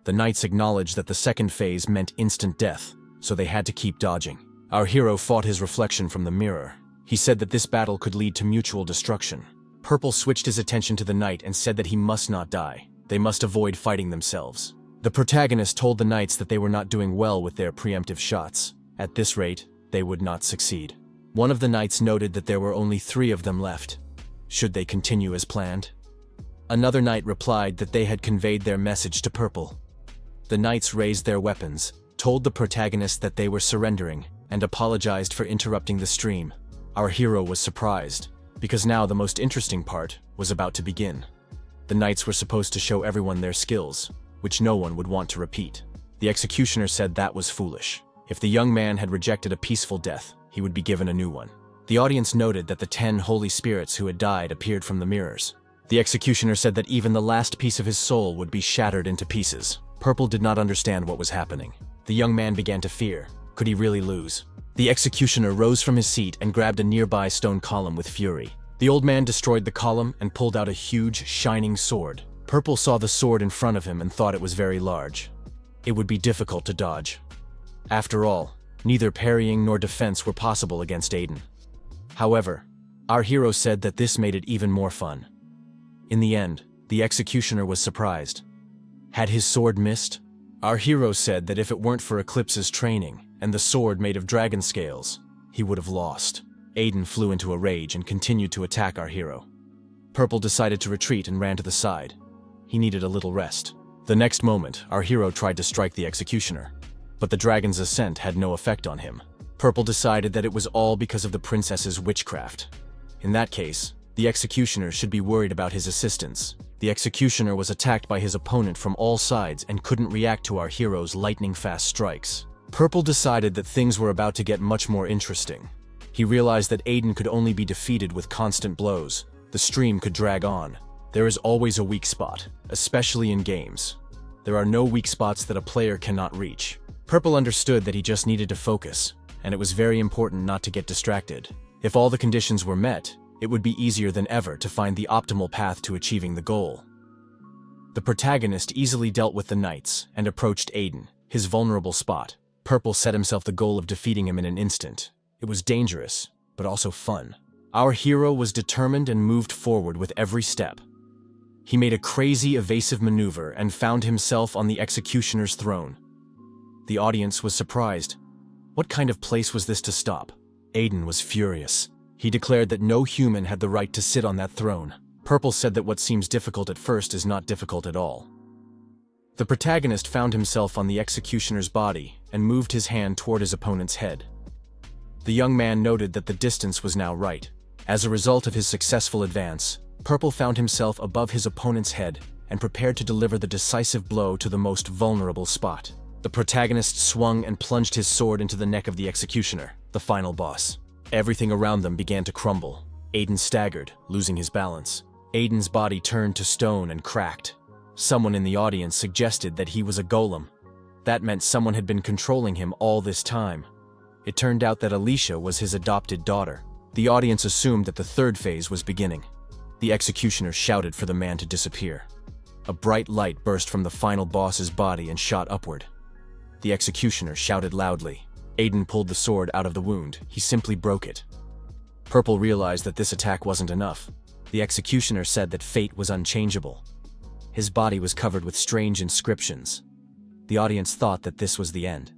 The knights acknowledged that the second phase meant instant death, so they had to keep dodging. Our hero fought his reflection from the mirror. He said that this battle could lead to mutual destruction. Purple switched his attention to the knight and said that he must not die. They must avoid fighting themselves. The protagonist told the knights that they were not doing well with their preemptive shots. At this rate, they would not succeed. One of the knights noted that there were only 3 of them left. Should they continue as planned? Another knight replied that they had conveyed their message to Purple. The knights raised their weapons, told the protagonist that they were surrendering, and apologized for interrupting the stream. Our hero was surprised, because now the most interesting part was about to begin. The knights were supposed to show everyone their skills, which no one would want to repeat. The executioner said that was foolish. If the young man had rejected a peaceful death, he would be given a new one. The audience noted that the 10 holy spirits who had died appeared from the mirrors. The executioner said that even the last piece of his soul would be shattered into pieces. Purple did not understand what was happening. The young man began to fear. Could he really lose? The executioner rose from his seat and grabbed a nearby stone column with fury. The old man destroyed the column and pulled out a huge, shining sword. Purple saw the sword in front of him and thought it was very large. It would be difficult to dodge. After all, neither parrying nor defense were possible against Aiden. However, our hero said that this made it even more fun. In the end, the executioner was surprised. Had his sword missed? Our hero said that if it weren't for Eclipse's training and the sword made of dragon scales, he would have lost. Aiden flew into a rage and continued to attack our hero. Purple decided to retreat and ran to the side. He needed a little rest. The next moment, our hero tried to strike the executioner, but the dragon's ascent had no effect on him. Purple decided that it was all because of the princess's witchcraft. In that case, the executioner should be worried about his assistants. The executioner was attacked by his opponent from all sides and couldn't react to our hero's lightning-fast strikes. Purple decided that things were about to get much more interesting. He realized that Aiden could only be defeated with constant blows. The stream could drag on. There is always a weak spot, especially in games. There are no weak spots that a player cannot reach. Purple understood that he just needed to focus, and it was very important not to get distracted. If all the conditions were met, it would be easier than ever to find the optimal path to achieving the goal. The protagonist easily dealt with the knights and approached Aiden, his vulnerable spot. Purple set himself the goal of defeating him in an instant. It was dangerous, but also fun. Our hero was determined and moved forward with every step. He made a crazy evasive maneuver and found himself on the executioner's throne. The audience was surprised. What kind of place was this to stop? Aiden was furious. He declared that no human had the right to sit on that throne. Purple said that what seems difficult at first is not difficult at all. The protagonist found himself on the executioner's body and moved his hand toward his opponent's head. The young man noted that the distance was now right. As a result of his successful advance, Purple found himself above his opponent's head and prepared to deliver the decisive blow to the most vulnerable spot. The protagonist swung and plunged his sword into the neck of the executioner, the final boss. Everything around them began to crumble. Aiden staggered, losing his balance. Aiden's body turned to stone and cracked. Someone in the audience suggested that he was a golem. That meant someone had been controlling him all this time. It turned out that Alicia was his adopted daughter. The audience assumed that the third phase was beginning. The executioner shouted for the man to disappear. A bright light burst from the final boss's body and shot upward. The executioner shouted loudly. Aiden pulled the sword out of the wound. He simply broke it. Purple realized that this attack wasn't enough. The executioner said that fate was unchangeable. His body was covered with strange inscriptions. The audience thought that this was the end.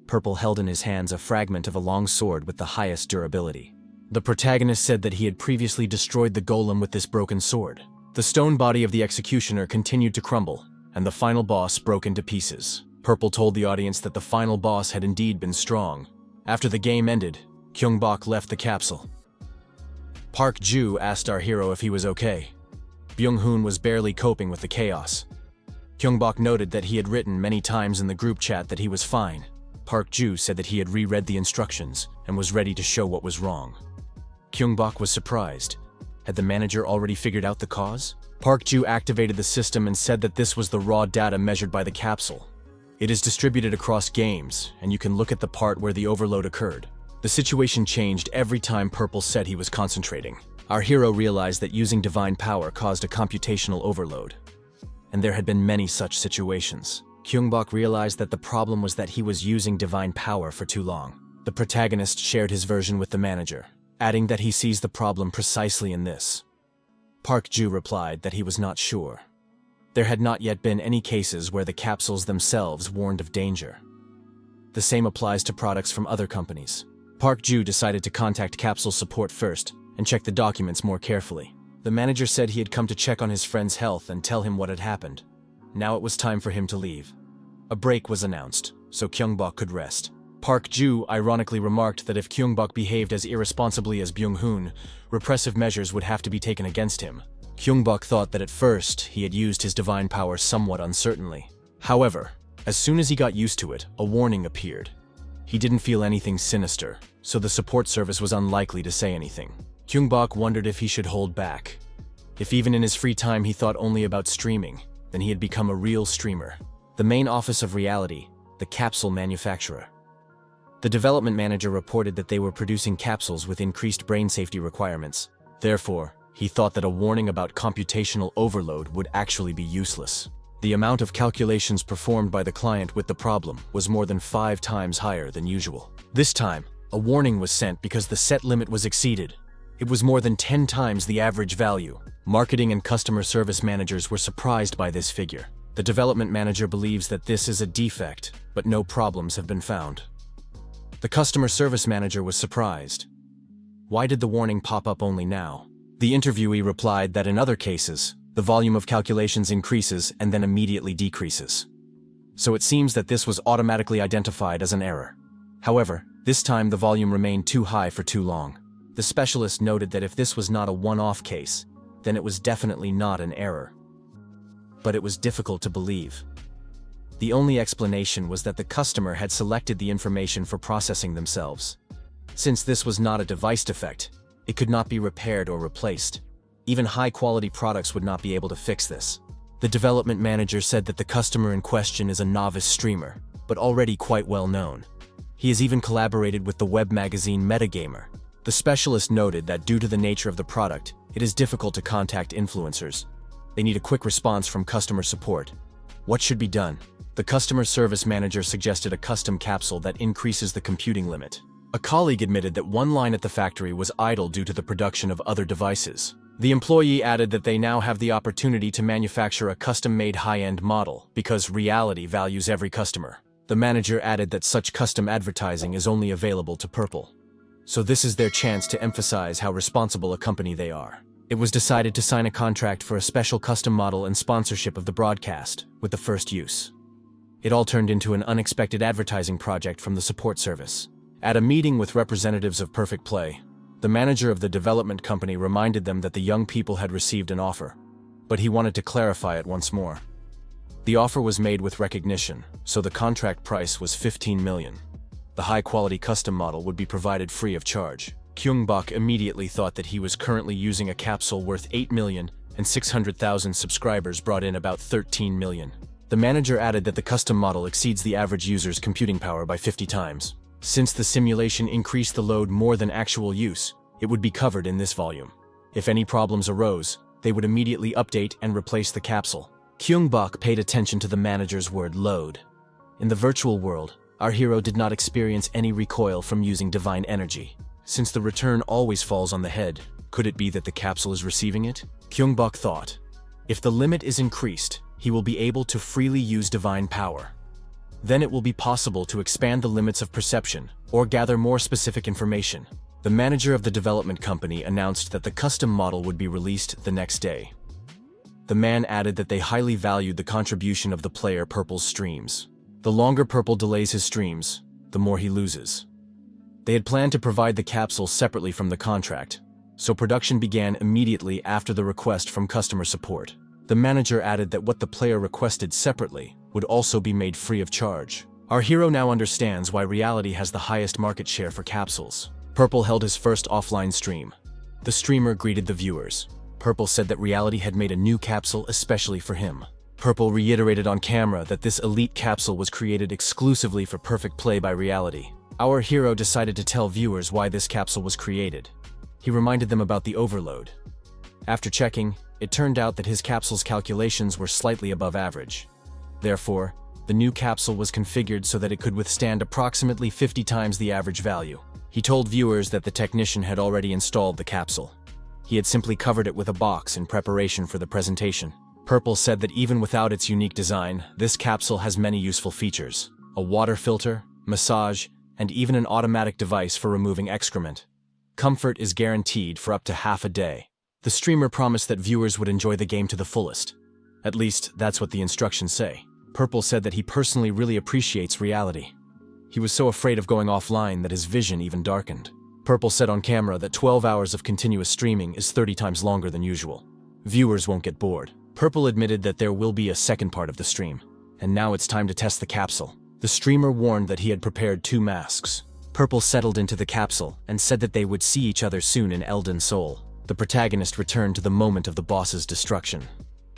Purple held in his hands a fragment of a long sword with the highest durability. The protagonist said that he had previously destroyed the golem with this broken sword. The stone body of the executioner continued to crumble, and the final boss broke into pieces. Purple told the audience that the final boss had indeed been strong. After the game ended, Gyeong-bok left the capsule. Park Ju asked our hero if he was okay. Byung-hoon was barely coping with the chaos. Gyeong-bok noted that he had written many times in the group chat that he was fine. Park Ju said that he had reread the instructions and was ready to show what was wrong. Gyeong-bok was surprised. Had the manager already figured out the cause? Park Ju activated the system and said that this was the raw data measured by the capsule. It is distributed across games, and you can look at the part where the overload occurred. The situation changed every time Purple said he was concentrating. Our hero realized that using divine power caused a computational overload. And there had been many such situations. Gyeong-bok realized that the problem was that he was using divine power for too long. The protagonist shared his version with the manager, adding that he sees the problem precisely in this. Park Ju replied that he was not sure. There had not yet been any cases where the capsules themselves warned of danger. The same applies to products from other companies. Park Ju decided to contact capsule support first and check the documents more carefully. The manager said he had come to check on his friend's health and tell him what had happened. Now it was time for him to leave. A break was announced, so Gyeong-bok could rest. Park Ju ironically remarked that if Gyeong-bok behaved as irresponsibly as Byung-hoon, repressive measures would have to be taken against him. Gyeong-bok thought that at first he had used his divine power somewhat uncertainly. However, as soon as he got used to it, a warning appeared. He didn't feel anything sinister, so the support service was unlikely to say anything. Gyeong-bok wondered if he should hold back. If even in his free time he thought only about streaming, then he had become a real streamer. The main office of reality, the capsule manufacturer. The development manager reported that they were producing capsules with increased brain safety requirements. Therefore, he thought that a warning about computational overload would actually be useless. The amount of calculations performed by the client with the problem was more than 5 times higher than usual. This time, a warning was sent because the set limit was exceeded. It was more than 10 times the average value. Marketing and customer service managers were surprised by this figure. The development manager believes that this is a defect, but no problems have been found. The customer service manager was surprised. Why did the warning pop up only now? The interviewee replied that in other cases, the volume of calculations increases and then immediately decreases. So it seems that this was automatically identified as an error. However, this time the volume remained too high for too long. The specialist noted that if this was not a one-off case, then it was definitely not an error. But it was difficult to believe. The only explanation was that the customer had selected the information for processing themselves. Since this was not a device defect, it could not be repaired or replaced. Even high-quality products would not be able to fix this. The development manager said that the customer in question is a novice streamer, but already quite well known. He has even collaborated with the web magazine Metagamer. The specialist noted that due to the nature of the product, it is difficult to contact influencers. They need a quick response from customer support. What should be done? The customer service manager suggested a custom capsule that increases the computing limit. A colleague admitted that one line at the factory was idle due to the production of other devices. The employee added that they now have the opportunity to manufacture a custom-made high-end model because reality values every customer. The manager added that such custom advertising is only available to Purple. So this is their chance to emphasize how responsible a company they are. It was decided to sign a contract for a special custom model and sponsorship of the broadcast, with the first use. It all turned into an unexpected advertising project from the support service. At a meeting with representatives of Perfect Play, the manager of the development company reminded them that the young people had received an offer, but he wanted to clarify it once more. The offer was made with recognition, so the contract price was 15 million. The high-quality custom model would be provided free of charge. Gyeong-bok immediately thought that he was currently using a capsule worth 8 million, and 600,000 subscribers brought in about 13 million. The manager added that the custom model exceeds the average user's computing power by 50 times. Since the simulation increased the load more than actual use, it would be covered in this volume. If any problems arose, they would immediately update and replace the capsule. Gyeong-bok paid attention to the manager's word load. In the virtual world, our hero did not experience any recoil from using divine energy. Since the return always falls on the head, could it be that the capsule is receiving it? Gyeong-bok thought, if the limit is increased, he will be able to freely use divine power. Then it will be possible to expand the limits of perception or gather more specific information. The manager of the development company announced that the custom model would be released the next day. The man added that they highly valued the contribution of the player Purple's streams. The longer Purple delays his streams, the more he loses. They had planned to provide the capsule separately from the contract, so production began immediately after the request from customer support. The manager added that what the player requested separately would also be made free of charge. Our hero now understands why reality has the highest market share for capsules. Purple held his first offline stream. The streamer greeted the viewers. Purple said that reality had made a new capsule especially for him. Purple reiterated on camera that this elite capsule was created exclusively for perfect play by reality. Our hero decided to tell viewers why this capsule was created. He reminded them about the overload. After checking, it turned out that his capsule's calculations were slightly above average. Therefore, the new capsule was configured so that it could withstand approximately 50 times the average value. He told viewers that the technician had already installed the capsule. He had simply covered it with a box in preparation for the presentation. Purple said that even without its unique design, this capsule has many useful features: a water filter, massage, and even an automatic device for removing excrement. Comfort is guaranteed for up to half a day. The streamer promised that viewers would enjoy the game to the fullest. At least, that's what the instructions say. Purple said that he personally really appreciates reality. He was so afraid of going offline that his vision even darkened. Purple said on camera that 12 hours of continuous streaming is 30 times longer than usual. Viewers won't get bored. Purple admitted that there will be a second part of the stream. And now it's time to test the capsule. The streamer warned that he had prepared 2 masks. Purple settled into the capsule and said that they would see each other soon in Elden Soul. The protagonist returned to the moment of the boss's destruction.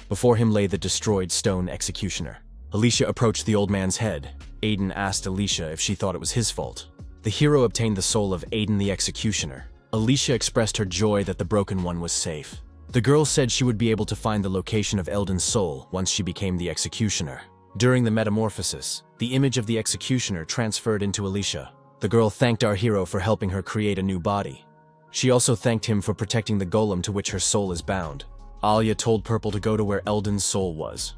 Before him lay the destroyed stone executioner. Alicia approached the old man's head. Aiden asked Alicia if she thought it was his fault. The hero obtained the soul of Aiden the executioner. Alicia expressed her joy that the broken one was safe. The girl said she would be able to find the location of Elden's soul once she became the executioner. During the metamorphosis, the image of the executioner transferred into Alicia. The girl thanked our hero for helping her create a new body. She also thanked him for protecting the golem to which her soul is bound. Alia told Purple to go to where Elden's soul was.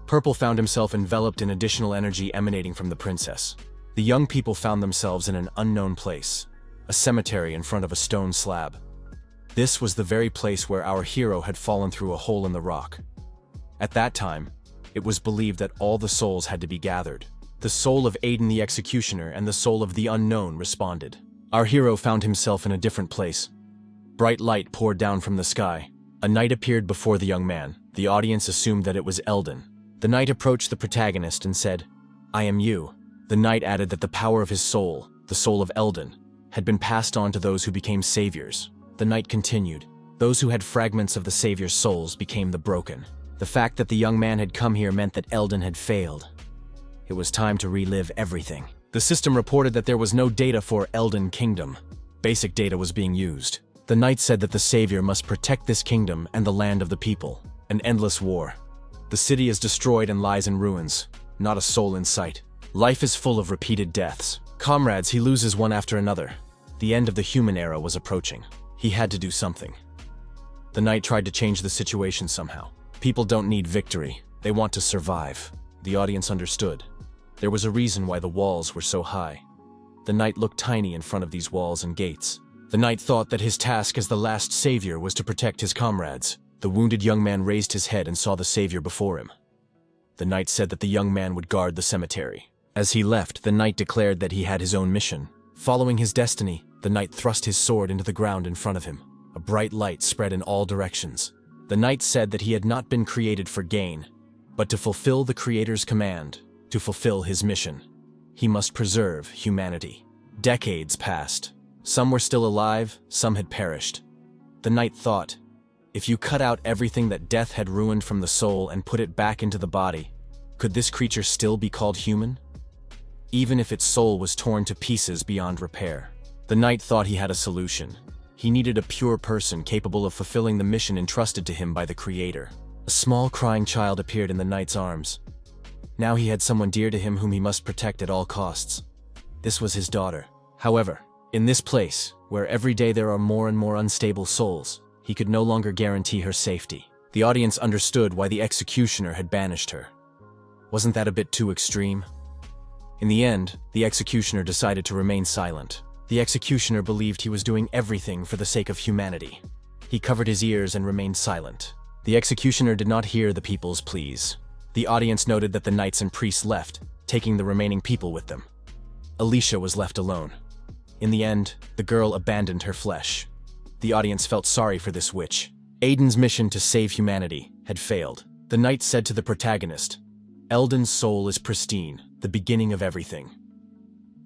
Purple found himself enveloped in additional energy emanating from the princess. The young people found themselves in an unknown place, a cemetery in front of a stone slab. This was the very place where our hero had fallen through a hole in the rock. At that time, it was believed that all the souls had to be gathered. The soul of Aiden the executioner and the soul of the unknown responded. Our hero found himself in a different place. Bright light poured down from the sky. A knight appeared before the young man. The audience assumed that it was Elden. The knight approached the protagonist and said, "I am you." The knight added that the power of his soul, the soul of Elden, had been passed on to those who became saviors. The knight continued, "Those who had fragments of the savior's souls became the broken." The fact that the young man had come here meant that Elden had failed. It was time to relive everything. The system reported that there was no data for Elden Kingdom. Basic data was being used. The knight said that the savior must protect this kingdom and the land of the people. An endless war. The city is destroyed and lies in ruins. Not a soul in sight. Life is full of repeated deaths. Comrades he loses one after another. The end of the human era was approaching. He had to do something. The knight tried to change the situation somehow. People don't need victory. They want to survive. The audience understood. There was a reason why the walls were so high. The knight looked tiny in front of these walls and gates. The knight thought that his task as the last savior was to protect his comrades. The wounded young man raised his head and saw the savior before him. The knight said that the young man would guard the cemetery. As he left, the knight declared that he had his own mission. Following his destiny, the knight thrust his sword into the ground in front of him. A bright light spread in all directions. The knight said that he had not been created for gain, but to fulfill the Creator's command, to fulfill his mission. He must preserve humanity. Decades passed. Some were still alive, some had perished. The knight thought, if you cut out everything that death had ruined from the soul and put it back into the body, could this creature still be called human? Even if its soul was torn to pieces beyond repair. The knight thought he had a solution. He needed a pure person capable of fulfilling the mission entrusted to him by the Creator. A small crying child appeared in the knight's arms. Now he had someone dear to him whom he must protect at all costs. This was his daughter. However, in this place, where every day there are more and more unstable souls, he could no longer guarantee her safety. The audience understood why the executioner had banished her. Wasn't that a bit too extreme? In the end, the executioner decided to remain silent. The executioner believed he was doing everything for the sake of humanity. He covered his ears and remained silent. The executioner did not hear the people's pleas. The audience noted that the knights and priests left, taking the remaining people with them. Alicia was left alone. In the end, the girl abandoned her flesh. The audience felt sorry for this witch. Aiden's mission to save humanity had failed. The knight said to the protagonist, "Eldon's soul is pristine, the beginning of everything."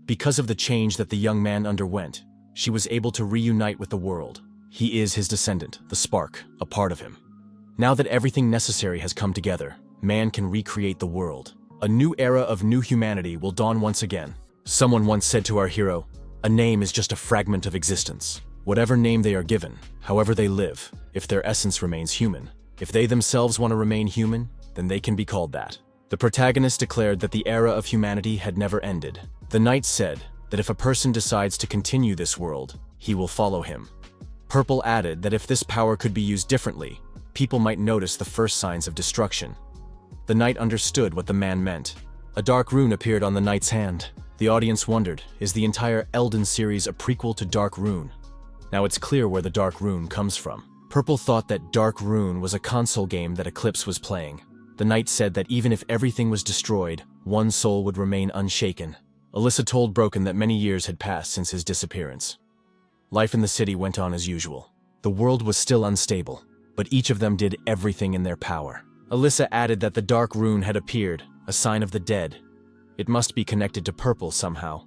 Because of the change that the young man underwent, she was able to reunite with the world. He is his descendant, the spark, a part of him. Now that everything necessary has come together, man can recreate the world. A new era of new humanity will dawn once again. Someone once said to our hero, "A name is just a fragment of existence. Whatever name they are given, however they live, if their essence remains human, if they themselves want to remain human, then they can be called that." The protagonist declared that the era of humanity had never ended. The knight said that if a person decides to continue this world, he will follow him. Purple added that if this power could be used differently, people might notice the first signs of destruction. The knight understood what the man meant. A dark rune appeared on the knight's hand. The audience wondered, is the entire Eldon series a prequel to Dark Rune? Now it's clear where the Dark Rune comes from. Purple thought that Dark Rune was a console game that Eclipse was playing. The knight said that even if everything was destroyed, one soul would remain unshaken. Alyssa told Broken that many years had passed since his disappearance. Life in the city went on as usual. The world was still unstable, but each of them did everything in their power. Alyssa added that the Dark Rune had appeared, a sign of the dead. It must be connected to Purple somehow.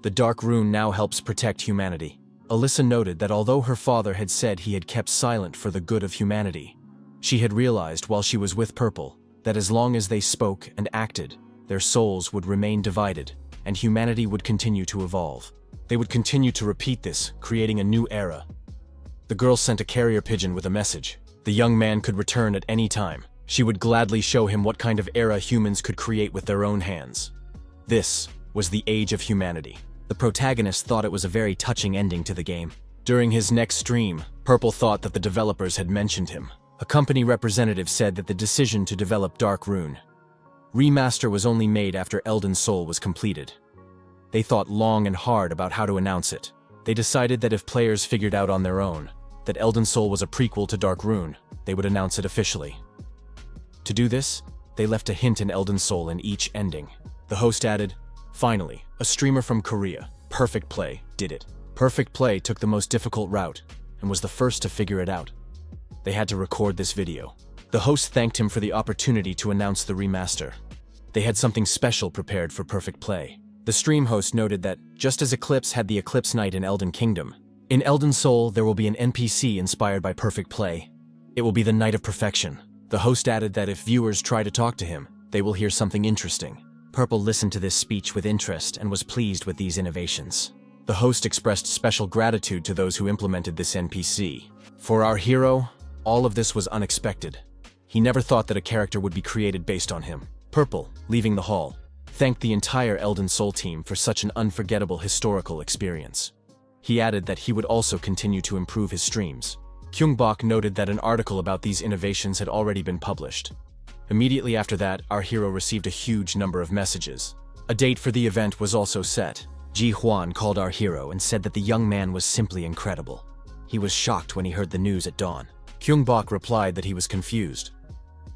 The Dark Rune now helps protect humanity. Alyssa noted that although her father had said he had kept silent for the good of humanity, she had realized while she was with Purple that as long as they spoke and acted, their souls would remain divided, and humanity would continue to evolve. They would continue to repeat this, creating a new era. The girl sent a carrier pigeon with a message. The young man could return at any time. She would gladly show him what kind of era humans could create with their own hands. This was the age of humanity. The protagonist thought it was a very touching ending to the game. During his next stream, Purple thought that the developers had mentioned him. A company representative said that the decision to develop Dark Rune Remaster was only made after Eldon Soul was completed. They thought long and hard about how to announce it. They decided that if players figured out on their own that Eldon Soul was a prequel to Dark Rune, they would announce it officially. To do this, they left a hint in Eldon Soul in each ending. The host added, "Finally, a streamer from Korea, Perfect Play, did it. Perfect Play took the most difficult route and was the first to figure it out. They had to record this video." The host thanked him for the opportunity to announce the remaster. They had something special prepared for Perfect Play. The stream host noted that, just as Eclipse had the Eclipse Knight in Elden Kingdom, in Elden Soul there will be an NPC inspired by Perfect Play. It will be the Knight of Perfection. The host added that if viewers try to talk to him, they will hear something interesting. Purple listened to this speech with interest and was pleased with these innovations. The host expressed special gratitude to those who implemented this NPC. For our hero, all of this was unexpected. He never thought that a character would be created based on him. Purple, leaving the hall, thanked the entire Elden Soul team for such an unforgettable historical experience. He added that he would also continue to improve his streams. Gyeong-bok noted that an article about these innovations had already been published. Immediately after that, our hero received a huge number of messages. A date for the event was also set. Ji-hwan called our hero and said that the young man was simply incredible. He was shocked when he heard the news at dawn. Gyeong-bok replied that he was confused.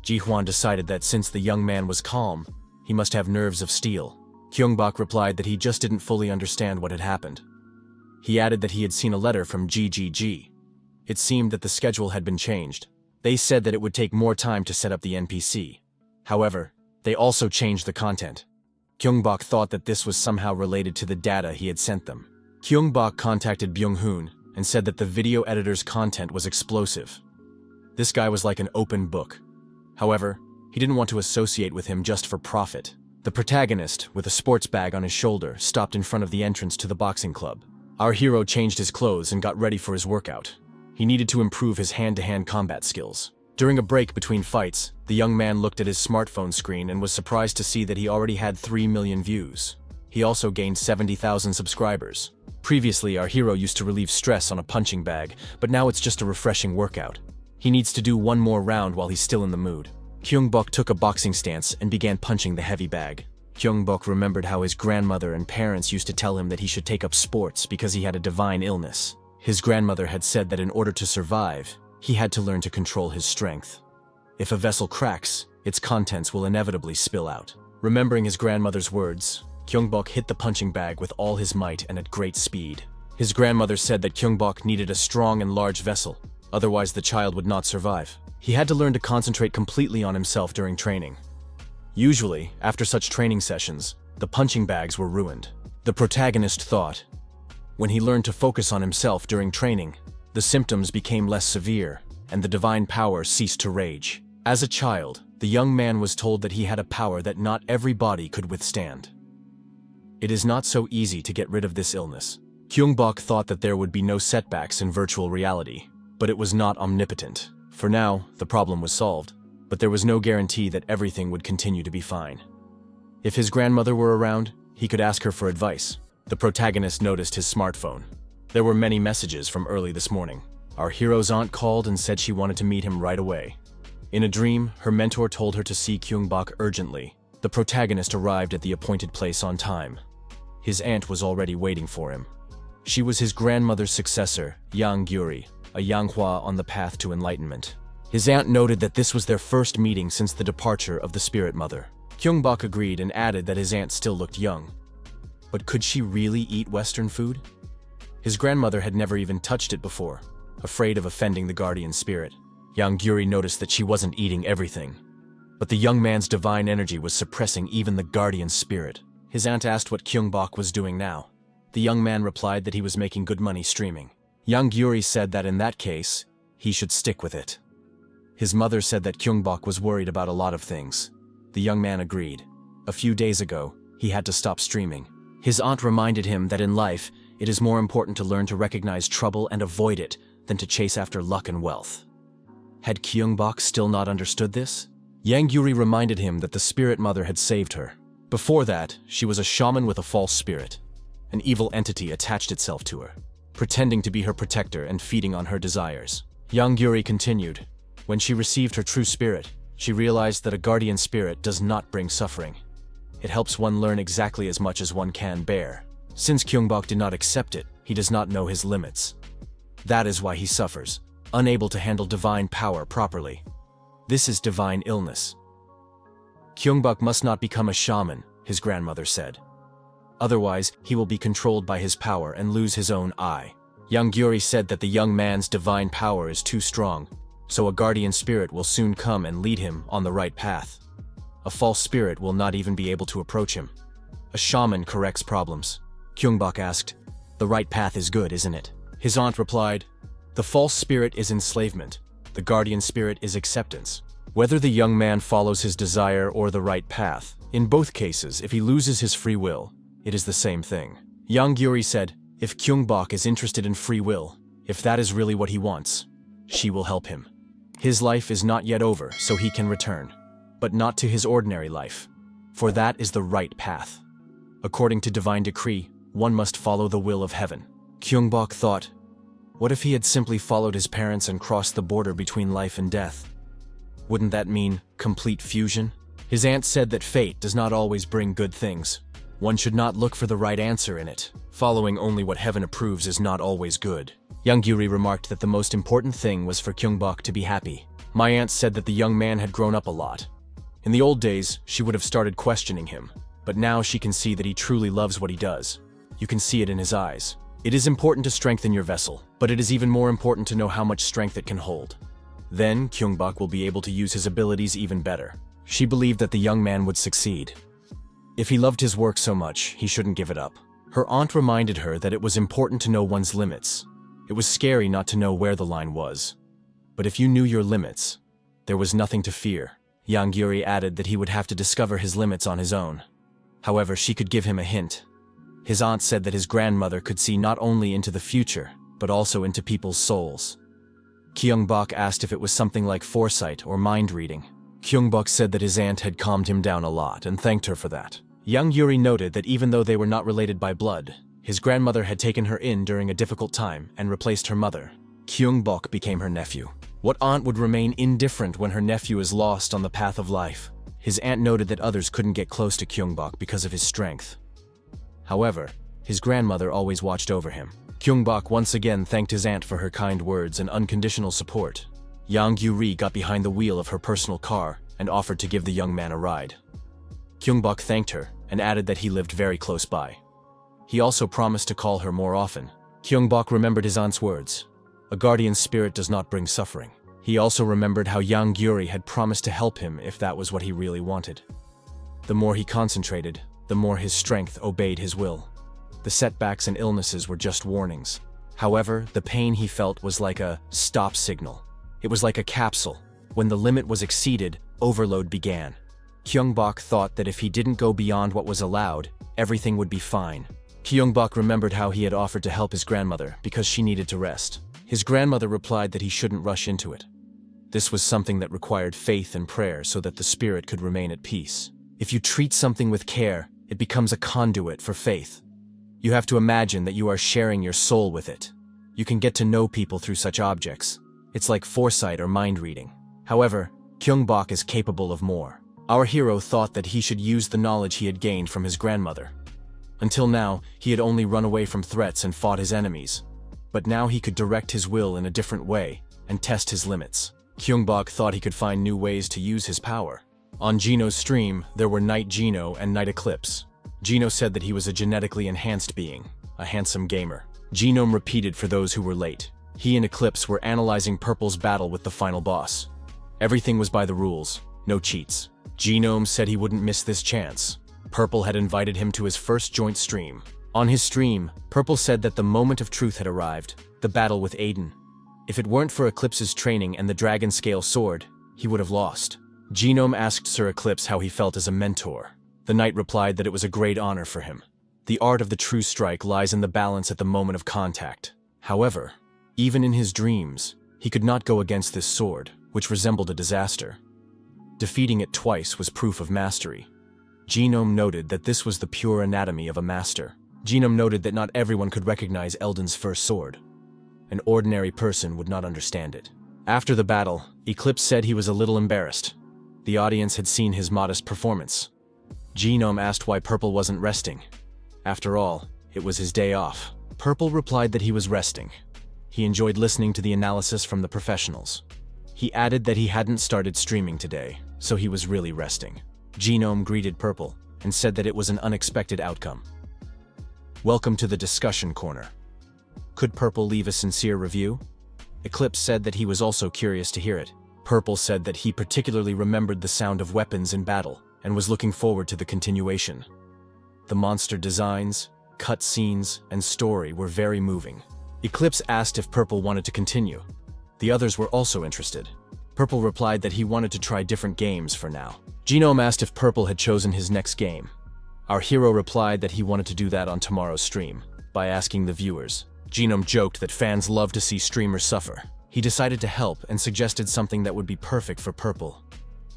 Ji-hwan decided that since the young man was calm, he must have nerves of steel. Gyeong-bok replied that he just didn't fully understand what had happened. He added that he had seen a letter from GGG. It seemed that the schedule had been changed. They said that it would take more time to set up the NPC. However, they also changed the content. Gyeong-bok thought that this was somehow related to the data he had sent them. Gyeong-bok contacted Byung-hoon and said that the video editor's content was explosive. This guy was like an open book. However, he didn't want to associate with him just for profit. The protagonist, with a sports bag on his shoulder, stopped in front of the entrance to the boxing club. Our hero changed his clothes and got ready for his workout. He needed to improve his hand-to-hand combat skills. During a break between fights, the young man looked at his smartphone screen and was surprised to see that he already had 3 million views. He also gained 70,000 subscribers. Previously, our hero used to relieve stress on a punching bag, but now it's just a refreshing workout. He needs to do one more round while he's still in the mood. Gyeong-bok took a boxing stance and began punching the heavy bag. Gyeong-bok remembered how his grandmother and parents used to tell him that he should take up sports because he had a divine illness. His grandmother had said that in order to survive, he had to learn to control his strength. If a vessel cracks, its contents will inevitably spill out. Remembering his grandmother's words, Gyeong-bok hit the punching bag with all his might and at great speed. His grandmother said that Gyeong-bok needed a strong and large vessel, otherwise the child would not survive. He had to learn to concentrate completely on himself during training. Usually, after such training sessions, the punching bags were ruined. The protagonist thought, when he learned to focus on himself during training, the symptoms became less severe, and the divine power ceased to rage. As a child, the young man was told that he had a power that not every body could withstand. It is not so easy to get rid of this illness. Gyeong-bok thought that there would be no setbacks in virtual reality, but it was not omnipotent. For now, the problem was solved, but there was no guarantee that everything would continue to be fine. If his grandmother were around, he could ask her for advice. The protagonist noticed his smartphone. There were many messages from early this morning. Our hero's aunt called and said she wanted to meet him right away. In a dream, her mentor told her to see Gyeong-bok urgently. The protagonist arrived at the appointed place on time. His aunt was already waiting for him. She was his grandmother's successor, Yang Gyuri, a Manhwa on the path to enlightenment. His aunt noted that this was their first meeting since the departure of the spirit mother. Gyeong-bok agreed and added that his aunt still looked young. But could she really eat Western food? His grandmother had never even touched it before, afraid of offending the guardian spirit. Yang Gyuri noticed that she wasn't eating everything, but the young man's divine energy was suppressing even the guardian spirit. His aunt asked what Gyeong-bok was doing now. The young man replied that he was making good money streaming. Yang Gyuri said that in that case, he should stick with it. His mother said that Gyeong-bok was worried about a lot of things. The young man agreed. A few days ago, he had to stop streaming. His aunt reminded him that in life, it is more important to learn to recognize trouble and avoid it than to chase after luck and wealth. Had Gyeong-bok still not understood this? Yang Gyuri reminded him that the spirit mother had saved her. Before that, she was a shaman with a false spirit. An evil entity attached itself to her, pretending to be her protector and feeding on her desires. Yang Gyuri continued. When she received her true spirit, she realized that a guardian spirit does not bring suffering. It helps one learn exactly as much as one can bear. Since Gyeong-bok did not accept it, he does not know his limits. That is why he suffers, unable to handle divine power properly. This is divine illness. Gyeong-bok must not become a shaman, his grandmother said. Otherwise, he will be controlled by his power and lose his own eye. Yang Gyuri said that the young man's divine power is too strong, so a guardian spirit will soon come and lead him on the right path. A false spirit will not even be able to approach him. A shaman corrects problems. Gyeong-bok asked, "The right path is good, isn't it?" His aunt replied, "The false spirit is enslavement. The guardian spirit is acceptance." Whether the young man follows his desire or the right path, in both cases, if he loses his free will, it is the same thing. Yang Gyuri said, if Gyeong-bok is interested in free will, if that is really what he wants, she will help him. His life is not yet over, so he can return, but not to his ordinary life, for that is the right path. According to divine decree, one must follow the will of heaven. Gyeong-bok thought, what if he had simply followed his parents and crossed the border between life and death? Wouldn't that mean complete fusion? His aunt said that fate does not always bring good things. One should not look for the right answer in it. Following only what heaven approves is not always good. Yang Gyuri remarked that the most important thing was for Gyeong-bok to be happy. My aunt said that the young man had grown up a lot. In the old days, she would have started questioning him, but now she can see that he truly loves what he does. You can see it in his eyes. It is important to strengthen your vessel, but it is even more important to know how much strength it can hold. Then, Gyeong-bok will be able to use his abilities even better. She believed that the young man would succeed. If he loved his work so much, he shouldn't give it up. Her aunt reminded her that it was important to know one's limits. It was scary not to know where the line was. But if you knew your limits, there was nothing to fear. Yang Gyuri added that he would have to discover his limits on his own. However, she could give him a hint. His aunt said that his grandmother could see not only into the future, but also into people's souls. Gyeong-bok asked if it was something like foresight or mind reading. Gyeong-bok said that his aunt had calmed him down a lot and thanked her for that. Yang Gyuri noted that even though they were not related by blood, his grandmother had taken her in during a difficult time and replaced her mother. Gyeong-bok became her nephew. What aunt would remain indifferent when her nephew is lost on the path of life? His aunt noted that others couldn't get close to Gyeong-bok because of his strength. However, his grandmother always watched over him. Gyeong-bok once again thanked his aunt for her kind words and unconditional support. Yang Gyu-ri got behind the wheel of her personal car and offered to give the young man a ride. Gyeong-bok thanked her and added that he lived very close by. He also promised to call her more often. Gyeong-bok remembered his aunt's words. A guardian spirit does not bring suffering. He also remembered how Yang Gyu-ri had promised to help him if that was what he really wanted. The more he concentrated, the more his strength obeyed his will. The setbacks and illnesses were just warnings. However, the pain he felt was like a stop signal. It was like a capsule. When the limit was exceeded, overload began. Gyeong-bok thought that if he didn't go beyond what was allowed, everything would be fine. Gyeong-bok remembered how he had offered to help his grandmother because she needed to rest. His grandmother replied that he shouldn't rush into it. This was something that required faith and prayer so that the spirit could remain at peace. If you treat something with care, it becomes a conduit for faith. You have to imagine that you are sharing your soul with it. You can get to know people through such objects. It's like foresight or mind reading. However, Gyeong-bok is capable of more. Our hero thought that he should use the knowledge he had gained from his grandmother. Until now, he had only run away from threats and fought his enemies. But now he could direct his will in a different way and test his limits. Gyeong-bok thought he could find new ways to use his power. On Gino's stream, there were Night Gino and Night Eclipse. Gino said that he was a genetically enhanced being, a handsome gamer. Genome repeated for those who were late. He and Eclipse were analyzing Purple's battle with the final boss. Everything was by the rules, no cheats. Genome said he wouldn't miss this chance. Purple had invited him to his first joint stream. On his stream, Purple said that the moment of truth had arrived, the battle with Aiden. If it weren't for Eclipse's training and the dragon scale sword, he would have lost. Genome asked Sir Eclipse how he felt as a mentor. The knight replied that it was a great honor for him. The art of the true strike lies in the balance at the moment of contact. However, even in his dreams, he could not go against this sword, which resembled a disaster. Defeating it twice was proof of mastery. Genome noted that this was the pure anatomy of a master. Genome noted that not everyone could recognize Elden's first sword. An ordinary person would not understand it. After the battle, Eclipse said he was a little embarrassed. The audience had seen his modest performance. Genome asked why Purple wasn't resting. After all, it was his day off. Purple replied that he was resting. He enjoyed listening to the analysis from the professionals. He added that he hadn't started streaming today, so he was really resting. Genome greeted Purple and said that it was an unexpected outcome. Welcome to the discussion corner. Could Purple leave a sincere review? Eclipse said that he was also curious to hear it. Purple said that he particularly remembered the sound of weapons in battle and was looking forward to the continuation. The monster designs, cutscenes, and story were very moving. Eclipse asked if Purple wanted to continue. The others were also interested. Purple replied that he wanted to try different games for now. Genome asked if Purple had chosen his next game. Our hero replied that he wanted to do that on tomorrow's stream, by asking the viewers. Genome joked that fans love to see streamers suffer. He decided to help and suggested something that would be perfect for Purple.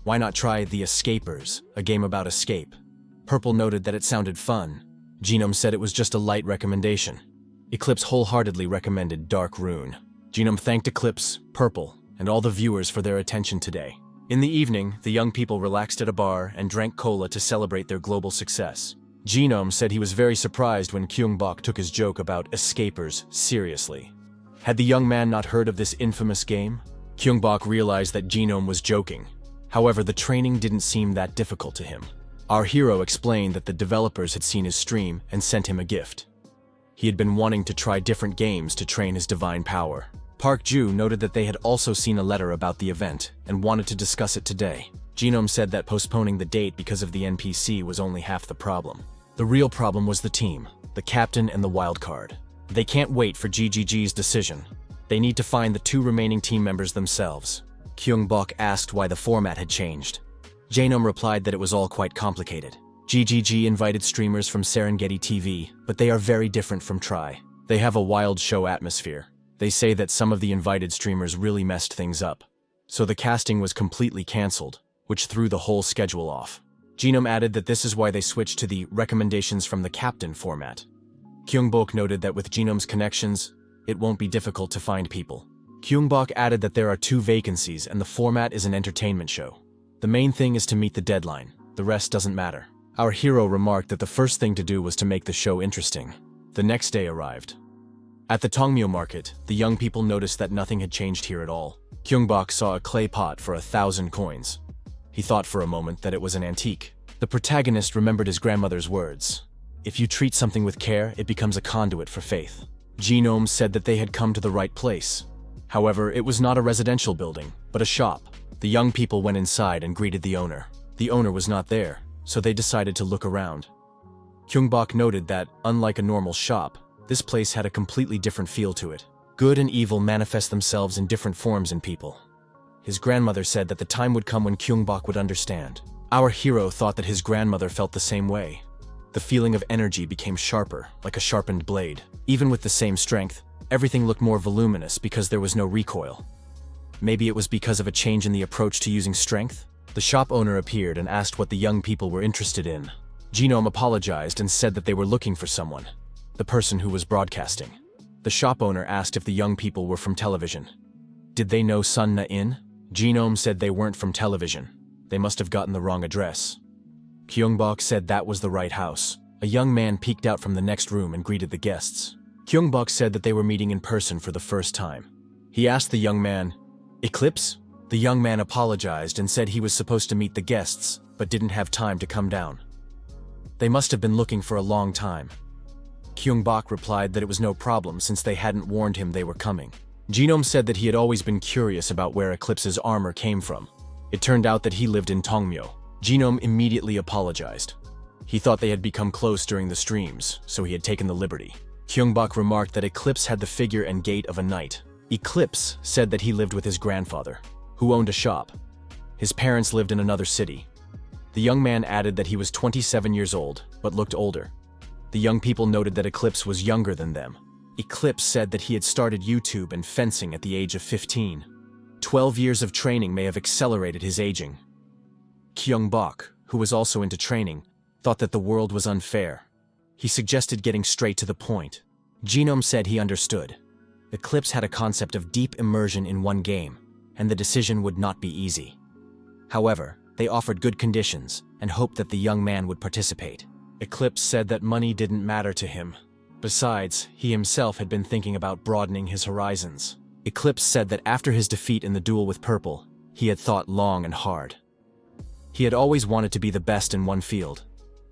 Why not try The Escapers, a game about escape? Purple noted that it sounded fun. Genome said it was just a light recommendation. Eclipse wholeheartedly recommended Dark Rune. Genome thanked Eclipse, Purple, and all the viewers for their attention today. In the evening, the young people relaxed at a bar and drank cola to celebrate their global success. Genome said he was very surprised when Gyeong-bok took his joke about escapers seriously. Had the young man not heard of this infamous game? Gyeong-bok realized that Genome was joking. However, the training didn't seem that difficult to him. Our hero explained that the developers had seen his stream and sent him a gift. He had been wanting to try different games to train his divine power. Park Ju noted that they had also seen a letter about the event and wanted to discuss it today. Genome said that postponing the date because of the NPC was only half the problem. The real problem was the team, the captain and the wildcard. They can't wait for GGG's decision. They need to find the two remaining team members themselves. Gyeong-bok asked why the format had changed. Genome replied that it was all quite complicated. GGG invited streamers from Serengeti TV, but they are very different from Try. They have a wild show atmosphere. They say that some of the invited streamers really messed things up. So the casting was completely cancelled, which threw the whole schedule off. Genome added that this is why they switched to the recommendations from the captain format. Gyeong-bok noted that with Genome's connections, it won't be difficult to find people. Gyeong-bok added that there are 2 vacancies and the format is an entertainment show. The main thing is to meet the deadline. The rest doesn't matter. Our hero remarked that the first thing to do was to make the show interesting. The next day arrived. At the Tongmyo market, the young people noticed that nothing had changed here at all. Gyeong-bok saw a clay pot for 1,000 coins. He thought for a moment that it was an antique. The protagonist remembered his grandmother's words. If you treat something with care, it becomes a conduit for faith. Genome said that they had come to the right place. However, it was not a residential building, but a shop. The young people went inside and greeted the owner. The owner was not there, so they decided to look around. Gyeong-bok noted that, unlike a normal shop, this place had a completely different feel to it. Good and evil manifest themselves in different forms in people. His grandmother said that the time would come when Gyeong-bok would understand. Our hero thought that his grandmother felt the same way. The feeling of energy became sharper, like a sharpened blade. Even with the same strength, everything looked more voluminous because there was no recoil. Maybe it was because of a change in the approach to using strength? The shop owner appeared and asked what the young people were interested in. Genome apologized and said that they were looking for someone. The person who was broadcasting. The shop owner asked if the young people were from television. Did they know Sun Na In? Genome said they weren't from television. They must have gotten the wrong address. Gyeong-bok said that was the right house. A young man peeked out from the next room and greeted the guests. Gyeong-bok said that they were meeting in person for the first time. He asked the young man, "Eclipse?" The young man apologized and said he was supposed to meet the guests, but didn't have time to come down. They must have been looking for a long time. Gyeong-bok replied that it was no problem since they hadn't warned him they were coming. Genome said that he had always been curious about where Eclipse's armor came from. It turned out that he lived in Tongmyo. Genome immediately apologized. He thought they had become close during the streams, so he had taken the liberty. Gyeong-bok remarked that Eclipse had the figure and gait of a knight. Eclipse said that he lived with his grandfather, who owned a shop. His parents lived in another city. The young man added that he was 27 years old, but looked older. The young people noted that Eclipse was younger than them. Eclipse said that he had started YouTube and fencing at the age of 15. 12 years of training may have accelerated his aging. Gyeong-bok, who was also into training, thought that the world was unfair. He suggested getting straight to the point. Genome said he understood. Eclipse had a concept of deep immersion in one game, and the decision would not be easy. However, they offered good conditions and hoped that the young man would participate. Eclipse said that money didn't matter to him. Besides, he himself had been thinking about broadening his horizons. Eclipse said that after his defeat in the duel with Purple, he had thought long and hard. He had always wanted to be the best in one field,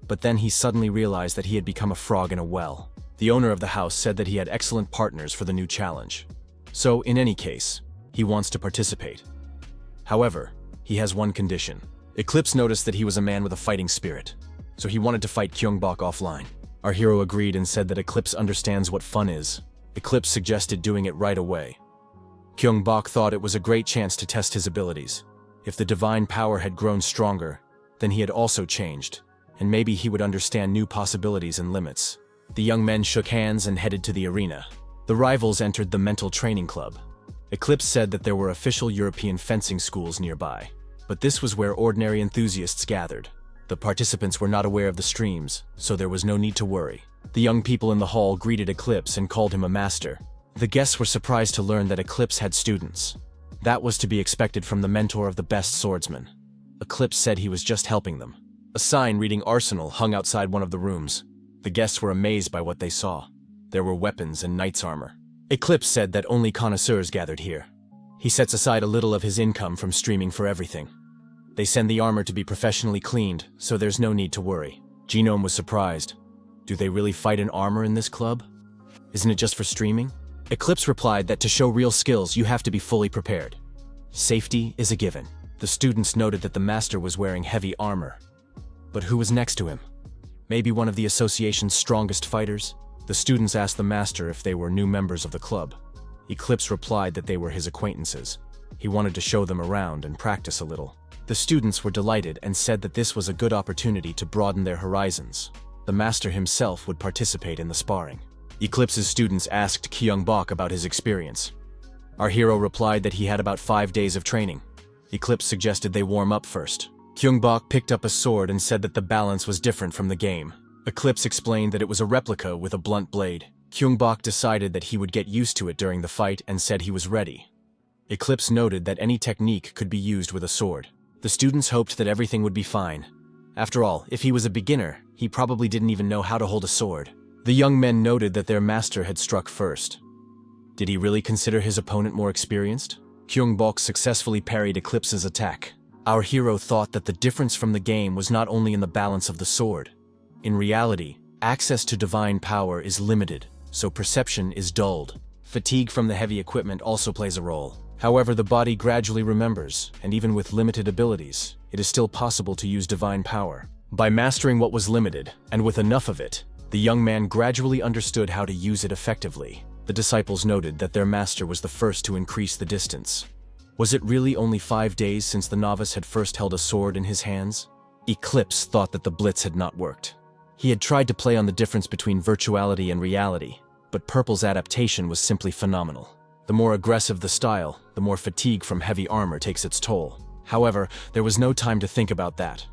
but then he suddenly realized that he had become a frog in a well. The owner of the house said that he had excellent partners for the new challenge. So, in any case, he wants to participate. However, he has one condition. Eclipse noticed that he was a man with a fighting spirit, so he wanted to fight Gyeong-bok offline. Our hero agreed and said that Eclipse understands what fun is. Eclipse suggested doing it right away. Gyeong-bok thought it was a great chance to test his abilities. If the divine power had grown stronger, then he had also changed, and maybe he would understand new possibilities and limits. The young men shook hands and headed to the arena. The rivals entered the mental training club. Eclipse said that there were official European fencing schools nearby, but this was where ordinary enthusiasts gathered. The participants were not aware of the streams, so there was no need to worry. The young people in the hall greeted Eclipse and called him a master. The guests were surprised to learn that Eclipse had students. That was to be expected from the mentor of the best swordsman. Eclipse said he was just helping them. A sign reading Arsenal hung outside one of the rooms. The guests were amazed by what they saw. There were weapons and knight's armor. Eclipse said that only connoisseurs gathered here. He sets aside a little of his income from streaming for everything. They send the armor to be professionally cleaned, so there's no need to worry. Genome was surprised. Do they really fight in armor in this club? Isn't it just for streaming? Eclipse replied that to show real skills, you have to be fully prepared. Safety is a given. The students noted that the master was wearing heavy armor. But who was next to him? Maybe one of the association's strongest fighters? The students asked the master if they were new members of the club. Eclipse replied that they were his acquaintances. He wanted to show them around and practice a little. The students were delighted and said that this was a good opportunity to broaden their horizons. The master himself would participate in the sparring. Eclipse's students asked Gyeong-bok about his experience. Our hero replied that he had about 5 days of training. Eclipse suggested they warm up first. Gyeong-bok picked up a sword and said that the balance was different from the game. Eclipse explained that it was a replica with a blunt blade. Gyeong-bok decided that he would get used to it during the fight and said he was ready. Eclipse noted that any technique could be used with a sword. The students hoped that everything would be fine. After all, if he was a beginner, he probably didn't even know how to hold a sword. The young men noted that their master had struck first. Did he really consider his opponent more experienced? Gyeong-bok successfully parried Eclipse's attack. Our hero thought that the difference from the game was not only in the balance of the sword. In reality, access to divine power is limited, so perception is dulled. Fatigue from the heavy equipment also plays a role. However, the body gradually remembers, and even with limited abilities, it is still possible to use divine power. By mastering what was limited, and with enough of it, the young man gradually understood how to use it effectively. The disciples noted that their master was the first to increase the distance. Was it really only 5 days since the novice had first held a sword in his hands? Eclipse thought that the blitz had not worked. He had tried to play on the difference between virtuality and reality, but Purple's adaptation was simply phenomenal. The more aggressive the style, the more fatigue from heavy armor takes its toll. However, there was no time to think about that.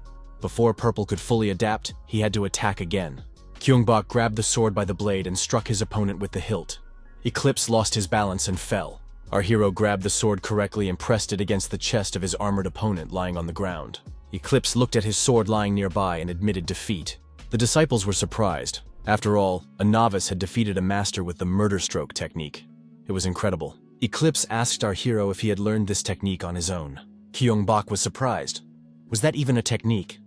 Before Purple could fully adapt, he had to attack again. Gyeong-bok grabbed the sword by the blade and struck his opponent with the hilt. Eclipse lost his balance and fell. Our hero grabbed the sword correctly and pressed it against the chest of his armored opponent lying on the ground. Eclipse looked at his sword lying nearby and admitted defeat. The disciples were surprised. After all, a novice had defeated a master with the murder stroke technique. It was incredible. Eclipse asked our hero if he had learned this technique on his own. Gyeong-bok was surprised. Was that even a technique?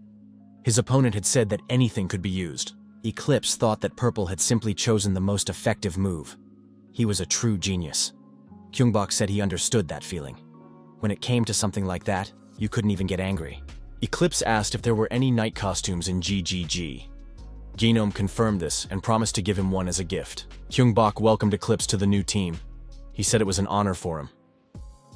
His opponent had said that anything could be used. Eclipse thought that Purple had simply chosen the most effective move. He was a true genius. Gyeong-bok said he understood that feeling. When it came to something like that, you couldn't even get angry. Eclipse asked if there were any night costumes in GGG. Genome confirmed this and promised to give him one as a gift. Gyeong-bok welcomed Eclipse to the new team. He said it was an honor for him.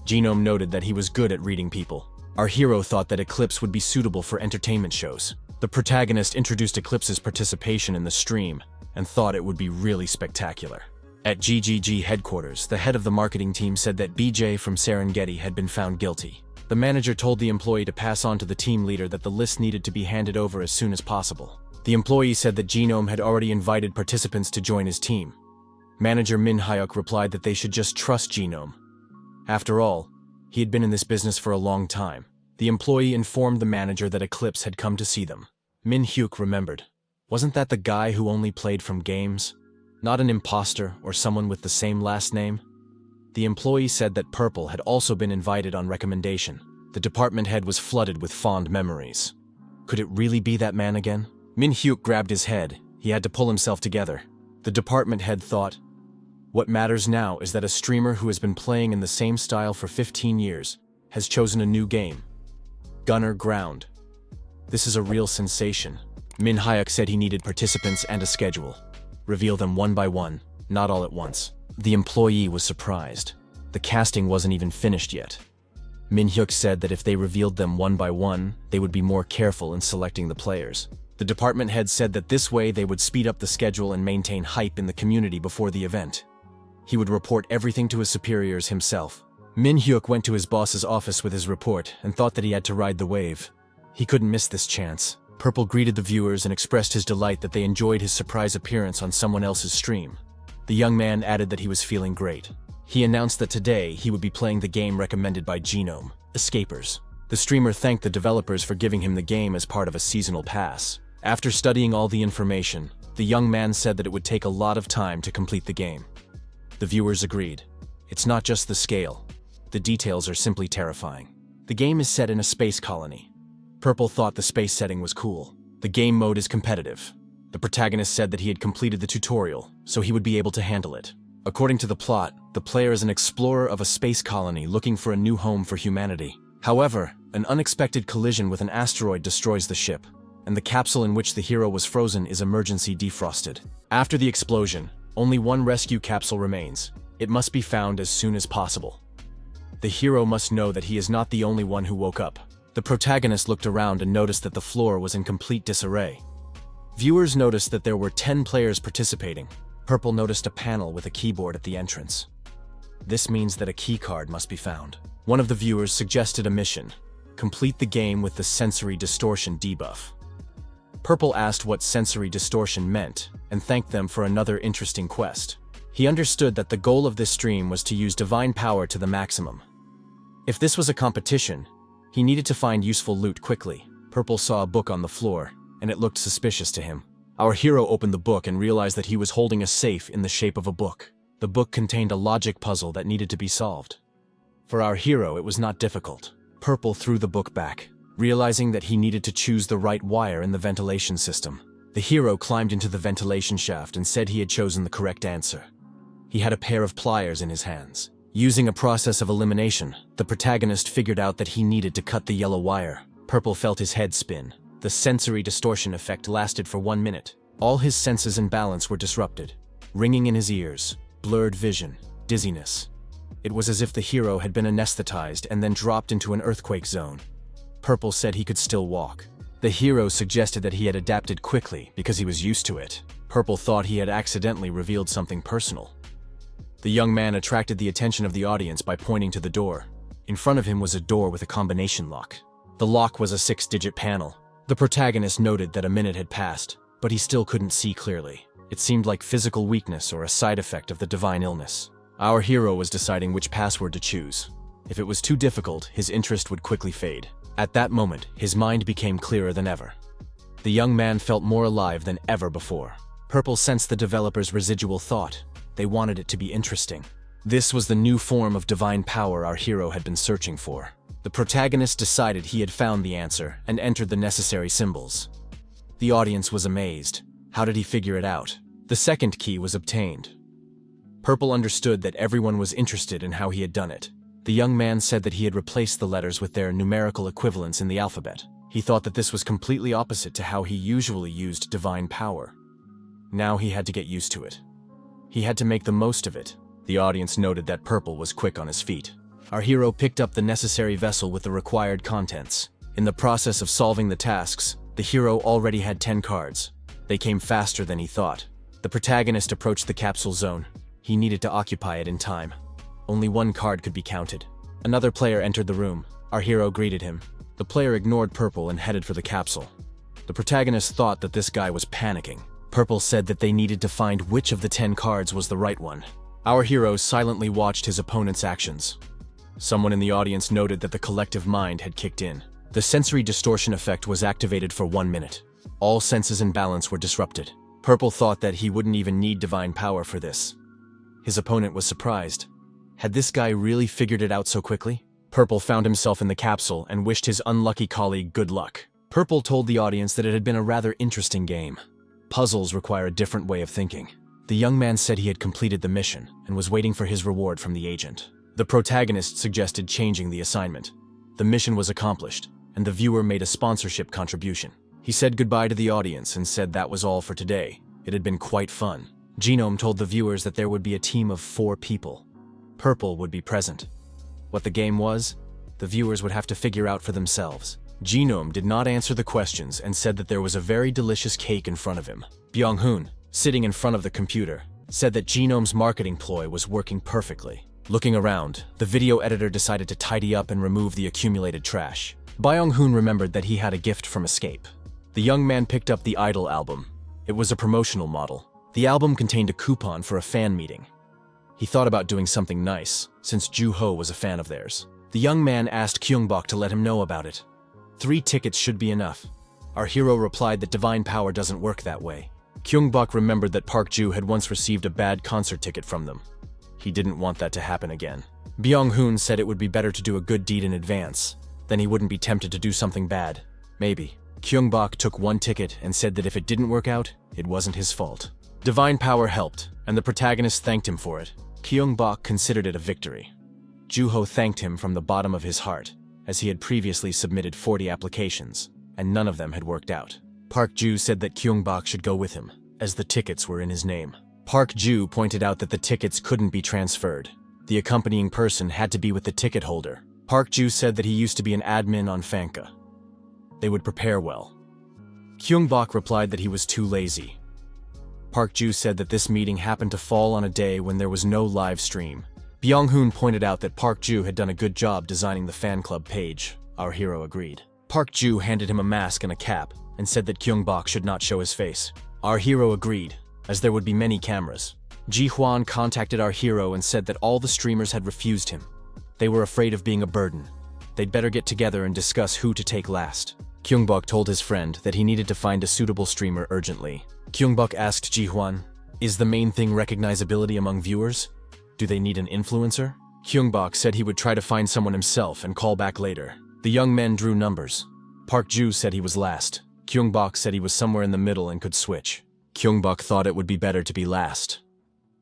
Genome noted that he was good at reading people. Our hero thought that Eclipse would be suitable for entertainment shows. The protagonist introduced Eclipse's participation in the stream and thought it would be really spectacular. At GGG headquarters, the head of the marketing team said that BJ from Serengeti had been found guilty. The manager told the employee to pass on to the team leader that the list needed to be handed over as soon as possible. The employee said that Genome had already invited participants to join his team. Manager Min Hyuk replied that they should just trust Genome. After all, he had been in this business for a long time. The employee informed the manager that Eclipse had come to see them. Min Hyuk remembered. Wasn't that the guy who only played from games? Not an imposter or someone with the same last name? The employee said that Purple had also been invited on recommendation. The department head was flooded with fond memories. Could it really be that man again? Min Hyuk grabbed his head. He had to pull himself together. The department head thought, what matters now is that a streamer who has been playing in the same style for 15 years has chosen a new game. Gunner Ground. This is a real sensation. Min Hyuk said he needed participants and a schedule. Reveal them one by one, not all at once. The employee was surprised. The casting wasn't even finished yet. Min Hyuk said that if they revealed them one by one, they would be more careful in selecting the players. The department head said that this way they would speed up the schedule and maintain hype in the community before the event. He would report everything to his superiors himself. Min Hyuk went to his boss's office with his report and thought that he had to ride the wave. He couldn't miss this chance. Purple greeted the viewers and expressed his delight that they enjoyed his surprise appearance on someone else's stream. The young man added that he was feeling great. He announced that today he would be playing the game recommended by Genome, Escapers. The streamer thanked the developers for giving him the game as part of a seasonal pass. After studying all the information, the young man said that it would take a lot of time to complete the game. The viewers agreed. It's not just the scale. The details are simply terrifying. The game is set in a space colony. Purple thought the space setting was cool. The game mode is competitive. The protagonist said that he had completed the tutorial, so he would be able to handle it. According to the plot, the player is an explorer of a space colony looking for a new home for humanity. However, an unexpected collision with an asteroid destroys the ship, and the capsule in which the hero was frozen is emergency defrosted. After the explosion, only one rescue capsule remains. It must be found as soon as possible. The hero must know that he is not the only one who woke up. The protagonist looked around and noticed that the floor was in complete disarray. Viewers noticed that there were 10 players participating. Purple noticed a panel with a keyboard at the entrance. This means that a keycard must be found. One of the viewers suggested a mission: complete the game with the sensory distortion debuff. Purple asked what sensory distortion meant and thanked them for another interesting quest. He understood that the goal of this stream was to use divine power to the maximum. If this was a competition, He needed to find useful loot quickly. Purple saw a book on the floor, and it looked suspicious to him. Our hero opened the book and realized that he was holding a safe in the shape of a book. The book contained a logic puzzle that needed to be solved. For our hero, it was not difficult. Purple threw the book back, realizing that he needed to choose the right wire in the ventilation system. The hero climbed into the ventilation shaft and said he had chosen the correct answer. He had a pair of pliers in his hands. Using a process of elimination, the protagonist figured out that he needed to cut the yellow wire. Purple felt his head spin. The sensory distortion effect lasted for 1 minute. All his senses and balance were disrupted. Ringing in his ears, blurred vision, dizziness. It was as if the hero had been anesthetized and then dropped into an earthquake zone. Purple said he could still walk. The hero suggested that he had adapted quickly because he was used to it. Purple thought he had accidentally revealed something personal. The young man attracted the attention of the audience by pointing to the door. In front of him was a door with a combination lock. The lock was a 6-digit panel. The protagonist noted that a minute had passed, but he still couldn't see clearly. It seemed like physical weakness or a side effect of the divine illness. Our hero was deciding which password to choose. If it was too difficult, his interest would quickly fade. At that moment, his mind became clearer than ever. The young man felt more alive than ever before. Purple sensed the developer's residual thought. They wanted it to be interesting. This was the new form of divine power our hero had been searching for. The protagonist decided he had found the answer and entered the necessary symbols. The audience was amazed. How did he figure it out? The second key was obtained. Purple understood that everyone was interested in how he had done it. The young man said that he had replaced the letters with their numerical equivalents in the alphabet. He thought that this was completely opposite to how he usually used divine power. Now he had to get used to it. He had to make the most of it. The audience noted that Purple was quick on his feet. Our hero picked up the necessary vessel with the required contents. In the process of solving the tasks, the hero already had 10 cards. They came faster than he thought. The protagonist approached the capsule zone. He needed to occupy it in time. Only 1 card could be counted. Another player entered the room. Our hero greeted him. The player ignored Purple and headed for the capsule. The protagonist thought that this guy was panicking. Purple said that they needed to find which of the 10 cards was the right one. Our hero silently watched his opponent's actions. Someone in the audience noted that the collective mind had kicked in. The sensory distortion effect was activated for 1 minute. All senses and balance were disrupted. Purple thought that he wouldn't even need divine power for this. His opponent was surprised. Had this guy really figured it out so quickly? Purple found himself in the capsule and wished his unlucky colleague good luck. Purple told the audience that it had been a rather interesting game. Puzzles require a different way of thinking. The young man said he had completed the mission and was waiting for his reward from the agent. The protagonist suggested changing the assignment. The mission was accomplished, and the viewer made a sponsorship contribution. He said goodbye to the audience and said that was all for today. It had been quite fun. Genome told the viewers that there would be a team of 4 people. Purple would be present. What the game was, the viewers would have to figure out for themselves. Genome did not answer the questions and said that there was a very delicious cake in front of him. Byung-hoon, sitting in front of the computer, said that Genome's marketing ploy was working perfectly. Looking around, the video editor decided to tidy up and remove the accumulated trash. Byung-hoon remembered that he had a gift from Escape. The young man picked up the Idol album. It was a promotional model. The album contained a coupon for a fan meeting. He thought about doing something nice, since Ju-ho was a fan of theirs. The young man asked Gyeong-bok to let him know about it. 3 tickets should be enough. Our hero replied that divine power doesn't work that way. Gyeong-bok remembered that Park Ju had once received a bad concert ticket from them. He didn't want that to happen again. Byung-hoon said it would be better to do a good deed in advance. Then he wouldn't be tempted to do something bad. Maybe. Gyeong-bok took 1 ticket and said that if it didn't work out, it wasn't his fault. Divine power helped, and the protagonist thanked him for it. Gyeong-bok considered it a victory. Ju-ho thanked him from the bottom of his heart, as he had previously submitted 40 applications, and none of them had worked out. Park Ju said that Gyeong-bok should go with him, as the tickets were in his name. Park Ju pointed out that the tickets couldn't be transferred. The accompanying person had to be with the ticket holder. Park Ju said that he used to be an admin on Fanka. They would prepare well. Gyeong-bok replied that he was too lazy. Park Ju said that this meeting happened to fall on a day when there was no live stream. Byung-hoon pointed out that Park Ju had done a good job designing the fan club page. Our hero agreed. Park Ju handed him a mask and a cap, and said that Gyeong-bok should not show his face. Our hero agreed, as there would be many cameras. Ji-hwan contacted our hero and said that all the streamers had refused him. They were afraid of being a burden. They'd better get together and discuss who to take last. Gyeong-bok told his friend that he needed to find a suitable streamer urgently. Gyeong-bok asked Ji-hwan, "Is the main thing recognizability among viewers? Do they need an influencer?" Gyeong-bok said he would try to find someone himself and call back later. The young men drew numbers. Park Ju said he was last. Gyeong-bok said he was somewhere in the middle and could switch. Gyeong-bok thought it would be better to be last.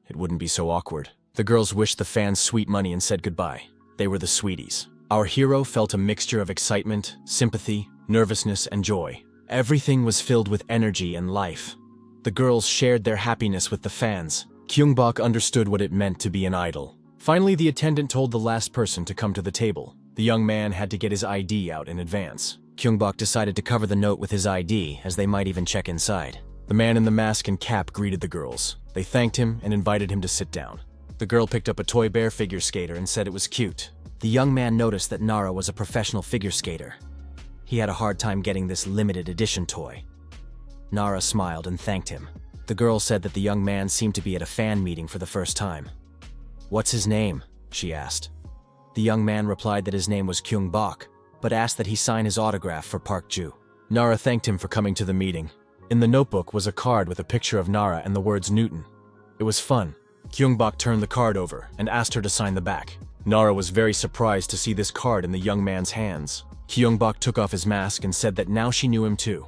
It wouldn't be so awkward. The girls wished the fans sweet money and said goodbye. They were the sweeties. Our hero felt a mixture of excitement, sympathy, nervousness, and joy. Everything was filled with energy and life. The girls shared their happiness with the fans. Gyeong-bok understood what it meant to be an idol. Finally, the attendant told the last person to come to the table. The young man had to get his ID out in advance. Gyeong-bok decided to cover the note with his ID, as they might even check inside. The man in the mask and cap greeted the girls. They thanked him and invited him to sit down. The girl picked up a toy bear figure skater and said it was cute. The young man noticed that Nara was a professional figure skater. He had a hard time getting this limited edition toy. Nara smiled and thanked him. The girl said that the young man seemed to be at a fan meeting for the first time. "What's his name?" she asked. The young man replied that his name was Gyeong-bok, but asked that he sign his autograph for Park Ju. Nara thanked him for coming to the meeting. In the notebook was a card with a picture of Nara and the words Newton. It was fun. Gyeong-bok turned the card over and asked her to sign the back. Nara was very surprised to see this card in the young man's hands. Gyeong-bok took off his mask and said that now she knew him too.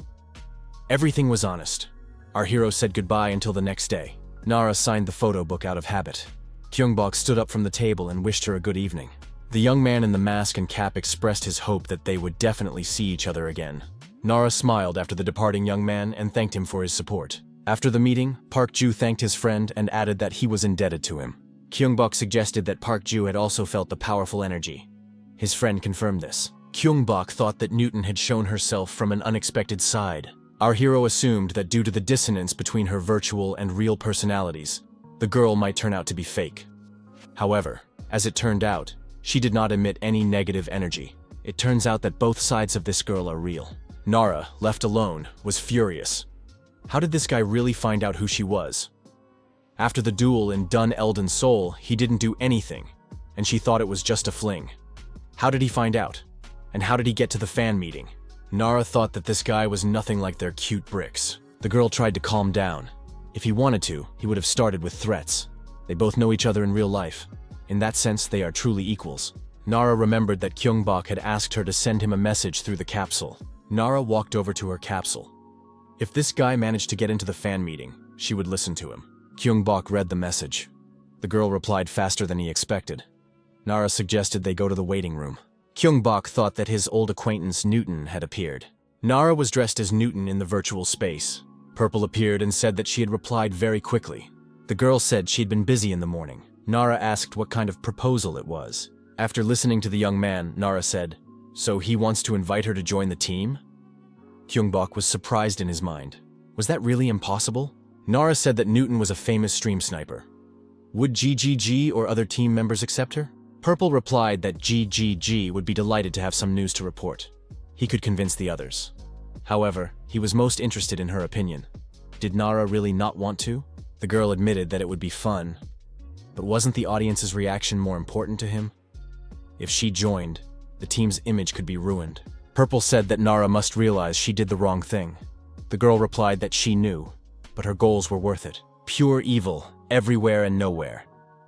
Everything was honest. Our hero said goodbye until the next day. Nara signed the photo book out of habit. Gyeong-bok stood up from the table and wished her a good evening. The young man in the mask and cap expressed his hope that they would definitely see each other again. Nara smiled after the departing young man and thanked him for his support. After the meeting, Park Ju thanked his friend and added that he was indebted to him. Gyeong-bok suggested that Park Ju had also felt the powerful energy. His friend confirmed this. Gyeong-bok thought that Newton had shown herself from an unexpected side. Our hero assumed that due to the dissonance between her virtual and real personalities, the girl might turn out to be fake. However, as it turned out, she did not emit any negative energy. It turns out that both sides of this girl are real. Nara, left alone, was furious. How did this guy really find out who she was? After the duel in Dun Eldon Seoul, he didn't do anything, and she thought it was just a fling. How did he find out? And how did he get to the fan meeting? Nara thought that this guy was nothing like their cute bricks. The girl tried to calm down. If he wanted to, he would have started with threats. They both know each other in real life. In that sense, they are truly equals. Nara remembered that Gyeong-bok had asked her to send him a message through the capsule. Nara walked over to her capsule. If this guy managed to get into the fan meeting, she would listen to him. Gyeong-bok read the message. The girl replied faster than he expected. Nara suggested they go to the waiting room. Gyeong-bok thought that his old acquaintance Newton had appeared. Nara was dressed as Newton in the virtual space. Purple appeared and said that she had replied very quickly. The girl said she'd been busy in the morning. Nara asked what kind of proposal it was. After listening to the young man, Nara said, "So he wants to invite her to join the team?" Gyeong-bok was surprised in his mind. Was that really impossible? Nara said that Newton was a famous stream sniper. Would GGG or other team members accept her? Purple replied that GGG would be delighted to have some news to report. He could convince the others. However, he was most interested in her opinion. Did Nara really not want to? The girl admitted that it would be fun. But wasn't the audience's reaction more important to him? If she joined, the team's image could be ruined. Purple said that Nara must realize she did the wrong thing. The girl replied that she knew, but her goals were worth it. Pure evil, everywhere and nowhere.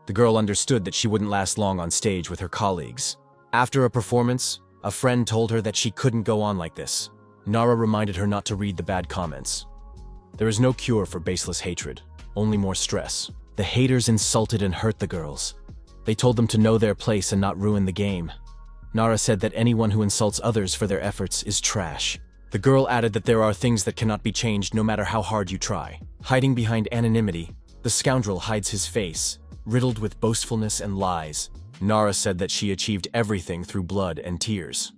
The girl understood that she wouldn't last long on stage with her colleagues. After a performance, a friend told her that she couldn't go on like this. Nara reminded her not to read the bad comments. There is no cure for baseless hatred, only more stress. The haters insulted and hurt the girls. They told them to know their place and not ruin the game. Nara said that anyone who insults others for their efforts is trash. The girl added that there are things that cannot be changed no matter how hard you try. Hiding behind anonymity, the scoundrel hides his face, riddled with boastfulness and lies. Nara said that she achieved everything through blood and tears.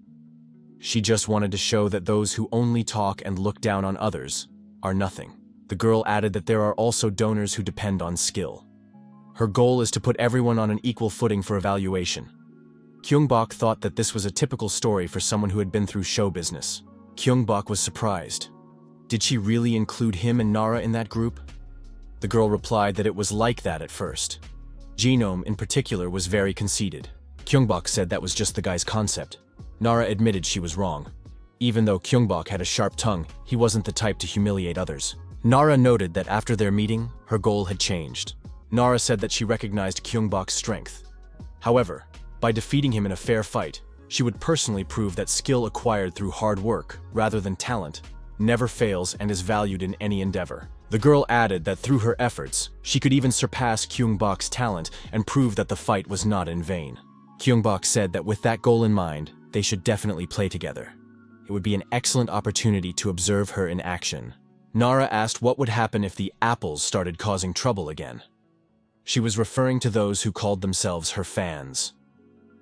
She just wanted to show that those who only talk and look down on others are nothing. The girl added that there are also donors who depend on skill. Her goal is to put everyone on an equal footing for evaluation. Gyeong-bok thought that this was a typical story for someone who had been through show business. Gyeong-bok was surprised. Did she really include him and Nara in that group? The girl replied that it was like that at first. Genome, in particular, was very conceited. Gyeong-bok said that was just the guy's concept. Nara admitted she was wrong. Even though Gyeong-bok had a sharp tongue, he wasn't the type to humiliate others. Nara noted that after their meeting, her goal had changed. Nara said that she recognized Gyeong-bok's strength. However, by defeating him in a fair fight, she would personally prove that skill acquired through hard work, rather than talent, never fails and is valued in any endeavor. The girl added that through her efforts, she could even surpass Gyeong-bok's talent and prove that the fight was not in vain. Gyeong-bok said that with that goal in mind, they should definitely play together. It would be an excellent opportunity to observe her in action. Nara asked what would happen if the apples started causing trouble again. She was referring to those who called themselves her fans.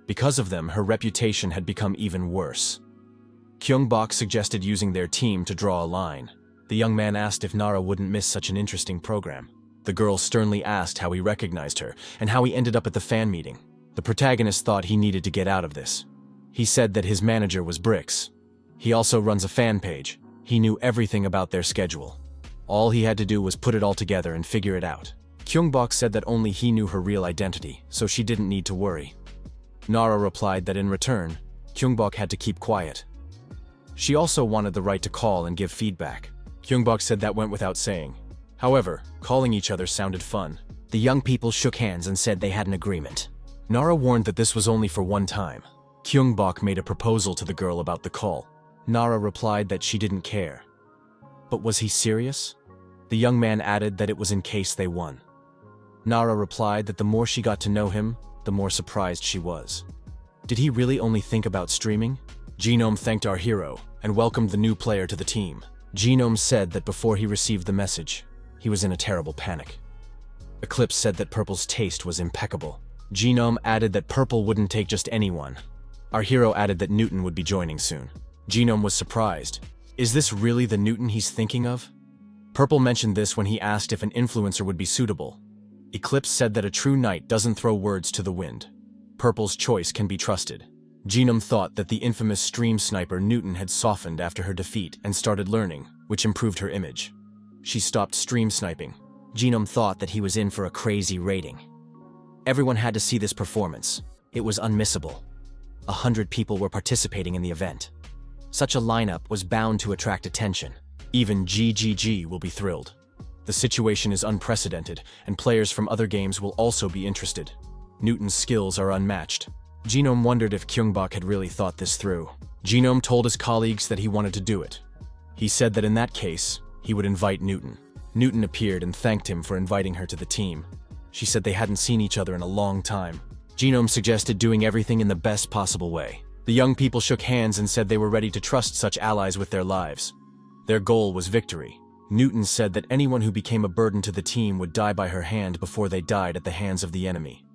Because of them, her reputation had become even worse. Gyeong-bok suggested using their team to draw a line. The young man asked if Nara wouldn't miss such an interesting program. The girl sternly asked how he recognized her and how he ended up at the fan meeting. The protagonist thought he needed to get out of this. He said that his manager was Bricks. He also runs a fan page. He knew everything about their schedule. All he had to do was put it all together and figure it out. Gyeong-bok said that only he knew her real identity, so she didn't need to worry. Nara replied that in return, Gyeong-bok had to keep quiet. She also wanted the right to call and give feedback. Gyeong-bok said that went without saying. However, calling each other sounded fun. The young people shook hands and said they had an agreement. Nara warned that this was only for one time. Gyeong-bok made a proposal to the girl about the call. Nara replied that she didn't care. But was he serious? The young man added that it was in case they won. Nara replied that the more she got to know him, the more surprised she was. Did he really only think about streaming? Genome thanked our hero and welcomed the new player to the team. Genome said that before he received the message, he was in a terrible panic. Eclipse said that Purple's taste was impeccable. Genome added that Purple wouldn't take just anyone. Our hero added that Newton would be joining soon. Genome was surprised. Is this really the Newton he's thinking of? Purple mentioned this when he asked if an influencer would be suitable. Eclipse said that a true knight doesn't throw words to the wind. Purple's choice can be trusted. Genome thought that the infamous stream sniper Newton had softened after her defeat and started learning, which improved her image. She stopped stream sniping. Genome thought that he was in for a crazy rating. Everyone had to see this performance. It was unmissable. 100 people were participating in the event. Such a lineup was bound to attract attention. Even GGG will be thrilled. The situation is unprecedented, and players from other games will also be interested. Newton's skills are unmatched. Genome wondered if Gyeong-bok had really thought this through. Genome told his colleagues that he wanted to do it. He said that in that case, he would invite Newton. Newton appeared and thanked him for inviting her to the team. She said they hadn't seen each other in a long time. Genome suggested doing everything in the best possible way. The young people shook hands and said they were ready to trust such allies with their lives. Their goal was victory. Newton said that anyone who became a burden to the team would die by her hand before they died at the hands of the enemy.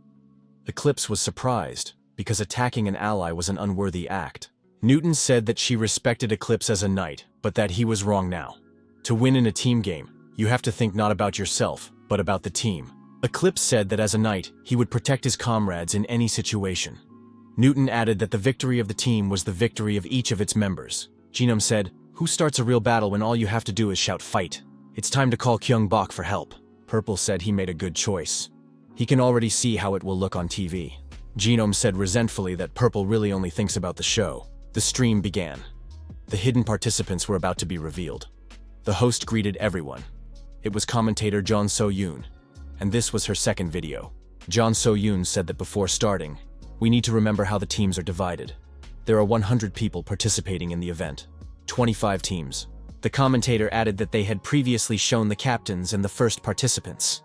Eclipse was surprised, because attacking an ally was an unworthy act. Newton said that she respected Eclipse as a knight, but that he was wrong now. To win in a team game, you have to think not about yourself, but about the team. Eclipse said that as a knight, he would protect his comrades in any situation. Newton added that the victory of the team was the victory of each of its members. Genome said, "Who starts a real battle when all you have to do is shout fight? It's time to call Gyeong-bok for help." Purple said he made a good choice. He can already see how it will look on TV. Genome said resentfully that Purple really only thinks about the show. The stream began. The hidden participants were about to be revealed. The host greeted everyone. It was commentator Jeon So-yoon, and this was her second video. Jeon So-yoon said that before starting, we need to remember how the teams are divided. There are 100 people participating in the event. 25 teams. The commentator added that they had previously shown the captains and the first participants.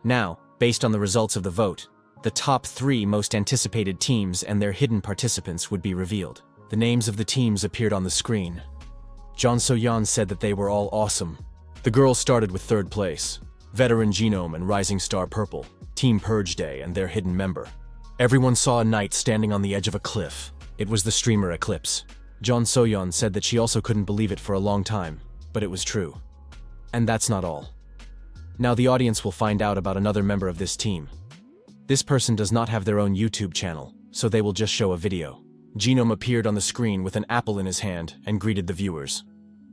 Now, based on the results of the vote, the top 3 most anticipated teams and their hidden participants would be revealed. The names of the teams appeared on the screen. Jeon So-yeon said that they were all awesome. The girls started with 3rd place, Veteran Genome and Rising Star Purple, Team Purge Day and their hidden member. Everyone saw a knight standing on the edge of a cliff. It was the streamer Eclipse. Jeon So-yeon said that she also couldn't believe it for a long time, but it was true. And that's not all. Now the audience will find out about another member of this team. This person does not have their own YouTube channel, so they will just show a video. Genome appeared on the screen with an apple in his hand and greeted the viewers.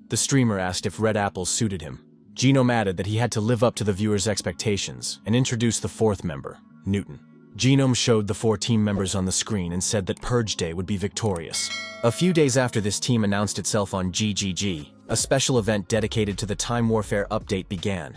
The streamer asked if red apples suited him. Genome added that he had to live up to the viewers' expectations and introduced the 4th member, Newton. Genome showed the 4 team members on the screen and said that Purge Day would be victorious. A few days after this team announced itself on GGG, a special event dedicated to the Time Warfare update began.